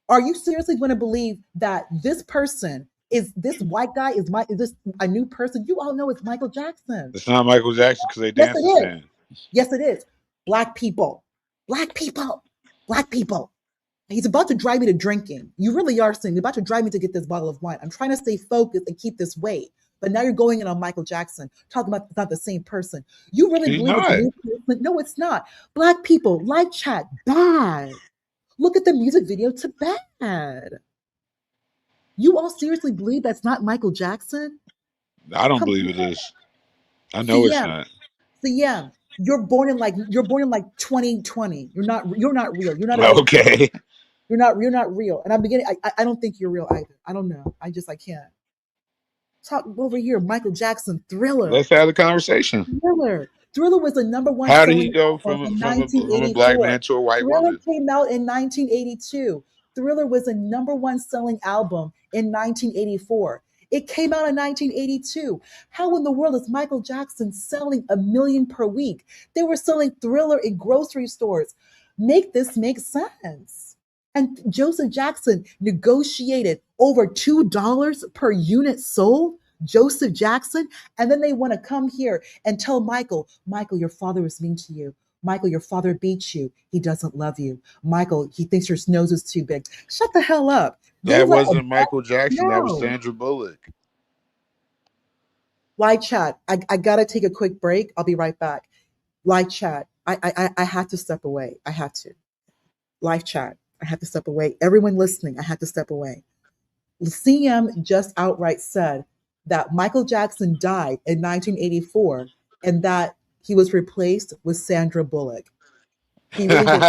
Speaker 4: Are you seriously going to believe that this person is this white guy is this a new person? You all know it's Michael Jackson.
Speaker 1: It's not Michael Jackson because they
Speaker 4: Yes,
Speaker 1: dance
Speaker 4: it
Speaker 1: the
Speaker 4: is.
Speaker 1: same.
Speaker 4: Yes, it is. Black people, black people, black people. He's about to drive me to drinking. You really are saying you're about to drive me to get this bottle of wine. I'm trying to stay focused and keep this weight. But now you're going in on Michael Jackson, talking about it's not the same person. You really
Speaker 1: He's
Speaker 4: believe it's a
Speaker 1: not.
Speaker 4: new person? No, it's not. Black people, live chat, bad. Look at the music video to Bad. You all seriously believe that's not Michael Jackson?
Speaker 1: I don't
Speaker 4: Come
Speaker 1: believe it
Speaker 4: on.
Speaker 1: is. I know it's
Speaker 4: CM,
Speaker 1: not.
Speaker 4: CM, you're born in like 2020. You're not real. You're not a real person.
Speaker 1: Okay.
Speaker 4: You're not real. And I'm beginning I don't think you're real either. I don't know. I can't. Talk over here, Michael Jackson, Thriller.
Speaker 1: Let's have the conversation.
Speaker 4: Thriller. Thriller was the number one
Speaker 1: How did he
Speaker 4: selling
Speaker 1: go
Speaker 4: album
Speaker 1: from
Speaker 4: in
Speaker 1: from a black
Speaker 4: 1984.
Speaker 1: man to a white
Speaker 4: Thriller
Speaker 1: woman?
Speaker 4: came out in 1982. Thriller was the number one selling album in 1984. It came out in 1982. How in the world is Michael Jackson selling a million per week? They were selling Thriller in grocery stores. Make this make sense. And Joseph Jackson negotiated over $2 per unit sold. Joseph Jackson. And then they want to come here and tell Michael, Michael, your father was mean to you. Michael, your father beat you. He doesn't love you. Michael, he thinks your nose is too big. Shut the hell up. They
Speaker 1: That
Speaker 4: let a
Speaker 1: wasn't Michael Jackson. That was
Speaker 4: no.
Speaker 1: Sandra Bullock.
Speaker 4: Live chat. I gotta take a quick break. I'll be right back. Live chat. I have to step away. I have to. Live chat. I have to step away. Everyone listening, I had to step away. CM just outright said that Michael Jackson died in 1984 and that he was replaced with Sandra Bullock. He really did.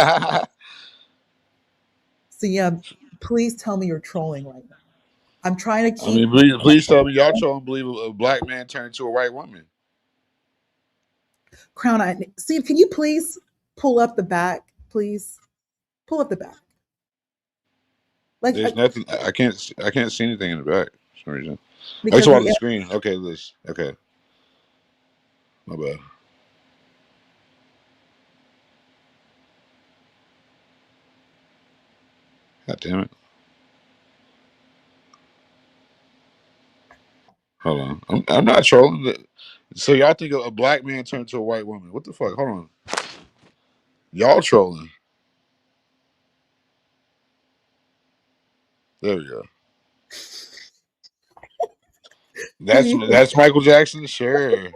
Speaker 4: CM, please tell me you're trolling right now. I'm trying to
Speaker 1: I mean,
Speaker 4: keep.
Speaker 1: please tell me y'all don't believe a black man turned into a white woman.
Speaker 4: Crown Eye. CM, can you please pull up the back, please? Pull up the back. Like,
Speaker 1: There's nothing. I can't see anything in the back for some reason. I
Speaker 4: because
Speaker 1: just
Speaker 4: the
Speaker 1: watch the screen. Okay, Liz. Okay, my bad. God damn it. Hold on. I'm not trolling. So y'all think a black man turned into a white woman? What the fuck? Hold on. Y'all trolling. There we go. That's Michael Jackson. Sure.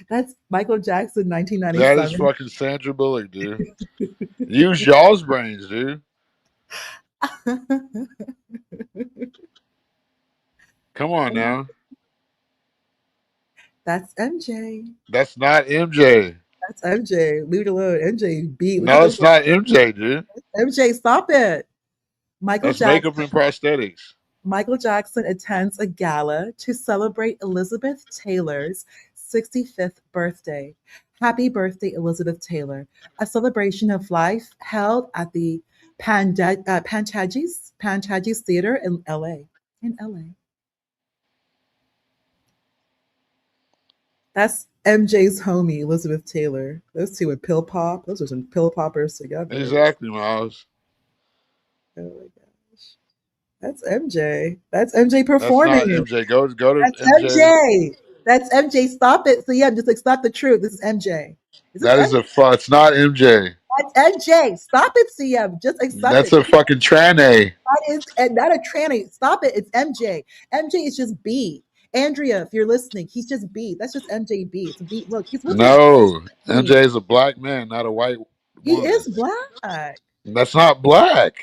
Speaker 4: That's Michael Jackson,
Speaker 1: That is
Speaker 4: 1997.
Speaker 1: fucking Sandra Bullock, dude. Use y'all's brains, dude. Come on now.
Speaker 4: That's MJ.
Speaker 1: That's not MJ.
Speaker 4: That's MJ. Leave it alone. MJ beat. Look at
Speaker 1: No, it's not MJ, dude.
Speaker 4: MJ. Stop it. Michael
Speaker 1: That's makeup
Speaker 4: Jackson.
Speaker 1: and prosthetics.
Speaker 4: Michael Jackson attends a gala to celebrate Elizabeth Taylor's 65th birthday. Happy birthday, Elizabeth Taylor. A celebration of life held at the Pantages Theater in LA. In LA. That's MJ's homie, Elizabeth Taylor. Those two would pill pop. Those are some pill poppers together.
Speaker 1: Exactly, Miles.
Speaker 4: Oh my gosh. That's MJ. That's MJ
Speaker 1: That's not
Speaker 4: performing.
Speaker 1: MJ. Go to
Speaker 4: That's
Speaker 1: MJ.
Speaker 4: MJ. That's MJ. Stop it. So yeah, just like stop the truth. This is MJ. This is
Speaker 1: That is
Speaker 4: MJ.
Speaker 1: it's not MJ.
Speaker 4: That's MJ. Stop it, CM. Just accept
Speaker 1: That's
Speaker 4: it.
Speaker 1: a fucking tranny.
Speaker 4: That is and not a tranny. Stop it. It's MJ. MJ is just B. Andrea, if you're listening, he's just B. That's just MJB. It's a B. Look, he's with his
Speaker 1: No,
Speaker 4: B.
Speaker 1: MJ is a black man, not a white
Speaker 4: He
Speaker 1: woman.
Speaker 4: is black.
Speaker 1: That's not black.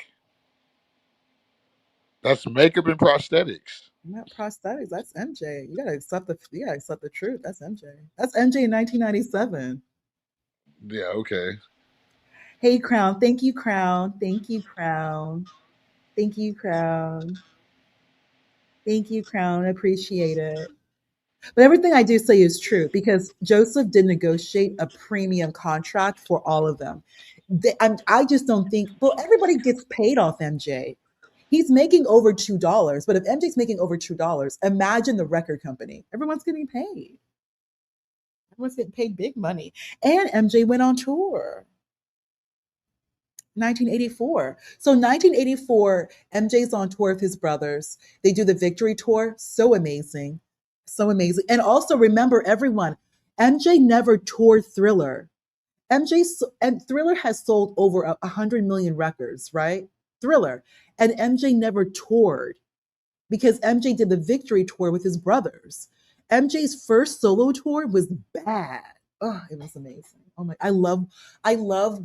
Speaker 1: That's makeup and prosthetics.
Speaker 4: Not prosthetics. That's MJ. You gotta accept the truth. That's MJ. That's MJ in 1997.
Speaker 1: Yeah, okay.
Speaker 4: Hey Crown. Thank you, Crown. Thank you, Crown. Thank you, Crown. Thank you, Crown. Appreciate it. But everything I do say is true because Joseph did negotiate a premium contract for all of them. I just don't think, well, everybody gets paid off MJ. He's making over $2, but if MJ's making over $2, imagine the record company. Everyone's getting paid. Everyone's getting paid big money. And MJ went on tour. 1984. So 1984, MJ's on tour with his brothers. They do the Victory Tour. So amazing. So amazing. And also remember everyone, MJ never toured Thriller. And Thriller has sold over 100 million records, right? Thriller. And MJ never toured because MJ did the Victory Tour with his brothers. MJ's first solo tour was bad. Oh, it was amazing. Oh my, I love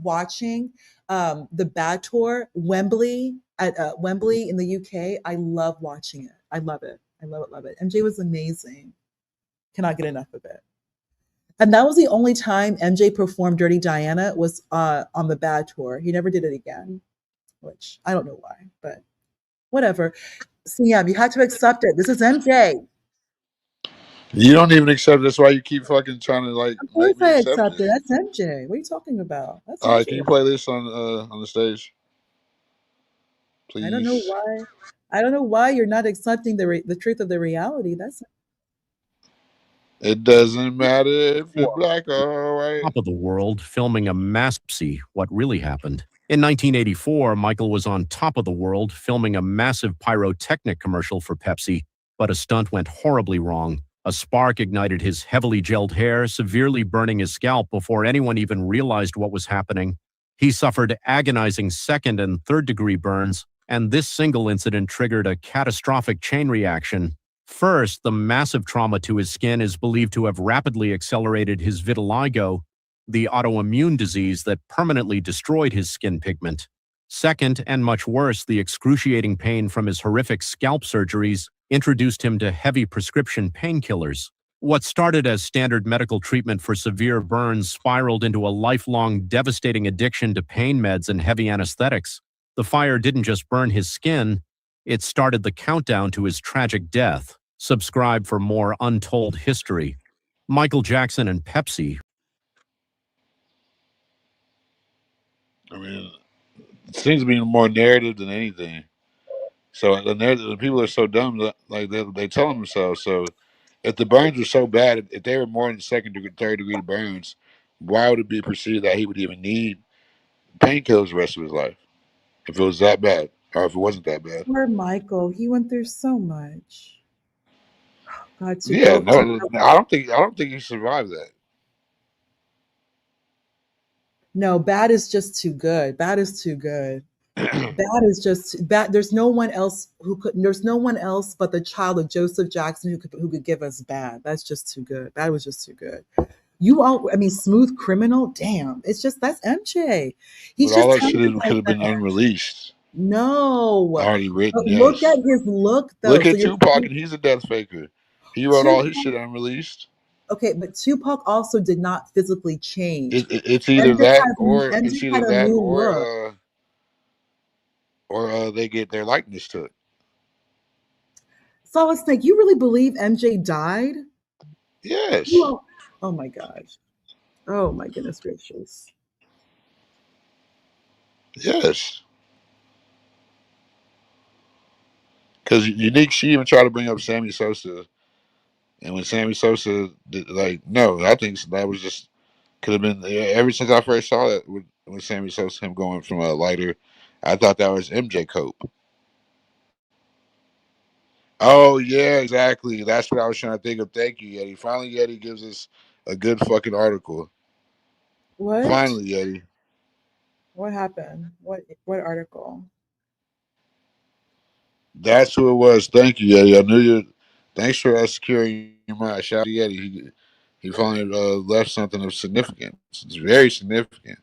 Speaker 4: watching the Bad Tour, Wembley at Wembley in the UK. I love watching it. I love it. I love it, love it. MJ was amazing. Cannot get enough of it. And that was the only time MJ performed Dirty Diana was on the Bad Tour. He never did it again, which I don't know why, but whatever. So yeah, you had to accept it. This is MJ.
Speaker 1: You don't even accept it. That's why you keep fucking trying to like
Speaker 4: Of course
Speaker 1: make me
Speaker 4: I
Speaker 1: accept
Speaker 4: accept
Speaker 1: it.
Speaker 4: it. That's MJ. What are you talking about? That's
Speaker 1: All right, can
Speaker 4: MJ.
Speaker 1: you play this on the stage,
Speaker 4: I don't know
Speaker 1: please?
Speaker 4: why. I don't know why you're not accepting the truth of the reality. That's
Speaker 1: It doesn't matter if you're black or white.
Speaker 9: Top of the world filming a massive what really happened. In 1984, Michael was on top of the world filming a massive pyrotechnic commercial for Pepsi, but a stunt went horribly wrong. A spark ignited his heavily gelled hair, severely burning his scalp before anyone even realized what was happening. He suffered agonizing second and third degree burns, and this single incident triggered a catastrophic chain reaction. First, the massive trauma to his skin is believed to have rapidly accelerated his vitiligo, the autoimmune disease that permanently destroyed his skin pigment. Second, and much worse, the excruciating pain from his horrific scalp surgeries introduced him to heavy prescription painkillers. What started as standard medical treatment for severe burns spiraled into a lifelong devastating addiction to pain meds and heavy anesthetics. The fire didn't just burn his skin, it started the countdown to his tragic death. Subscribe for more untold history. Michael Jackson and Pepsi.
Speaker 1: I mean, it seems to be more narrative than anything. So the narrative, the people are so dumb that like they tell themselves. So if the burns were so bad, if they were more than second degree, third degree burns, why would it be perceived that he would even need painkillers the rest of his life if it was that bad, or if it wasn't that bad?
Speaker 4: poor Michael. He went through so much. God, to
Speaker 1: Yeah,
Speaker 4: go to
Speaker 1: no, I don't think he survived that.
Speaker 4: no, bad is just too good. Bad is too good. Bad is just bad. There's no one else who could. There's no one else but the child of Joseph Jackson who could give us bad. That's just too good. Bad was just too good. You all, I mean, Smooth Criminal. Damn, it's just that's MJ. He's
Speaker 1: But all
Speaker 4: just
Speaker 1: that
Speaker 4: telling
Speaker 1: shit
Speaker 4: you
Speaker 1: could
Speaker 4: like
Speaker 1: have been
Speaker 4: that.
Speaker 1: unreleased,
Speaker 4: No,
Speaker 1: already
Speaker 4: but
Speaker 1: written.
Speaker 4: look at
Speaker 1: Yes.
Speaker 4: his look though.
Speaker 1: Look
Speaker 4: So
Speaker 1: at
Speaker 4: you're
Speaker 1: Tupac, and he's a death faker. He wrote all his
Speaker 4: Tupac.
Speaker 1: shit unreleased.
Speaker 4: Okay, but Tupac also did not physically change.
Speaker 1: It's either
Speaker 4: MJ
Speaker 1: that,
Speaker 4: has
Speaker 1: or
Speaker 4: MJ
Speaker 1: it's
Speaker 4: had
Speaker 1: either
Speaker 4: a
Speaker 1: that,
Speaker 4: new look.
Speaker 1: or they get their likeness took.
Speaker 4: Solid Snake, you really believe MJ died?
Speaker 1: Yes,
Speaker 4: Well, oh my gosh. Oh my goodness gracious.
Speaker 1: yes. Because Unique, she even tried to bring up Sammy Sosa, and when Sammy Sosa did, like, no, I think that was just could have been. Ever since I first saw it with Sammy Sosa, him going from a lighter, I thought that was MJ Cope. Oh yeah, exactly. That's what I was trying to think of. Thank you, Yeti. Finally, Yeti gives us a good fucking article.
Speaker 4: What?
Speaker 1: Finally, Yeti.
Speaker 4: What happened? What article?
Speaker 1: That's who it was. Thank you, Yeti. I knew you. Thanks for securing your mind. Shout out to Yeti. He finally left something of significance. It's very significant.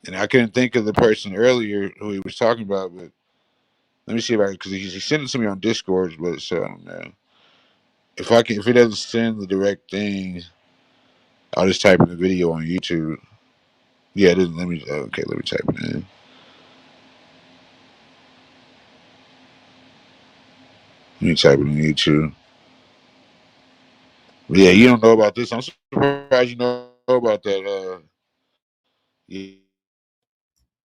Speaker 1: And I couldn't think of the person earlier who he was talking about, but let me see if I because he sent it to me on Discord, but so I don't know. If it doesn't send the direct thing, I'll just type in the video on YouTube. Yeah, it doesn't. Let me type it in. Let me type it in YouTube. But yeah, you don't know about this. I'm surprised you know about that. Yeah.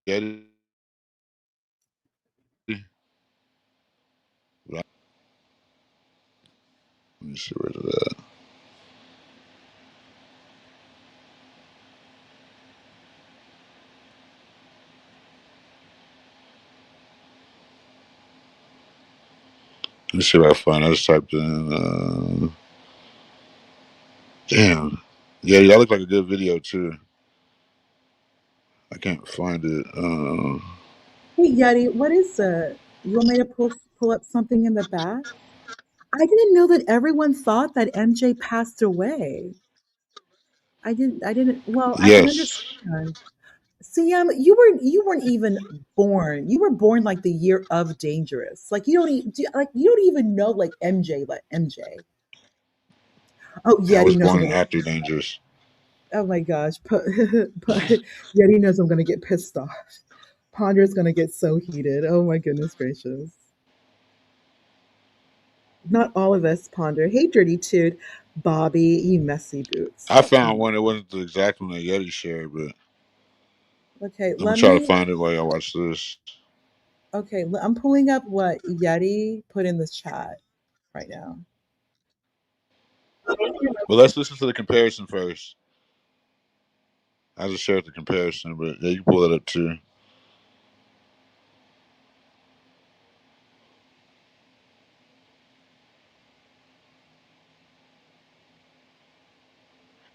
Speaker 1: Let me see where it at. Let me see if I find it. I just typed in. Damn. Yeah, that looked like a good video too. I can't find it.
Speaker 4: Hey, Yeti, what is it? You want me to pull up something in the back? I didn't know that everyone thought that MJ passed away. I didn't well, I can
Speaker 1: Yes.
Speaker 4: understand. See, you weren't even born. You were born like the year of Dangerous. Like you don't even know like MJ, like MJ. Oh,
Speaker 1: I
Speaker 4: Yeti
Speaker 1: was
Speaker 4: knows I'm
Speaker 1: born
Speaker 4: gonna.
Speaker 1: after Dangerous.
Speaker 4: Oh my gosh, but Yeti knows I'm gonna get pissed off. Ponder's gonna get so heated. Oh my goodness gracious. Not all of us ponder. Hey, Dirty Toot, Bobby, you messy boots.
Speaker 1: I
Speaker 4: Oh
Speaker 1: found
Speaker 4: my.
Speaker 1: one that wasn't the exact one that Yeti shared, but
Speaker 4: Okay,
Speaker 1: I'm gonna try to find it while y'all watch this.
Speaker 4: I'm pulling up what Yeti put in the chat right now.
Speaker 1: But let's listen to the comparison first. I just shared the comparison, but yeah, you can pull it up too.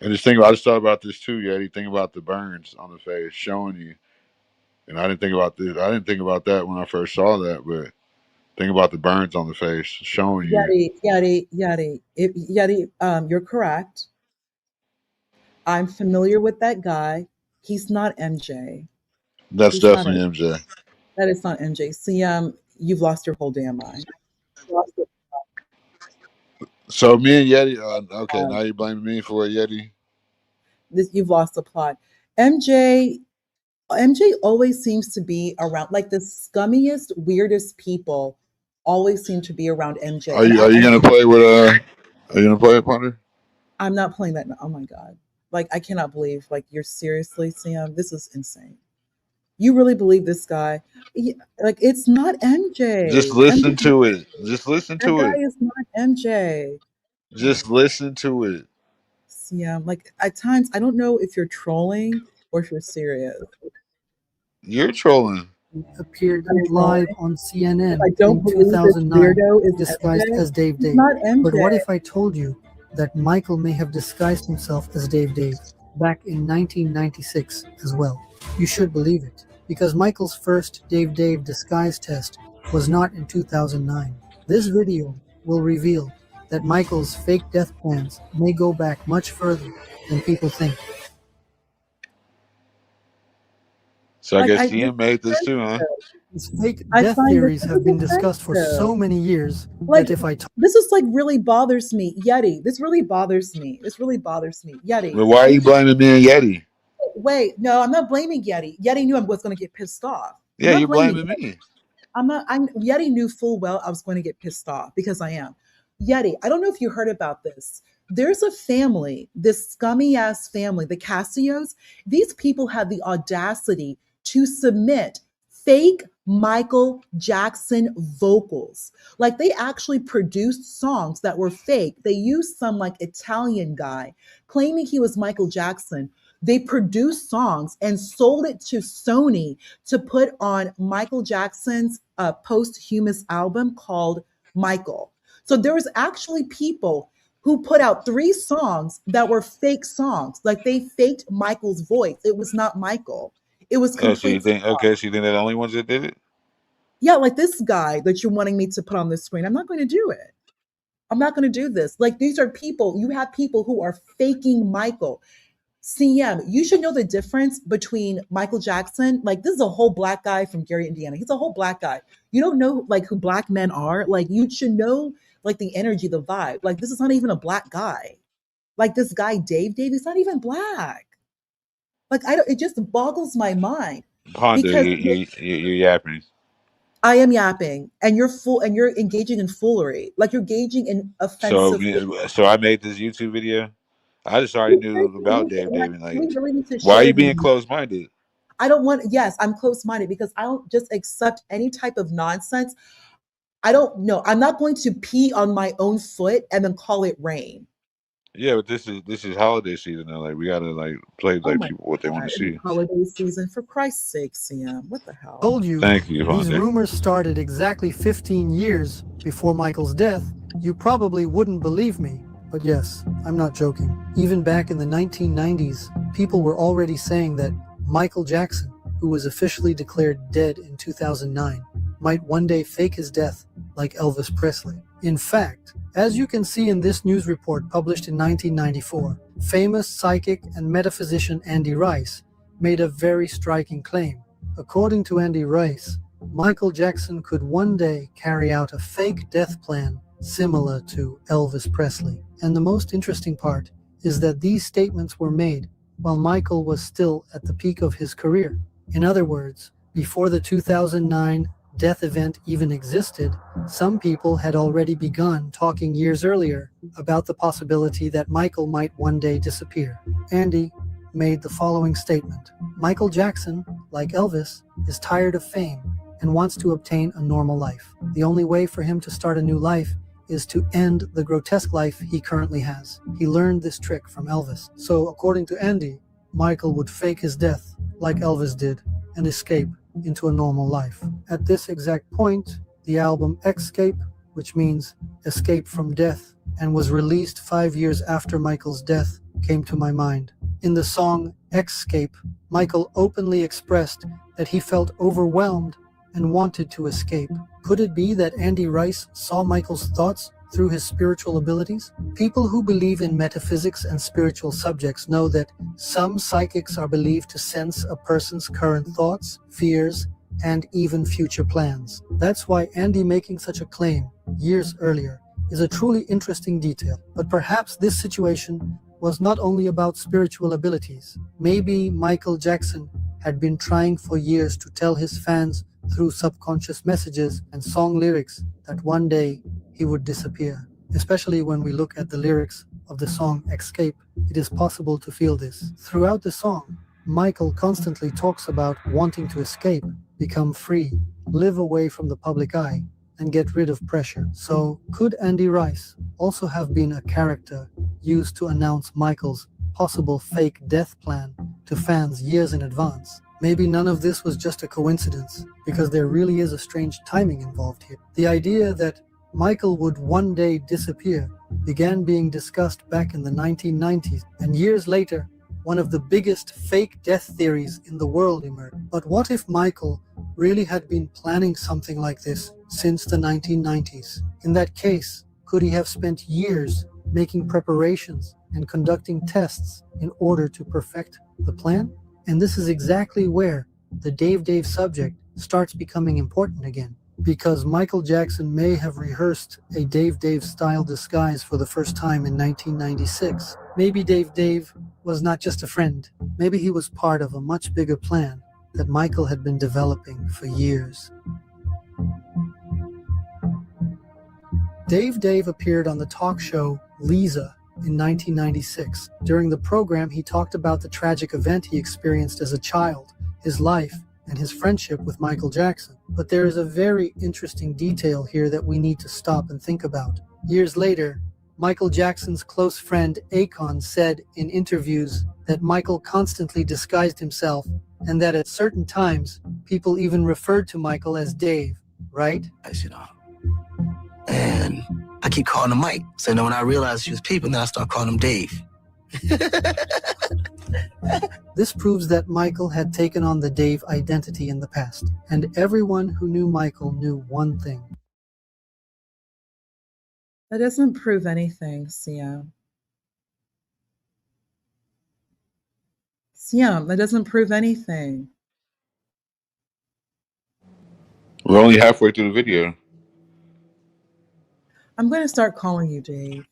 Speaker 1: And just think about, I just thought about this too, Yeti. Think about the burns on the face showing you. And I didn't think about this. I didn't think about that when I first saw that, but think about the burns on the face showing you.
Speaker 4: Yeti, you're correct. I'm familiar with that guy. He's not MJ.
Speaker 1: That's
Speaker 4: He's not
Speaker 1: definitely
Speaker 4: MJ.
Speaker 1: MJ.
Speaker 4: That is not MJ. See, you've lost your whole damn mind.
Speaker 1: So me and Yeti, okay,
Speaker 4: Um,
Speaker 1: now you blaming me for a Yeti.
Speaker 4: you've lost the plot. MJ, MJ always seems to be around like the scummiest, weirdest people always seem to be around MJ.
Speaker 1: Are you gonna play with Are you gonna play it, Ponder?
Speaker 4: I'm not playing that. Oh my god! Like I cannot believe like you're seriously, Sam. This is insane. You really believe this guy? Like it's not
Speaker 1: Just
Speaker 4: MJ.
Speaker 1: listen to it. Just listen
Speaker 4: That
Speaker 1: to
Speaker 4: guy
Speaker 1: it.
Speaker 4: is not MJ.
Speaker 1: Just listen to it.
Speaker 4: Yeah, like at times I don't know if you're trolling or if you're serious.
Speaker 1: You're trolling.
Speaker 10: Appeared
Speaker 4: I'm
Speaker 10: live
Speaker 4: trolling.
Speaker 10: on
Speaker 4: If I
Speaker 10: CNN
Speaker 4: don't
Speaker 10: in
Speaker 4: believe this
Speaker 10: 2009,
Speaker 4: weirdo is
Speaker 10: disguised
Speaker 4: MJ,
Speaker 10: as Dave
Speaker 4: he's
Speaker 10: Dave.
Speaker 4: not
Speaker 10: But
Speaker 4: MJ.
Speaker 10: what if I told you that Michael may have disguised himself as Dave Dave back in 1996 as well? You should believe it, because Michael's first Dave Dave disguise test was not in 2009. This video will reveal that Michael's fake death plans may go back much further than people think.
Speaker 1: So I
Speaker 4: Like
Speaker 1: guess
Speaker 4: I this
Speaker 1: CM made this too, huh?
Speaker 10: These fake
Speaker 4: I
Speaker 10: death
Speaker 4: find
Speaker 10: theories
Speaker 4: this
Speaker 10: have
Speaker 4: is
Speaker 10: been discussed for
Speaker 4: offensive.
Speaker 10: so many years
Speaker 4: Like
Speaker 10: that if I
Speaker 4: this is like really bothers me. Yeti, this really bothers me. This really bothers me. Yeti,
Speaker 1: But why are
Speaker 4: you
Speaker 1: you blaming me and Yeti?
Speaker 4: wait, no, I'm not blaming Yeti. Yeti knew I was going to get pissed off. I'm
Speaker 1: Yeah,
Speaker 4: not
Speaker 1: you're
Speaker 4: blaming
Speaker 1: blaming
Speaker 4: Yeti.
Speaker 1: me.
Speaker 4: I'm Yeti knew full well I was going to get pissed off because I am. Yeti, I don't know if you heard about this. There's a family, this scummy ass family, the Cassios. These people had the audacity to submit fake Michael Jackson vocals. Like they actually produced songs that were fake. They used some like Italian guy claiming he was Michael Jackson. They produced songs and sold it to Sony to put on Michael Jackson's posthumous album called Michael. So there was actually people who put out 3 songs that were fake songs. Like they faked Michael's voice. It was not Michael. It was
Speaker 1: Oh, so you
Speaker 4: complete
Speaker 1: think?
Speaker 4: fraud.
Speaker 1: Okay, so you think they're the only ones that did it?
Speaker 4: Yeah, like this guy that you're wanting me to put on the screen. I'm not going to do it. I'm not going to do this. Like, these are people, you have people who are faking Michael. CM, you should know the difference between Michael Jackson. Like, this is a whole black guy from Gary, Indiana. He's a whole black guy. You don't know like who black men are. Like, you should know like the energy, the vibe. Like, this is not even a black guy. Like, this guy, Dave, he's not even black. Like, I don't, it just boggles my mind
Speaker 11: Honda,
Speaker 4: because
Speaker 11: you yapping.
Speaker 4: I am yapping and you're full and you're engaging in foolery. Like, you're engaging in
Speaker 11: So,
Speaker 4: offensive
Speaker 11: so I made this YouTube video. I just already knew about Dave
Speaker 4: we
Speaker 11: David. Like,
Speaker 4: really need to
Speaker 11: why are
Speaker 4: share
Speaker 11: you being
Speaker 4: these.
Speaker 11: closed minded?
Speaker 4: I don't want, yes, I'm close minded because I don't just accept any type of nonsense. I don't know. I'm not going to pee on my own foot and then call it rain.
Speaker 11: Yeah, but this is holiday season though. Like, we gotta like play
Speaker 4: Oh
Speaker 11: like
Speaker 4: my
Speaker 11: people what they want
Speaker 4: God.
Speaker 11: to
Speaker 4: It's
Speaker 11: see.
Speaker 4: holiday season, for Christ's sake, CM. What the hell?
Speaker 10: Told you,
Speaker 11: Thank you,
Speaker 10: these
Speaker 11: Honda.
Speaker 10: rumors started exactly 15 years before Michael's death. You probably wouldn't believe me, but yes, I'm not joking. Even back in the 1990s, people were already saying that Michael Jackson, who was officially declared dead in 2009, might one day fake his death like Elvis Presley. In fact, as you can see in this news report published in 1994, famous psychic and metaphysician Andy Rice made a very striking claim. According to Andy Rice, Michael Jackson could one day carry out a fake death plan similar to Elvis Presley. And the most interesting part is that these statements were made while Michael was still at the peak of his career. In other words, before the 2009 death event even existed, some people had already begun talking years earlier about the possibility that Michael might one day disappear. Andy made the following statement: Michael Jackson, like Elvis, is tired of fame and wants to obtain a normal life. The only way for him to start a new life is to end the grotesque life he currently has. He learned this trick from Elvis. So, according to Andy, Michael would fake his death like Elvis did and escape into a normal life. At this exact point, the album Escape, which means Escape from Death, and was released 5 years after Michael's death, came to my mind. In the song Escape, Michael openly expressed that he felt overwhelmed and wanted to escape. Could it be that Andy Rice saw Michael's thoughts through his spiritual abilities? People who believe in metaphysics and spiritual subjects know that some psychics are believed to sense a person's current thoughts, fears, and even future plans. That's why Andy making such a claim years earlier is a truly interesting detail. But perhaps this situation was not only about spiritual abilities. Maybe Michael Jackson had been trying for years to tell his fans through subconscious messages and song lyrics that one day he would disappear. Especially when we look at the lyrics of the song Escape, it is possible to feel this. Throughout the song, Michael constantly talks about wanting to escape, become free, live away from the public eye, and get rid of pressure. So, could Andy Rice also have been a character used to announce Michael's possible fake death plan to fans years in advance? Maybe none of this was just a coincidence, because there really is a strange timing involved here. The idea that Michael would one day disappear began being discussed back in the 1990s, and years later, one of the biggest fake death theories in the world emerged. But what if Michael really had been planning something like this since the 1990s? In that case, could he have spent years making preparations and conducting tests in order to perfect the plan? And this is exactly where the Dave subject starts becoming important again, because Michael Jackson may have rehearsed a Dave style disguise for the first time in 1996. Maybe Dave was not just a friend. Maybe he was part of a much bigger plan that Michael had been developing for years. Dave appeared on the talk show Lisa in 1996. During the program, he talked about the tragic event he experienced as a child, his life, and his friendship with Michael Jackson. But there is a very interesting detail here that we need to stop and think about. Years later, Michael Jackson's close friend Akon said in interviews that Michael constantly disguised himself and that at certain times, people even referred to Michael as Dave, right?
Speaker 12: You know, and I keep calling him Mike. So then when I realized he was people, then I start calling him Dave.
Speaker 10: This proves that Michael had taken on the Dave identity in the past, and everyone who knew Michael knew one thing.
Speaker 4: That doesn't prove anything, Siam. Siam, that doesn't prove anything.
Speaker 1: We're only halfway through the video.
Speaker 4: I'm going to start calling you Dave.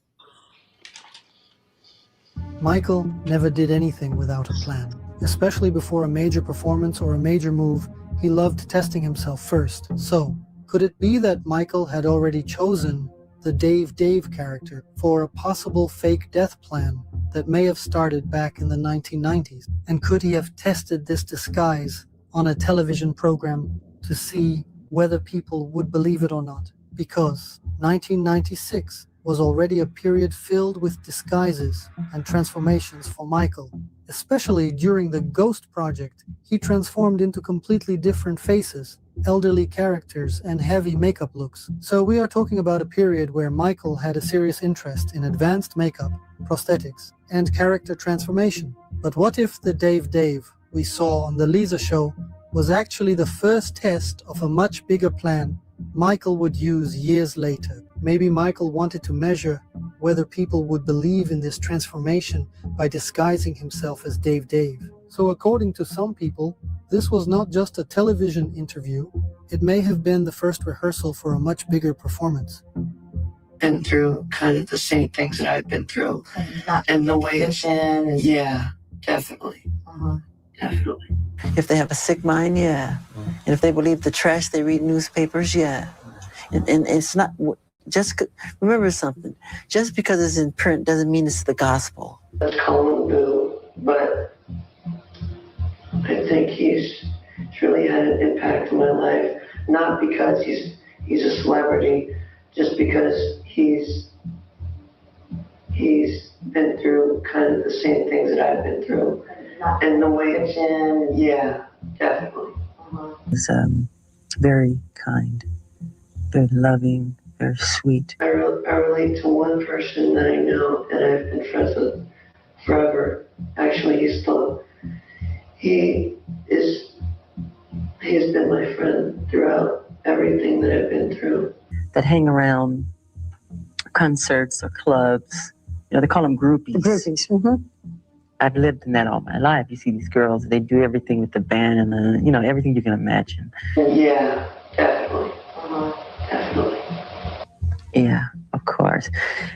Speaker 10: Michael never did anything without a plan. Especially before a major performance or a major move, he loved testing himself first. So, could it be that Michael had already chosen the Dave character for a possible fake death plan that may have started back in the 1990s? And could he have tested this disguise on a television program to see whether people would believe it or not? Because 1996 was already a period filled with disguises and transformations for Michael. Especially during the Ghost Project, he transformed into completely different faces, elderly characters, and heavy makeup looks. So we are talking about a period where Michael had a serious interest in advanced makeup, prosthetics, and character transformation. But what if the Dave we saw on the Lisa show was actually the first test of a much bigger plan Michael would use years later? Maybe Michael wanted to measure whether people would believe in this transformation by disguising himself as Dave. So according to some people, this was not just a television interview, it may have been the first rehearsal for a much bigger performance.
Speaker 12: Been through kind of the same things that I've been through. And the way it's, yeah, definitely. Definitely. If they have a sick mind, yeah. And if they believe the trash, they read newspapers, yeah. And it's not, just remember something, just because it's in print doesn't mean it's the gospel. Let's call him Boo, but I think he's really had an impact in my life, not because he's a celebrity, just because he's been through kind of the same things that I've been through. And the way it's in, yeah, definitely. He's very kind, very loving, very sweet. I relate to one person that I know and I've been friends with forever. Actually, he's been my friend throughout everything that I've been through. That hang around concerts or clubs, they call them groupies. Groupies. Mm-hmm. I've lived in that all my life. You see these girls, they do everything with the band and everything you can imagine. Yeah, definitely. Definitely. Yeah, of course.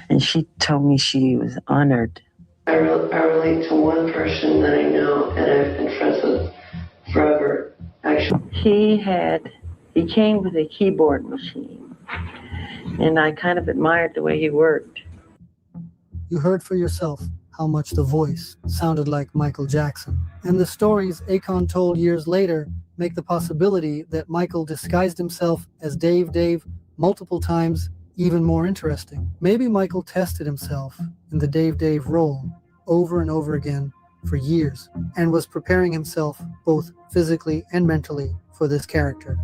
Speaker 12: And she told me she was honored. I relate to one person that I know and I've been friends with forever, actually. He came with a keyboard machine, and I kind of admired the way he worked.
Speaker 10: You heard for yourself how much the voice sounded like Michael Jackson. And the stories Akon told years later make the possibility that Michael disguised himself as Dave multiple times even more interesting. Maybe Michael tested himself in the Dave role over and over again for years and was preparing himself both physically and mentally for this character.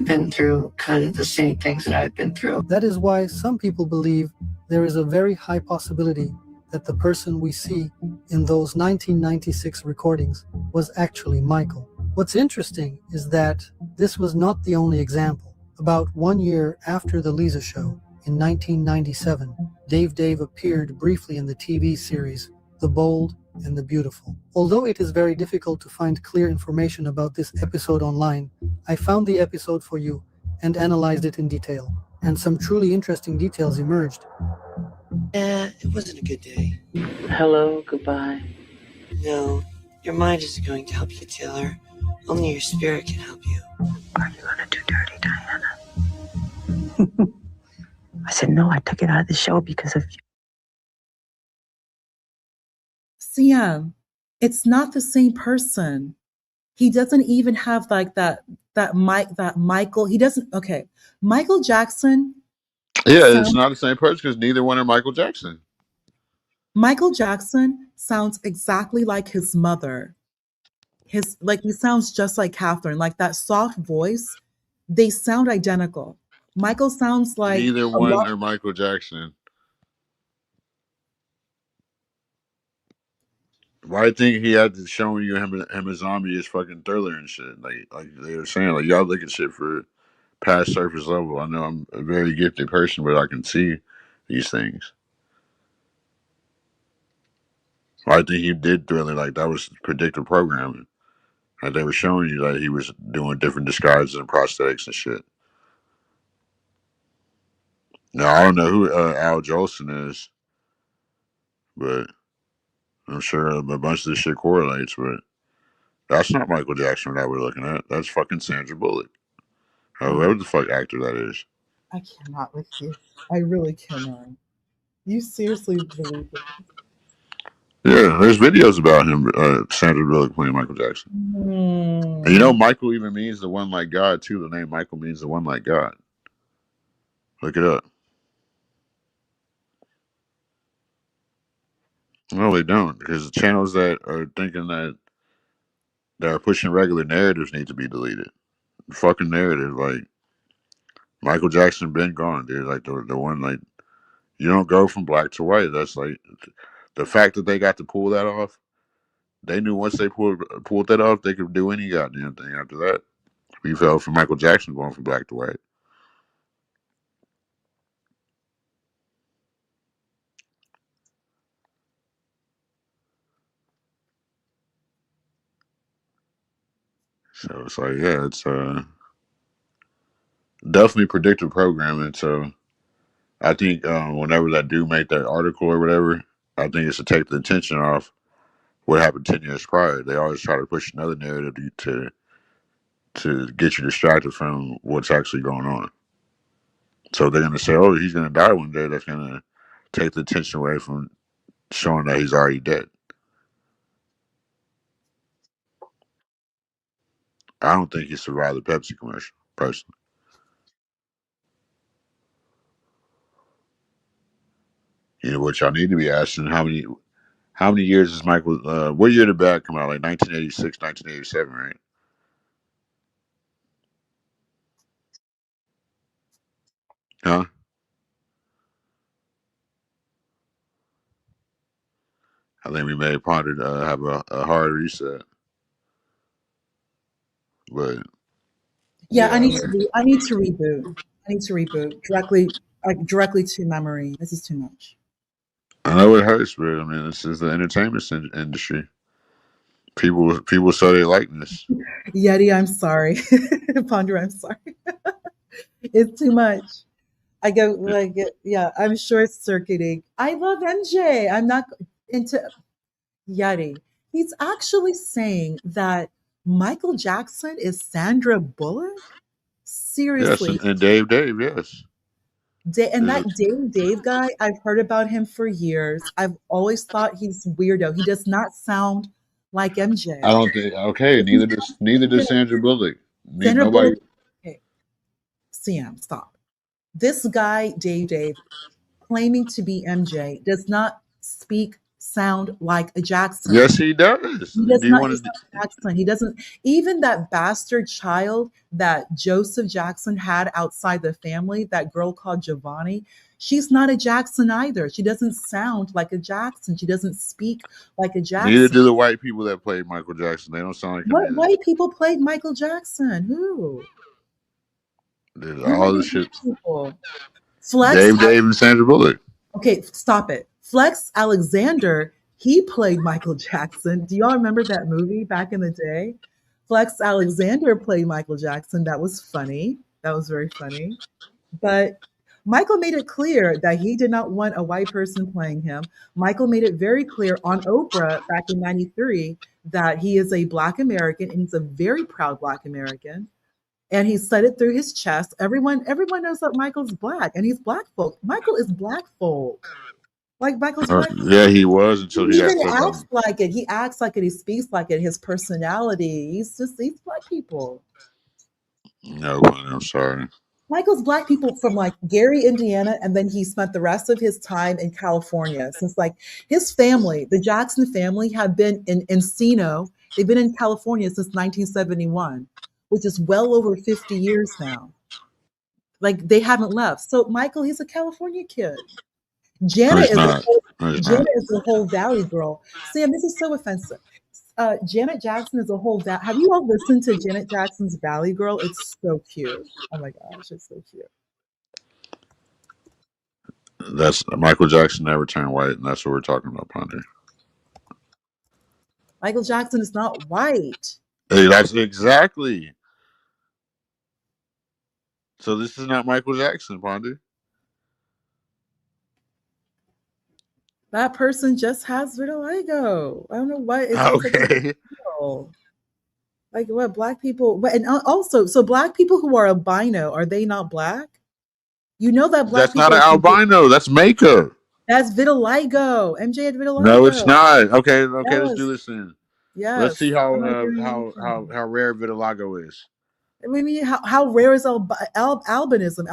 Speaker 12: Been through kind of the same things that I've been through.
Speaker 10: That is why some people believe there is a very high possibility that the person we see in those 1996 recordings was actually Michael. What's interesting is that this was not the only example. About 1 year after the Lisa show, in 1997, Dave appeared briefly in the TV series The Bold and the Beautiful. Although it is very difficult to find clear information about this episode online, I found the episode for you and analyzed it in detail, and some truly interesting details emerged.
Speaker 12: It wasn't a good day. Hello, goodbye. No, your mind isn't going to help you, Taylor. Only your spirit can help you. Are you going to do dirty, Diana? I said, no, I took it out of the show because of you.
Speaker 4: Siam, it's not the same person. He doesn't even have like that Michael. He doesn't. Okay, Michael Jackson.
Speaker 1: Yeah, it's not the same person because neither one are Michael Jackson.
Speaker 4: Michael Jackson sounds exactly like his mother. He sounds just like Catherine, like that soft voice. They sound identical. Michael sounds like
Speaker 1: neither one are Michael Jackson. Why think he had to show you him a zombie is fucking Thriller and shit? Like they were saying, y'all look at shit for past surface level. I know I'm a very gifted person, but I can see these things. I think he did really like that was predictive programming. Like they were showing you that he was doing different disguises and prosthetics and shit. Now I don't know who Al Jolson is, but I'm sure a bunch of this shit correlates. But that's not Michael Jackson that we're looking at. That's fucking Sandra Bullock, whoever the fuck actor that is.
Speaker 4: I cannot with you. I really cannot. You seriously believe it?
Speaker 1: Yeah, there's videos about him, Sandra Bullock playing Michael Jackson. And you know, Michael even means the one like God too. The name Michael means the one like God. Look it up. No, they don't, because the channels that are thinking that are pushing regular narratives need to be deleted. Fucking narrative, like Michael Jackson been gone, dude. Like the one like you don't go from black to white. That's like the fact that they got to pull that off. They knew once they pulled that off, they could do any goddamn thing after that. We fell for Michael Jackson going from black to white. So it's like, yeah, it's definitely predictive programming. So I think whenever that do make that article or whatever, I think it's to take the attention off what happened 10 years prior. They always try to push another narrative to get you distracted from what's actually going on. So they're gonna say, "Oh, he's gonna die one day." That's gonna take the attention away from showing that he's already dead. I don't think he survived the Pepsi commercial, personally. You know what y'all need to be asking: how many years is Michael? What year did Bad come out? Like 1986, 1987, right? Huh? I think we may ponder have a hard reset, but
Speaker 4: Yeah,
Speaker 1: yeah,
Speaker 4: I need to reboot. I need to reboot directly, like directly to memory. This is too much.
Speaker 1: I know it hurts, but I mean, this is the entertainment industry. People say they like this.
Speaker 4: Yeti, I'm sorry. Ponder, I'm sorry. It's too much. I go like, yeah, I'm short circuiting. I love MJ. I'm not into Yeti. He's actually saying that Michael Jackson is Sandra Bullock.
Speaker 1: Yes,
Speaker 4: Seriously,
Speaker 1: and Dave, yes.
Speaker 4: And
Speaker 1: Uh,
Speaker 4: that Dave guy, I've heard about him for years. I've always thought he's weirdo. He does not sound like
Speaker 1: I
Speaker 4: MJ.
Speaker 1: don't think. Okay,
Speaker 4: If you
Speaker 1: neither does Sandra Bullock.
Speaker 4: Sandra
Speaker 1: Nobody.
Speaker 4: Bullock, okay, Sam, stop. This guy, Dave, claiming to be MJ, does not speak, sound like a Jackson.
Speaker 1: Yes, he does.
Speaker 4: He
Speaker 1: Do
Speaker 4: does
Speaker 1: you
Speaker 4: not.
Speaker 1: want
Speaker 4: He's
Speaker 1: to?
Speaker 4: not Jackson. He doesn't. Even that bastard child that Joseph Jackson had outside the family, that girl called Giovanni, she's not a Jackson either. She doesn't sound like a Jackson. She doesn't speak like a
Speaker 1: Neither
Speaker 4: Jackson.
Speaker 1: do the white people that played Michael Jackson. They don't sound like him
Speaker 4: What
Speaker 1: either.
Speaker 4: white people played Michael Jackson? Who?
Speaker 1: There's
Speaker 4: Who were
Speaker 1: all the
Speaker 4: these
Speaker 1: shit.
Speaker 4: white people? Flex.
Speaker 1: Dave, and Sandra Bullock.
Speaker 4: Okay, stop it. Flex Alexander, he played Michael Jackson. Do y'all remember that movie back in the day? Flex Alexander played Michael Jackson. That was funny. That was very funny. But Michael made it clear that he did not want a white person playing him. Michael made it very clear on Oprah back in 93 that he is a Black American and he's a very proud Black American. And he said it through his chest. Everyone knows that Michael's Black and he's Black folk. Michael is Black folk. Like Michael's Black.
Speaker 1: Yeah, he was until
Speaker 4: He
Speaker 1: he got
Speaker 4: even
Speaker 1: fucking.
Speaker 4: acts like it. He acts like it. He speaks like it. His personality. He's Black people.
Speaker 1: No, I'm sorry.
Speaker 4: Michael's Black people from like Gary, Indiana, and then he spent the rest of his time in California. Since like his family, the Jackson family, have been in Encino. They've been in California since 1971, which is well over 50 years now. Like they haven't left. So Michael, he's a California kid.
Speaker 1: No,
Speaker 4: Jana
Speaker 1: he's
Speaker 4: is a
Speaker 1: not.
Speaker 4: whole,
Speaker 1: No, he's
Speaker 4: Jana
Speaker 1: not.
Speaker 4: is a whole Valley girl. Sam, this is so offensive. Janet Jackson is a whole Have you all listened to Janet Jackson's Valley Girl? It's so cute. Oh my gosh, it's so cute.
Speaker 1: That's Michael Jackson never turned white, and that's what we're talking about, Ponder.
Speaker 4: Michael Jackson is not white.
Speaker 1: Hey, that's exactly. So this is not Michael Jackson, Ponder.
Speaker 4: That person just has vitiligo. I don't know why it's such a big
Speaker 1: Okay.
Speaker 4: deal. Like what black people, and also, so black people who are albino, are they not black? You know that black
Speaker 1: That's not
Speaker 4: people
Speaker 1: an
Speaker 4: are
Speaker 1: albino. That's makeup.
Speaker 4: that's vitiligo. MJ had
Speaker 1: No, it's
Speaker 4: vitiligo.
Speaker 1: not. Okay, let's
Speaker 4: Yes,
Speaker 1: do this then. Let's see
Speaker 4: yes.
Speaker 1: how
Speaker 4: I'm not hearing
Speaker 1: how rare vitiligo is.
Speaker 4: I mean, how rare is albinism?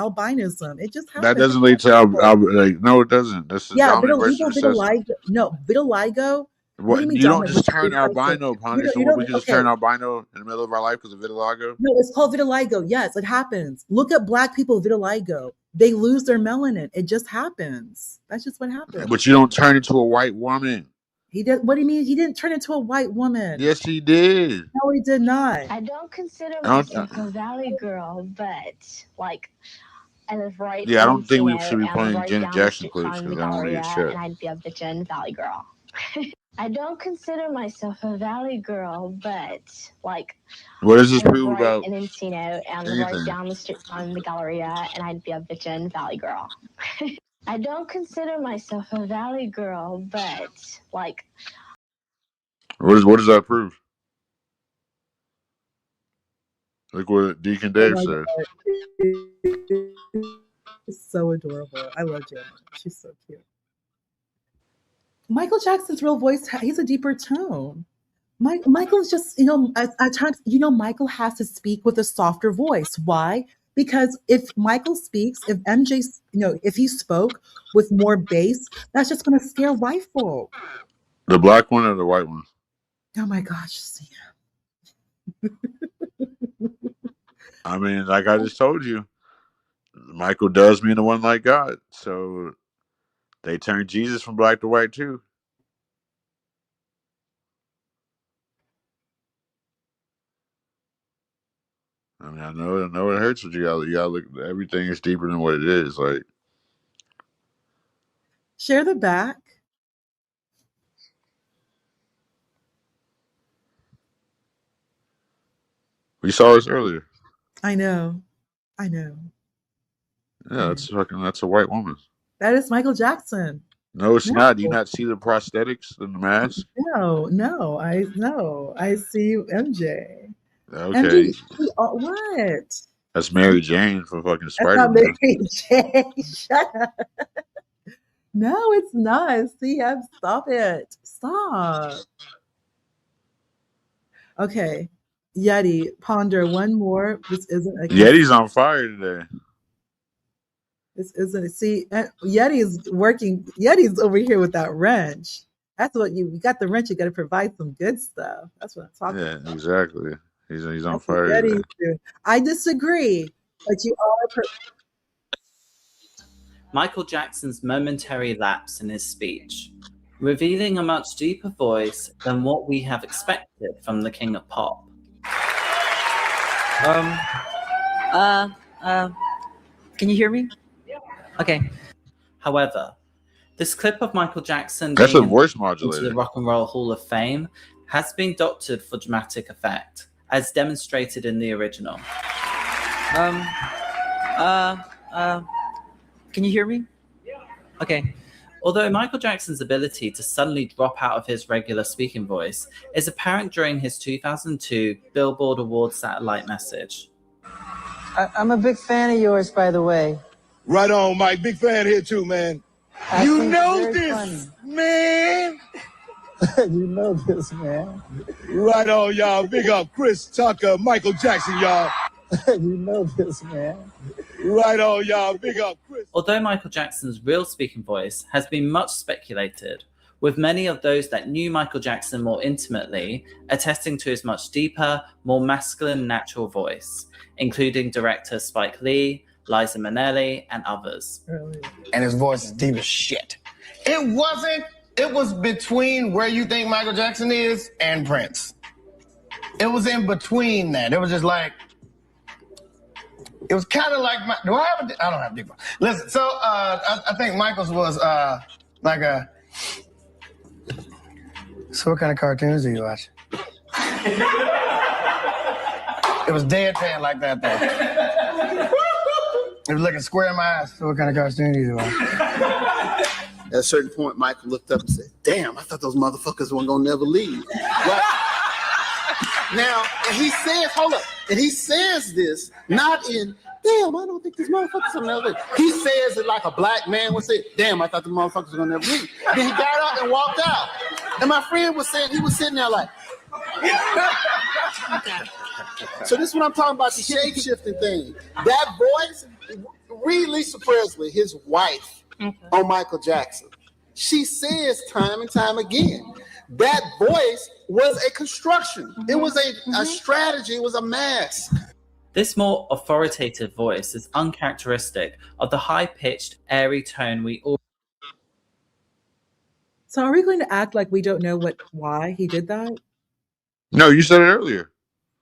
Speaker 4: It just
Speaker 1: That
Speaker 4: happens.
Speaker 1: doesn't lead to like, no, it doesn't. That's a
Speaker 4: Yeah,
Speaker 1: dominant versus recessive.
Speaker 4: vitiligo. No, vitiligo. What do you
Speaker 1: What
Speaker 4: mean
Speaker 1: you don't
Speaker 4: dominant
Speaker 1: just
Speaker 4: versus
Speaker 1: turn
Speaker 4: recessive?
Speaker 1: albino,
Speaker 4: You
Speaker 1: Ponder.
Speaker 4: don't.
Speaker 1: So
Speaker 4: You
Speaker 1: we
Speaker 4: don't.
Speaker 1: can just
Speaker 4: Okay.
Speaker 1: turn albino in the middle of our life because of vitiligo.
Speaker 4: No, it's called vitiligo. Yes, it happens. Look at black people with vitiligo. They lose their melanin. It just happens. That's just what happens.
Speaker 1: But you don't turn into a white woman.
Speaker 4: He did. What do you mean? He didn't turn into a white woman.
Speaker 1: Yes, he did.
Speaker 4: No, he did not.
Speaker 13: I don't consider
Speaker 1: I don't,
Speaker 13: myself a valley girl, but like I live right
Speaker 1: yeah, I
Speaker 13: in
Speaker 1: don't think we
Speaker 13: Encino,
Speaker 1: should be
Speaker 13: and
Speaker 1: playing
Speaker 13: right
Speaker 1: Janet
Speaker 13: down the
Speaker 1: Jackson
Speaker 13: street
Speaker 1: clips
Speaker 13: from
Speaker 1: because
Speaker 13: the
Speaker 1: I don't want to
Speaker 13: Galleria,
Speaker 1: get shut.
Speaker 13: and I'd be a bitchin' valley girl. I don't consider myself a valley girl, but like
Speaker 1: What does this
Speaker 13: I live
Speaker 1: prove
Speaker 13: right
Speaker 1: about
Speaker 13: in Encino, and right
Speaker 1: anything?
Speaker 13: down the street from the Galleria, and I'd be a bitchin' valley girl. I don't consider myself a valley girl, but like
Speaker 1: What does that prove? Like what Deacon
Speaker 4: Oh
Speaker 1: Dave
Speaker 4: my
Speaker 1: said.
Speaker 4: god, it's so adorable. I love Janet. She's so cute. Michael Jackson's real voice, he's a deeper tone. Michael's just, at times, Michael has to speak with a softer voice. Why? Because if Michael speaks, if MJ, if he spoke with more bass, that's just going to scare white folk.
Speaker 1: The black one or the white one?
Speaker 4: Oh my gosh.
Speaker 1: I mean, like I just told you, Michael does mean the one like God. So they turned Jesus from black to white too. I mean, I know it hurts, but you gotta look. Everything is deeper than what it is. Like,
Speaker 4: Share the back.
Speaker 1: we saw this earlier.
Speaker 4: I know.
Speaker 1: Yeah, that's a white woman.
Speaker 4: That is Michael Jackson.
Speaker 1: No, it's
Speaker 4: No.
Speaker 1: not. Do you not see the prosthetics and the mask?
Speaker 4: No. I see MJ.
Speaker 1: Okay,
Speaker 4: MJ, what?
Speaker 1: that's Mary Jane from fucking
Speaker 4: That's not
Speaker 1: Spider-Man.
Speaker 4: Mary Jane. Shut up. No, it's not. Stop it. Stop. Okay. Yeti, ponder one more. This isn't a
Speaker 1: Yeti's on fire today.
Speaker 4: This isn't. See, Yeti's working. Yeti's over here with that wrench. That's what you got the wrench. You got to provide some good stuff. That's what I'm talking about.
Speaker 1: Yeah, exactly. He's on
Speaker 4: That's what
Speaker 1: fire today.
Speaker 4: Yeti's doing. I disagree, but you are.
Speaker 14: Michael Jackson's momentary lapse in his speech, revealing a much deeper voice than what we have expected from the king of pop.
Speaker 15: Can you hear me? Okay.
Speaker 14: However, this clip of Michael Jackson
Speaker 1: That's a
Speaker 14: being
Speaker 1: voice
Speaker 14: into
Speaker 1: modulator.
Speaker 14: the Rock and Roll Hall of Fame has been doctored for dramatic effect, as demonstrated in the original.
Speaker 15: Can you hear me? Okay.
Speaker 14: Although Michael Jackson's ability to suddenly drop out of his regular speaking voice is apparent during his 2002 Billboard Awards satellite message.
Speaker 16: I'm a big fan of yours, by the way.
Speaker 17: Right on, Mike. Big fan here too, man. You know this, man.
Speaker 16: You know this, man.
Speaker 17: Right on, y'all. Big up Chris Tucker, Michael Jackson, y'all.
Speaker 16: You know this, man.
Speaker 17: Right on, y'all. Big up Chris.
Speaker 14: Although Michael Jackson's real speaking voice has been much speculated, with many of those that knew Michael Jackson more intimately attesting to his much deeper, more masculine natural voice, including director Spike Lee, Liza Minnelli, and others.
Speaker 18: And his voice is deep as shit. It was between where you think Michael Jackson is and Prince. It was in between that. It was just like It was kind of like my. Do I have a? I don't have a deep voice. Listen, so I think Michael's was like a. So what kind of cartoons do you watch? It was deadpan like that though. It was looking square in my eyes. So what kind of cartoon do you watch?
Speaker 19: At a certain point, Michael looked up and said, "Damn, I thought those motherfuckers weren't gonna never leave." Right? Now, and he says, hold up, and he says this not in, "Damn, I don't think these motherfuckers will never leave." He says it like a black man would say, "Damn, I thought the motherfuckers were gonna never leave." Then he got up and walked out. And my friend was saying, he was sitting there like, so this is what I'm talking about, the shape-shifting thing. That voice, read Lisa Presley, his wife, on Michael Jackson. She says time and time again, that voice was a construction. It was a strategy. It was a mask.
Speaker 14: This more authoritative voice is uncharacteristic of the high-pitched, airy tone we all.
Speaker 4: So are we going to act like we don't know why he did that?
Speaker 1: No, you said it earlier.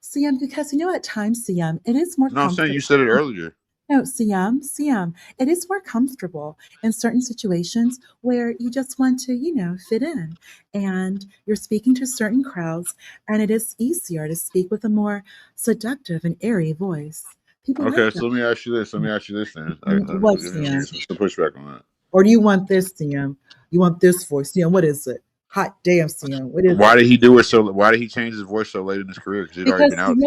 Speaker 4: CM, because at times, CM, it is more
Speaker 1: No, I'm saying
Speaker 4: comfortable.
Speaker 1: you said it earlier.
Speaker 4: No, CM, it is more comfortable in certain situations where you just want to, fit in and you're speaking to certain crowds, and it is easier to speak with a more seductive and airy voice. People
Speaker 1: Okay,
Speaker 4: like
Speaker 1: so let me ask you this. Let me ask you this then.
Speaker 4: that. What,
Speaker 1: Give me
Speaker 4: CM?
Speaker 1: some pushback on that.
Speaker 4: Or do you want this, CM? You want this voice, CM? What is it? Hot damn, CM. What is
Speaker 1: Why
Speaker 4: it?
Speaker 1: did he do it so? Why did he change his voice so late in his career? Because he'd already been out.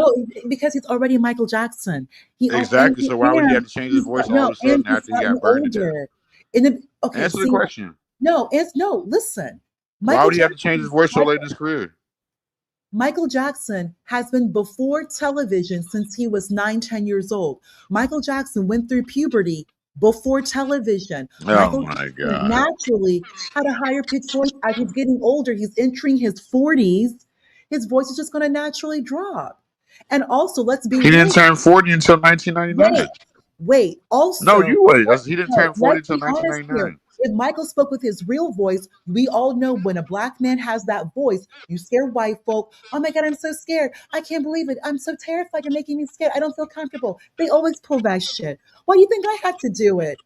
Speaker 4: Because he's already Michael Jackson.
Speaker 1: Exactly. So why would he have to change his voice all of a sudden
Speaker 4: He's
Speaker 1: after he
Speaker 4: gotten
Speaker 1: got burned to death?
Speaker 4: older.
Speaker 1: Answer the question.
Speaker 4: Listen.
Speaker 1: Why would he have to change his voice so late in his career?
Speaker 4: Michael Jackson has been before television since he was 9-10 years old. Michael Jackson went through puberty before television.
Speaker 1: Oh my God.
Speaker 4: Naturally had a higher pitched voice. As he's getting older, he's entering his 40s. His voice is just going to naturally drop. And also, let's be
Speaker 1: He
Speaker 4: real.
Speaker 1: didn't turn 40 until 1999.
Speaker 4: Wait. Also,
Speaker 1: no, you wait. He didn't turn 40
Speaker 4: let's
Speaker 1: until
Speaker 4: be honest
Speaker 1: 1999.
Speaker 4: here. If Michael spoke with his real voice, we all know when a black man has that voice, you scare white folk. Oh my God, I'm so scared. I can't believe it. I'm so terrified. You're making me scared. I don't feel comfortable. They always pull that shit. Why do you think I had to do it?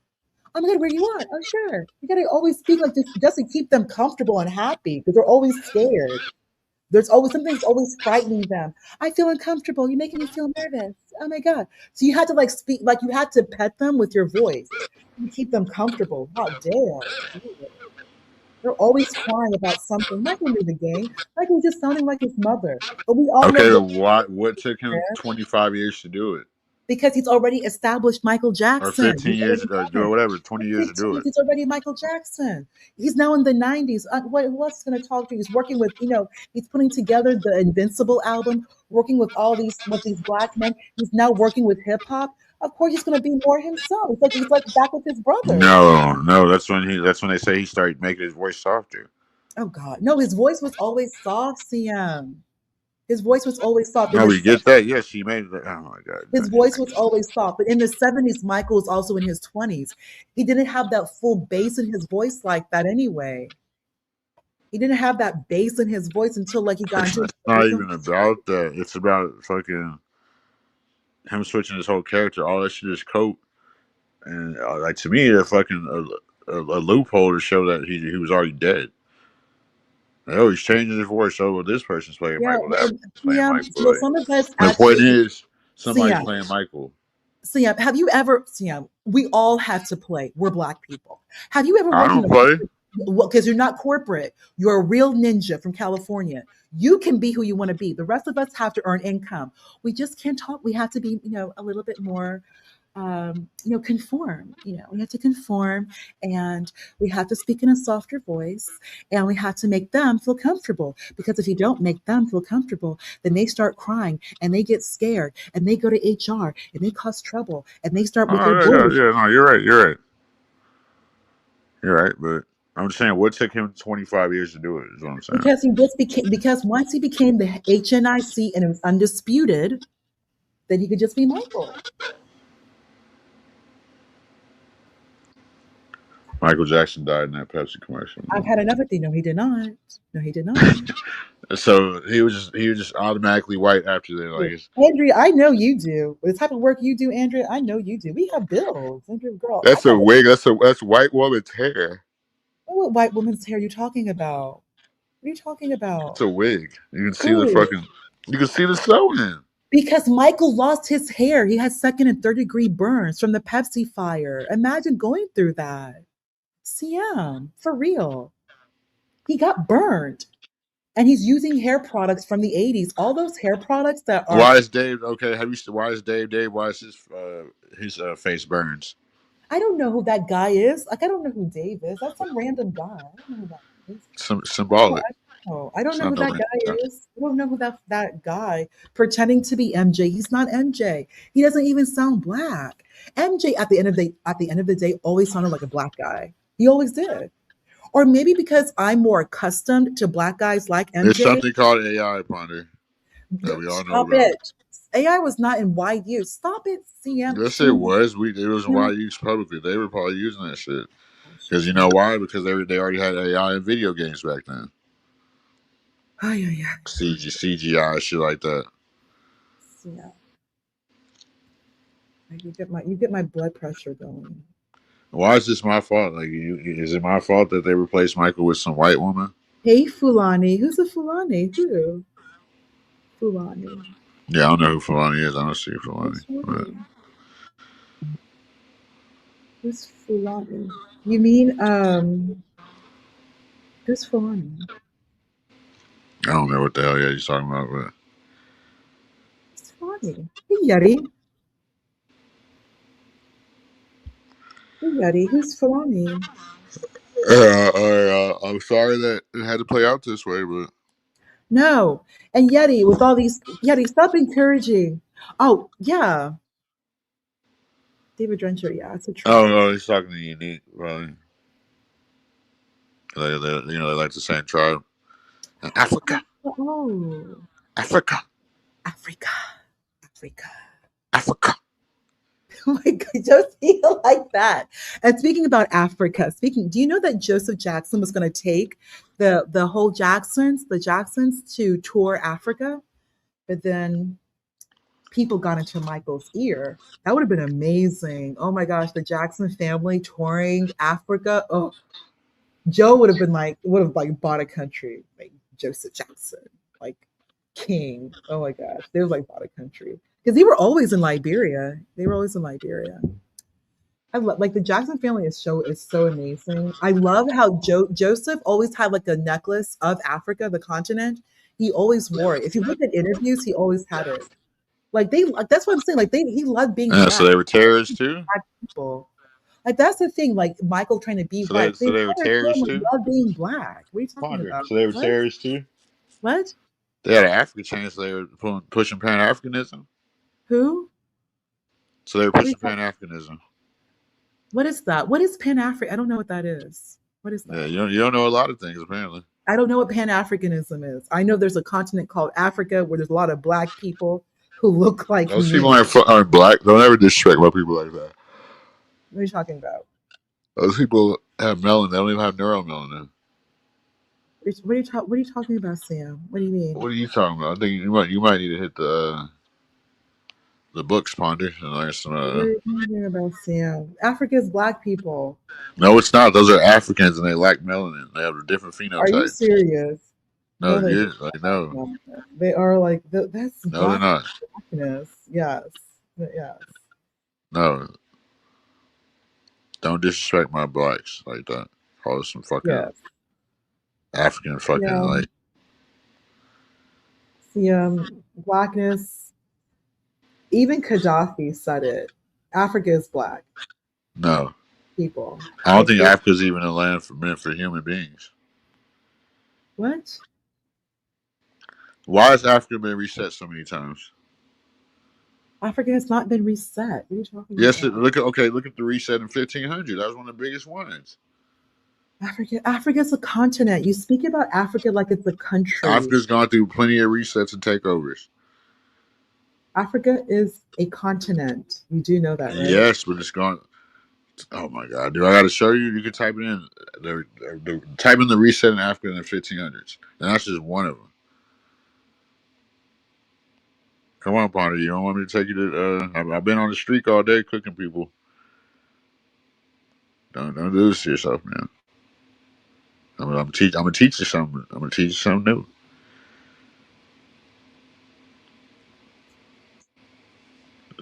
Speaker 4: Oh my God, where you are? Oh, sure. You gotta always speak like this just to keep them comfortable and happy because they're always scared. There's always something's always frightening them. I feel uncomfortable. You're making me feel nervous. Oh my God. So you had to speak, like you had to pet them with your voice and keep them comfortable. Hot damn. They're always crying about something. Michael knew the game. Michael was just sounding like his mother. But we all know
Speaker 1: Okay, what took him 25 years to do it?
Speaker 4: because he's already established Michael
Speaker 1: Or
Speaker 4: Jackson.
Speaker 1: 15 years to do it, whatever, 20 years to do it.
Speaker 4: He's already Michael Jackson. He's now in the 90s. Who else is going to talk to you? He's working with, he's putting together the Invincible album, working with these black men. He's now working with hip hop. Of course, he's going to be more himself. He's like back with his brother.
Speaker 1: No, that's when they say he started making his voice softer.
Speaker 4: Oh God, no, his voice was always soft, CM. His voice was always soft.
Speaker 1: No, we get that. Yes, he made it. Oh my God.
Speaker 4: His voice was always soft. But in the 70s, Michael was also in his 20s. He didn't have that full bass in his voice like that anyway. He didn't have that bass in his voice until he got into
Speaker 1: It's not even about that. It's about fucking him switching his whole character. All that shit is cope. And to me, a fucking a loophole to show that he was already dead. Oh, he's changing his voice. Oh, well, this person's playing Michael. That person's playing Michael.
Speaker 4: Well, some of us
Speaker 1: the point is, somebody's playing Michael.
Speaker 4: CM, have you ever, CM, we all have to play. We're black people. Have you ever
Speaker 1: I don't play.
Speaker 4: Well, because you're not corporate. You're a real ninja from California. You can be who you want to be. The rest of us have to earn income. We just can't talk. We have to be, a little bit more conform. We have to conform, and we have to speak in a softer voice, and we have to make them feel comfortable. Because if you don't make them feel comfortable, then they start crying and they get scared and they go to HR and they cause trouble and they start with their bullies.
Speaker 1: Yeah, no, you're right. But I'm just saying, what took him 25 years to do it? Is what I'm saying.
Speaker 4: Because once he became the HNIC and it was undisputed, then he could just be Michael.
Speaker 1: Michael Jackson died in that Pepsi commercial.
Speaker 4: I've had enough of thee. No, he did not. No, he did not.
Speaker 1: So he was just automatically white after that. Like
Speaker 4: Andrea, I know you do. The type of work you do, Andrea, I know you do. We have bills. Andrea, girl,
Speaker 1: that's a wig. That's white woman's hair.
Speaker 4: what white woman's hair are you talking about? What are you talking about?
Speaker 1: It's a wig. You can see the
Speaker 4: Who?
Speaker 1: fucking. You can see the sewing.
Speaker 4: Because Michael lost his hair. He had second and third degree burns from the Pepsi fire. Imagine going through that. CM, for real. He got burned. And he's using hair products from the 80s. All those hair products that are.
Speaker 1: Why is Dave okay? Why is Dave? Why is his face burns?
Speaker 4: I don't know who that guy is. Like, I don't know who Dave is. That's some random guy. I don't know who that is.
Speaker 1: Symbolic.
Speaker 4: I don't know who that guy is. I don't know who that guy pretending to be MJ. He's not MJ. He doesn't even sound black. MJ at the end of the day always sounded like a black guy. He always did. Or maybe because I'm more accustomed to black guys like MJ.
Speaker 1: There's something called AI, Ponder. That we all know
Speaker 4: Stop
Speaker 1: about.
Speaker 4: it. AI was not in wide use. Stop it, CM.
Speaker 1: Yes, it was. It was in wide use publicly. They were probably using that shit. Because you know why? Because they already had AI in video games back then.
Speaker 4: Oh yeah.
Speaker 1: CGI, shit like that.
Speaker 4: Yeah. You get my blood pressure going.
Speaker 1: Why is this my fault? Like, is it my fault that they replaced Michael with some white woman?
Speaker 4: Hey, Fulani. Who's a Fulani? Who? Fulani.
Speaker 1: Yeah, I don't know who Fulani is. I don't see Fulani. But...
Speaker 4: Who's Fulani? You mean who's Fulani?
Speaker 1: I don't know what the hell you're talking about, but
Speaker 4: it's Fulani. Hey, Yeti. Hey, Yeti. Who's Fulani?
Speaker 1: I'm sorry that it had to play out this way, but
Speaker 4: no. And Yeti, with all these Yeti, stop encouraging. Oh yeah, David Drencher. Yeah, it's a trip.
Speaker 1: Oh no, he's talking to Unique, probably. They like the same tribe. Africa.
Speaker 4: Oh.
Speaker 1: Africa.
Speaker 4: Oh my God, just feel like that. And speaking about Africa, do you know that Joseph Jackson was going to take the whole Jacksons to tour Africa? But then people got into Michael's ear. That would have been amazing. Oh my gosh, the Jackson family touring Africa. Oh, Joe would have bought a country, like Joseph Jackson, like king. Oh my gosh, they would bought a country. Because they were always in Liberia. I love the Jackson family is so amazing. I love how Joseph always had like a necklace of Africa, the continent. He always wore it. If you look at interviews, he always had it. That's what I'm saying. He loved being black.
Speaker 1: So they were terrorists too?
Speaker 4: Black people. That's the thing. Like Michael trying to be white.
Speaker 1: So they were terrorists too?
Speaker 4: Love being black. What are you talking about?
Speaker 1: So they were terrorists too?
Speaker 4: What?
Speaker 1: They had an African chance. They were pushing Pan-Africanism.
Speaker 4: Who?
Speaker 1: So they were pushing Pan-Africanism.
Speaker 4: What is that? What is Pan-African? I don't know what that is. What is that?
Speaker 1: Yeah, you don't know a lot of things apparently.
Speaker 4: I don't know what Pan-Africanism is. I know there's a continent called Africa where there's a lot of black people who look like
Speaker 1: those people aren't black. Don't ever disrespect my people like that.
Speaker 4: What are you talking about?
Speaker 1: Those people have melanin. They don't even have neuromelanin.
Speaker 4: What are you talking about, Sam? What do you mean?
Speaker 1: What are you talking about? I think you might need to hit the books, Ponder, and learn some.
Speaker 4: What are you talking about, Sam? Africa is black people.
Speaker 1: No, it's not. Those are Africans, and they lack melanin. They have a different phenotype.
Speaker 4: Are you serious?
Speaker 1: No, no.
Speaker 4: They are like that's.
Speaker 1: No, they're not.
Speaker 4: Blackness. Yes.
Speaker 1: No. Don't disrespect my blacks like that. Call us some fucking African fucking
Speaker 4: blackness. Even Gaddafi said it. Africa is black.
Speaker 1: No.
Speaker 4: People.
Speaker 1: I don't think Africa's even a land meant for human beings.
Speaker 4: What?
Speaker 1: Why has Africa been reset so many times?
Speaker 4: Africa has not been reset. What are you talking about?
Speaker 1: Yes, look at the reset in 1500. That was one of the biggest ones.
Speaker 4: Africa's a continent. You speak about Africa like it's a country.
Speaker 1: Africa's gone through plenty of resets and takeovers.
Speaker 4: Africa is a continent. You do know that, right?
Speaker 1: Yes, but it's gone. Oh my god, dude! I got to show you. You can type it in. Type in the reset in Africa in the 1500s, and that's just one of them. Come on, Ponder. You don't want me to take you to? I've been on the streak all day cooking people. Don't do this to yourself, man. I'm gonna teach you something. I'm gonna teach you something new.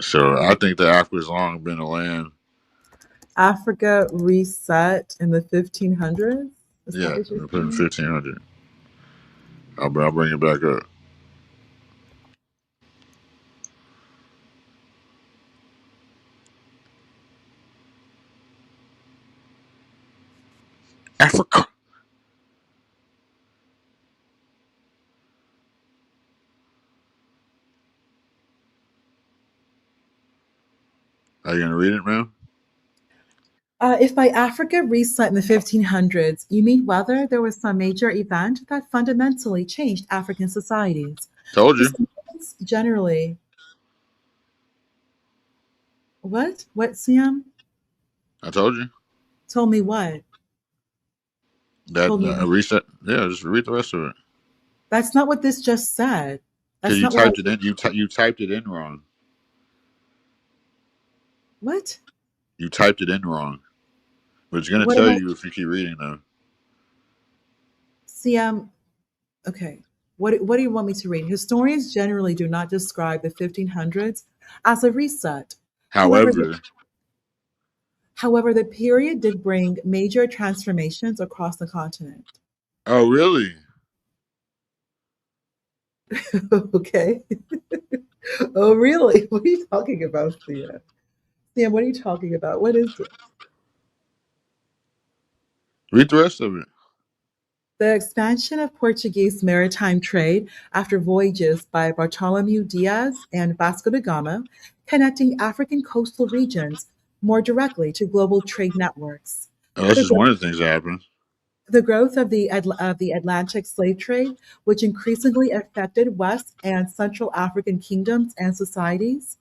Speaker 1: So I think that Africa's long been a land.
Speaker 4: Africa reset in the 1500s. Is that
Speaker 1: Yeah,
Speaker 4: what you're
Speaker 1: I'm putting
Speaker 4: saying?
Speaker 1: 1500. I'll bring it back up. Africa. Are you gonna read it, man?
Speaker 4: If by Africa reset in the 1500s, you mean whether there was some major event that fundamentally changed African societies.
Speaker 1: Told you.
Speaker 4: Historians generally. What? What, Sam?
Speaker 1: I told you
Speaker 4: Told me what?
Speaker 1: that
Speaker 4: Told me what?
Speaker 1: reset. Yeah, just read the rest of it.
Speaker 4: That's not what this just said.
Speaker 1: Because
Speaker 4: That's
Speaker 1: you
Speaker 4: not what I.
Speaker 1: typed it in. You typed it in wrong.
Speaker 4: What?
Speaker 1: You typed it in wrong. But it's gonna
Speaker 4: What am
Speaker 1: tell
Speaker 4: I?
Speaker 1: you if you keep reading though.
Speaker 4: Sam. Okay. What do you want me to read? Historians generally do not describe the 1500s as a reset. However, the,
Speaker 1: However,
Speaker 4: however, the period did bring major transformations across the continent.
Speaker 1: oh really?
Speaker 4: Okay. Oh, really? What are you talking about, Thea? Sam, what are you talking about? What is it?
Speaker 1: Read the rest of it.
Speaker 4: The expansion of Portuguese maritime trade after voyages by Bartolomeu Diaz and Vasco da Gama, connecting African coastal regions more directly to global trade networks.
Speaker 1: Oh, that's
Speaker 4: The
Speaker 1: just one
Speaker 4: growth,
Speaker 1: of the things that happened.
Speaker 4: the growth of the Atlantic slave trade, which increasingly affected West and Central African kingdoms and societies.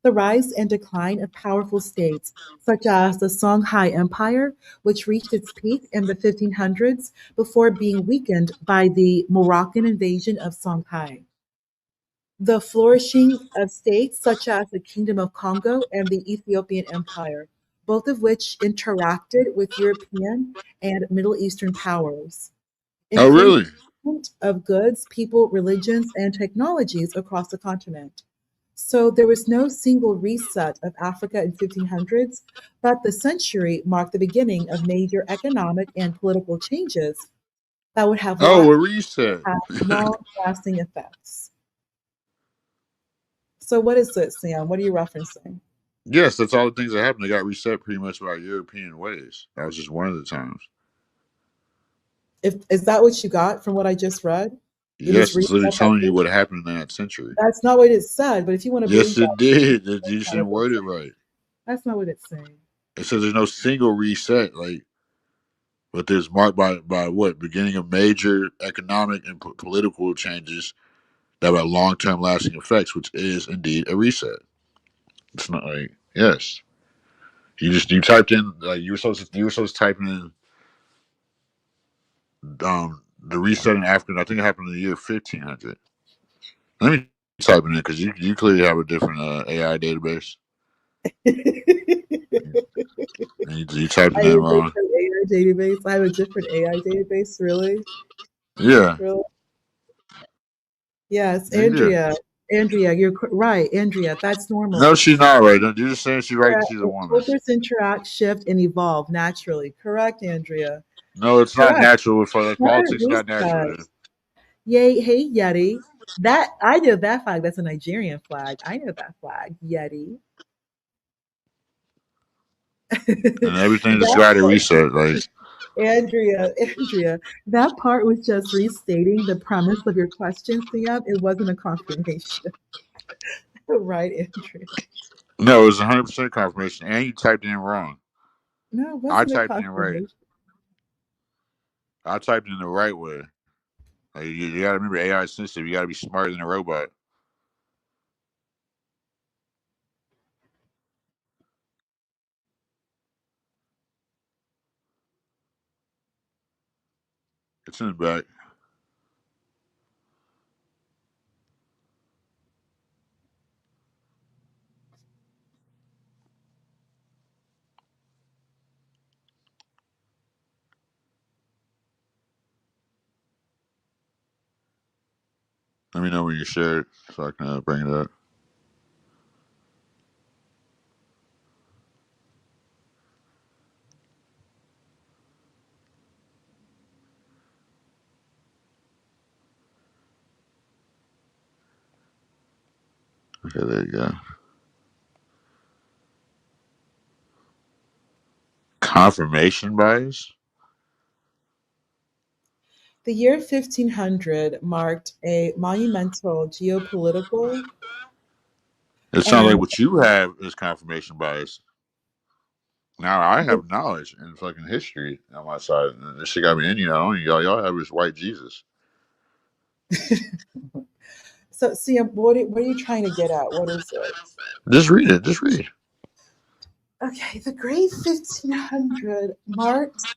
Speaker 4: The rise and decline of powerful states, such as the Songhai Empire, which reached its peak in the 1500s before being weakened by the Moroccan invasion of Songhai. The flourishing of states such as the Kingdom of Congo and the Ethiopian Empire, both of which interacted with European and Middle Eastern powers.
Speaker 1: Oh
Speaker 4: Increased
Speaker 1: really?
Speaker 4: movement of goods, people, religions, and technologies across the continent. So there was no single reset of Africa in 1500s, but the century marked the beginning of major economic and political changes that would have
Speaker 1: Oh, a reset.
Speaker 4: long-lasting effects. So what is it, Sam? What are you referencing?
Speaker 1: Yes, that's all the things that happened. They got reset pretty much by European ways. That was just one of the times.
Speaker 4: If is that what you got from what I just read? It was
Speaker 1: Yes, it's
Speaker 4: reset
Speaker 1: literally
Speaker 4: by
Speaker 1: telling you
Speaker 4: Europe?
Speaker 1: what happened in that century.
Speaker 4: That's not what it said, but if you want to
Speaker 1: Yes,
Speaker 4: believe
Speaker 1: it
Speaker 4: that,
Speaker 1: did. You
Speaker 4: that's
Speaker 1: just
Speaker 4: not what
Speaker 1: didn't
Speaker 4: it's
Speaker 1: word it
Speaker 4: saying.
Speaker 1: right.
Speaker 4: That's not what it's saying.
Speaker 1: It says there's no single reset, but there's marked by what beginning of major economic and political changes that have long term lasting effects, which is indeed a reset. It's not yes. You typed in you were supposed to type in the reset in Africa. I think it happened in the year 1500. Let me type it in because you clearly have a different AI database. And you typed
Speaker 4: I
Speaker 1: it
Speaker 4: have
Speaker 1: in
Speaker 4: a
Speaker 1: wrong.
Speaker 4: different AI database. I have a different AI database, really?
Speaker 1: Yeah,
Speaker 4: Really? Yes,
Speaker 1: yeah.
Speaker 4: Andrea. Andrea, right, Andrea. That's normal.
Speaker 1: No, she's not right. You're just saying she's right because she's a
Speaker 4: Yeah,
Speaker 1: woman.
Speaker 4: cultures interact, shift, and evolve naturally. Correct, Andrea.
Speaker 1: No, it's not
Speaker 4: Correct.
Speaker 1: natural. For
Speaker 4: What a
Speaker 1: politics is not natural.
Speaker 4: reset. Yay, hey, Yeti. That I know that flag. That's a Nigerian flag. I know that flag, Yeti.
Speaker 1: And everything just
Speaker 4: That
Speaker 1: got a
Speaker 4: part,
Speaker 1: reset.
Speaker 4: Andrea, that part was just restating the premise of your question, Sam. It wasn't a confirmation. Right, Andrea.
Speaker 1: No, it was 100% confirmation, and you typed it in wrong.
Speaker 4: No, it
Speaker 1: I
Speaker 4: wasn't a
Speaker 1: typed it in right.
Speaker 4: confirmation.
Speaker 1: I typed it in the right way. You got to remember, AI is sensitive. You got to be smarter than a robot. It's in the back. Let me know when you share it so I can bring it up. Okay, there you go. Confirmation bias?
Speaker 4: The year 1500 marked a monumental geopolitical
Speaker 1: It sounds like
Speaker 4: and
Speaker 1: what you have is confirmation bias. Now I have knowledge and fucking history on my side. And this shit got me in you know. Y'all have this white Jesus.
Speaker 4: so see what are you trying to get at? What is it?
Speaker 1: Just read it. Just read.
Speaker 4: Okay, the great 1500 marked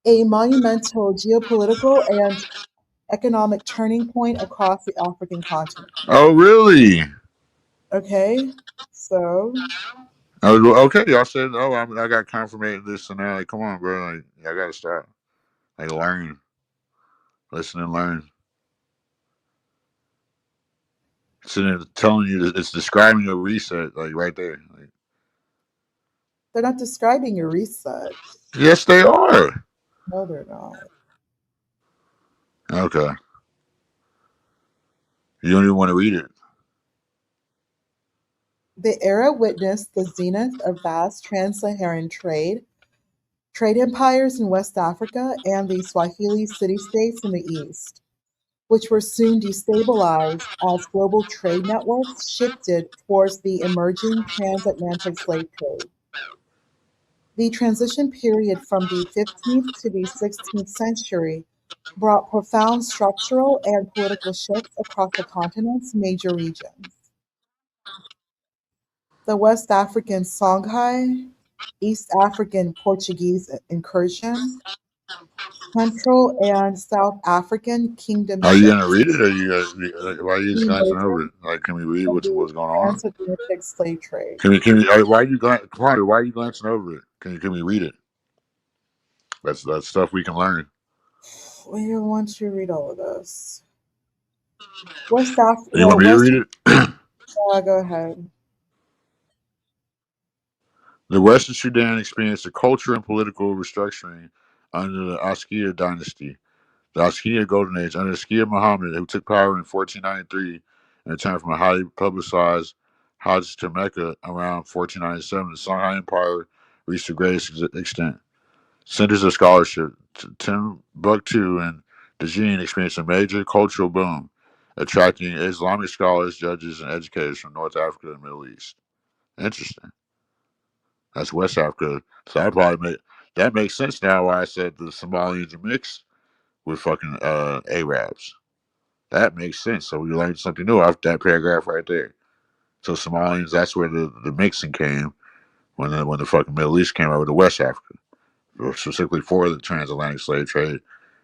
Speaker 4: a monumental geopolitical and economic turning point across the African continent.
Speaker 1: Oh, really?
Speaker 4: Okay, so
Speaker 1: Okay. Y'all said, oh, I got confirmation this and that. Like, come on, bro. Like, I gotta stop. Like, learn, listen, and learn. It's telling you that it's describing a reset, like right there. Like,
Speaker 4: they're not describing your reset.
Speaker 1: yes, they are.
Speaker 4: No, they're not.
Speaker 1: Okay. You don't even want to read it.
Speaker 4: The era witnessed the zenith of vast trans-Saharan trade empires in West Africa, and the Swahili city-states in the east, which were soon destabilized as global trade networks shifted towards the emerging transatlantic slave trade. The transition period from the 15th to the 16th century brought profound structural and political shifts across the continent's major regions. The West African Songhai, East African Portuguese incursion, Central and South African kingdom
Speaker 1: Are you
Speaker 4: shift.
Speaker 1: gonna read it, or like, why are you just
Speaker 4: The
Speaker 1: glancing over
Speaker 4: emergence
Speaker 1: it? Like, can we read
Speaker 4: of the
Speaker 1: what's going on?
Speaker 4: transatlantic slave trade.
Speaker 1: Why are you why are you glancing over it? Can we read it? That's stuff we can learn.
Speaker 4: We want to read all of this.
Speaker 1: You want me to read it?
Speaker 4: Go ahead.
Speaker 1: The Western Sudan experienced a cultural and political restructuring under the Askia dynasty. The Askia Golden Age, under Askia Muhammad, who took power in 1493 and returned from a highly publicized Hajj to Mecca around 1497, the Songhai Empire reached the greatest extent. Centers of scholarship, Timbuktu and Dajin experienced a major cultural boom, attracting Islamic scholars, judges, and educators from North Africa and the Middle East. Interesting. That's West Africa. So that makes sense now why I said the Somalians are mixed with fucking Arabs. That makes sense. So we learned something new off that paragraph right there. So Somalians, that's where the mixing came when the fucking Middle East came over to West Africa, specifically for the transatlantic slave trade.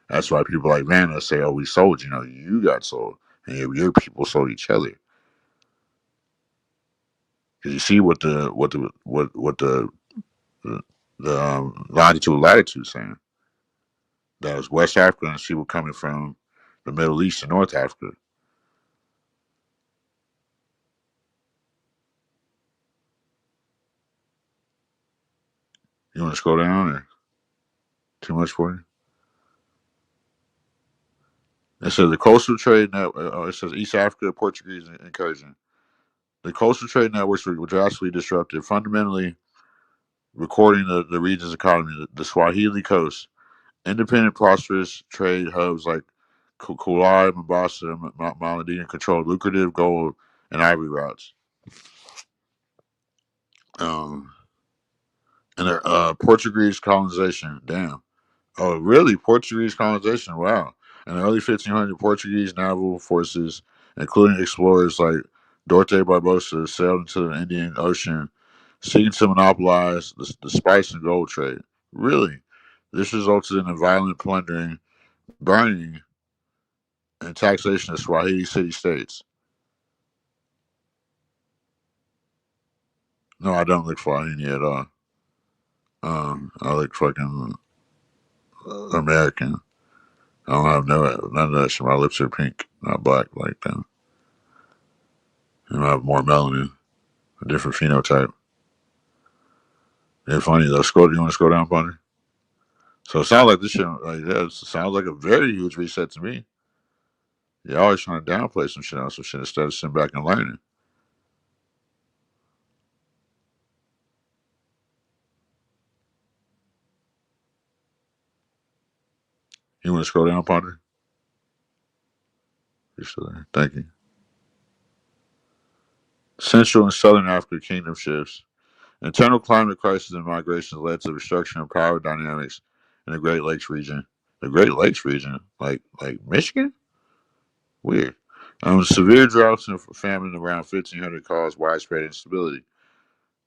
Speaker 1: That's why people like Vanna say, "Oh, we sold." You know, you got sold, and your people sold each other. Because you see what the longitude latitude saying. That was West Africa and people coming from the Middle East and North Africa. You want to scroll down or too much for you? It says the coastal trade network. It says East Africa Portuguese incursion. The coastal trade networks were drastically disrupted, fundamentally recording the region's economy. The Swahili coast, independent, prosperous trade hubs like Kulai, Mombasa, and Malindi controlled lucrative gold and ivory routes. Um, and the Portuguese colonization. Damn. Oh, really? Portuguese colonization? Wow. In the early 1500s, Portuguese naval forces, including explorers like Dorte Barbosa, sailed into the Indian Ocean, seeking to monopolize the spice and gold trade. Really? This resulted in a violent plundering, burning, and taxation of Swahili city states. No, I don't look Swahili at all. I look fucking American. I don't have none of that shit. My lips are pink, not black like them. And I have more melanin, a different phenotype. They're funny though. You want to scroll down, Bunny? So it sounds like this shit, like that. It sounds like a very huge reset to me. You're always trying to downplay some shit on some shit instead of sitting back and learning. You want to scroll down, Ponder? You're still there. Thank you. Central and Southern Africa kingdom shifts. Internal climate crisis and migration led to restructuring of power dynamics in the Great Lakes region. The Great Lakes region, like Michigan, weird. Severe droughts and famine around 1500 caused widespread instability.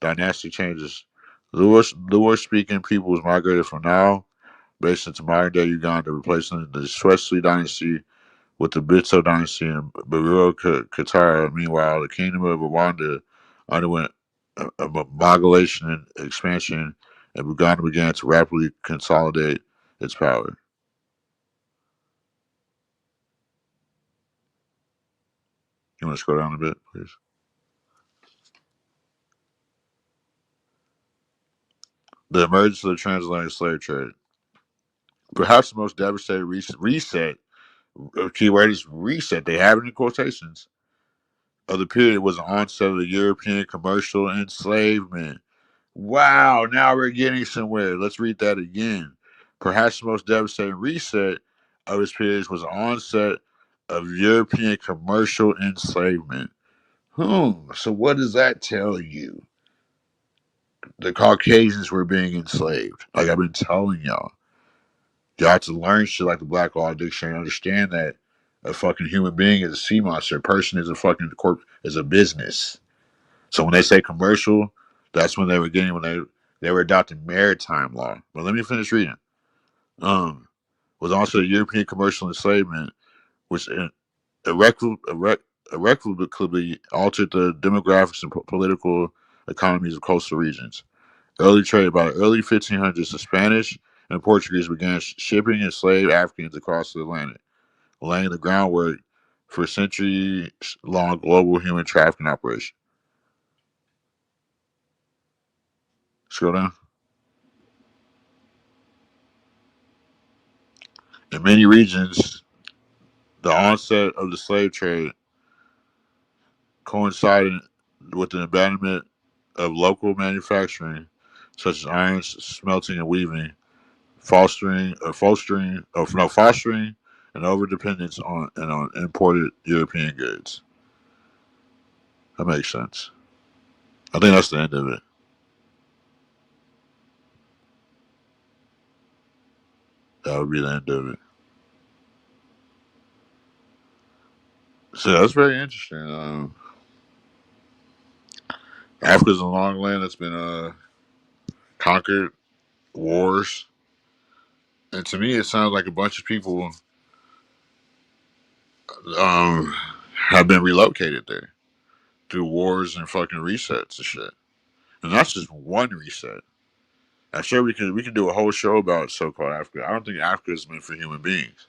Speaker 1: Dynastic changes. Luo-speaking peoples migrated from Nile basin to modern-day Uganda, replacing the Swesley dynasty with the Bitso dynasty in Barua Katara. Meanwhile, the kingdom of Rwanda underwent a amalgamation and expansion, and Uganda began to rapidly consolidate its power. You want to scroll down a bit, please? The emergence of the transatlantic slave trade. Perhaps the most devastating reset, keyword is reset, they have it in quotations, of the period was the onset of the European commercial enslavement. Wow, now we're getting somewhere. Let's read that again. Perhaps the most devastating reset of this period was the onset of European commercial enslavement. So what does that tell you? The Caucasians were being enslaved. Like I've been telling y'all. Y'all have to learn shit like the Black Law Dictionary and understand that a fucking human being is a sea monster. A person is a fucking is a business. So when they say commercial, that's when they were getting when they were adopting maritime law. But let me finish reading. Was also the European commercial enslavement, which irrecoverably altered the demographics and political economies of coastal regions. Early trade by the early 1500s, the Spanish and Portuguese began shipping enslaved Africans across the Atlantic, laying the groundwork for centuries-long global human trafficking operation. Scroll down. In many regions, the onset of the slave trade coincided with the abandonment of local manufacturing, such as iron smelting and weaving, fostering an overdependence on imported European goods. That makes sense. I think that's the end of it. That would be the end of it. So that's very interesting. Africa's a long land that's been conquered, wars, and to me, it sounds like a bunch of people have been relocated there through wars and fucking resets and shit. And that's just one reset. I'm sure we could do a whole show about so-called Africa. I don't think Africa is meant for human beings,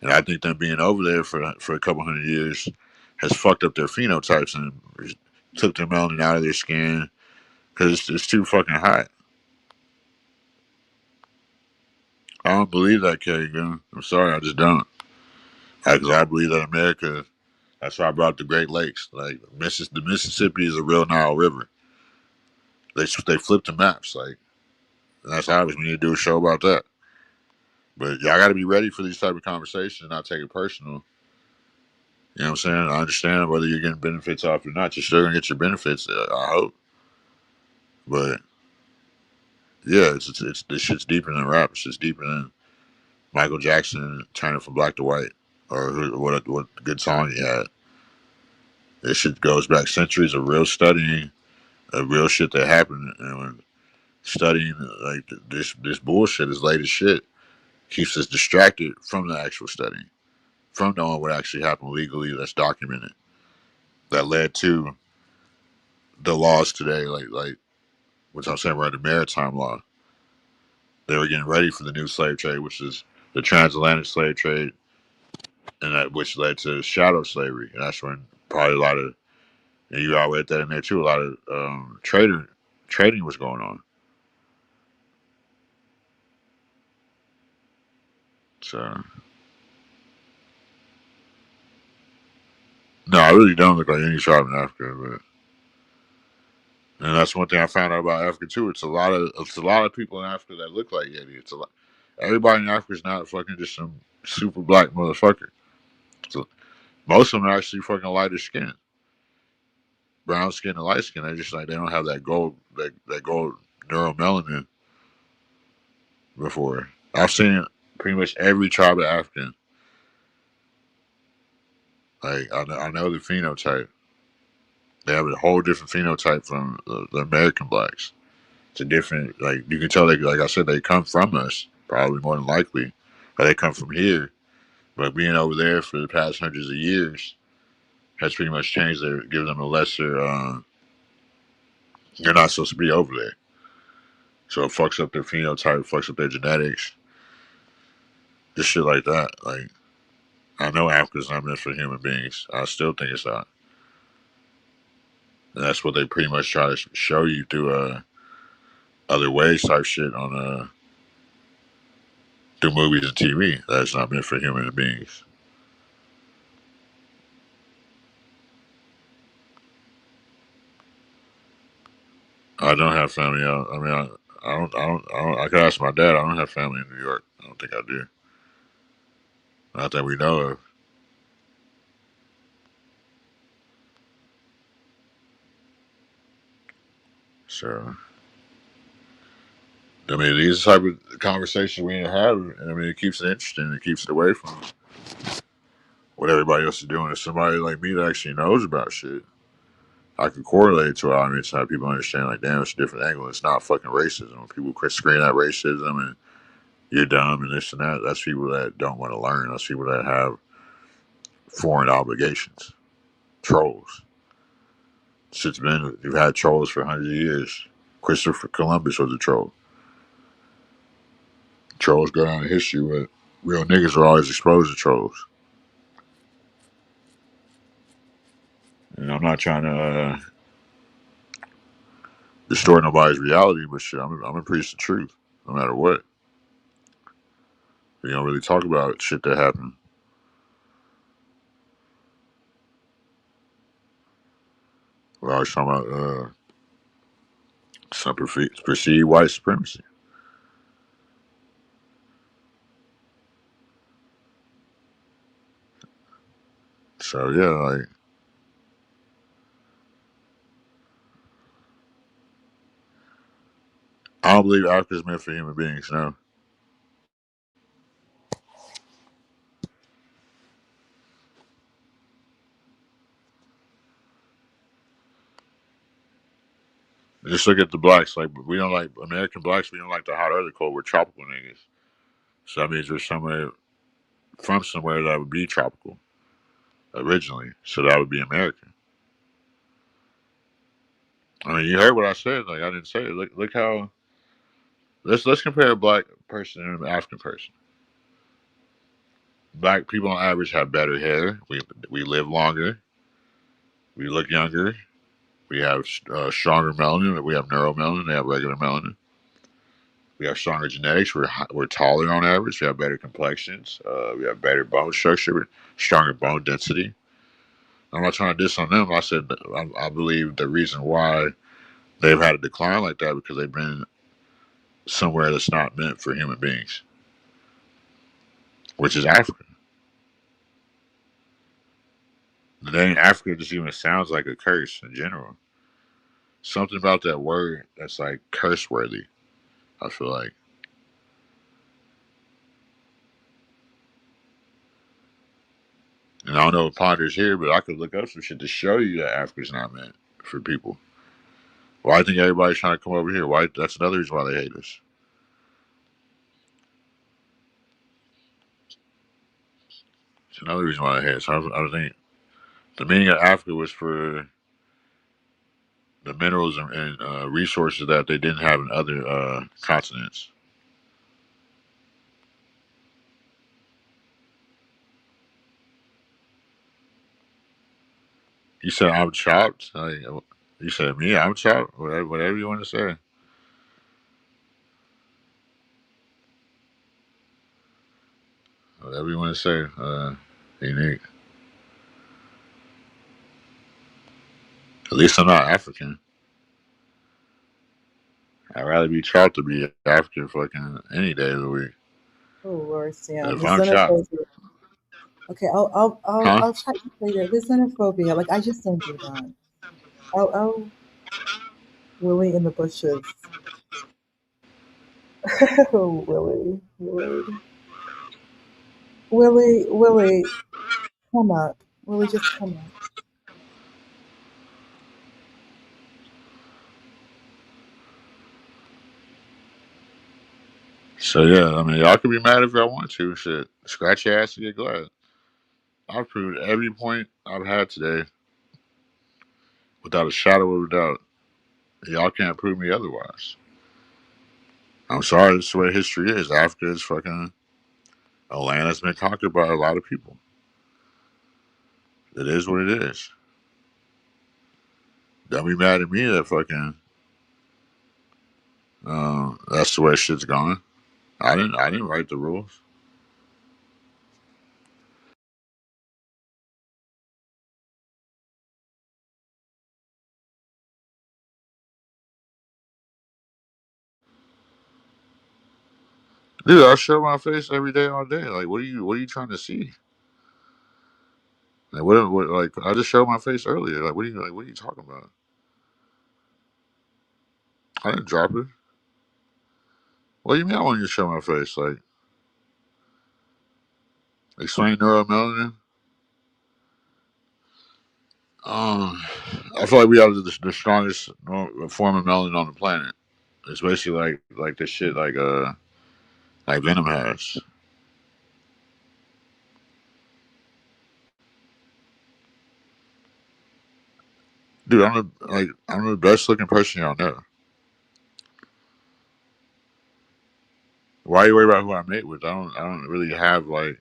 Speaker 1: and I think them being over there for a couple hundred years has fucked up their phenotypes and took their melanin out of their skin because it's too fucking hot. I don't believe that, Kagan. I'm sorry, I just don't. Because I believe that America. That's why I brought the Great Lakes. Like the Mississippi is a real Nile River. They flipped the maps. Like and that's obvious. We need to do a show about that. But y'all got to be ready for these type of conversations and not take it personal. You know what I'm saying? I understand whether you're getting benefits off or not. You're still gonna get your benefits. I hope. But yeah, it's this shit's deeper than rap. It's just deeper than Michael Jackson turning from black to white, or what good song he had. This shit goes back centuries of real studying, of real shit that happened, and when studying like this bullshit is late as shit. keeps us distracted from the actual studying, from knowing what actually happened legally that's documented, that led to the laws today, like which I'm saying we're under maritime law. They were getting ready for the new slave trade, which is the transatlantic slave trade, and that which led to shadow slavery. And that's when probably a lot of, and you all read that in there too, a lot of trading was going on. So no, I really don't look like any tribe in Africa, but and that's one thing I found out about Africa too. It's a lot of people in Africa that look like Yeti. It's a lot. Everybody in Africa is not fucking just some super black motherfucker. So most of them are actually fucking lighter skin, brown skin and light skin. They just like they don't have that gold neuromelanin before. I've seen pretty much every tribe of African. Like I know the phenotype. They have a whole different phenotype from the American blacks. It's a different, like you can tell, like I said, they come from us probably more than likely, or they come from here. But being over there for the past hundreds of years has pretty much changed their, gives them a lesser. You're not supposed to be over there, so it fucks up their phenotype, fucks up their genetics, just shit like that. Like I know Africa's not meant for human beings. I still think it's not, and that's what they pretty much try to show you through other ways type shit on through movies and TV. That's not meant for human beings. I don't have family out. I mean, I could ask my dad. I don't have family in New York. I don't think I do. Not that we know of. So, I mean, these type of conversations we have, I mean, it keeps it interesting. It keeps it away from what everybody else is doing. If somebody like me that actually knows about shit, I can correlate it to it. I mean, it's how people understand, like, damn, it's a different angle. It's not fucking racism. When people scream at racism and you're dumb and this and that, that's people that don't want to learn. That's people that have foreign obligations. Trolls. Shit's been, you've had trolls for hundreds of years. Christopher Columbus was a troll. Trolls go down in history, but real niggas are always exposed to trolls. And I'm not trying to distort nobody's reality, but shit, I'm a preach the truth, no matter what. We don't really talk about shit that happened. We're always talking about some perceived white supremacy. So yeah, like I don't believe Africa's meant for human beings. No. Just look at the blacks. Like we don't like American blacks. We don't like the hot or the cold. We're tropical niggas. So that means we're somewhere from somewhere that would be tropical originally. So that would be American. I mean, you heard what I said. Like I didn't say it. Look how. Let's compare a black person and an African person. Black people on average have better hair. We live longer. We look younger. We have stronger melanin. We have neuromelanin. They have regular melanin. We have stronger genetics. We're taller on average. We have better complexions. We have better bone structure, stronger bone density. I'm not trying to diss on them. I said I believe the reason why they've had a decline like that because they've been somewhere that's not meant for human beings, which is Africa. The name Africa just even sounds like a curse in general. Something about that word that's like curse worthy, I feel like. And I don't know if Ponder's here, but I could look up some shit to show you that Africa's not meant for people. Well, I think everybody's trying to come over here. Why? That's another reason why they hate us. another reason why I had. So I think the meaning of Africa was for the minerals and resources that they didn't have in other continents. You said I'm chopped. You said me. I'm chopped. Whatever you want to say. Whatever you want to say. Unique. At least I'm not African. I'd rather be chopped to be African fucking any day of the week.
Speaker 4: Oh Lord, Sam,
Speaker 1: If
Speaker 4: the
Speaker 1: I'm chopped,
Speaker 4: xenophobia. Okay, I'll
Speaker 1: huh?
Speaker 4: try to say that the xenophobia. Like I just don't do that. Oh, Willie in the bushes. Oh, Willie, come up. Willie, just come up.
Speaker 1: So yeah, I mean, y'all can be mad if y'all want to. Shit, scratch your ass and get glad. I've proved every point I've had today without a shadow of a doubt. Y'all can't prove me otherwise. I'm sorry, this is the way history is. Africa is fucking a land that's been conquered by a lot of people. It is what it is. Don't be mad at me that fucking that's the way shit's going. I didn't write the rules. Dude, I show my face every day all day. Like what are you trying to see? Like what like I just showed my face earlier. What are you talking about? I didn't drop it. What do you mean I want you to show my face? Like explain neuromelanin? Um I feel like we have the strongest form of melanin on the planet. It's basically like the shit like Venom has. Dude, I'm the best looking person y'all know. Why are you worried about who I mate with? I don't really have like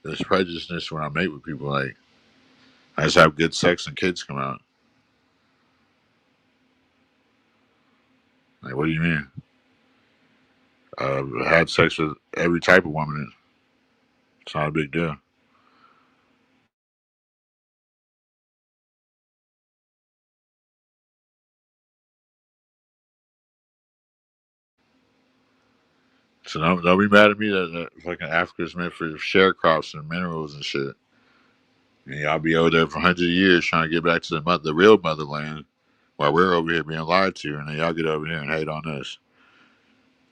Speaker 1: this prejudice when I mate with people. Like I just have good sex and kids come out. Like what do you mean? I've had sex with every type of woman. It's not a big deal. So don't be mad at me that fucking Africa's meant for sharecrops and minerals and shit. And y'all be over there for hundreds of years trying to get back to the real motherland while we're over here being lied to, and then y'all get over here and hate on us.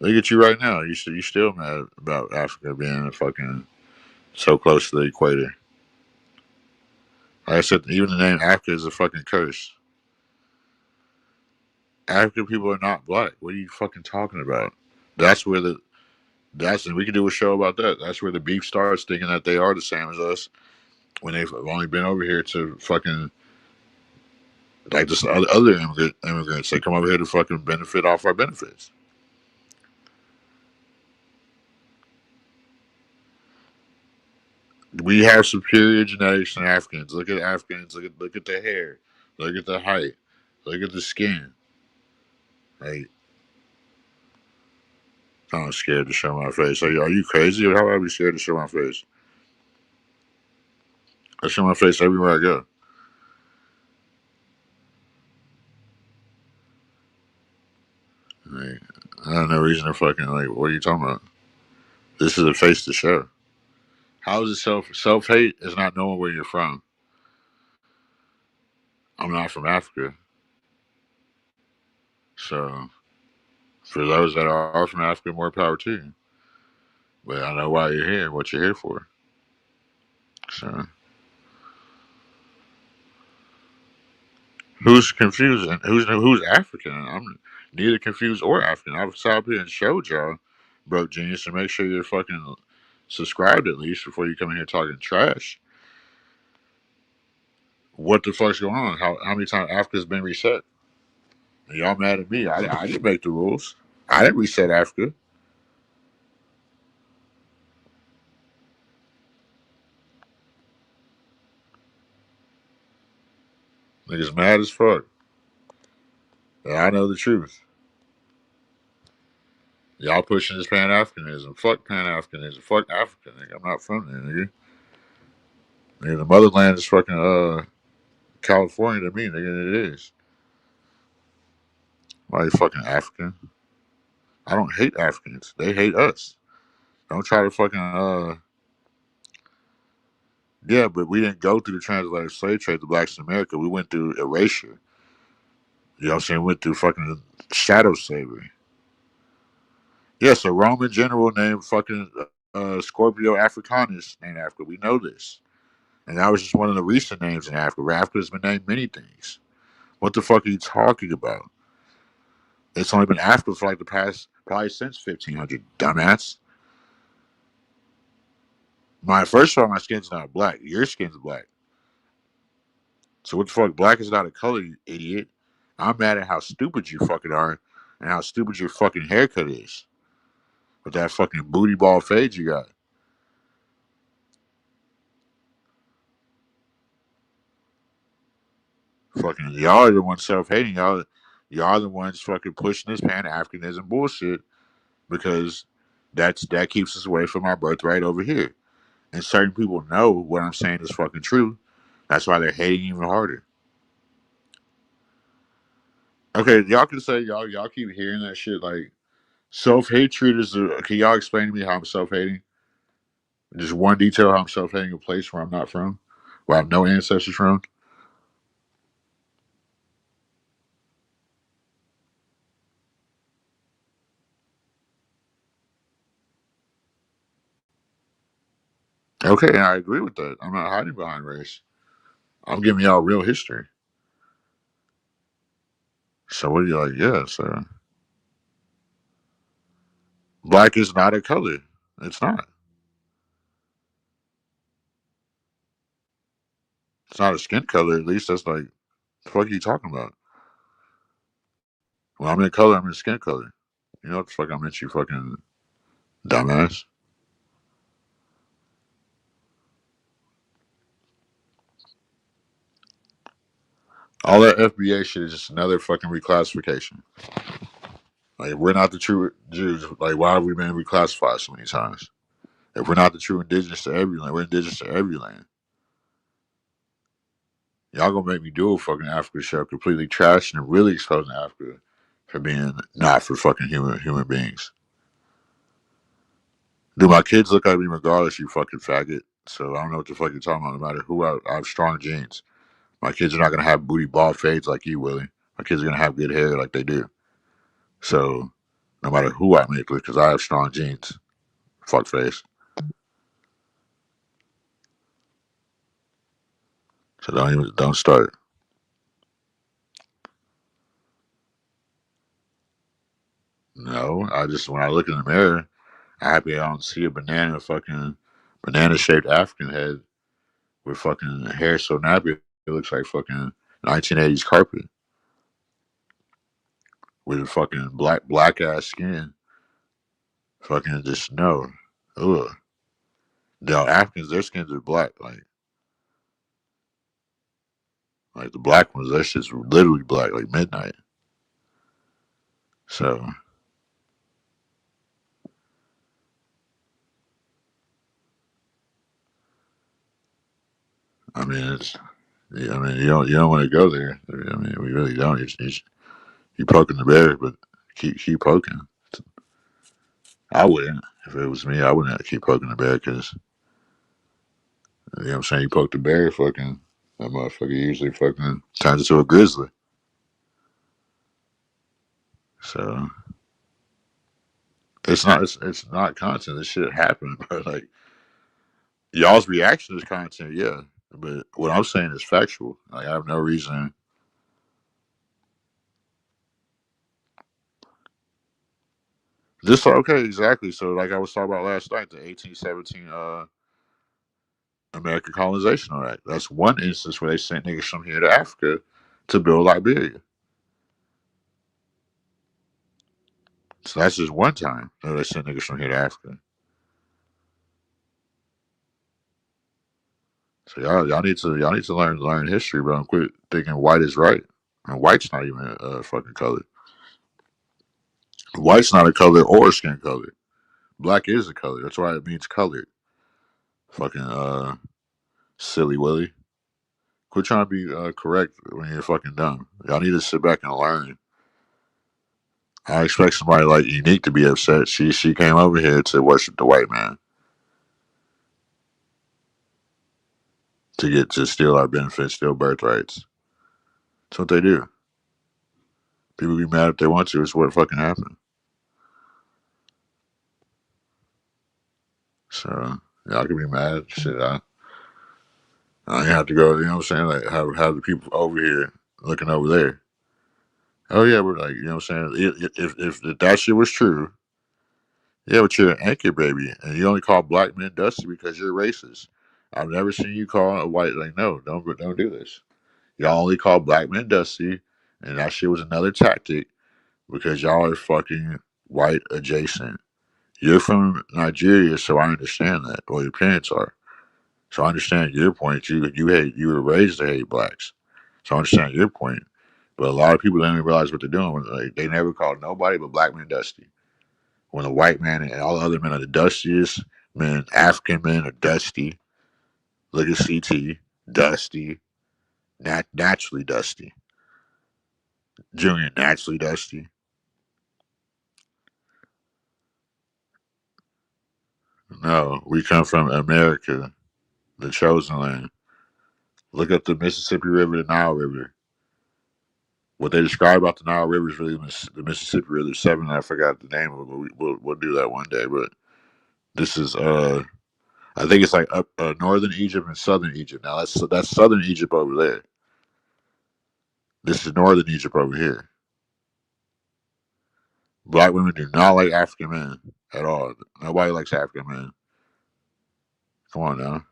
Speaker 1: Look at you right now. You still mad about Africa being fucking so close to the equator. Like I said, even the name Africa is a fucking curse. African people are not black. What are you fucking talking about? That's where the and we can do a show about that. That's where the beef starts, thinking that they are the same as us when they've only been over here to fucking like this other immigrants. They come over here to fucking benefit off our benefits. We have superior genetics than Africans. Look at Africans. Look at the hair. Look at the height. Look at the skin. Like I'm scared to show my face. Are you crazy? How would I be scared to show my face? I show my face everywhere I go. Like, I have no reason to fucking like. What are you talking about? This is a face to show. How is it self hate? Is not knowing where you're from. I'm not from Africa, so for those that are from Africa, more power to you. But I know why you're here, what you're here for. So who's confusing? Who's African? I'm neither confused or African. I've sat up here and showed y'all, broke genius, and make sure you're fucking subscribed at least before you come in here talking trash. What the fuck's going on? How many times Africa's been reset? And y'all mad at me? I didn't make the rules. I didn't reset Africa. Niggas mad as fuck. And I know the truth. Y'all pushing this Pan Africanism. Fuck Pan Africanism. Fuck Africa. Nigga. I'm not from there, nigga. Nigga, the motherland is fucking California to me, nigga. It is. Why you fucking African? I don't hate Africans. They hate us. Don't try to fucking yeah, but we didn't go through the transatlantic slave trade, the blacks in America. We went through erasure. You know what I'm saying? We went through fucking shadow slavery. Yes, a Roman general named fucking Scorpio Africanus named Africa. We know this. And that was just one of the recent names in Africa. Africa's been named many things. What the fuck are you talking about? It's only been Africa for like the past, probably since 1500, dumbass. First of all, my skin's not black. Your skin's black. So what the fuck? Black is not a color, you idiot. I'm mad at how stupid you fucking are and how stupid your fucking haircut is. With that fucking booty ball fade you got. Fucking y'all are the ones self-hating. Y'all are the ones fucking pushing this Pan-Africanism bullshit because that keeps us away from our birthright over here. And certain people know what I'm saying is fucking true. That's why they're hating even harder. Okay, y'all can say y'all keep hearing that shit like self-hatred is can y'all explain to me how I'm self-hating? Just one detail how I'm self-hating a place where I'm not from, where I have no ancestors from. Okay, and I agree with that. I'm not hiding behind race. I'm giving y'all real history. So what are you like? Yeah, so black is not a color. It's not. It's not a skin color. At least that's like, the fuck are you talking about? When I'm in color, I'm in skin color. You know what the fuck I meant, you fucking dumbass. All that FBA shit is just another fucking reclassification. Like, if we're not the true Jews, like, why have we been reclassified so many times? If we're not the true indigenous to every land, we're indigenous to every land. Y'all gonna make me do a fucking Africa show completely trashing and really exposing Africa for being not for fucking human beings. Do my kids look at me regardless, you fucking faggot? So I don't know what the fuck you're talking about. No matter who I have strong genes. My kids are not gonna have booty ball fades like you, Willie. My kids are gonna have good hair like they do. So no matter who I make, because I have strong genes. Fuck face. So don't start. No, I just when I look in the mirror, I happy I don't see a banana shaped African head with fucking hair so nappy it looks like fucking 1980s carpet with fucking black ass skin. Fucking just no. Ugh. The Africans, their skins are black. Like the black ones, that's just literally black, like midnight. So I mean, it's. Yeah, I mean, you don't want to go there. I mean, we really don't. You poking the bear, but keep poking. I wouldn't if it was me. I wouldn't keep poking the bear because you know what I'm saying. You poke the bear, fucking that motherfucker usually fucking turns into a grizzly. So it's not content. This shit happened, but like y'all's reaction is content, yeah. But what I'm saying is factual. Like I have no reason. Just okay, exactly. So, like I was talking about last night, the 1817 American Colonization Act. That's one instance where they sent niggas from here to Africa to build Liberia. So that's just one time that they sent niggas from here to Africa. So y'all need to learn history, bro. And quit thinking white is right. And white's not even a fucking color. White's not a color or a skin color. Black is a color. That's why it means colored. Fucking silly Willy. Quit trying to be correct when you're fucking dumb. Y'all need to sit back and learn. I expect somebody like Unique to be upset. She came over here to worship the white man to steal our benefits, steal birthrights. That's what they do. People be mad if they want to. It's what fucking happened. So y'all can be mad. Shit, I ain't have to go. You know what I'm saying? Like have the people over here looking over there. Oh yeah, we're like, you know what I'm saying? If that shit was true, yeah, but you're an anchor baby, and you only call black men dusty because you're racist. I've never seen you call a white like, no, don't do this. Y'all only call black men dusty, and that shit was another tactic because y'all are fucking white adjacent. You're from Nigeria, so I understand that. Well, your parents are, so I understand your point. You were raised to hate blacks, so I understand your point. But a lot of people don't even realize what they're doing. Like, they never called nobody but black men dusty. When the white man and all the other men are the dustiest men, African men are dusty. Look at CT, dusty, naturally dusty. Junior, naturally dusty. No, we come from America, the chosen land. Look up the Mississippi River, the Nile River. What they describe about the Nile River is really the Mississippi River. There's seven. I forgot the name of it, but we'll do that one day. But this is I think it's like up northern Egypt and southern Egypt. Now that's southern Egypt over there. This is northern Egypt over here. Black women do not like African men at all. Nobody likes African men. Come on now.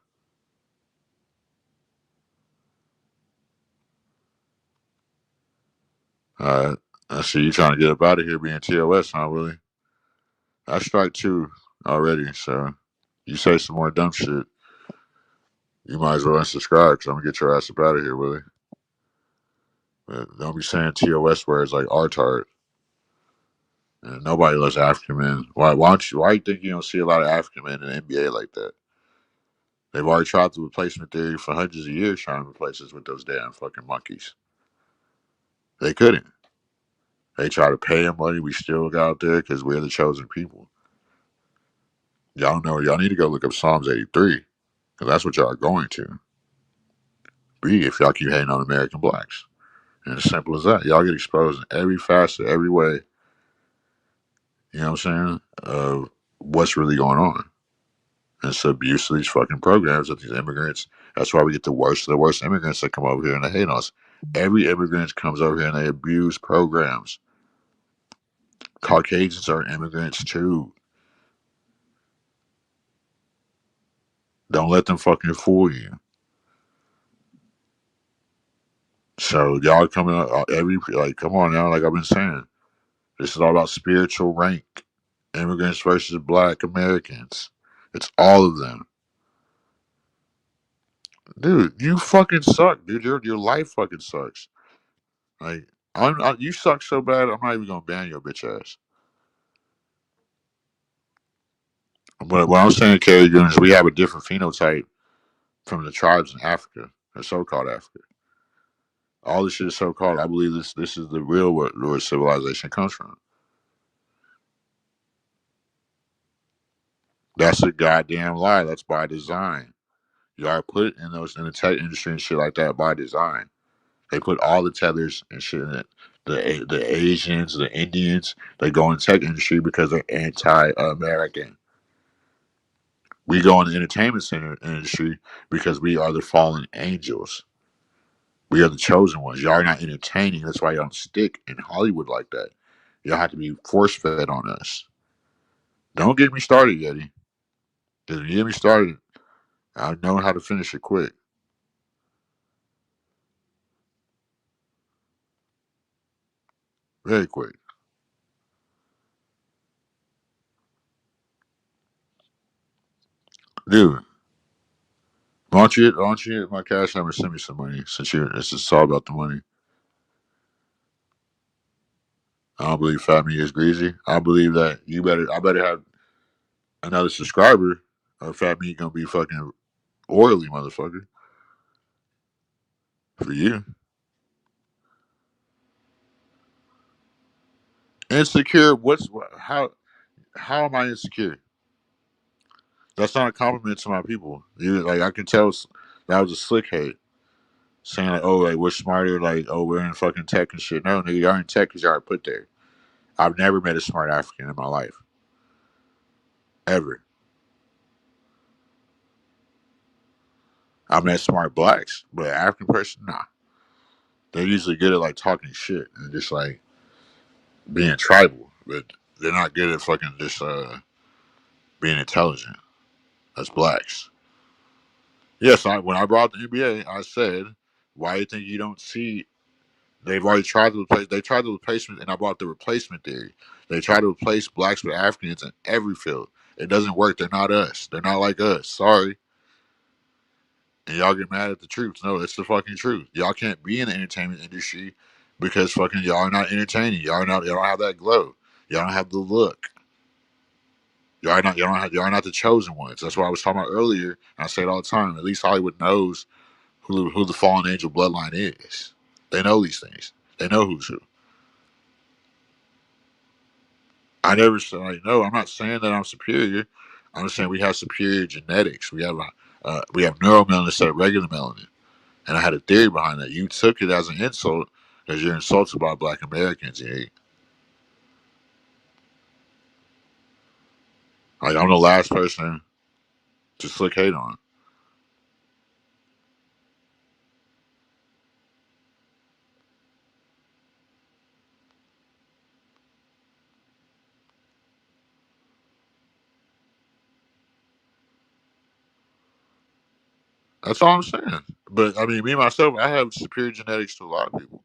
Speaker 1: I see you trying to get up out of here being TOS, huh, Willie? I strike two already, so you say some more dumb shit, you might as well unsubscribe because I'm going to get your ass up out of here, Willie. But don't be saying TOS words like artard. And nobody loves African men. Why you think you don't see a lot of African men in the NBA like that? They've already tried the replacement theory for hundreds of years trying to replace us with those damn fucking monkeys. They couldn't. They try to pay them money. We still got out there because we're the chosen people. Y'all know. Y'all need to go look up Psalms 83 because that's what y'all are going to be if y'all keep hating on American blacks. And as simple as that. Y'all get exposed in every facet, every way. You know what I'm saying? Of what's really going on. And it's abuse of these fucking programs of these immigrants. That's why we get the worst of the worst immigrants that come over here and they hate us. Every immigrant comes over here and they abuse programs. Caucasians are immigrants too. Don't let them fucking fool you. So y'all coming out come on now, like I've been saying. This is all about spiritual rank. Immigrants versus black Americans. It's all of them. Dude, you fucking suck, dude. Your life fucking sucks. Like you suck so bad. I'm not even gonna ban your bitch ass. But what I'm saying, Kerry Green, is we have a different phenotype from the tribes in Africa, or so-called Africa. All this shit is so-called. I believe this is the real where civilization comes from. That's a goddamn lie. That's by design. You are put in the tech industry and shit like that by design. They put all the tethers and shit in it. The Asians, the Indians, they go in the tech industry because they're anti-American. We go in the entertainment center industry because we are the fallen angels. We are the chosen ones. Y'all are not entertaining. That's why y'all don't stick in Hollywood like that. Y'all have to be force fed on us. Don't get me started, Yeti. Because if you get me started, I know how to finish it quick. Very quick. Dude, why don't you hit my cash number and send me some money since it's just all about the money. I don't believe Fat Me is greasy. I believe that I better have another subscriber or Fat Me gonna be fucking oily, motherfucker. For you. Insecure, how am I insecure? That's not a compliment to my people. Like I can tell that was a slick hate. Saying like, oh, like we're smarter, like, oh, we're in fucking tech and shit. No, nigga, y'all in tech because y'all are put there. I've never met a smart African in my life. Ever. I met smart blacks, but African person, nah. They're usually good at like talking shit and just like being tribal, but they're not good at fucking just being intelligent. That's blacks. Yes, when I brought the NBA, I said, why do you think you don't see? They've already tried to replace. They tried the replacement, and I brought the replacement theory. They try to replace blacks with Africans in every field. It doesn't work. They're not us. They're not like us. Sorry. And y'all get mad at the truth. No, it's the fucking truth. Y'all can't be in the entertainment industry because fucking y'all are not entertaining. Y'all don't have that glow. Y'all don't have the look. Y'all are not the chosen ones. That's what I was talking about earlier. And I say it all the time. At least Hollywood knows who the fallen angel bloodline is. They know these things. They know who's who. I never said like no. I'm not saying that I'm superior. I'm just saying we have superior genetics. We have neuromelanin instead of regular melanin, and I had a theory behind that. You took it as an insult because you're insulted by Black Americans. Like I'm the last person to slick hate on. That's all I'm saying. But I mean, me myself, I have superior genetics to a lot of people.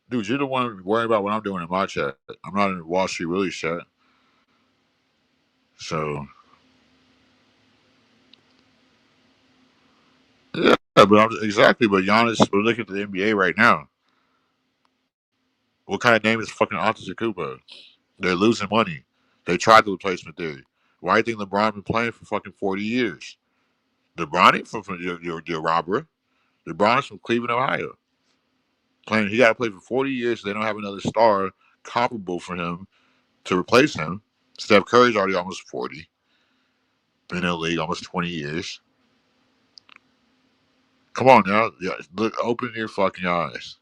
Speaker 1: Dude, you're the one worrying about what I'm doing in my chat. I'm not in Wall Street Willie's chat. So yeah, but exactly. But Giannis, we're looking at the NBA right now. What kind of name is fucking Antetokounmpo? They're losing money. They tried the replacement theory. Why do you think LeBron been playing for fucking 40 years? LeBron ain't from your robber. LeBron's from Cleveland, Ohio. He got to play for 40 years. So they don't have another star comparable for him to replace him. Steph Curry's already almost 40. Been in the league almost 20 years. Come on now. Yeah, look, open your fucking eyes.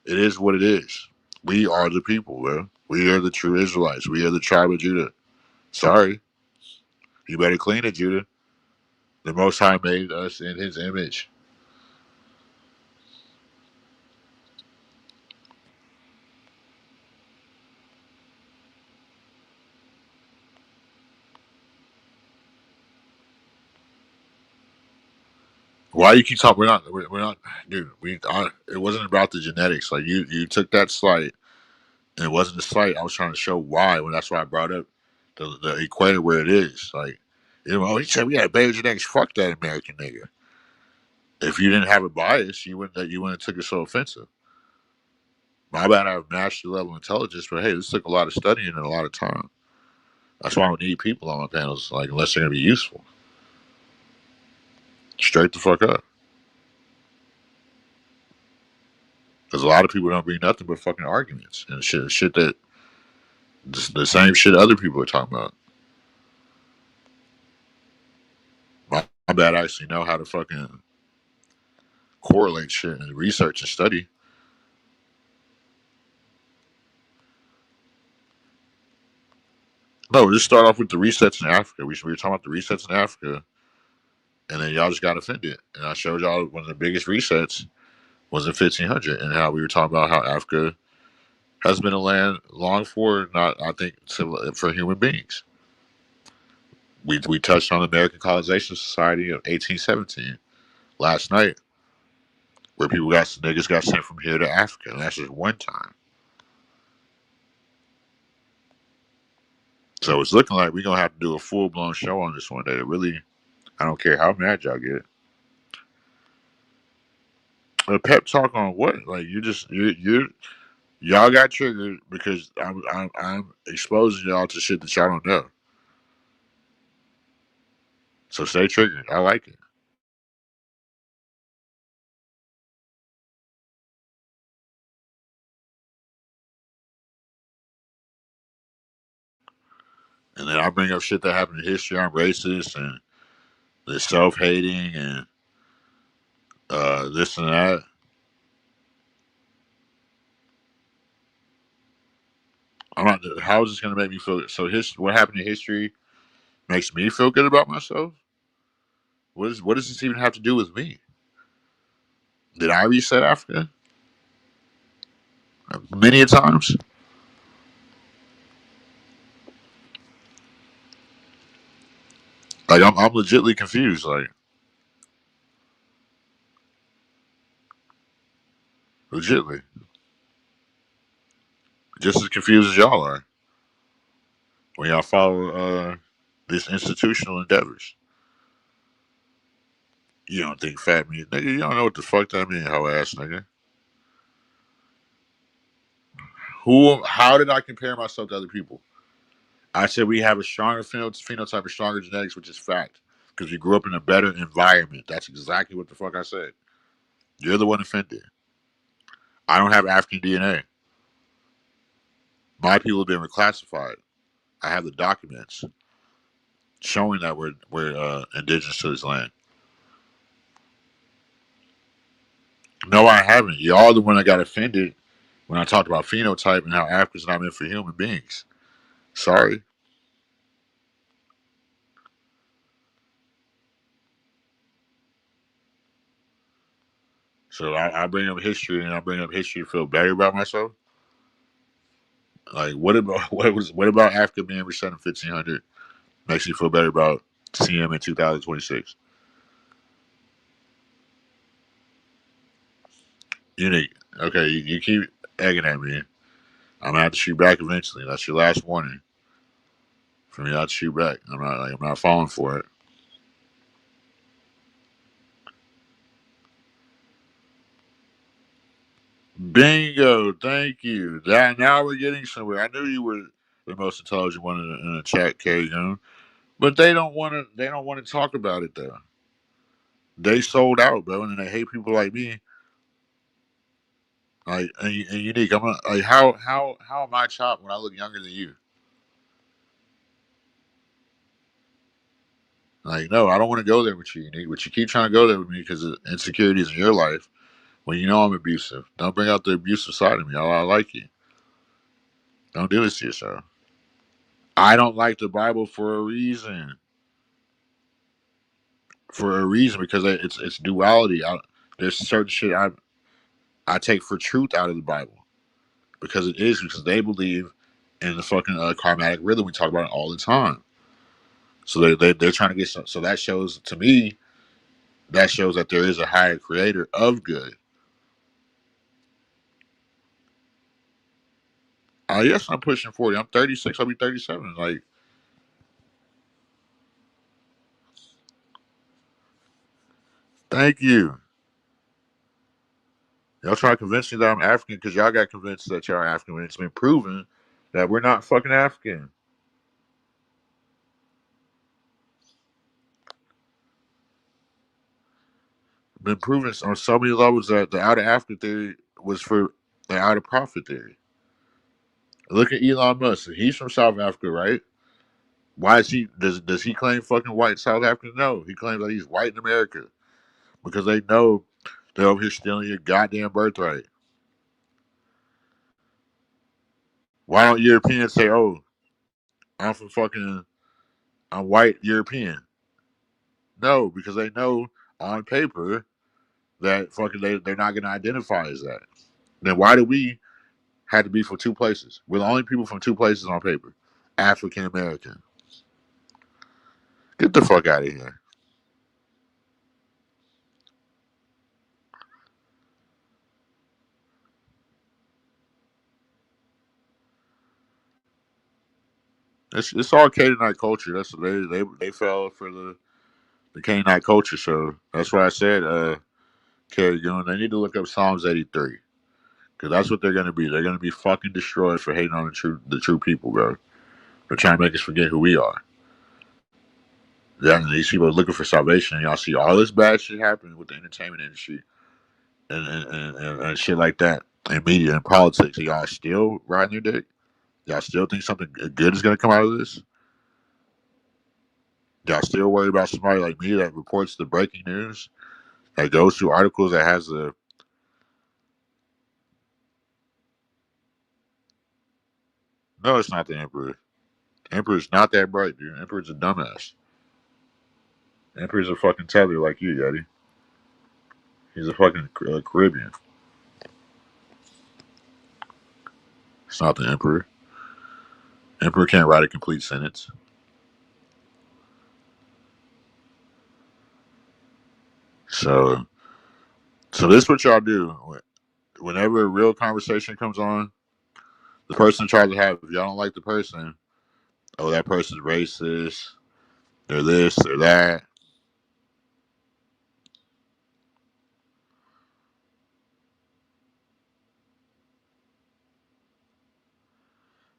Speaker 1: It is what it is. We are the people, bro. We are the true Israelites. We are the tribe of Judah. Sorry. You better clean it, Judah. The Most High made us in His image. Why you keep talking? We're not, dude. It wasn't about the genetics. Like you took that slight, and it wasn't a slight. I was trying to show why. When that's why I brought up the equator where it is. Like, he said we had better genetics. Fuck that American nigga. If you didn't have a bias, you wouldn't have took it so offensive. My bad. I have master level intelligence, but hey, this took a lot of studying and a lot of time. That's why I don't need people on my panels, like unless they're gonna be useful. Straight the fuck up. Because a lot of people don't bring nothing but fucking arguments and shit that the same shit other people are talking about. My bad. I actually know how to fucking correlate shit and research and study. No, just start off with the resets in Africa. We were talking about the resets in Africa, and then y'all just got offended. And I showed y'all one of the biggest resets was in 1500, and how we were talking about how Africa has been a land long for not, I think, for human beings. We touched on the American Colonization Society of 1817 last night, where niggas got sent from here to Africa, and that's just one time. So it's looking like we're gonna have to do a full blown show on this one day. Really, I don't care how mad y'all get. A pep talk on what? Like y'all got triggered because I'm exposing y'all to shit that y'all don't know. So stay triggered. I like it. And then I bring up shit that happened in history. I'm racist and the self hating and this and that. I'm not. How is this gonna make me feel? So what happened in history makes me feel good about myself. What does this even have to do with me? Did I reset Africa? Many a times. Like I'm legitly confused. Like legitly, just as confused as y'all are when y'all follow these institutional endeavors. You don't think fat means nigga? You don't know what the fuck that mean, hoe ass nigga. Who? How did I compare myself to other people? I said we have a stronger phenotype, a stronger genetics, which is fact, because we grew up in a better environment. That's exactly what the fuck I said. You're the one offended. I don't have African DNA. My people have been reclassified. I have the documents showing that we're indigenous to this land. No, I haven't. Y'all the one that got offended when I talked about phenotype and how Africa's not meant for human beings. Sorry. So I bring up history and I bring up history to feel better about myself. Like what about Africa being reset in 1500 makes you feel better about CM in 2026? Unique. Okay, you keep egging at me. I'm gonna have to shoot back eventually. That's your last warning for me not to shoot back. I'm not falling for it. Bingo, thank you. That now we're getting somewhere. I knew you were the most intelligent one in the chat, K. Young, but they don't want to. They don't want to talk about it though. They sold out, bro, and they hate people like me. Like and unique. I'm not, like how am I chopped when I look younger than you? Like no, I don't want to go there with you, unique. But you keep trying to go there with me because of insecurities in your life. When you know I'm abusive, don't bring out the abusive side of me. I like you. Don't do this to yourself. I don't like the Bible for a reason. For a reason, because it's duality. There's certain shit I take for truth out of the Bible because they believe in the fucking karmatic rhythm. We talk about it all the time. So they're trying to get some. So that shows to me that shows that there is a higher creator of good. Yes, I'm pushing 40. I'm 36. I'll be 37. Like, thank you. Y'all try to convince me that I'm African because y'all got convinced that y'all are African when it's been proven that we're not fucking African. Been proven on so many levels that the outer African theory was for the outer prophet theory. Look at Elon Musk. He's from South Africa, right? Why is he does he claim fucking white South African? No, he claims that he's white in America because they know they're over here stealing your goddamn birthright. Why don't Europeans say, "Oh, I'm white European"? No, because they know on paper that fucking they're not going to identify as that. Then why do we have to be from two places? We're the only people from two places on paper. African American. Get the fuck out of here. It's all Canaanite culture. That's they fell for the Canaanite culture. So that's why I said, Carrie Goon, they need to look up Psalms 83 because that's what they're gonna be. They're gonna be fucking destroyed for hating on the true people, bro. They're trying to make us forget who we are. Yeah, and these people are looking for salvation, and y'all see all this bad shit happening with the entertainment industry and shit like that, and media and politics. And y'all still riding your dick. Y'all still think something good is gonna come out of this. Y'all still worried about somebody like me that reports the breaking news, that goes through articles that has the. No, it's not the Emperor. Emperor's not that bright, dude. Emperor's a dumbass. Emperor's a fucking tether like you, Yeti. He's a fucking Caribbean. It's not the Emperor. Emperor can't write a complete sentence. So, this is what y'all do. Whenever a real conversation comes on, the person tries to have. If y'all don't like the person, oh, that person's racist. They're this. They're that.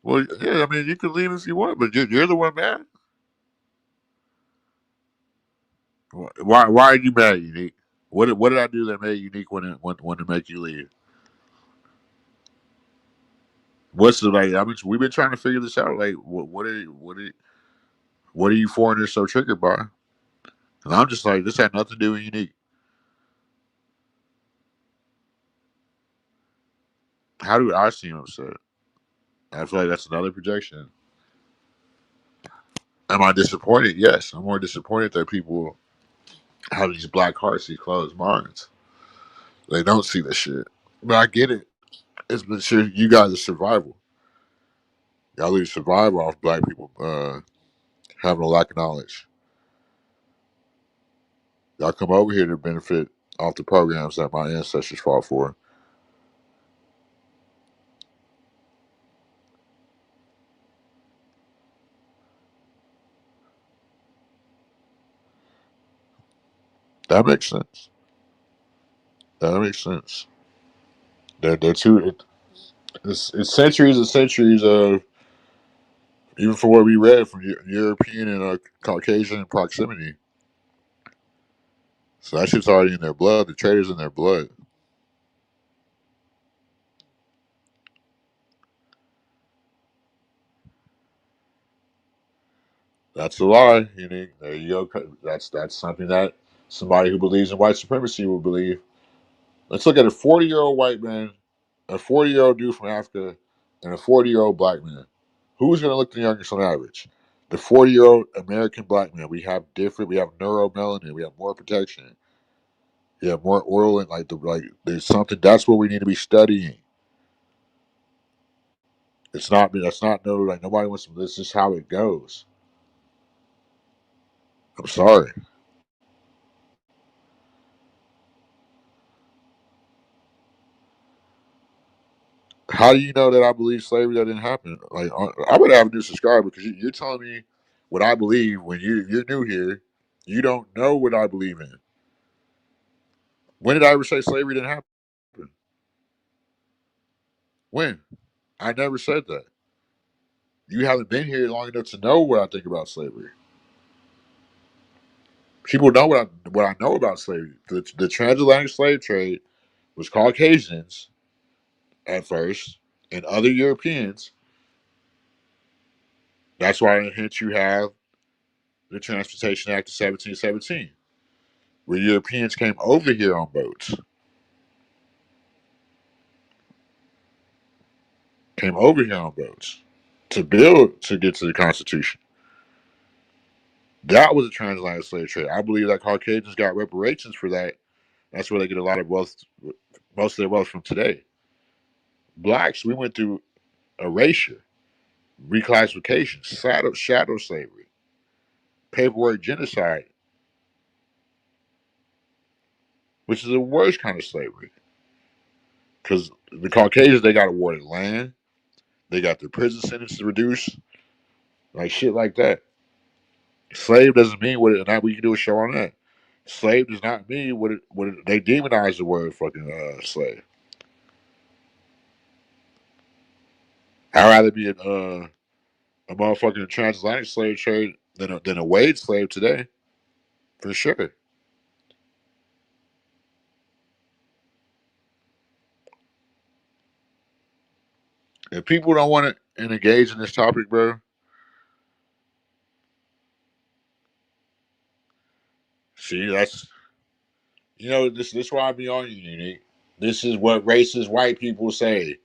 Speaker 1: Well, yeah, I mean, you can leave if you want, but you're the one mad. Why are you mad, Unique? What did I do that made Unique want to make you leave? What's the like? I mean, we've been trying to figure this out. Like, what are you foreigners so triggered by? And I'm just like, this had nothing to do with Unique. How do I seem upset? I feel like that's another projection. Am I disappointed? Yes, I'm more disappointed that people have these black hearts, these closed minds. They don't see the shit. But I get it. It's been sure you guys are survival. Y'all lose survive off black people having a lack of knowledge. Y'all come over here to benefit off the programs that my ancestors fought for. That makes sense. That makes sense. They're too. It's centuries and centuries of even for what we read from European and Caucasian proximity. So that shit's already in their blood. The traitors in their blood. That's a lie. There you go. That's something that somebody who believes in white supremacy would believe. Let's look at a 40-year-old white man, a 40-year-old dude from Africa, and a 40-year-old black man. Who's going to look the youngest on average? The 40-year-old American black man. We have neuromelanin. We have more protection. We have more oil and there's something. That's what we need to be studying. It's not. That's not no. Like nobody wants to. This is how it goes. I'm sorry. How do you know that I believe slavery that didn't happen? Like I'm gonna have a new subscriber because you're telling me what I believe when you're new here. You don't know what I believe in. When did I ever say slavery didn't happen? When? I never said that. You haven't been here long enough to know what I think about slavery. People know what I know about slavery. The transatlantic slave trade was Caucasians at first and other Europeans. That's why hence you have the Transportation Act of 1717, where Europeans came over here on boats, to build to get to the Constitution. That was a transatlantic slave trade. I believe that Caucasians got reparations for that That's where they get a lot of wealth, most of their wealth from today. Blacks, we went through erasure, reclassification, shadow slavery, paperwork genocide, which is the worst kind of slavery. Because the Caucasians, they got awarded land, they got their prison sentences reduced, like shit like that. Slave doesn't mean what it, and we can do a show on that. Slave does not mean they demonize the word fucking slave. I'd rather be a motherfucking transatlantic slave trade than a wage slave today, for sure. If people don't want to engage in this topic, bro, see, that's this why I be on you, Unique. This is what racist white people say.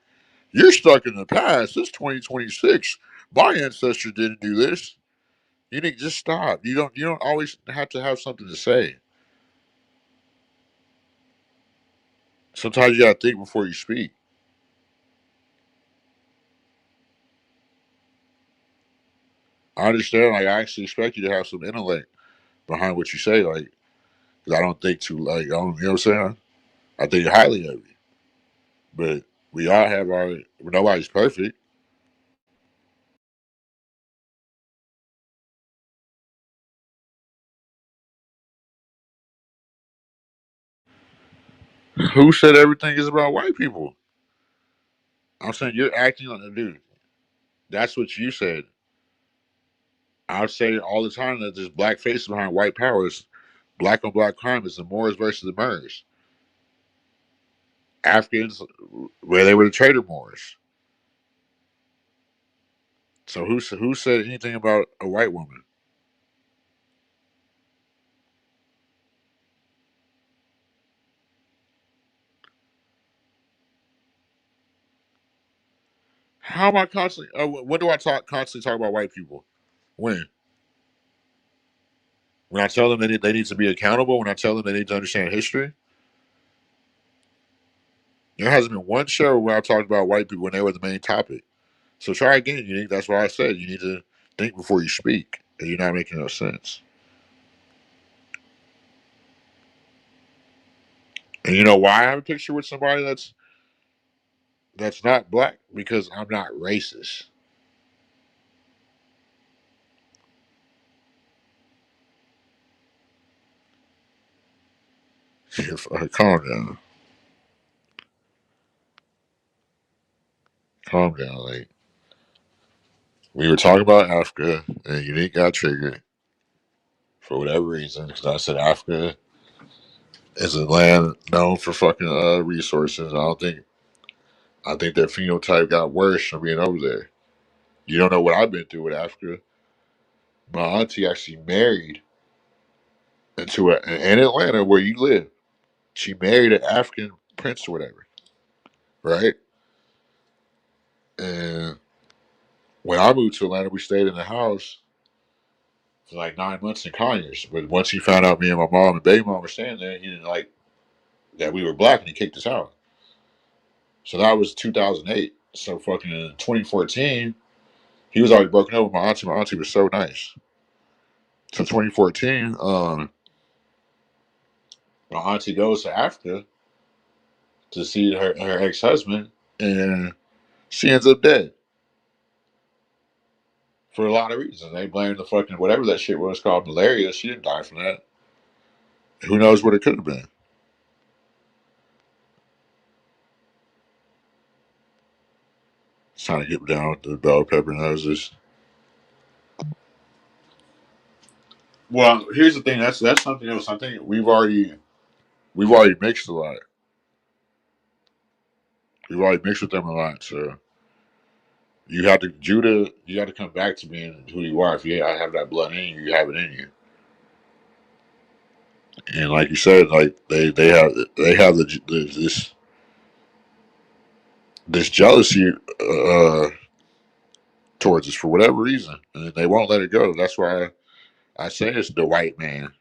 Speaker 1: You're stuck in the past. It's 2026. My ancestors didn't do this. Unique, just stop. You don't always have to have something to say. Sometimes you gotta think before you speak. I understand. Like I actually expect you to have some intellect behind what you say. Like, 'cause I don't think too. Like, I don't. You know what I'm saying? I think highly of you. But we all have our. Nobody's perfect. Who said everything is about white people? I'm saying you're acting like a dude. That's what you said. I say all the time that there's black faces behind white powers. Black on black crime is the Moors versus the Moors. Africans, where they were the traitor Moors. So who said anything about a white woman? How am I constantly? When do I constantly talk about white people? When? When I tell them they need to be accountable. When I tell them they need to understand history. There hasn't been one show where I talked about white people when they were the main topic. So try again, Unique. That's why I said you need to think before you speak, because you're not making no sense. And you know why I have a picture with somebody that's not black? Because I'm not racist. Calm down. Calm down. Like we were talking about Africa, and Unique got triggered for whatever reason. Because I said Africa is a land known for fucking resources. I think their phenotype got worse from being over there. You don't know what I've been through with Africa. My auntie actually married in Atlanta where you live. She married an African prince or whatever, right? And when I moved to Atlanta, we stayed in the house for like 9 months in Conyers. But once he found out me and my mom and baby mom were staying there, he didn't like that we were black, and he kicked us out. So that was 2008. So fucking in 2014, he was already broken up with my auntie. My auntie was so nice. So 2014, my auntie goes to Africa to see her ex husband, and she ends up dead for a lot of reasons. They blame the fucking whatever that shit was called malaria. She didn't die from that. Who knows what it could have been? It's trying to get down with the bell pepper noses. Well, here's the thing. That's something else. I think we've already mixed a lot. We've already mixed with them a lot. So you have to Judah. You got to come back to being who you are. If you have that blood in you, you have it in you. And like you said, like they have this jealousy towards us for whatever reason, and they won't let it go. That's why I say it's the white man.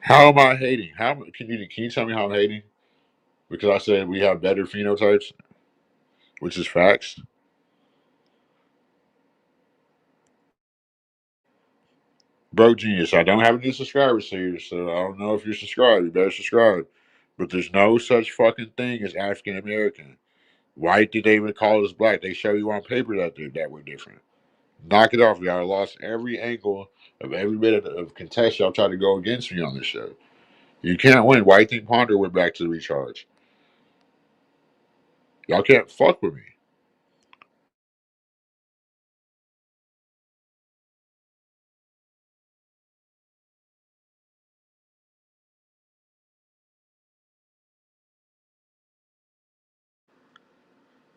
Speaker 1: How am I hating? How can you tell me how I'm hating? Because I said we have better phenotypes, which is facts. Bro, genius. I don't have any subscribers here, so I don't know if you're subscribed. You better subscribe. But there's no such fucking thing as African American. Why did they even call us black? They show you on paper that we're different. Knock it off, y'all. I lost every angle of every bit of contest y'all tried to go against me on this show. You can't win. Why you think Ponder went back to the recharge? Y'all can't fuck with me.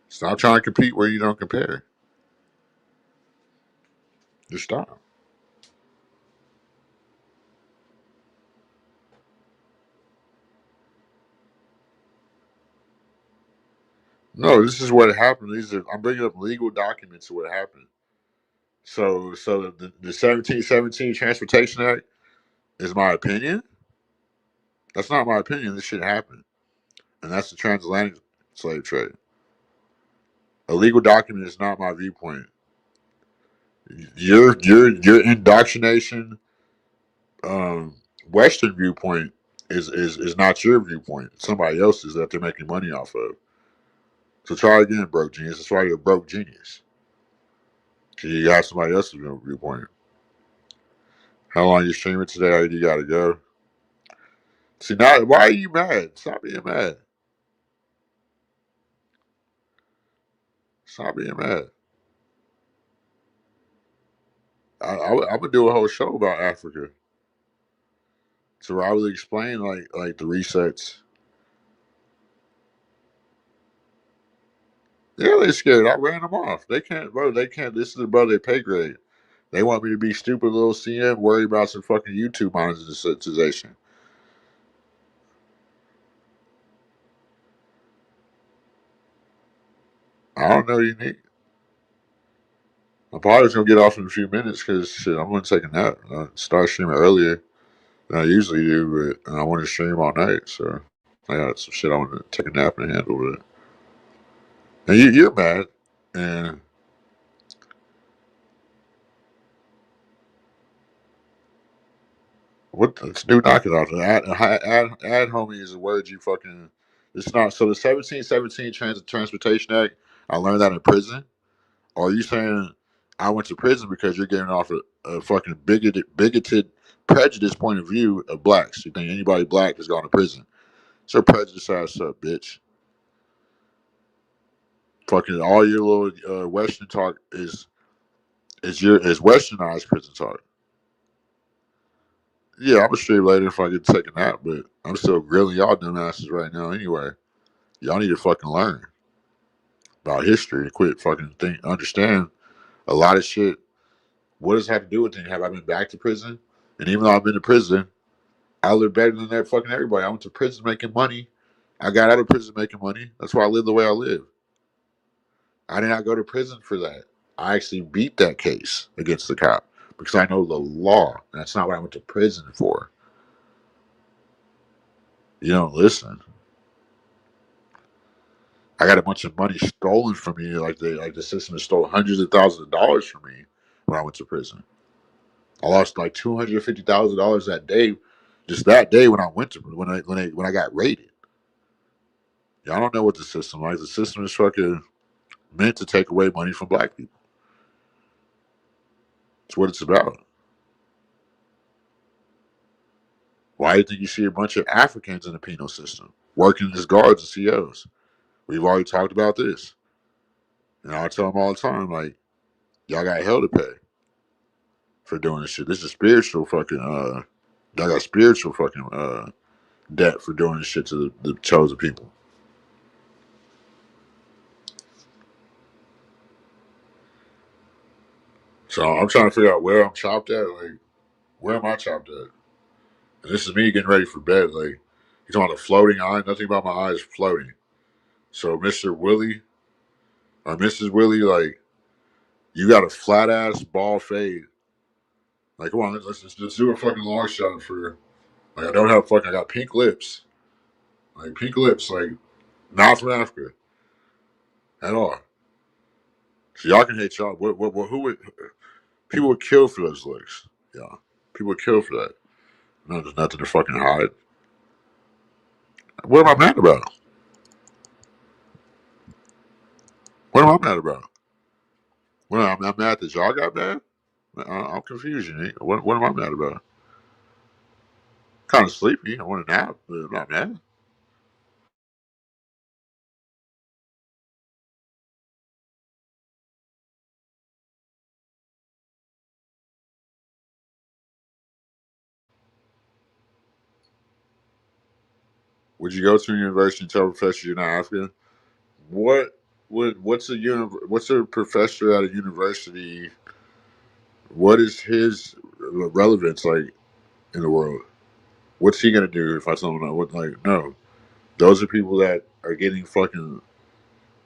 Speaker 1: Stop trying to compete where you don't compare. Just stop. No, this is what happened. I'm bringing up legal documents of what happened. So the 1717 Transportation Act is my opinion. That's not my opinion. This shit happened, and that's the transatlantic slave trade. A legal document is not my viewpoint. Your indoctrination, Western viewpoint is not your viewpoint. It's somebody else's that they're making money off of. So try again, broke genius. That's why you're a broke genius. Cause you got somebody else's viewpoint. How long you streaming today? Or you gotta go? See now, why are you mad? Stop being mad. Stop being mad. I'm gonna do a whole show about Africa. So I will explain like the resets. Yeah, they scared. I ran them off. They can't, bro. They can't. This is above their pay grade. They want me to be stupid little CM, worried about some fucking YouTube monetization. I don't know, unique. I'm probably just gonna get off in a few minutes because shit, I'm gonna take a nap. I start streaming earlier than I usually do, but I want to stream all night, so I got some shit I want to take a nap and handle it. And you're mad, and what? Let's do knock it off. Add homie is a word you fucking. It's not. So the 1717 Transportation Act. I learned that in prison. Or are you saying I went to prison because you're giving off a fucking bigoted, prejudiced point of view of blacks? You think anybody black has gone to prison? So prejudice ass up, bitch. Fucking all your little Western talk is Westernized prison talk. Yeah, I'm gonna stream later if I get to take a nap, but I'm still grilling y'all dumbasses right now anyway. Y'all need to fucking learn about history and quit fucking understand a lot of shit. What does it have to do with it? Have I been back to prison? And even though I've been to prison, I live better than that fucking everybody. I went to prison making money. I got out of prison making money. That's why I live the way I live. I did not go to prison for that. I actually beat that case against the cop because I know the law. And that's not what I went to prison for. You don't listen. I got a bunch of money stolen from me, like the system has stole hundreds of thousands of dollars from me when I went to prison. I lost like $250,000 that day, just that day when I went to when I got raided. Y'all don't know what the system like. The system is fucking meant to take away money from black people. That's what it's about. Why do you think you see a bunch of Africans in the penal system working as guards and COs? We've already talked about this, and I tell them all the time, like, y'all got hell to pay for doing this shit. This is spiritual fucking. Y'all got spiritual fucking debt for doing this shit to the chosen people. So I'm trying to figure out where I'm chopped at. Like, where am I chopped at? And this is me getting ready for bed. Like, he's talking about a floating eye. Nothing about my eyes floating. So Mr. Willie or Mrs. Willie, like, you got a flat ass ball fade. Like, come on, let's do a fucking long shot for Like I don't have fucking. I got pink lips. Like pink lips. Like not from Africa at all. So y'all can hate y'all. What? Who would? People would kill for those looks. Yeah. People would kill for that. No, there's nothing to fucking hide. What am I mad about? What am I mad about? Well, I'm mad that y'all got mad. I'm confused. What am I mad about? Kind of sleepy. I want a nap, but I'm not mad. Would you go to a university and tell a professor you're not African? What what's a professor at a university? What is his relevance like in the world? What's he gonna do if I tell him that? What like no? Those are people that are getting fucking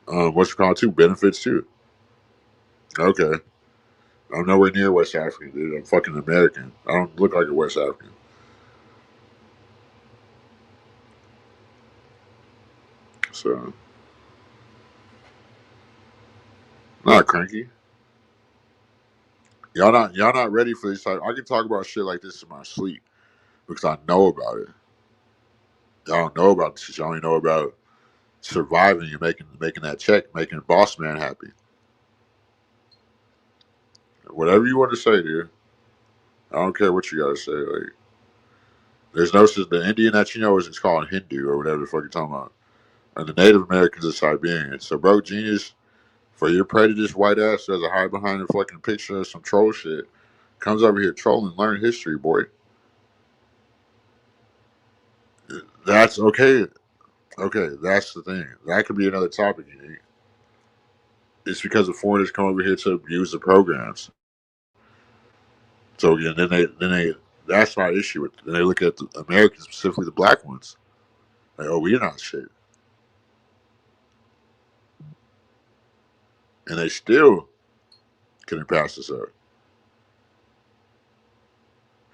Speaker 1: what's it called too benefits too. Okay, I'm nowhere near West African, dude. I'm fucking American. I don't look like a West African. So not cranky. Y'all not ready for this type. I can talk about shit like this in my sleep because I know about it. Y'all don't know about this shit. Y'all only know about surviving and making that check, making boss man happy. Whatever you want to say, dude. I don't care what you gotta say. Like, there's no the Indian that you know is it's called Hindu or whatever the fuck you're talking about, and the Native Americans are Siberians. So, bro, genius for your prejudiced white ass who has a hide behind a fucking picture of some troll shit comes over here trolling, learn history, boy. That's okay. Okay, that's the thing. That could be another topic. It's because the foreigners come over here to abuse the programs. So again, then they that's my issue with. Then they look at the Americans, specifically the black ones, like, oh, we're not shit, and they still couldn't pass us up.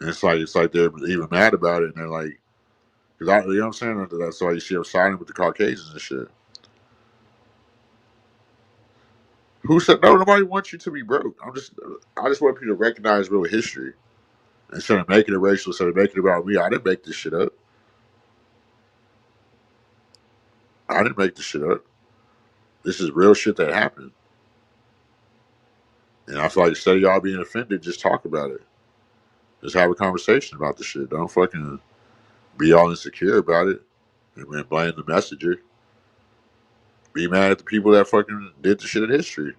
Speaker 1: And it's like they're even mad about it, and they're like, because you know what I'm saying. That's why you see them siding with the Caucasians and shit. Who said no? Nobody wants you to be broke. I just want people to recognize real history instead of making it racial, instead of making it about me. I didn't make this shit up. I didn't make this shit up. This is real shit that happened. And I feel like instead of y'all being offended, just talk about it. Just have a conversation about the shit. Don't fucking be all insecure about it and then blame the messenger. Be mad at the people that fucking did the shit in history.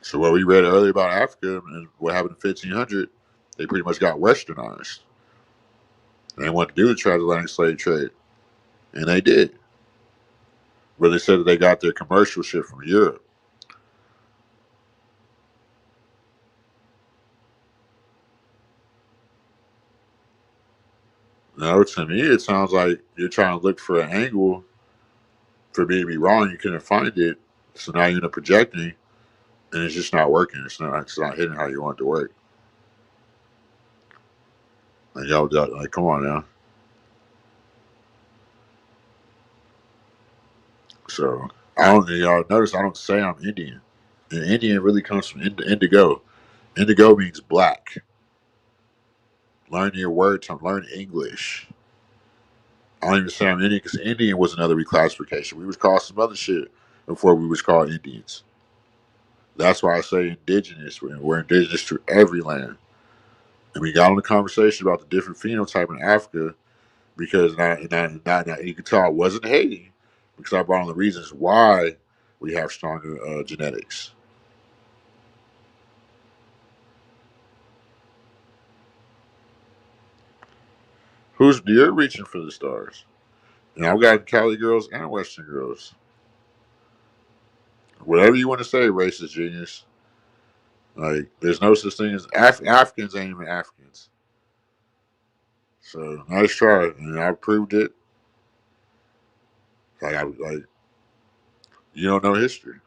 Speaker 1: So what we read earlier about Africa and what happened in 1500, they pretty much got westernized. And they wanted to do the transatlantic slave trade. And they did. But they said that they got their commercial shit from Europe. Now, to me, it sounds like you're trying to look for an angle for me to be wrong. You couldn't find it. So now you're projecting, and it's just not working. It's not hitting how you want it to work. Like, y'all, like, come on now. So, I don't, y'all notice I don't say I'm Indian. And Indian really comes from indigo. Indigo means black. Learn your words, learn English. I don't even say I'm Indian because Indian was another reclassification. We was called some other shit before we was called Indians. That's why I say indigenous. We're indigenous to every land. And we got on the conversation about the different phenotype in Africa because you could tell I wasn't hating because I brought on the reasons why we have stronger genetics. You're reaching for the stars. And I've got Cali girls and Western girls. Whatever you want to say, racist genius. Like, there's no such thing as Africans ain't even Africans. So nice try, and I proved it. Like you don't know history.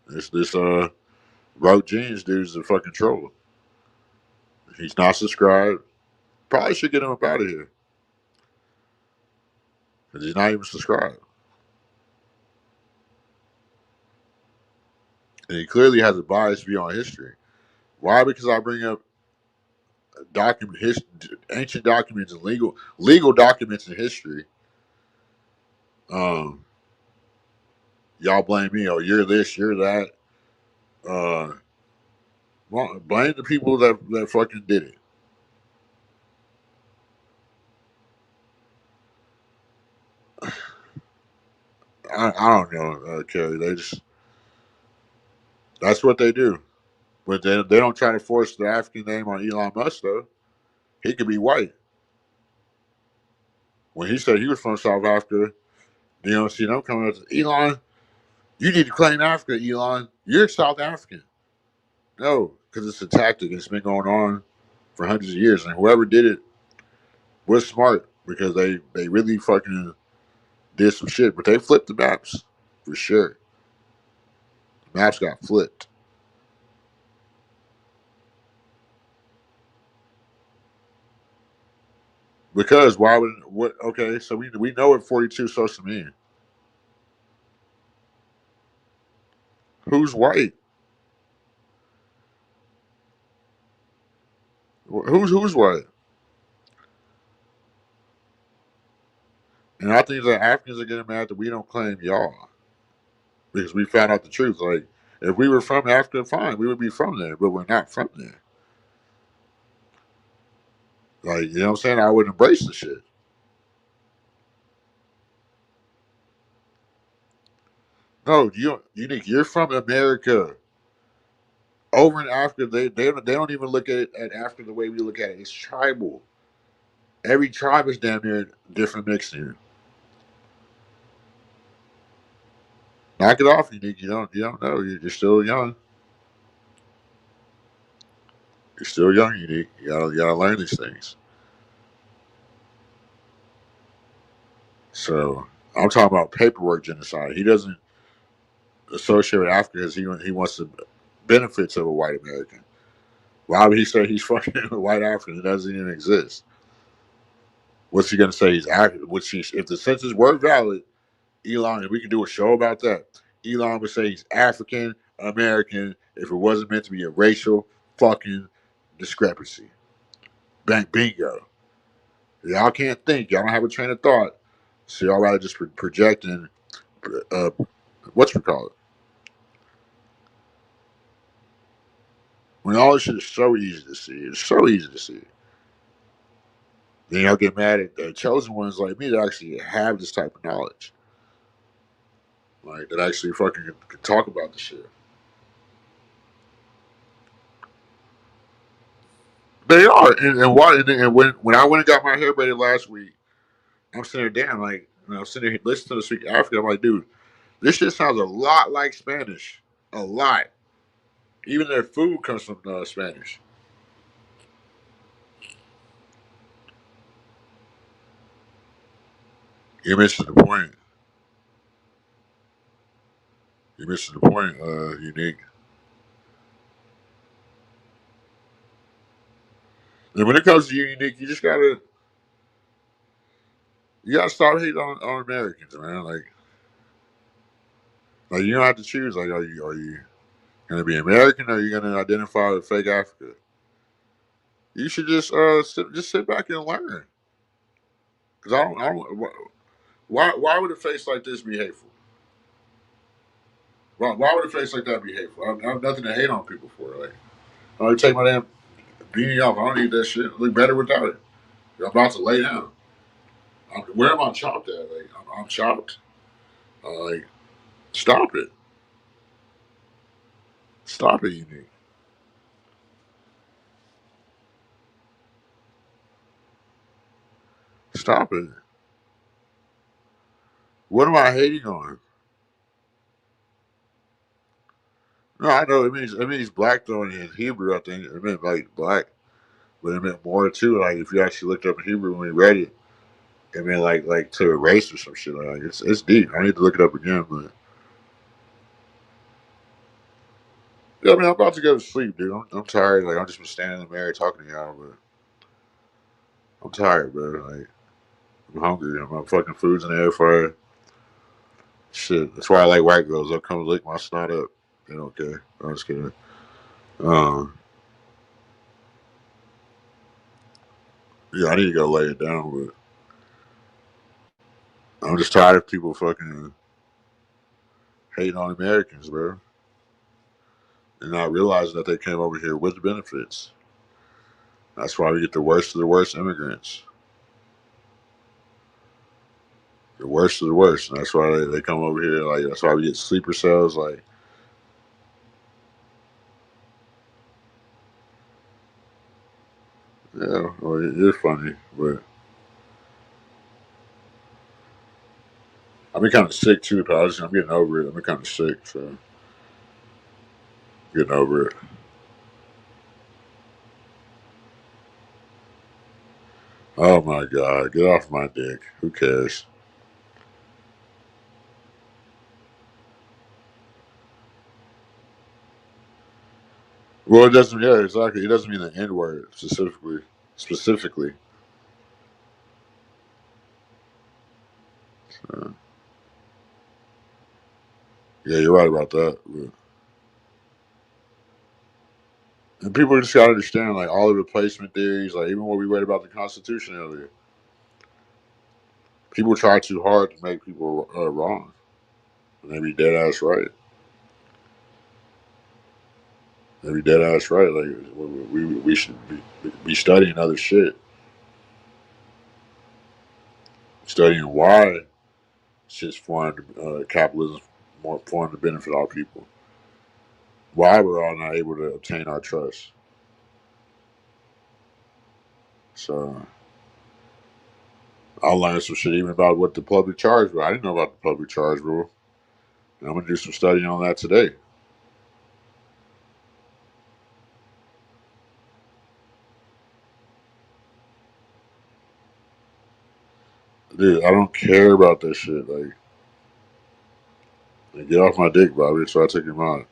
Speaker 1: This wrote genius dude's a fucking troll. He's not subscribed. Probably should get him up out of here because he's not even subscribed. And he clearly has a biased view on history. Why? Because I bring up ancient documents and legal documents in history. Um, y'all blame me. Oh, you're this, you're that. Well, blame the people that fucking did it. I don't know, Kelly. That's what they do. But they don't try to force the African name on Elon Musk though. He could be white. When he said he was from South Africa, you don't see them coming up to Elon. You need to claim Africa, Elon. You're South African. No, because it's a tactic and it's been going on for hundreds of years. And whoever did it was smart because they really fucking did some shit. But they flipped the maps for sure. The maps got flipped. Because why would what? Okay, so we know what 42 is supposed to mean. Who's white? Who's white? And I think that Africans are getting mad that we don't claim y'all because we found out the truth. Like if we were from Africa, fine, we would be from there, but we're not from there. Like you know what I'm saying? I would embrace the shit. No, unique. You're from America. Over in Africa, they don't even look at Africa the way we look at it. It's tribal. Every tribe is damn near different mixing. Knock it off, unique. You don't know. You're still young. You're still young, unique. You gotta learn these things. So I'm talking about paperwork genocide. He doesn't associate with Africa because he wants the benefits of a white American. Why would he say he's fucking a white African? It doesn't even exist. What's he gonna say? He's African. If the census were valid, Elon, if we can do a show about that, Elon would say he's African American if it wasn't meant to be a racial fucking discrepancy. Bang, bingo. Y'all can't think. Y'all don't have a train of thought. So y'all rather just project and whatchamacallit. When all this shit is so easy to see. It's so easy to see. Then y'all get mad at the chosen ones like me that actually have this type of knowledge. Like that actually fucking can talk about the shit. They are. And why and when I went and got my hair braided last week, I'm sitting there, damn, like I'm sitting there listening to the Speak Africa, I'm like, dude, this shit sounds a lot like Spanish. A lot. Even their food comes from Spanish. You're missing the point. You're missing the point, Unique. And when it comes to you, Unique, you gotta stop hating on Americans, man. Like you don't have to choose. Like, are you gonna be American or are you gonna identify with fake Africa? You should just sit back and learn. Because why would a face like this be hateful? Why would a face like that be hateful? I have nothing to hate on people for. Like, I only take my damn beanie off. I don't need that shit. I look better without it. I'm about to lay down. Where am I chopped at? Like, I'm chopped. Like, stop it. Stop it, Unique. Stop it. What am I hating on? No, I know it means black though in Hebrew. I think it meant like black, but it meant more too. Like if you actually looked up in Hebrew when you read it, it meant like to erase or some shit. Like it's deep. I need to look it up again, but Yeah, I mean, I'm about to go to sleep, dude. I'm tired. Like, I'm just been standing in the mirror talking to y'all, but I'm tired, bro. Like, I'm hungry. My fucking food's in the air fryer. Shit. That's why I like white girls. They'll come lick my snot up. They don't care. I'm just kidding. Um, yeah, I need to go lay it down, but I'm just tired of people fucking hating on Americans, bro. And not realizing that they came over here with benefits. That's why we get the worst of the worst immigrants. The worst of the worst. And that's why they come over here. Like, that's why we get sleeper cells. Like, yeah, well, it's funny, but I've been kind of sick too, pal. I'm getting over it. I've been kind of sick, so getting over it. Oh my god, get off my dick. Who cares? Well, it doesn't. Yeah, exactly. It doesn't mean the N word specifically. Specifically. Yeah, you're right about that. But, and people just gotta understand, like all the replacement theories, like even what we read about the Constitution earlier. People try too hard to make people wrong, and they be dead ass right. They be dead ass right. Like we should be studying other shit, studying why shit's foreign capitalism more foreign to benefit all people. Why we're all not able to obtain our trust. So I learned some shit even about what the public charge rule. I didn't know about the public charge rule. And I'm gonna do some studying on that today. Dude, I don't care about that shit. Like get off my dick, Bobby. So I take your mind.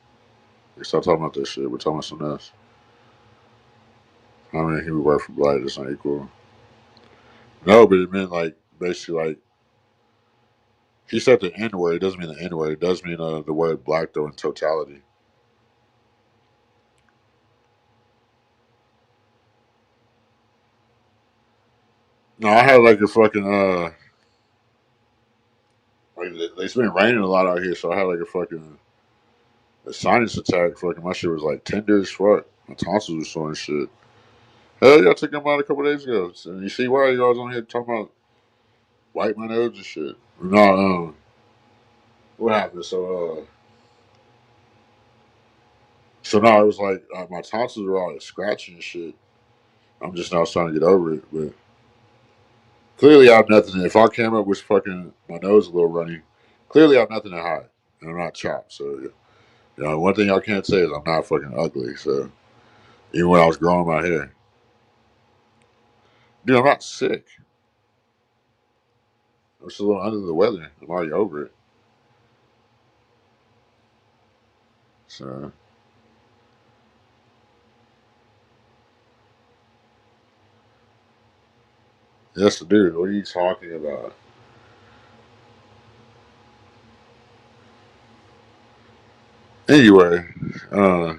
Speaker 1: Like, stop talking about that shit. We're talking about something else. How many people work for black? That's not equal. No, but it meant like basically like he said the N word. It doesn't mean the N word. It does mean the word black though in totality. No, I had like a fucking like it's been raining a lot out here, so I had like a fucking a sinus attack. Fucking my shit was like tender as fuck. My tonsils were sore and shit. Hell yeah, I took them out a couple days ago. And you see why you guys on here talking about wipe my nose and shit. No, what happened? So now it was like my tonsils were all like, scratching and shit. I'm just now trying to get over it, but clearly I have nothing. If I came up with fucking my nose a little runny, clearly I have nothing to hide, and I'm not chopped. So you know, one thing I can't say is I'm not fucking ugly. So even when I was growing my hair, dude, I'm not sick. I'm just a little under the weather. I'm already over it. So yes, dude. What are you talking about? Anyway, uh,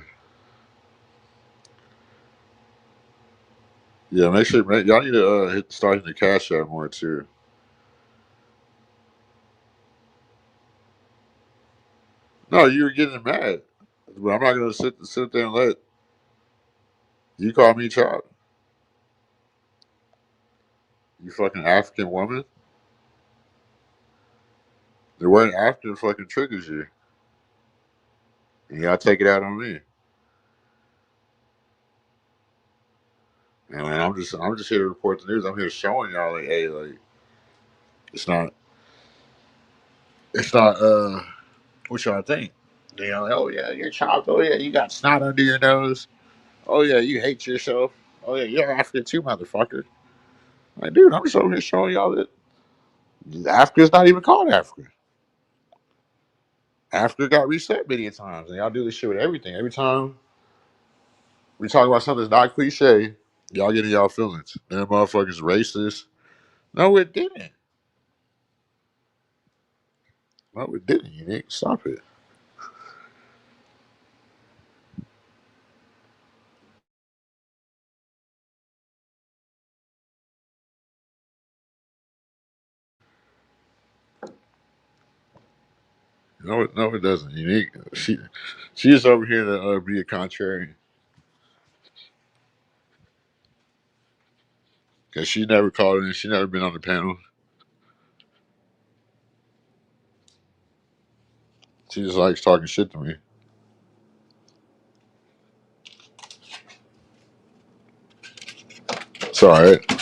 Speaker 1: yeah, make sure y'all need to hit starting the cash out more too. No, you were getting mad, but I'm not gonna sit there and let you call me child. You fucking African woman. The word African fucking triggers you, and y'all take it out on me. And I'm just here to report the news. I'm here showing y'all like, hey, like it's not it's not what y'all think. You know, like, oh yeah, you're chopped. Oh yeah, you got snot under your nose. Oh yeah, you hate yourself. Oh yeah, you're African too, motherfucker. Like, dude, I'm just over here showing y'all that Africa's not even called Africa. Africa got reset many times, and y'all do this shit with everything. Every time we talk about something that's not cliche, y'all get in y'all feelings. Them motherfuckers racist. No, it didn't. No, it didn't. You didn't stop it. No, it doesn't. Unique. She is over here to be a contrarian because she never called in. She never been on the panel. She just likes talking shit to me. It's all right. At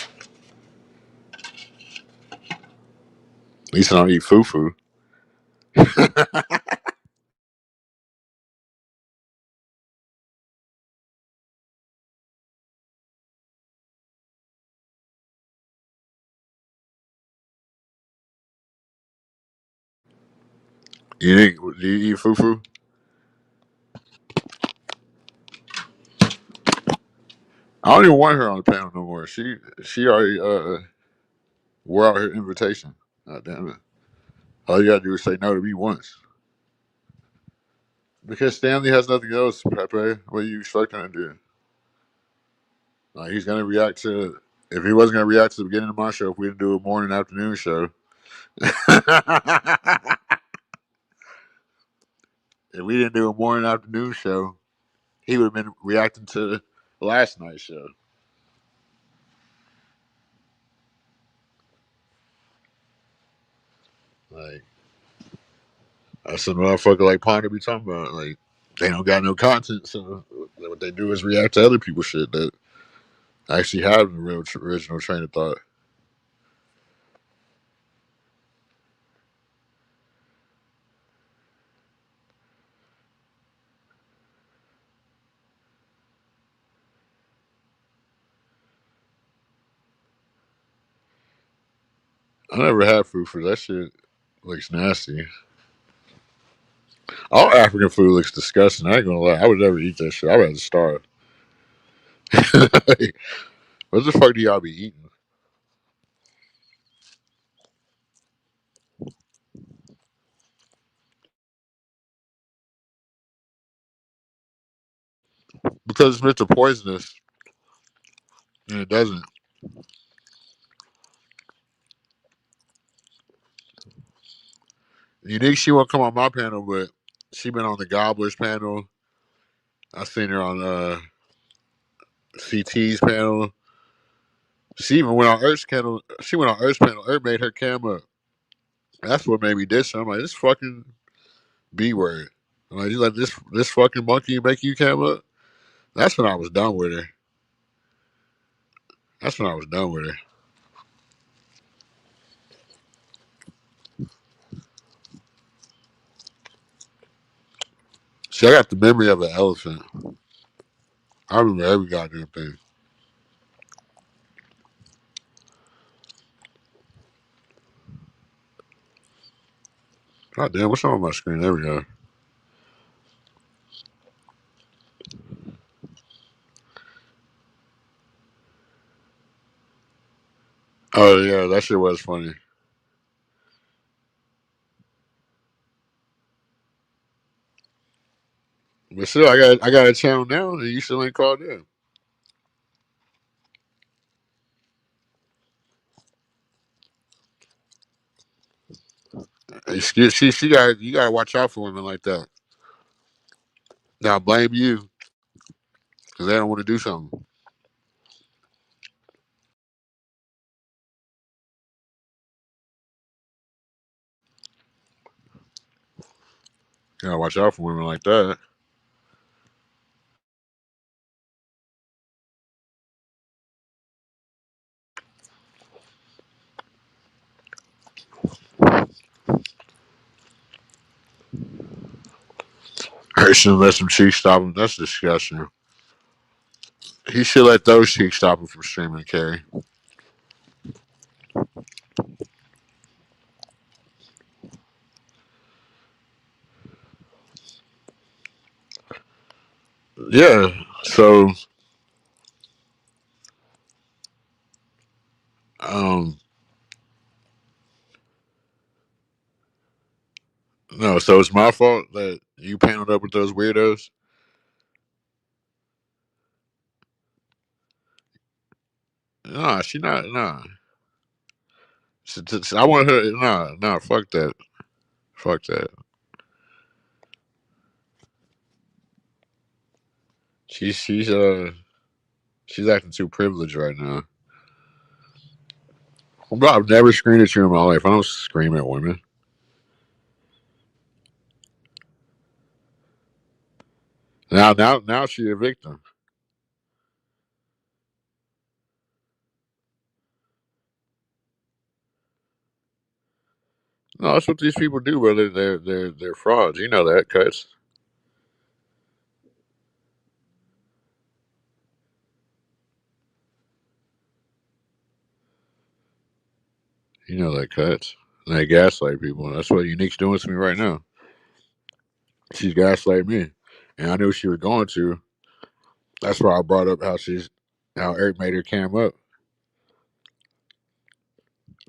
Speaker 1: least I don't eat foo. Do you eat foo? I don't even want her on the panel no more. She already wore out her invitation. God damn it. All you gotta do is say no to me once. Because Stanley has nothing else, Pepe. What are you expecting to do? Like he's gonna react to if he wasn't gonna react to the beginning of my show, if we didn't do a morning afternoon show. If we didn't do a morning afternoon show, he would have been reacting to last night's show. Like that's a motherfucker like Ponder be talking about. Like they don't got no content, so what they do is react to other people's shit that actually have the real original train of thought. I never had food for that shit. Looks nasty. All African food looks disgusting. I ain't gonna lie. I would never eat that shit. I'd rather starve. Like, what the fuck do y'all be eating? Because it's meant to poisonous, and it doesn't. You think she won't come on my panel, but she been on the Gobblers panel. I seen her on CT's panel. She even went on Earth's panel. She went on Earth's panel. Earth made her cam up. That's what made me diss her. I'm like, this fucking B word. I'm like, you let this fucking monkey make you cam up? That's when I was done with her. That's when I was done with her. See, I got the memory of an elephant. I remember every goddamn thing. God damn, what's on my screen? There we go. Oh yeah, that shit was funny. But still, I got a channel now, and you still ain't called in. Excuse, she got you gotta watch out for women like that. Now blame you because they don't want to do something. You gotta watch out for women like that. He should let some cheeks stop him. That's disgusting. He should let those cheeks stop him from streaming, Carrie. Yeah. So um no, so it's my fault that you paneled up with those weirdos. Nah, she not. Nah, I want her. Nah, nah. Fuck that. Fuck that. She's acting too privileged right now. Well, I've never screamed at you in my life. I don't scream at women. Now she's a victim. No, that's what these people do, brother. They're frauds. You know that, cuts. You know that, cuts. And they gaslight people. That's what Unique's doing to me right now. She's gaslighting me, and I knew she was going to. That's why I brought up how Eric made her cam up.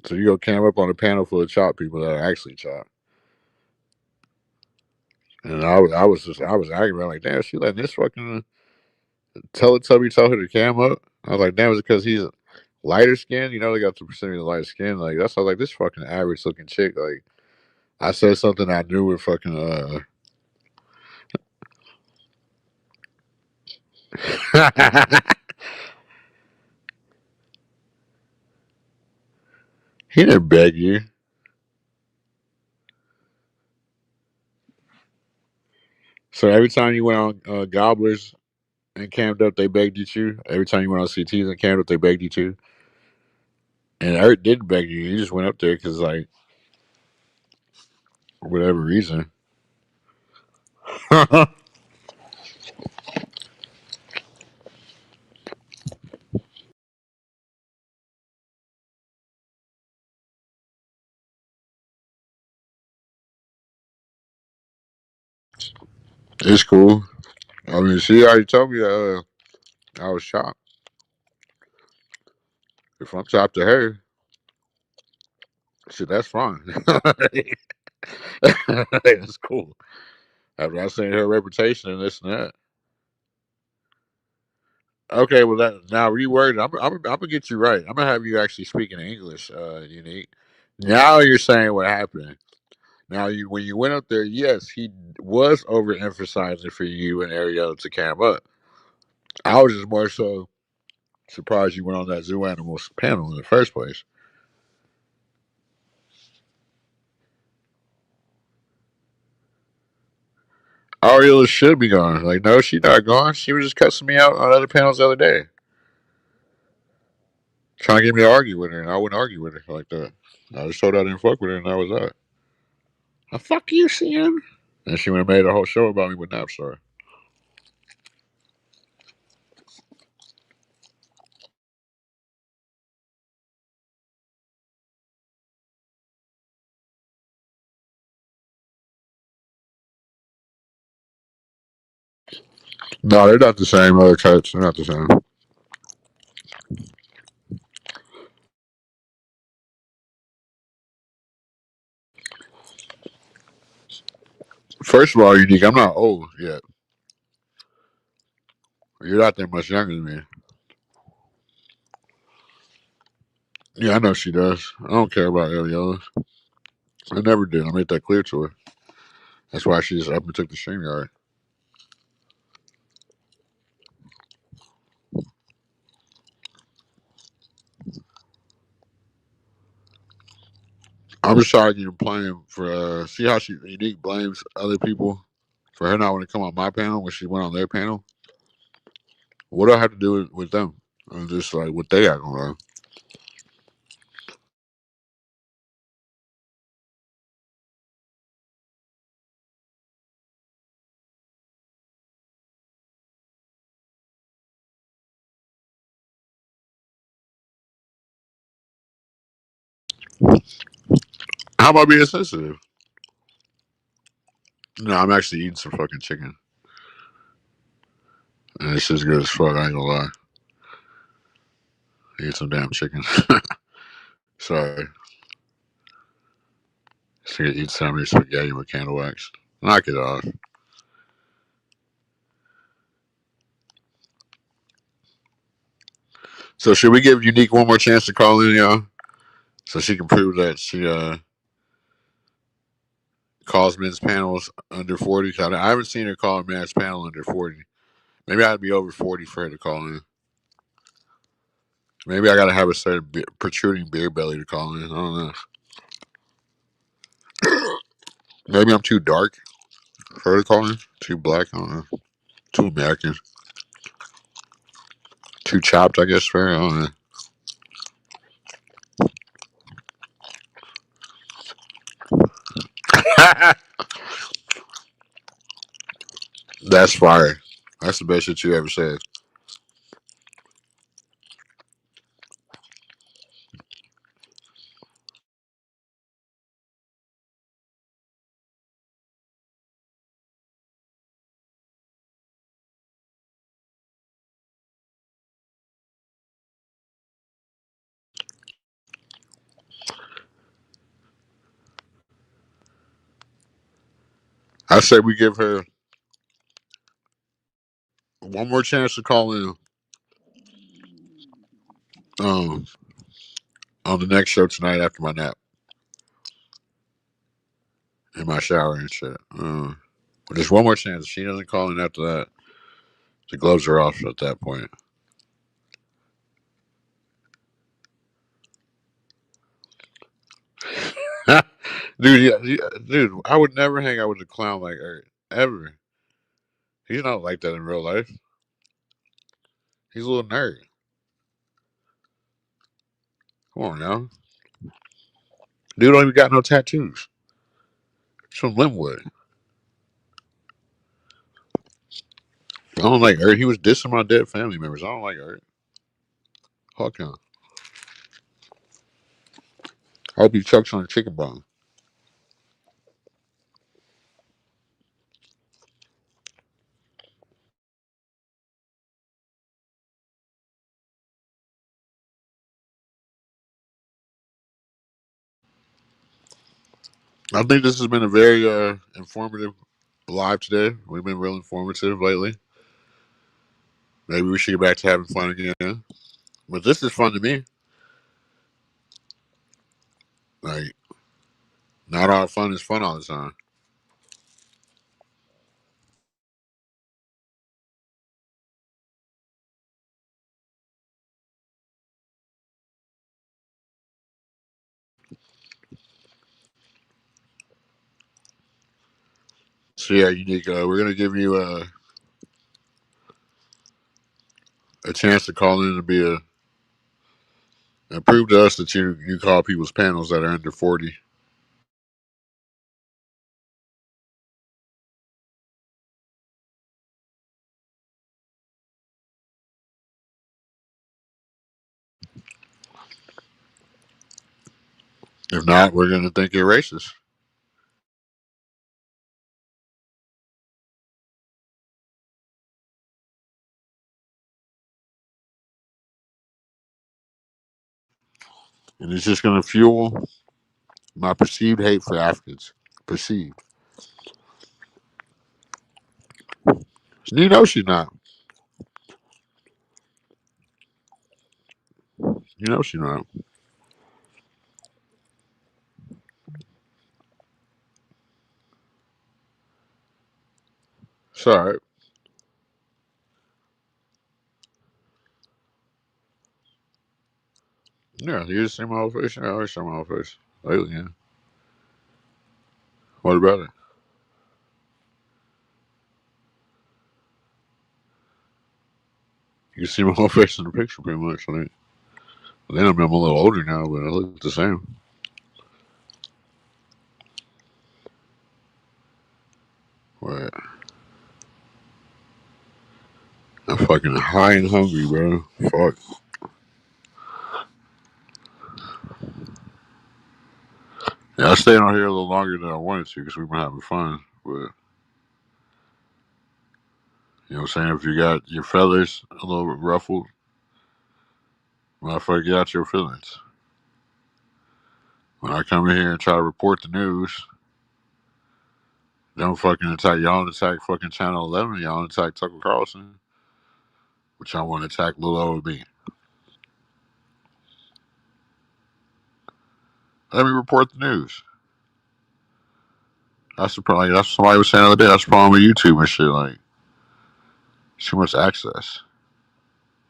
Speaker 1: So you go cam up on a panel full of chop people that are actually chopped. And I was arguing like, damn, she letting this fucking tell her to cam up. I was like, damn, is it because he's lighter skinned? You know, they got the percentage of light skin. Like that's why I was like, this fucking average looking chick. Like I said something I knew would fucking he didn't beg you. So every time you went on Gobblers and cammed up, they begged you to. Every time you went on CTs and cammed up, they begged you to. And Eric didn't beg you. You just went up there because like for whatever reason. It's cool. I mean, she already told me I was shocked. If I'm chopped to her, shit, that's fine. That's cool. After I seen her reputation and this and that. Okay, well that now reword it. I'm gonna get you right. I'm gonna have you actually speaking English, Unique. Now you're saying what happened. Now you when you went up there, yes, he was overemphasizing for you and Ariella to cam up. I was just more so surprised you went on that zoo animals panel in the first place. Ariella should be gone. Like, no, she's not gone. She was just cussing me out on other panels the other day, trying to get me to argue with her, and I wouldn't argue with her like that. I just told her I didn't fuck with her, and that was that. I fuck you, CM. And she would have made a whole show about me with Napstar. No, they're not the same. Other cuts, they're not the same. First of all, Unique, I'm not old yet. You're not that much younger than me. Yeah, I know she does. I don't care about Ariella. I never did. I made that clear to her. That's why she just up and took the stream yard. I'm just trying to get blame for see how she Unique blames other people for her not wanting to come on my panel when she went on their panel. What do I have to do with them? I'm just like what they got going on. How about being sensitive? No, I'm actually eating some fucking chicken. And this is good as fuck. I ain't gonna lie. Eat some damn chicken. Sorry. So you eat some of your spaghetti with candle wax. Knock it off. So should we give Unique one more chance to call in, y'all? So she can prove that she calls men's panels under 40. I haven't seen her call a man's panel under 40. Maybe I'd be over 40 for her to call in. Maybe I gotta have a certain protruding beer belly to call in. I don't know. Maybe I'm too dark for her to call in. Too black. I don't know. Too American. Too chopped, I guess, for her. I don't know. That's fire. That's the best shit you ever said. I say we give her one more chance to call in um, on the next show tonight after my nap. In my shower and shit. Just one more chance. If she doesn't call in after that, the gloves are off at that point. Dude, dude, I would never hang out with a clown like Ert. Ever. He's not like that in real life. He's a little nerd. Come on now. Dude don't even got no tattoos. He's from Linwood. I don't like Ert. He was dissing my dead family members. I don't like Ert. Fuck him. I hope he chokes on a chicken bone. I think this has been a very informative live today. We've been real informative lately. Maybe we should get back to having fun again. But this is fun to me. Like, not all fun is fun all the time. So yeah, Unique. We're gonna give you a chance to call in and be and prove to us that you call people's panels that are under 40. If not, we're gonna think you're racist. And it's just gonna fuel my perceived hate for Africans. Perceived. You know she's not. You know she's not. It's alright. Yeah, you just see my whole face. Yeah, I always see my whole face. Lately, yeah. What about it? You can see my whole face in the picture pretty much. Then I'm a little older now, but I look the same. But I'm fucking high and hungry, bro. Fuck. Yeah, I stayed on here a little longer than I wanted to because we've been having fun. But You know what I'm saying? If you got your feathers a little ruffled, motherfucker, get out your feelings. When I come in here and try to report the news, don't fucking attack. Y'all don't attack fucking Channel 11. Y'all don't attack Tucker Carlson. But y'all want to attack little old me. Let me report the news. That's the problem. Like, that's what somebody was saying the other day. That's the problem with YouTube and shit. Like, too much access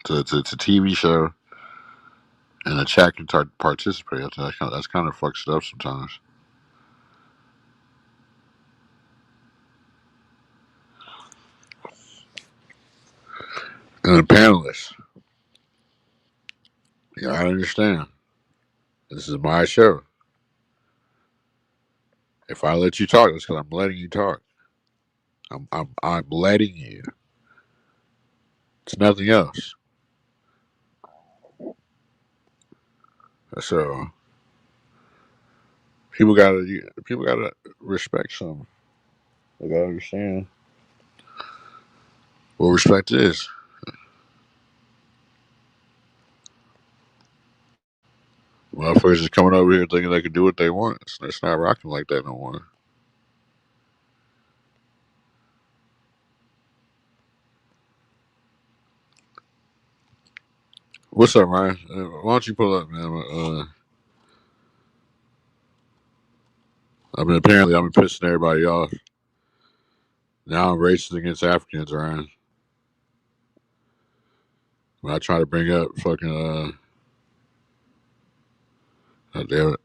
Speaker 1: to TV show and the chat can participate. That's kind of fucks it up sometimes. And the panelists, I understand. This is my show. If I let you talk, it's because I'm letting you talk. I'm letting you. It's nothing else. So people gotta respect something. They gotta understand what respect is. Motherfuckers just coming over here thinking they can do what they want. It's not rocking like that no more. What's up, Ryan? Why don't you pull up, man? I've been pissing everybody off. Now I'm racist against Africans, Ryan. When I try to bring up fucking damn it,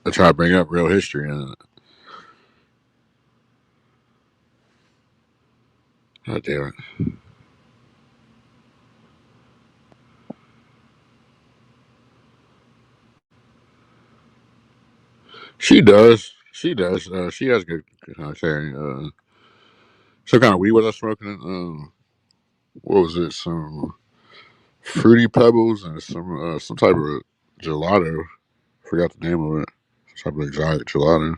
Speaker 1: I try to bring up real history and God damn it. She does. She does. She has good carrying. Some kind of weed was I smoking? What was it? Some fruity pebbles and some type of gelato. Forgot the name of it. Some type of exotic gelato.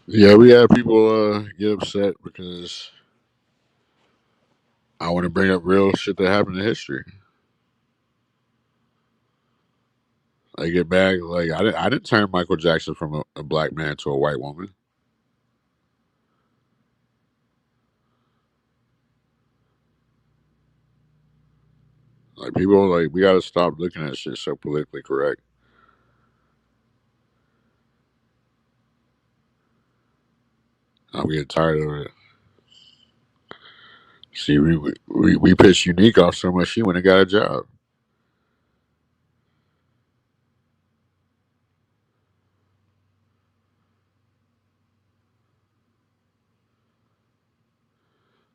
Speaker 1: Yeah, we had people get upset because I want to bring up real shit that happened in history. I get back like I didn't turn Michael Jackson from a black man to a white woman. Like people like we gotta stop looking at shit so politically correct. I'm getting tired of it. See, we pissed Unique off so much she went and got a job.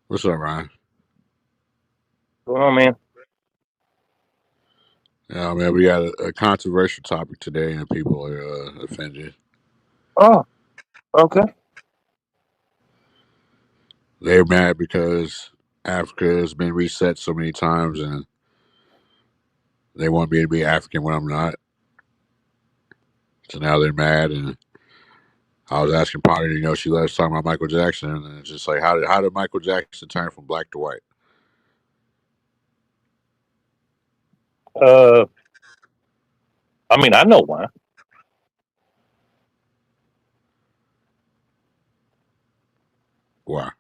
Speaker 1: What's up, Ryan?
Speaker 20: What's going on, man?
Speaker 1: Yeah, man, we got a controversial topic today, and people are offended.
Speaker 20: Oh, okay.
Speaker 1: They're mad because Africa has been reset so many times, and they want me to be African when I'm not. So now they're mad, and I was asking Potty, she loves talking about Michael Jackson, and it's just like, how did Michael Jackson turn from black to white?
Speaker 20: I mean, I know why.
Speaker 1: Why?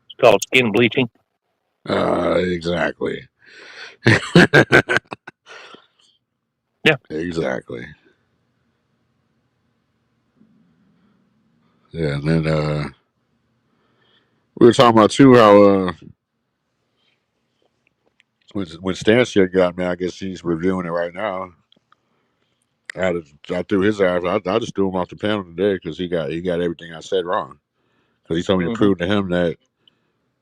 Speaker 20: It's called skin bleaching.
Speaker 1: Exactly.
Speaker 20: Yeah.
Speaker 1: Exactly. Yeah, and then we were talking about too how when Stanship got me, I guess he's reviewing it right now. I threw his ass. I just threw him off the panel today because he got everything I said wrong. Because he told me to prove to him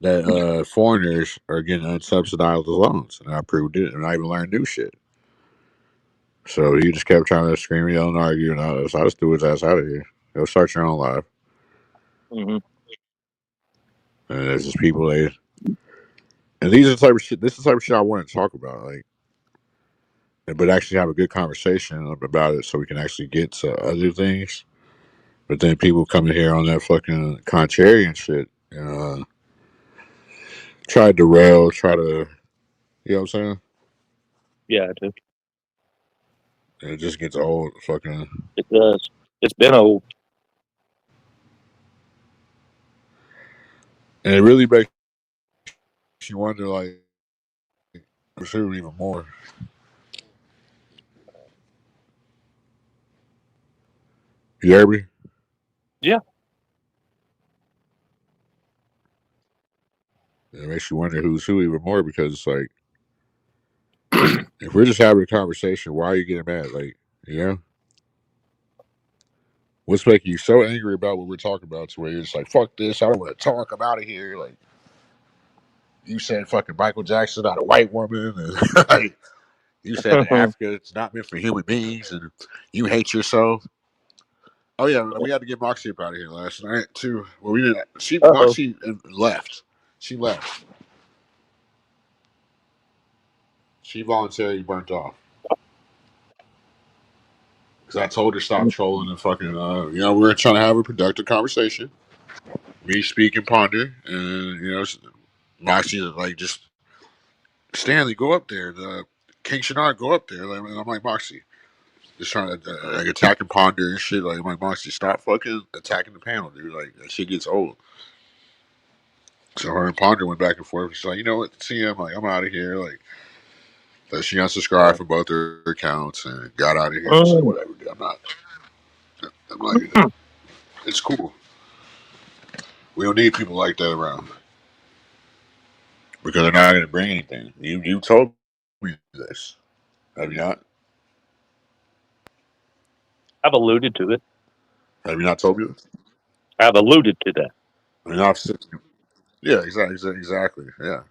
Speaker 1: that foreigners are getting unsubsidized loans, and I proved it, and I even learned new shit. So he just kept trying to scream, yell, and argue, and so I just threw his ass out of here. Go start your own life.
Speaker 20: Mm-hmm.
Speaker 1: And there's just people and these are the type of shit. This is the type of shit I want to talk about. Like but actually have a good conversation about it so we can actually get to other things. But then people come in here on that fucking contrarian shit, try to rail, try to, you know what I'm saying?
Speaker 20: Yeah, it,
Speaker 1: And it just gets old, fucking.
Speaker 20: it does. It's been old.
Speaker 1: And it really makes you wonder, like, pursue even more. You hear me?
Speaker 20: Yeah.
Speaker 1: It makes you wonder who's who even more because it's like, if we're just having a conversation, why are you getting mad? Like, you know? What's making you so angry about what we're talking about to where you're just like, fuck this, I don't want to talk, I'm out of here. Like, you said fucking Michael Jackson, not a white woman. And like, you said that Africa it's not meant for human beings and you hate yourself. Oh, yeah, we had to get Moxie up out of here last night, too. Well, we didn't.
Speaker 20: Uh-oh.
Speaker 1: Moxie left. She left. She voluntarily burnt off. Because I told her stop trolling and fucking, we were trying to have a productive conversation. Me speak and ponder. And, Moxie, like, just, Stanley, go up there. The King Shinar, go up there. Like, and I'm like, Moxie, just trying to, like, attack and ponder and shit. Like, I'm like, Moxie, stop fucking attacking the panel, dude. Like, that shit gets old. So her and Ponder went back and forth. She's like, you know what, TM, like, I'm out of here. Like, so she unsubscribed from both her accounts and got out of here. It's like, whatever, dude. I'm like, it's cool. We don't need people like that around because they're not going to bring anything. You told me this, have you not?
Speaker 20: I've alluded to it.
Speaker 1: Have you not told me this?
Speaker 20: I've alluded to that.
Speaker 1: I mean, I've said, yeah, exactly, yeah.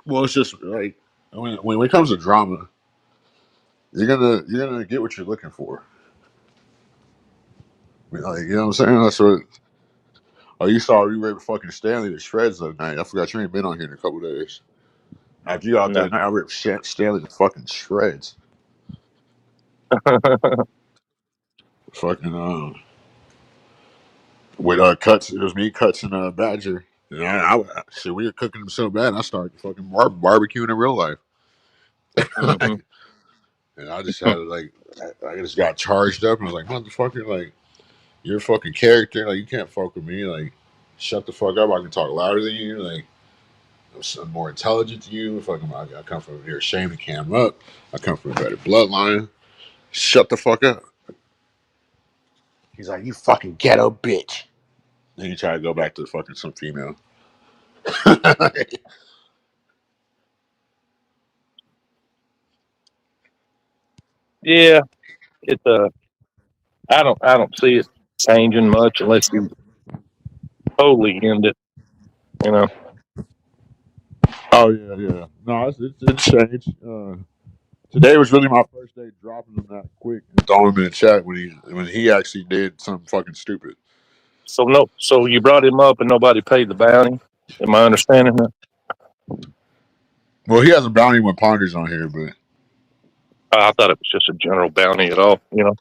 Speaker 1: Well, it's just like when it comes to drama, you're gonna get what you're looking for. I mean, like, you know what I'm saying? That's what. Oh, you saw we ripped fucking Stanley to shreds the other night. I forgot you ain't been on here in a couple days. After you out
Speaker 20: No.
Speaker 1: that night, I ripped Stanley to fucking shreds. Fucking with cuts. It was me, cuts, and Badger. And shit, we were cooking them so bad. I started fucking barbecuing in real life.
Speaker 20: Mm-hmm.
Speaker 1: And I just had to I just got charged up and I was like, motherfucker, like you're a fucking character. Like you can't fuck with me. Like shut the fuck up. I can talk louder than you. Like I'm more intelligent than you. Fucking, I come from here, shame and cam up. I come from a better bloodline. Shut the fuck up. He's like, you fucking ghetto bitch. Then you try to go back to fucking some female.
Speaker 20: Yeah, it's I don't see it changing much unless you totally end it. You know.
Speaker 1: Oh yeah. No, it's changed. Today was really my first day dropping him that quick and throwing him in the chat when he actually did something fucking stupid.
Speaker 20: So no, so you brought him up and nobody paid the bounty. Am I understanding that?
Speaker 1: Well, he has a bounty when Ponder's on here, but
Speaker 20: I thought it was just a general bounty at all. You know.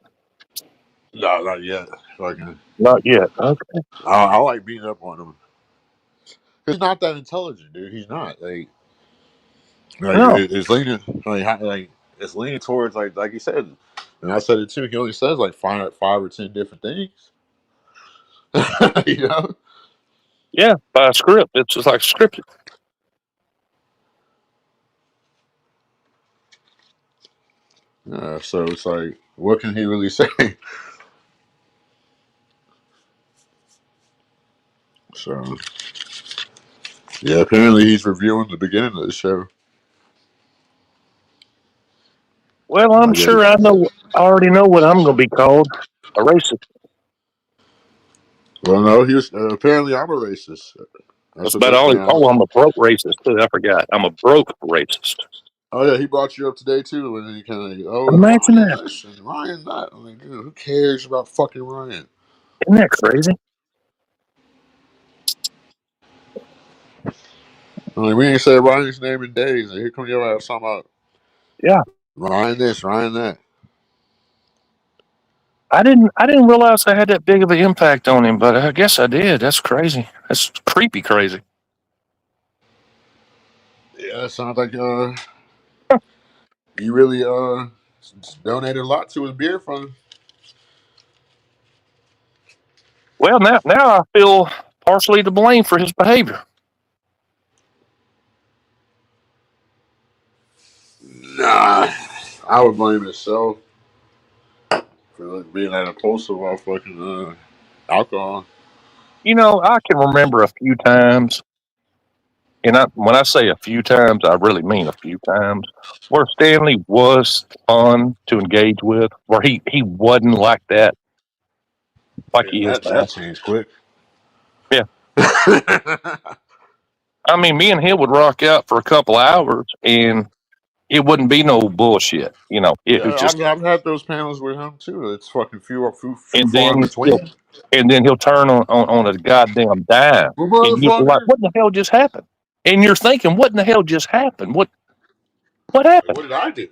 Speaker 1: no, not yet. Fucking,
Speaker 20: Not yet. Okay.
Speaker 1: I like beating up on him. He's not that intelligent, dude. He's not
Speaker 20: No.
Speaker 1: it's leaning like it's leaning towards like you said, and I said it too. He only says like five or 10 different things. you know.
Speaker 20: Yeah, by a script. It's just like scripted.
Speaker 1: So it's like, what can he really say? So yeah, apparently he's reviewing the beginning of the show.
Speaker 20: Well, I'm
Speaker 1: I guess.
Speaker 20: sure I know. I already know what I'm going to be called. A racist.
Speaker 1: Well, no, he was apparently I'm a racist. That's
Speaker 20: That's
Speaker 1: what
Speaker 20: about
Speaker 1: they're
Speaker 20: all.
Speaker 1: saying.
Speaker 20: Oh, I'm a broke racist too. I forgot. I'm a broke racist.
Speaker 1: Oh yeah, he brought you up today too, and then he kind of like, oh
Speaker 20: Imagine
Speaker 1: Ryan
Speaker 20: that.
Speaker 1: this and Ryan that. I'm like, dude, who cares about fucking Ryan?
Speaker 20: Isn't that crazy?
Speaker 1: I mean, we ain't said Ryan's name in days, and here come your ass talking about
Speaker 20: Yeah,
Speaker 1: Ryan this, Ryan that.
Speaker 20: I didn't realize I had that big of an impact on him, but I guess I did. That's crazy. That's creepy crazy.
Speaker 1: Yeah, it sounds like you really donated a lot to his beer fund.
Speaker 20: Well, now I feel partially to blame for his behavior.
Speaker 1: Nah, I would blame myself for being that impulsive off fucking alcohol.
Speaker 20: You know, I can remember a few times, and when I say a few times, I really mean a few times, where Stanley was fun to engage with, where he wasn't like that, like
Speaker 1: Yeah,
Speaker 20: he is
Speaker 1: that
Speaker 20: now.
Speaker 1: changed quick.
Speaker 20: Yeah. I mean, me and him would rock out for a couple hours, and it wouldn't be no bullshit. You know, it was
Speaker 1: Yeah,
Speaker 20: just,
Speaker 1: I've had those panels with him too. It's fucking few
Speaker 20: and
Speaker 1: far
Speaker 20: then
Speaker 1: between.
Speaker 20: he'll turn on a goddamn dime,
Speaker 1: Well,
Speaker 20: and you're like,
Speaker 1: motherfucker,
Speaker 20: what in the hell just happened? And you're thinking, what in the hell just happened? What
Speaker 1: like,
Speaker 20: happened?
Speaker 1: what did I do?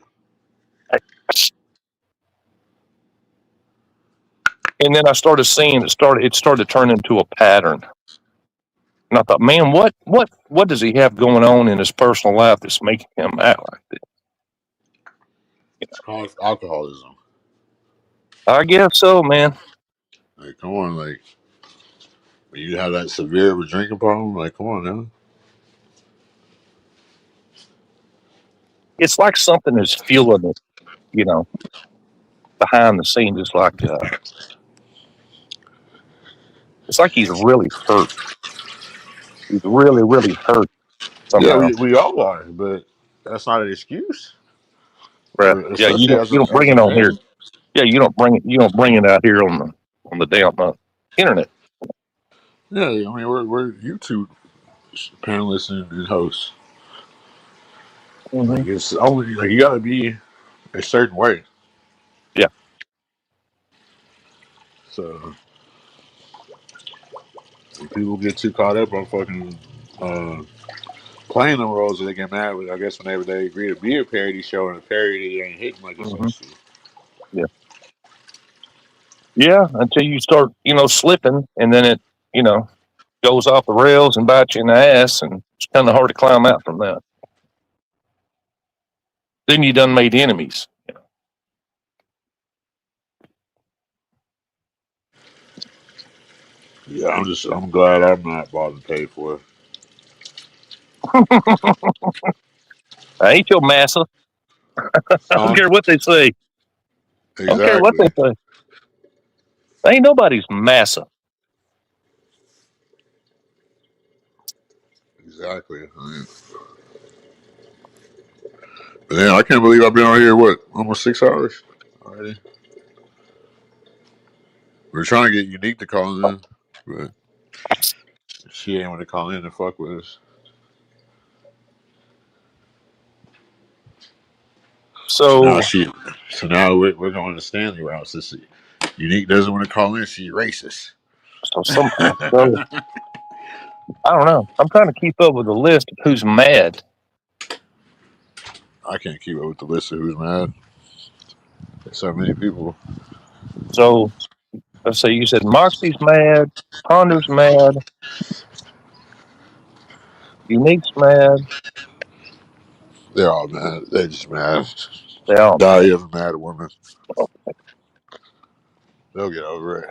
Speaker 20: And then I started seeing it started to turn into a pattern. And I thought, man, what does he have going on in his personal life that's making him act like this?
Speaker 1: It's called alcoholism.
Speaker 20: I guess so, man.
Speaker 1: Like, come on, like when you have that severe of a drinking problem, like, come on now.
Speaker 20: It's like something is fueling it, you know, behind the scenes. It's like he's really hurt. He's really, really hurt
Speaker 1: Yeah,
Speaker 20: somehow.
Speaker 1: we all are, but that's not an excuse,
Speaker 20: Right. Yeah,
Speaker 1: especially
Speaker 20: you don't
Speaker 1: as
Speaker 20: bring
Speaker 1: a
Speaker 20: it on here.
Speaker 1: man.
Speaker 20: Yeah, you don't bring it out here on the damn internet.
Speaker 1: Yeah, I mean we're YouTube panelists and hosts.
Speaker 20: Hmm.
Speaker 1: Like it's only like you got to be a certain way.
Speaker 20: Yeah.
Speaker 1: So when people get too caught up on fucking playing them roles, that they get mad. But I guess whenever they agree to be a parody show and a parody ain't hitting like it's
Speaker 20: Hmm.
Speaker 1: supposed to.
Speaker 20: Yeah. Yeah. Until you start, slipping, and then it, you know, goes off the rails and bites you in the ass, and it's kind of hard to climb out from that. Then you done made enemies.
Speaker 1: Yeah, I'm glad I'm not bought and paid for.
Speaker 20: I ain't your massa. I don't
Speaker 1: Huh?
Speaker 20: care what they say. I don't care what they
Speaker 1: Exactly.
Speaker 20: say. Ain't nobody's massa.
Speaker 1: Exactly. I mean, but yeah, I can't believe I've been on here what almost 6 hours already. We're trying to get Unique to call in, but she ain't want to call in and fuck with us. So now
Speaker 20: So,
Speaker 1: we're going to Stanley route. Since Unique doesn't want to call in, she's racist.
Speaker 20: so I don't know. I'm trying to keep up with the list of who's mad.
Speaker 1: I can't keep up with the list of who's mad. There's so many people.
Speaker 20: So let's say you said Moxie's mad, Ponder's mad, Unique's mad.
Speaker 1: They're all mad. They're just mad.
Speaker 20: They all
Speaker 1: Die
Speaker 20: mad.
Speaker 1: of a mad woman. They'll get over it.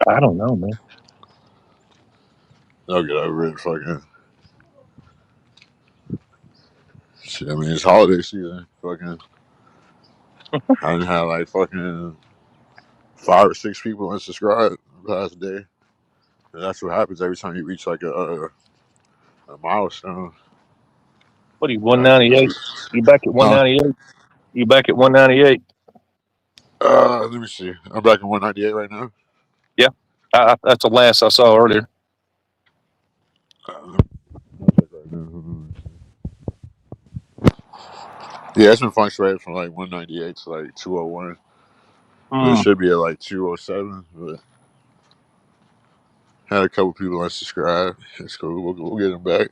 Speaker 20: I don't know, man.
Speaker 1: They'll get over it. Fucking shit. I mean, it's holiday season. Fucking, I didn't have like fucking 5 or 6 people unsubscribe the past day. And that's what happens every time you reach like a milestone.
Speaker 20: What are you,
Speaker 1: Like,
Speaker 20: 198? You back at
Speaker 1: huh?
Speaker 20: 198? You back at 198?
Speaker 1: Let me see. I'm back in 198 right now.
Speaker 20: Yeah. That's the last I saw earlier.
Speaker 1: Yeah, it's been fluctuating from like 198 to like 201. But it
Speaker 20: Hmm.
Speaker 1: should be at like 207. But Had a couple people unsubscribe. It's cool. We'll get them back.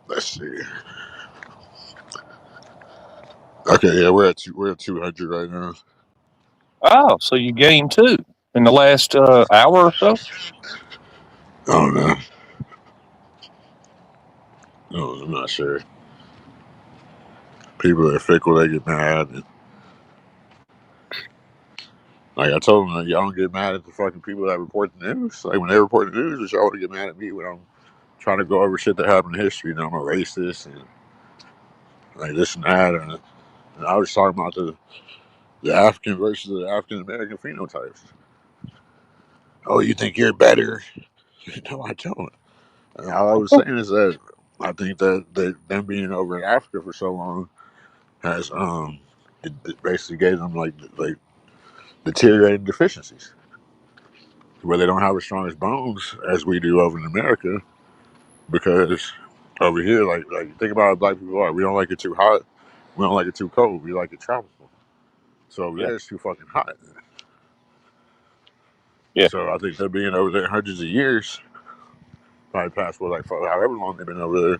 Speaker 1: Let's see. Okay, yeah, we're at 200 right now.
Speaker 20: Oh, so you gained 2 in the last hour or so?
Speaker 1: I don't know. No, I'm not sure. People are fickle. They get mad. And, like I told them, like, y'all don't get mad at the fucking people that report the news. Like when they report the news, y'all want to get mad at me when I'm trying to go over shit that happened in history. You know, I'm a racist and like this and that. And I was talking about the African versus the African American phenotypes. Oh, you think you're better? No, I don't. And all I was saying is that I think that them being over in Africa for so long has it basically gave them like deteriorating deficiencies where they don't have as strong as bones as we do over in America because over here like think about how black people are. We don't like it too hot. We don't like it too cold. We like it tropical. So over
Speaker 20: Yeah.
Speaker 1: there it's too fucking hot.
Speaker 20: Yeah.
Speaker 1: So I think they're being over there hundreds of years, probably past what like however long they've been over there,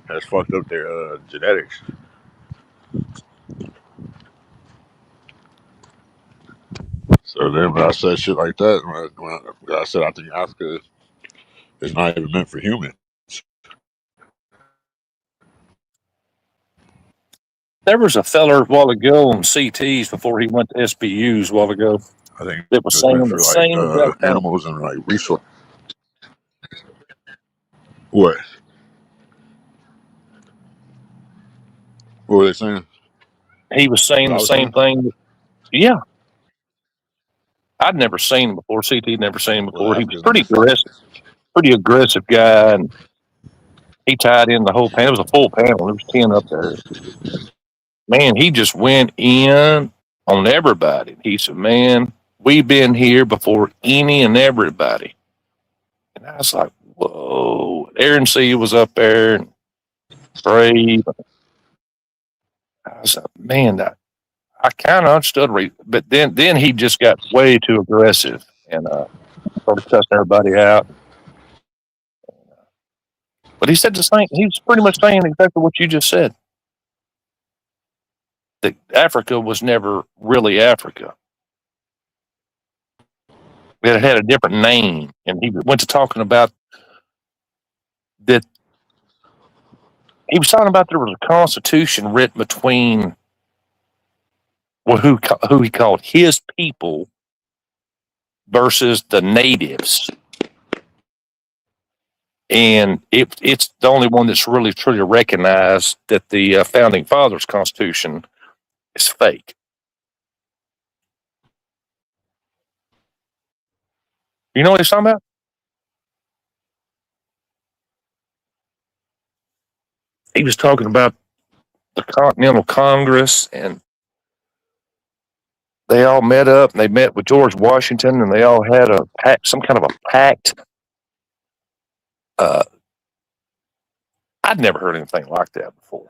Speaker 1: has fucked up their genetics. So then when I said shit like that, when I said I think Africa is not even meant for humans,
Speaker 20: There was a feller a while ago on CTs before he went to SBUs a while ago
Speaker 1: I think
Speaker 20: that was
Speaker 1: it's
Speaker 20: saying
Speaker 1: meant
Speaker 20: the
Speaker 1: for like
Speaker 20: same exact thing.
Speaker 1: animals and like resource. What? What were they saying?
Speaker 20: He was saying
Speaker 1: What I
Speaker 20: the
Speaker 1: was
Speaker 20: same
Speaker 1: saying?
Speaker 20: thing. Yeah, I'd never seen him before. CT never seen him
Speaker 1: Well,
Speaker 20: before. He was
Speaker 1: Africa's not.
Speaker 20: pretty aggressive guy, and he tied in the whole panel. It was a full panel. There was 10 up there. Man, he just went in on everybody. He said, "Man, we've been here before any and everybody." And I was like, "Whoa!" Aaron C was up there, and Brave. I was like, "Man, I kind of understood." But then he just got way too aggressive and started cussing everybody out. But he said the same. He was pretty much saying exactly what you just said. That Africa was never really Africa. It had a different name, and he went to talking about that. He was talking about there was a constitution written between who he called his people versus the natives, and it's the only one that's really truly recognized that the founding fathers' constitution is fake. You know what he's talking about? He was talking about the Continental Congress, and they all met up and they met with George Washington, and they all had a pact, some kind of a pact. Uh, I'd never heard anything like that before.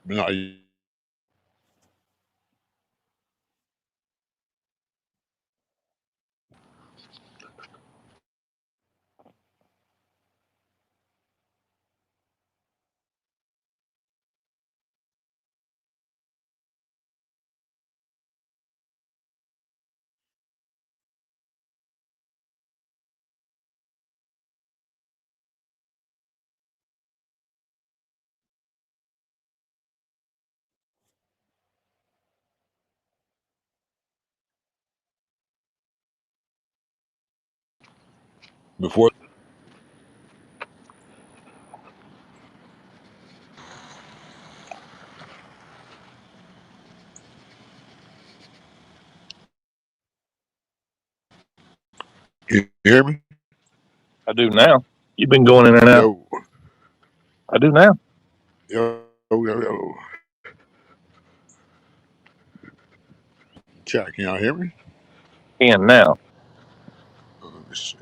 Speaker 1: No, Before you hear me?
Speaker 20: I do now. You've been going in and out.
Speaker 1: Yo,
Speaker 20: I do now.
Speaker 1: yo. Chat, can y'all hear me?
Speaker 20: And now.
Speaker 1: Let me see.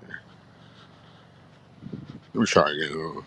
Speaker 1: Let me try again.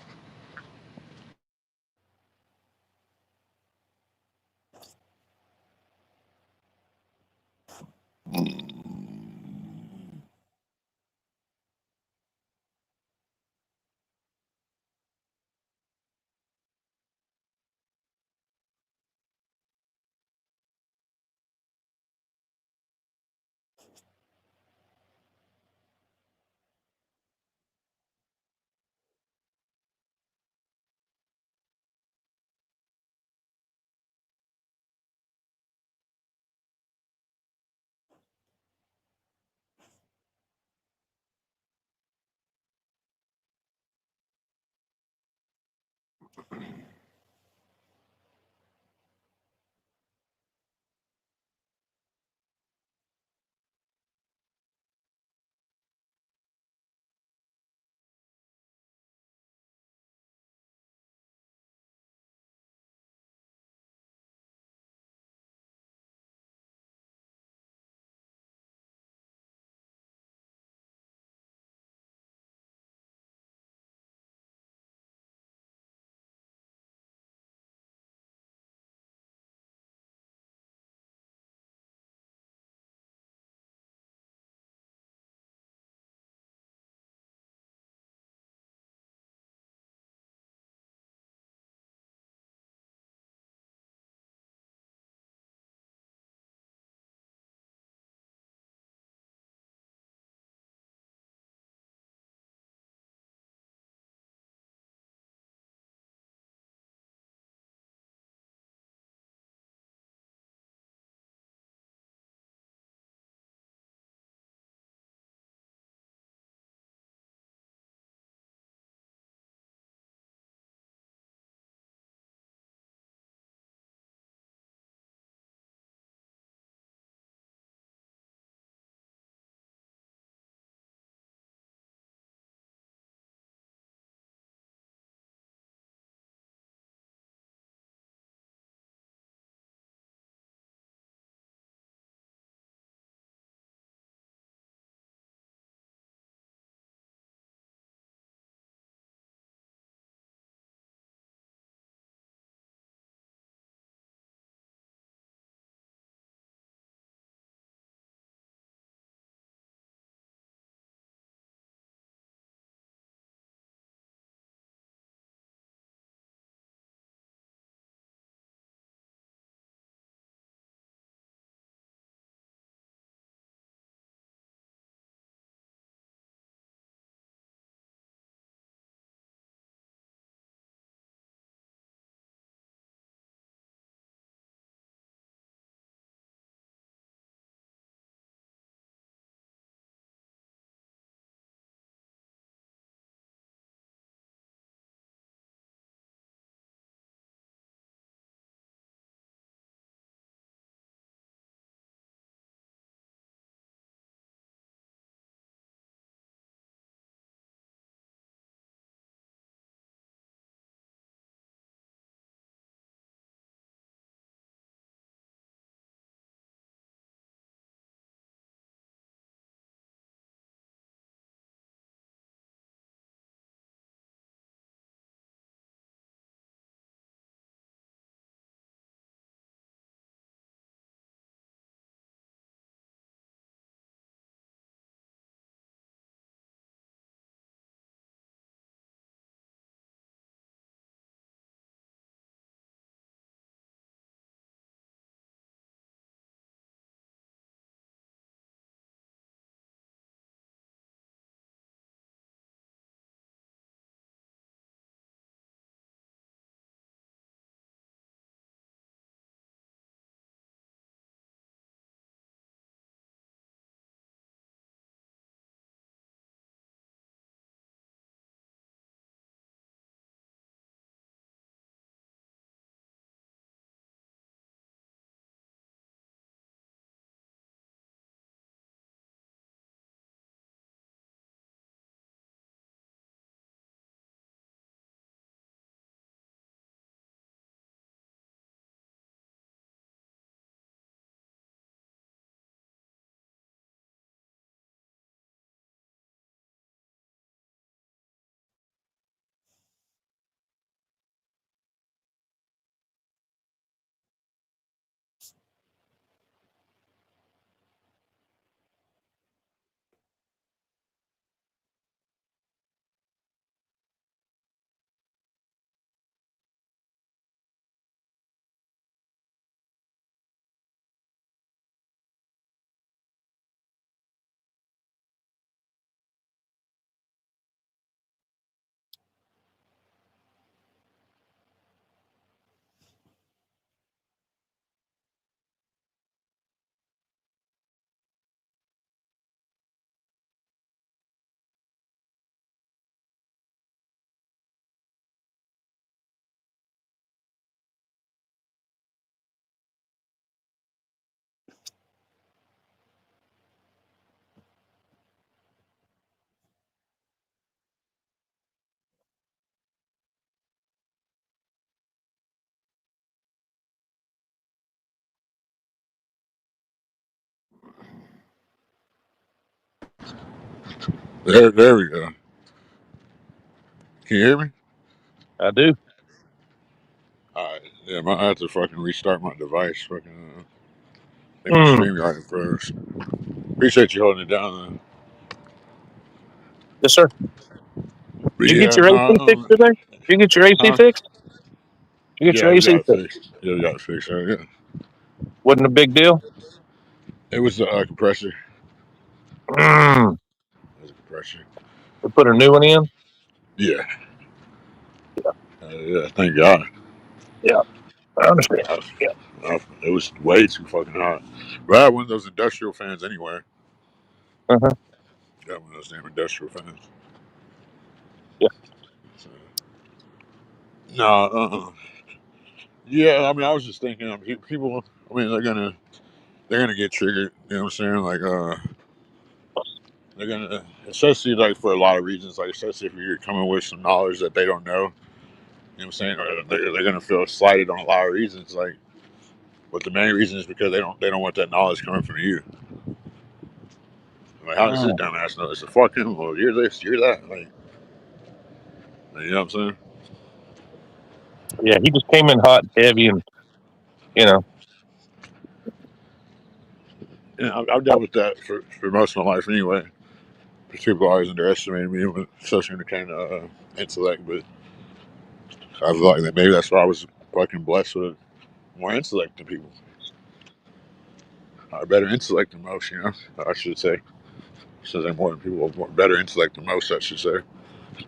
Speaker 1: There we go. Can you hear me?
Speaker 20: I do.
Speaker 1: All right. Yeah, I have to fucking restart my device. Fucking, I think my
Speaker 20: Mm.
Speaker 1: StreamYard froze. Appreciate you holding it down.
Speaker 20: Yes, sir.
Speaker 1: But
Speaker 20: Did you get
Speaker 1: yeah,
Speaker 20: your AC
Speaker 1: no,
Speaker 20: fixed today? Did you get your AC
Speaker 1: huh?
Speaker 20: fixed? Did you get
Speaker 1: Yeah,
Speaker 20: your
Speaker 1: we got
Speaker 20: AC
Speaker 1: it
Speaker 20: fixed?
Speaker 1: fixed. Yeah, we got it fixed. Yeah.
Speaker 20: Wasn't a big deal.
Speaker 1: It was the compressor.
Speaker 20: Mm.
Speaker 1: It was a compressor.
Speaker 20: We put a new one in.
Speaker 1: Yeah. Yeah, thank God.
Speaker 20: Yeah, I understand.
Speaker 1: I,
Speaker 20: Yeah.
Speaker 1: it was way too fucking hot. But I had one of those industrial fans anyway.
Speaker 20: Uh-huh.
Speaker 1: Got one of those damn industrial fans.
Speaker 20: Yeah.
Speaker 1: So, no, yeah, I mean, I was just thinking, people. I mean, they're gonna get triggered. You know what I'm saying? Like, they're gonna, especially like for a lot of reasons. Like, especially if you're coming with some knowledge that they don't know. You know what I'm saying? Or they're gonna feel slighted on a lot of reasons. Like, but the main reason is because they don't want that knowledge coming from you. Like, how does this
Speaker 20: Mm.
Speaker 1: dumbass know? It's a fucking, well, you're this, you're that. Like, you know what I'm saying?
Speaker 20: Yeah, he just came in hot and heavy, and you know.
Speaker 1: Yeah, I've dealt with that for most of my life anyway. People always underestimated me, especially when it came to intellect. But I feel like that maybe that's why I was fucking blessed with more intellect than people. Or better intellect than most, you know? I should say. So they're more than people, more better intellect than most, I should say.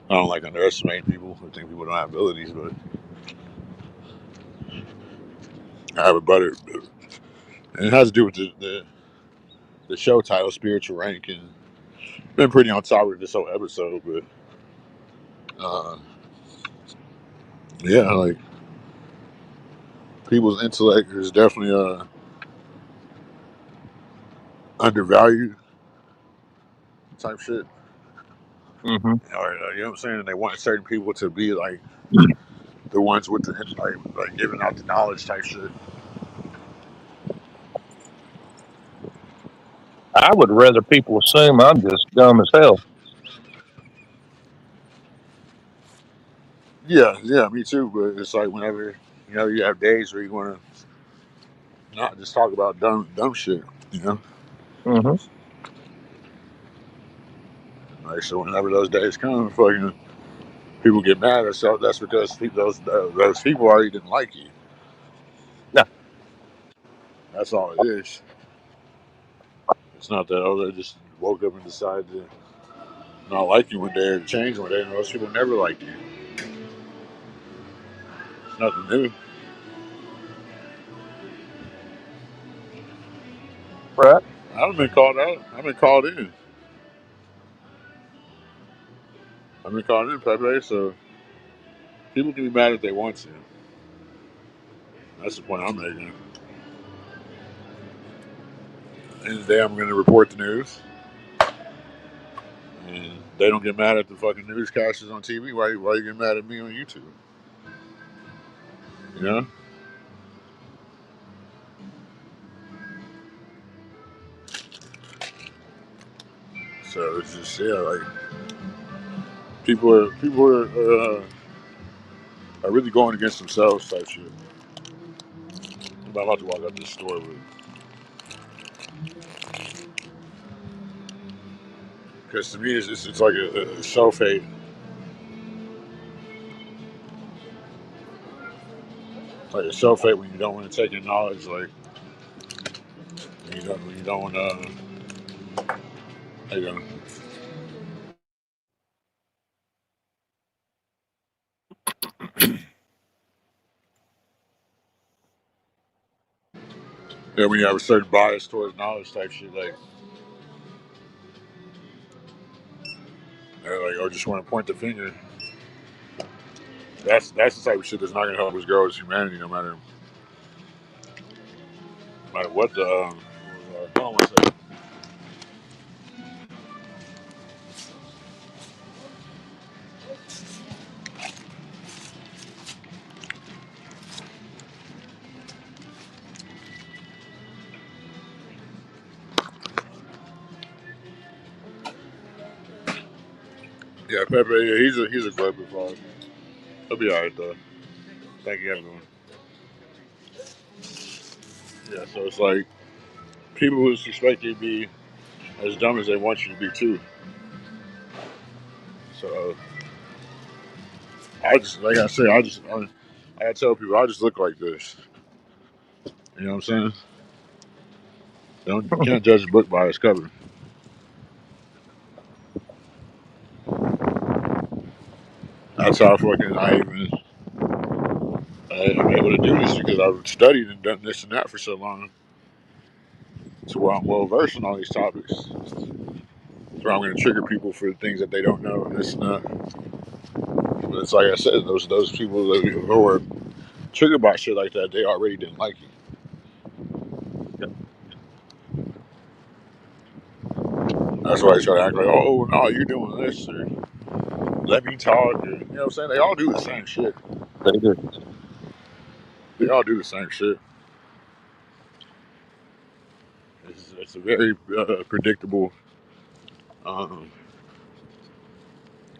Speaker 1: I don't like underestimating people. I think people don't have abilities, but I have a better. And it has to do with the show title, Spiritual Rank, and been pretty on top of this whole episode, but yeah, like people's intellect is definitely undervalued type shit.
Speaker 20: Mm-hmm.
Speaker 1: Or you know what I'm saying? And they want certain people to be like the ones with the like giving out the knowledge type shit.
Speaker 20: I would rather people assume I'm just dumb as hell.
Speaker 1: Yeah, me too. But it's like whenever you have days where you want to not just talk about dumb shit. You know,
Speaker 20: Mm-hmm.
Speaker 1: like so whenever those days come, fucking people get mad. So that's because those people already didn't like you.
Speaker 20: No,
Speaker 1: That's all it is. It's not that they just woke up and decided to not like you one day or to change one day. Most people never liked you. It's nothing new.
Speaker 20: right?
Speaker 1: I haven't been called out. I've been called in. I've been called in, Pepe. So people can be mad if they want to. That's the point I'm making. At the end of the day, I'm going to report the news, and they don't get mad at the fucking newscasters on TV. Why you get mad at me on YouTube? You know. So it's just like people are really going against themselves type shit. I'm about to walk out this store with because to me it's like a self hate. Like a self hate when you don't want to take in knowledge, like when you don't want to. You know, yeah, when you have a certain bias towards knowledge type shit, like or just want to point the finger. That's the type of shit that's not gonna help us grow as humanity, no matter what the. Hold on one second. Yeah, Pepe. Yeah, he's a great performer. He'll be all right though. Thank you, everyone. Yeah, so it's like people who expect you to be as dumb as they want you to be too. So I just, like I say, I tell people I just look like this. You know what I'm saying? You can't judge a book by its cover. That's how fucking I'm able to do this because I've studied and done this and that for so long. So where I'm well versed in all these topics. So I'm going to trigger people for things that they don't know and this and that. But it's like I said, those people who are triggered by shit like that, they already didn't like you. That's why they try to act like, oh no, you're doing this, or let me talk, or, you know what I'm saying? They all do the same shit.
Speaker 20: They do.
Speaker 1: They all do the same shit. It's a very predictable. Um,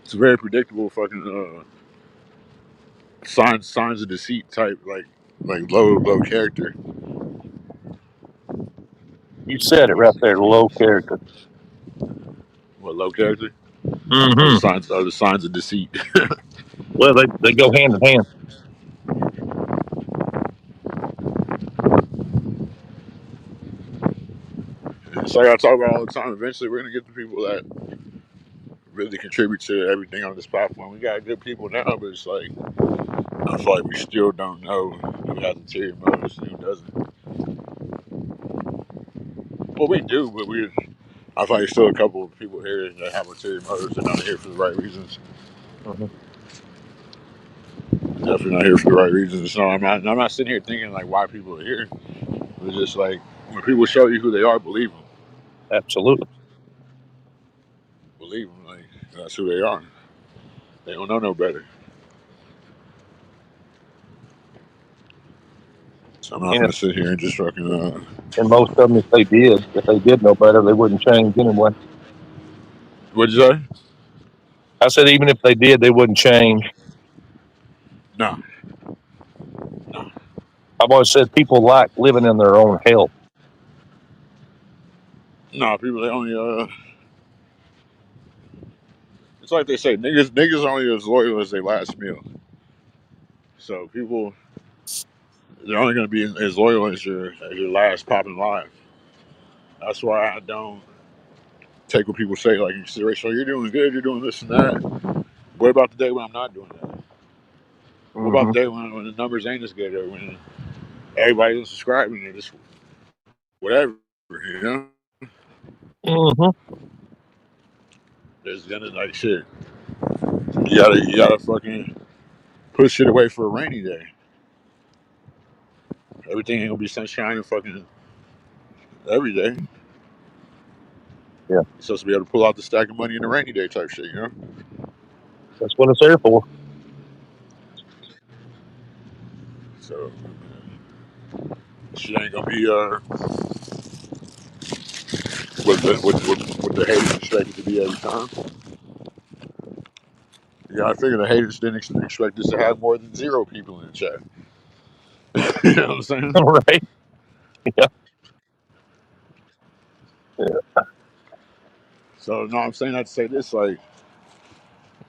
Speaker 1: it's a very predictable fucking signs of deceit type, like low character.
Speaker 20: You said it right there. Low character.
Speaker 1: What, low character?
Speaker 20: Mm-hmm.
Speaker 1: Are the signs of deceit.
Speaker 20: Well, they go hand in hand.
Speaker 1: It's like I talk about all the time. Eventually, we're gonna get the people that really contribute to everything on this platform. We got good people now, but it's like I feel like we still don't know who has ulterior motives and who doesn't. Well, we do, but I feel like there's still a couple of people here that have ulterior motives. They're not here for the right reasons.
Speaker 20: Mm-hmm.
Speaker 1: Definitely not here for the right reasons. So I'm not sitting here thinking like why people are here. It's just like when people show you who they are, believe them.
Speaker 20: Absolutely.
Speaker 1: Believe them. Like that's who they are. They don't know no better. So I'm not
Speaker 20: And,
Speaker 1: gonna sit here and just fucking.
Speaker 20: and most of them, if they did know better, they wouldn't change anyway.
Speaker 1: What'd you say?
Speaker 20: I said even if they did, they wouldn't change.
Speaker 1: No.
Speaker 20: I've always said people like living in their own hell.
Speaker 1: No, people they only it's like they say, niggas are only as loyal as their last meal. So people they're only gonna be as loyal as your last popping live. That's why I don't take what people say like in consideration. So you're doing good, you're doing this and that. What about the day when I'm not doing that? What about
Speaker 20: Mm-hmm.
Speaker 1: the day when the numbers ain't as good or when everybody's subscribing or just whatever, you know?
Speaker 20: Mm-hmm.
Speaker 1: There's gonna like shit. You gotta fucking put shit away for a rainy day. Everything ain't gonna be sunshine and fucking every day.
Speaker 20: Yeah,
Speaker 1: You're supposed to be able to pull out the stack of money in a rainy day type shit, you know?
Speaker 20: that's what it's there for.
Speaker 1: So shit ain't gonna be what the haters expect it to be every time. Yeah, I figure the haters didn't expect us to have more than 0 people in the chat. You know what I'm saying?
Speaker 20: Right? Yeah. Yeah.
Speaker 1: So no, I'm saying that to say this, like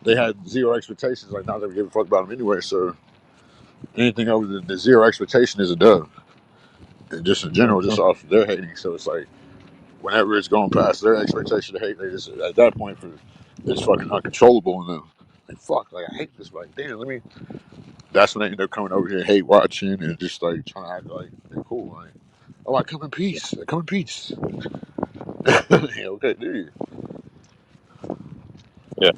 Speaker 1: they had 0 expectations, like not that we give a fuck about them anyway. So anything over the 0 expectation is a dub, and just in general,
Speaker 20: Mm-hmm.
Speaker 1: just off of their hating. So it's like whenever it's going past their expectation to hate, they just at that point it's fucking uncontrollable in them. Like fuck, like I hate this. Like damn, let me. That's when they end up coming over here, hate watching, and just like trying to act like they're cool. Like, oh, I come in peace. I come in peace. Yeah, okay, do you?
Speaker 20: Yeah.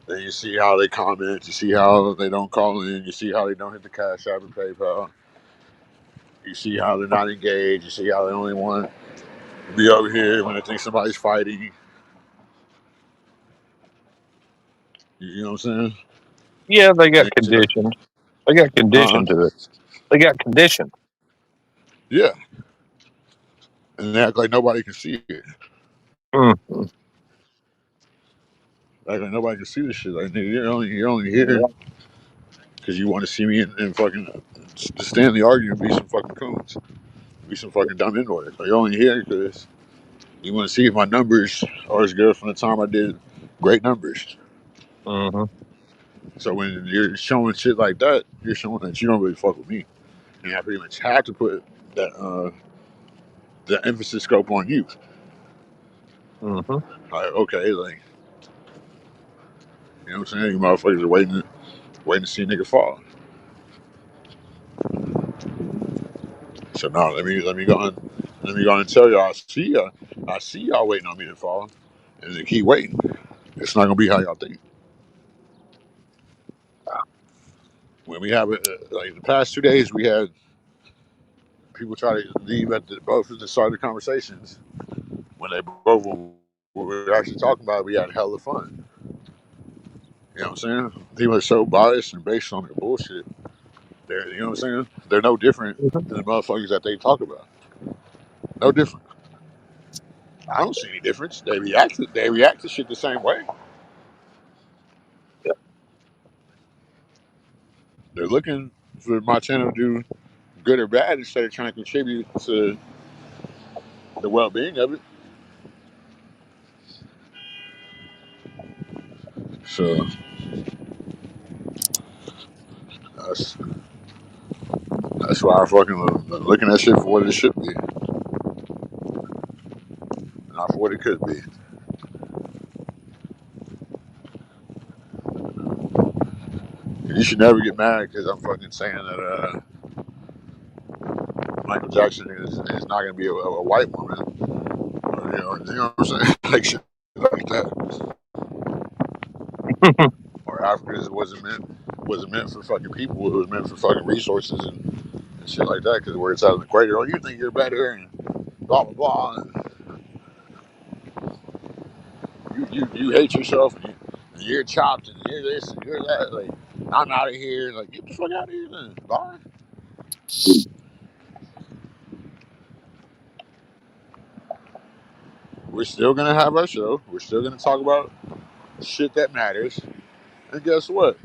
Speaker 1: Then you see how they comment. You see how they don't call in. You see how they don't hit the Cash App or PayPal. You see how they're not engaged. You see how they only want to be over here when they think somebody's fighting. You know what I'm saying?
Speaker 20: Yeah, they got
Speaker 1: Then you see
Speaker 20: conditioned. They got conditioned to it. They got conditioned.
Speaker 1: yeah, and they act like nobody can see it.
Speaker 20: Mm-hmm.
Speaker 1: Like nobody can see this shit. Like nigga, you're only here because you want to see me and fucking to stand in the argument and be some fucking coons, be some fucking dumb invoice. Like, you're only here because you want to see if my numbers are as good from the time I did great numbers.
Speaker 20: Mm-hmm.
Speaker 1: So when you're showing shit like that, you're showing that you don't really fuck with me, and I pretty much have to put that the emphasis scope on you.
Speaker 20: Mm-hmm.
Speaker 1: Like okay, like you know what I'm saying? You motherfuckers are waiting to see a nigga fall. So no, let me go and tell y'all. I see y'all waiting on me to fall, and they keep waiting. It's not gonna be how y'all think. When we have it, like the past 2 days, we had people try to leave at both of the start of the conversations. When they both were actually talking about it, we had hella fun. You know what I'm saying? People are so biased and based on their bullshit. You know what I'm saying? They're no different than the motherfuckers that they talk about. No different. I don't see any difference. They react to shit the same way. They're looking for my channel to do good or bad instead of trying to contribute to the well-being of it. So that's that's why I fucking looking at shit for what it should be, not for what it could be. And you should never get mad because I'm fucking saying that Michael Jackson is not gonna be a white woman. Or, you know what I'm saying? Like shit like that. Or Africa wasn't meant for fucking people. It was meant for fucking resources and shit like that. Because where it's out of the equator, oh, you think you're better and blah blah blah. You hate yourself and you're chopped and you're this and you're that. Like I'm out of here. Like get the fuck out of here then. Bye. We're still gonna have our show. We're still gonna talk about shit that matters. And guess what?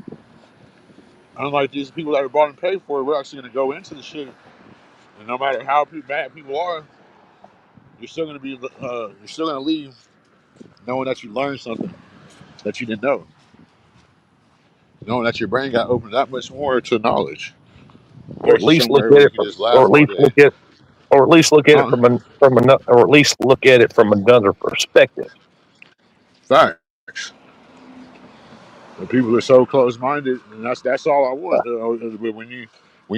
Speaker 1: Unlike these people that are bought and paid for it, we're actually gonna go into the shit. And no matter how bad people are, you're still gonna leave knowing that you learned something that you didn't know. Knowing that your brain got opened that much more to knowledge
Speaker 20: Or at
Speaker 1: versus
Speaker 20: least look
Speaker 1: somewhere
Speaker 20: at
Speaker 1: where you
Speaker 20: it
Speaker 1: can
Speaker 20: from,
Speaker 1: just laugh all day.
Speaker 20: or at least look at it
Speaker 1: Huh?
Speaker 20: or at least look at it from another perspective.
Speaker 1: Facts. And people are so close-minded, and that's all I want. But when you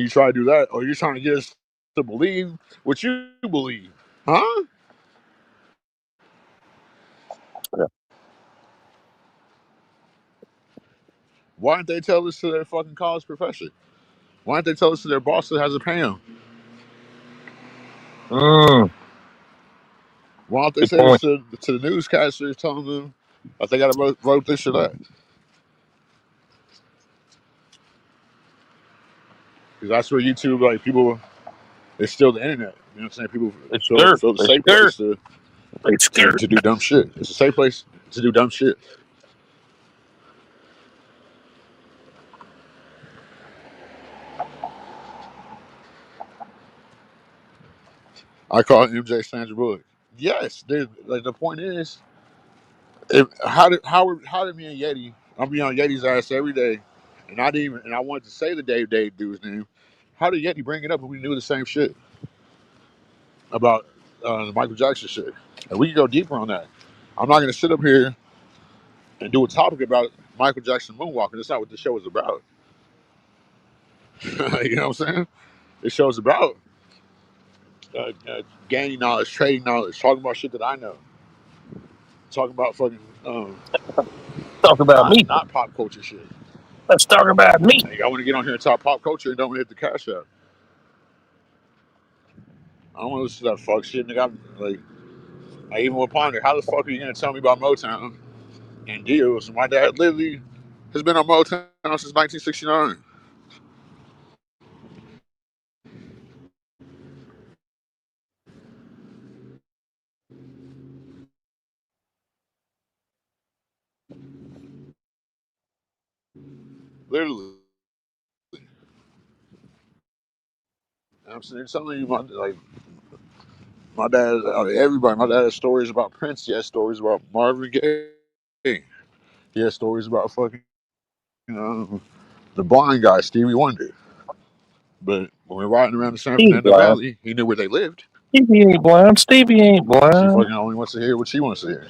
Speaker 1: try to do that, or you're trying to get us to believe what you believe, huh?
Speaker 20: Yeah.
Speaker 1: Why don't they tell this to their fucking college professor? Why don't they tell us to their boss that has to pay them? Why don't they
Speaker 20: Good
Speaker 1: say this
Speaker 20: point.
Speaker 1: to the newscasters telling them that they got to vote this or that? Because that's where YouTube, like people, it's still the internet. You know what I'm saying? People
Speaker 20: It's
Speaker 1: feel
Speaker 20: scared.
Speaker 1: feel the
Speaker 20: They're
Speaker 1: safe
Speaker 20: scared.
Speaker 1: place to,
Speaker 20: They're
Speaker 1: to,
Speaker 20: scared.
Speaker 1: to do dumb shit. It's a safe place to do dumb shit. I call it MJ Sandra Bullock. Yes, like the point is, how did me and Yeti? I'm be on Yeti's ass every day, and I wanted to say the Dave dude's name. How did Yeti bring it up if we knew the same shit about the Michael Jackson shit? And we can go deeper on that. I'm not gonna sit up here and do a topic about Michael Jackson moonwalking. That's not what the show is about. You know what I'm saying? This show is about gaining knowledge, trading knowledge, talking about shit that I know, talking about fucking
Speaker 20: Talk about me.
Speaker 1: not pop culture shit.
Speaker 20: Let's talk about me.
Speaker 1: Like, I want to get on here and talk pop culture and don't hit the cash out. I don't want to listen to that fuck shit. Nigga, I even would ponder, how the fuck are you gonna tell me about Motown and deals? My dad literally has been on Motown since 1969. Literally. I'm saying something like my dad, everybody. My dad has stories about Prince. He has stories about Marvin Gaye. He has stories about fucking the blind guy Stevie Wonder. But when we're riding around the San
Speaker 20: He ain't
Speaker 1: Fernando
Speaker 20: blind.
Speaker 1: Valley, he knew where they lived.
Speaker 20: Stevie ain't blind. Stevie ain't
Speaker 1: She
Speaker 20: blind.
Speaker 1: fucking only wants to hear what she wants to hear,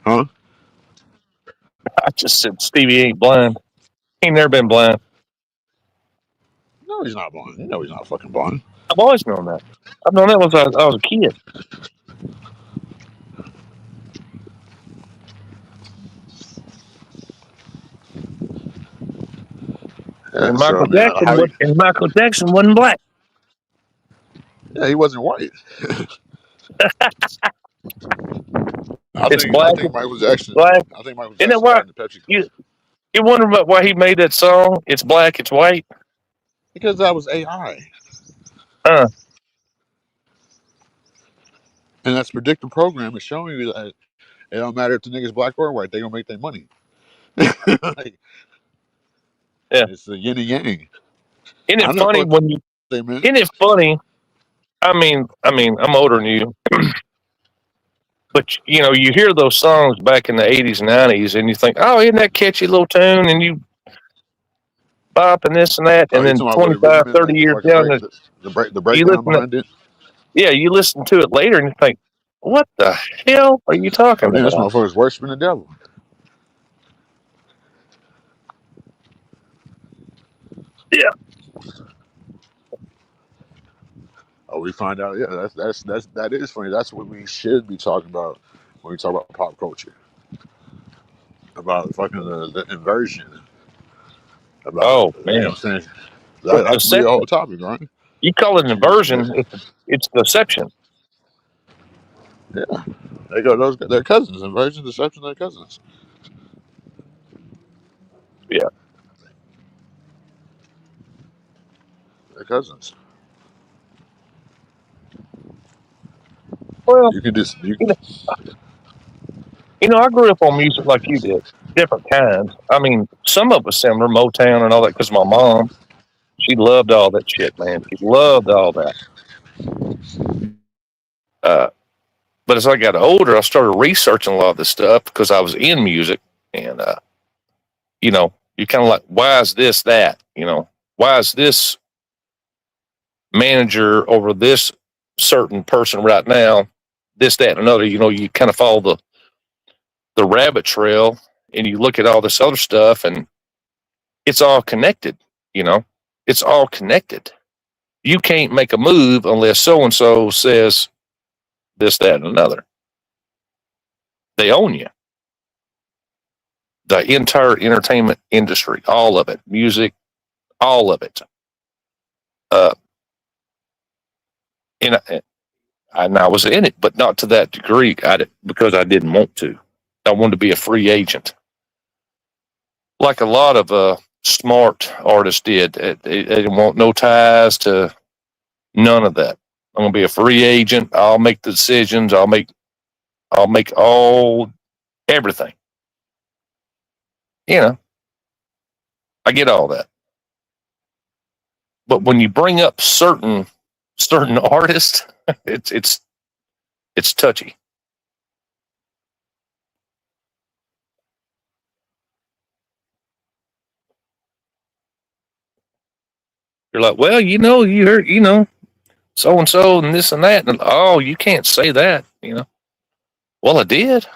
Speaker 1: huh?
Speaker 20: I just said Stevie ain't blind. He ain't never been blind.
Speaker 1: No, he's not blind. You know he's not fucking blind.
Speaker 20: I've always known that. I've known that since I was a kid.
Speaker 1: Yeah. So I mean, how?
Speaker 20: And Michael Jackson wasn't black.
Speaker 1: Yeah, he wasn't white. I
Speaker 20: It's
Speaker 1: think I
Speaker 20: black.
Speaker 1: think Michael Jackson.
Speaker 20: Black.
Speaker 1: I think Michael
Speaker 20: Isn't that
Speaker 1: Jackson
Speaker 20: why
Speaker 1: got into Pepsi
Speaker 20: you
Speaker 1: commercial
Speaker 20: you wonder about why he made that song? It's black. It's white.
Speaker 1: because that was AI,
Speaker 20: Uh,
Speaker 1: and that's predictive program is showing you that it don't matter if the nigga's black or white, they gonna make their money. Like,
Speaker 20: yeah.
Speaker 1: it's the yin and yang.
Speaker 20: Isn't
Speaker 1: I
Speaker 20: it
Speaker 1: know
Speaker 20: funny
Speaker 1: what
Speaker 20: when you?
Speaker 1: they meant.
Speaker 20: Isn't it funny? I mean, I'm older than you, but you know, you hear those songs back in the '80s and '90s, and you think, "Oh, isn't that catchy little tune?" And you bop and this and that,
Speaker 1: Oh,
Speaker 20: and
Speaker 1: you
Speaker 20: then
Speaker 1: talking about what it really
Speaker 20: 25,
Speaker 1: meant,
Speaker 20: 30
Speaker 1: like the
Speaker 20: years
Speaker 1: fucking
Speaker 20: down,
Speaker 1: the
Speaker 20: you
Speaker 1: breakdown
Speaker 20: listen to,
Speaker 1: behind it.
Speaker 20: yeah, you listen to it later, and you think, "What the hell are you
Speaker 1: Oh,
Speaker 20: talking
Speaker 1: damn, this
Speaker 20: about?"
Speaker 1: motherfucker's worshiping the devil.
Speaker 20: Yeah.
Speaker 1: Oh, we find out. Yeah, that is funny. That's what we should be talking about when we talk about pop culture, about fucking the inversion, about
Speaker 20: Oh
Speaker 1: you know
Speaker 20: man,
Speaker 1: what I'm saying.
Speaker 20: well,
Speaker 1: That could be a whole
Speaker 20: deception.
Speaker 1: topic, right?
Speaker 20: You call it an
Speaker 1: Yeah,
Speaker 20: inversion? It's deception.
Speaker 1: yeah. They go those they're cousins. Inversion, deception, they're cousins.
Speaker 20: Yeah.
Speaker 1: They're cousins.
Speaker 20: Well,
Speaker 1: You can just you.
Speaker 20: you know, I grew up on music like you did, different kinds. I mean, some of us similar, Motown and all that, because my mom, she loved all that shit, man. She loved all that. Uh, but as I got older, I started researching a lot of this stuff because I was in music, and you know, you're kind of like, why is this that? You know, why is this manager over this certain person right now? This, that, and another. You know, you kind of follow the rabbit trail, and you look at all this other stuff, and it's all connected. You know, it's all connected. You can't make a move unless so and so says this, that, and another. They own you. The entire entertainment industry, all of it, music, all of it. Uh, and I was in it, but not to that degree. Because I didn't want to. I wanted to be a free agent, like a lot of smart artists did. They didn't want no ties to none of that. I'm gonna be a free agent. I'll make the decisions. I'll make all everything. You know, I get all that. But when you bring up certain artists, it's touchy. You're like, well, you heard, so and so and this and that, and oh, you can't say that. Well, I did.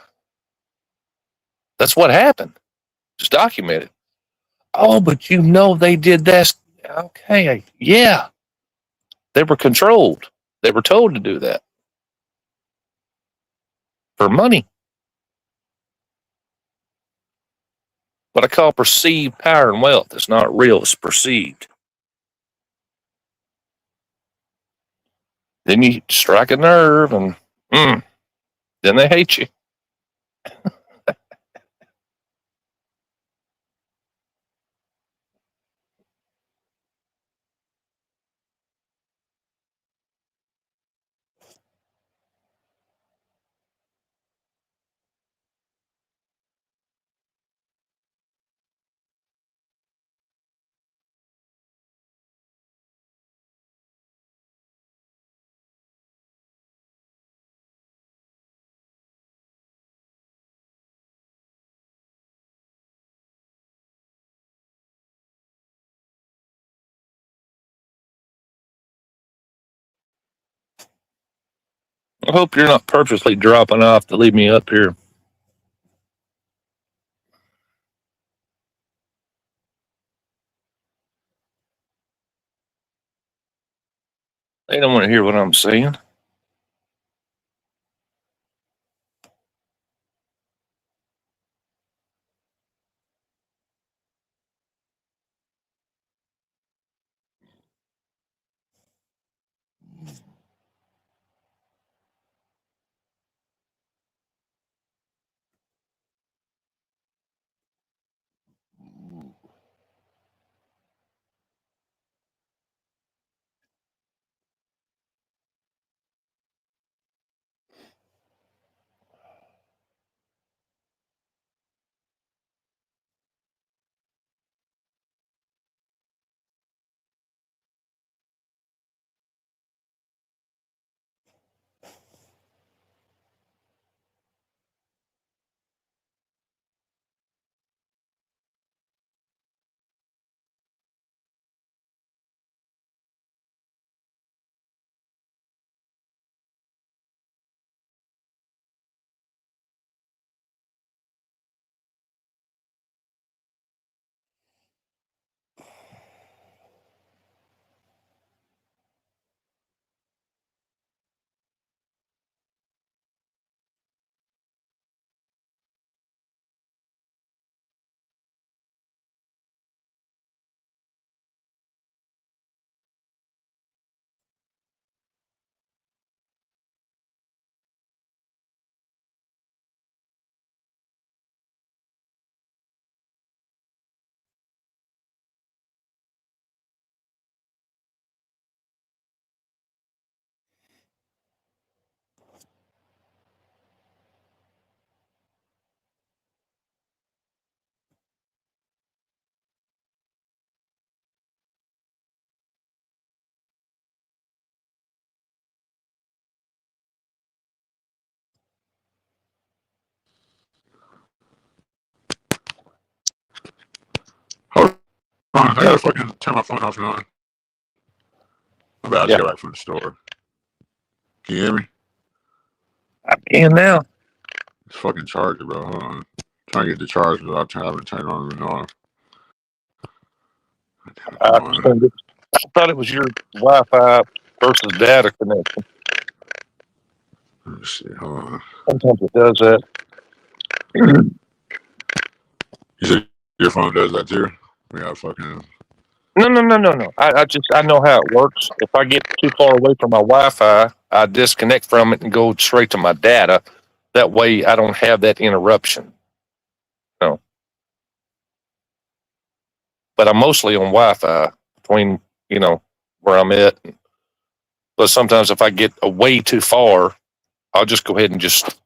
Speaker 20: That's what happened. It's documented. Oh, but they did that. Okay, yeah, they were controlled. They were told to do that for money. What I call perceived power and wealth. It's not real. It's perceived. Then you strike a nerve, and then they hate you. hope you're not purposely dropping off to leave me up here. They don't want to hear what I'm saying.
Speaker 1: Hold on, I gotta fucking turn my phone off and on. I'm about to
Speaker 20: Yeah,
Speaker 1: get back from the store. Can you hear me?
Speaker 20: I can now.
Speaker 1: It's fucking charger, bro. Hold on. Trying to get the charger without having to turn it on and off.
Speaker 20: I
Speaker 1: Hold on.
Speaker 20: thought it was your Wi-Fi versus data connection.
Speaker 1: Let me see. Hold on.
Speaker 20: Sometimes it does that.
Speaker 1: You said your phone does that too? We got fucking.
Speaker 20: No. I know how it works. If I get too far away from my Wi-Fi, I disconnect from it and go straight to my data. That way, I don't have that interruption. No, but I'm mostly on Wi-Fi between where I'm at. But sometimes if I get away too far, I'll just go ahead and just.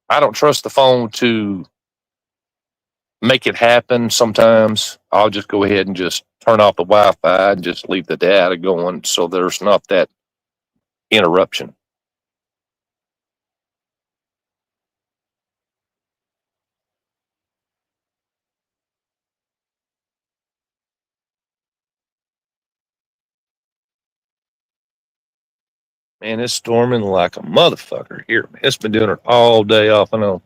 Speaker 20: I don't trust the phone to make it happen. Sometimes I'll just go ahead and just turn off the Wi-Fi and just leave the data going, so there's not that interruption. Man, it's storming like a motherfucker here. It's been doing it all day off and on.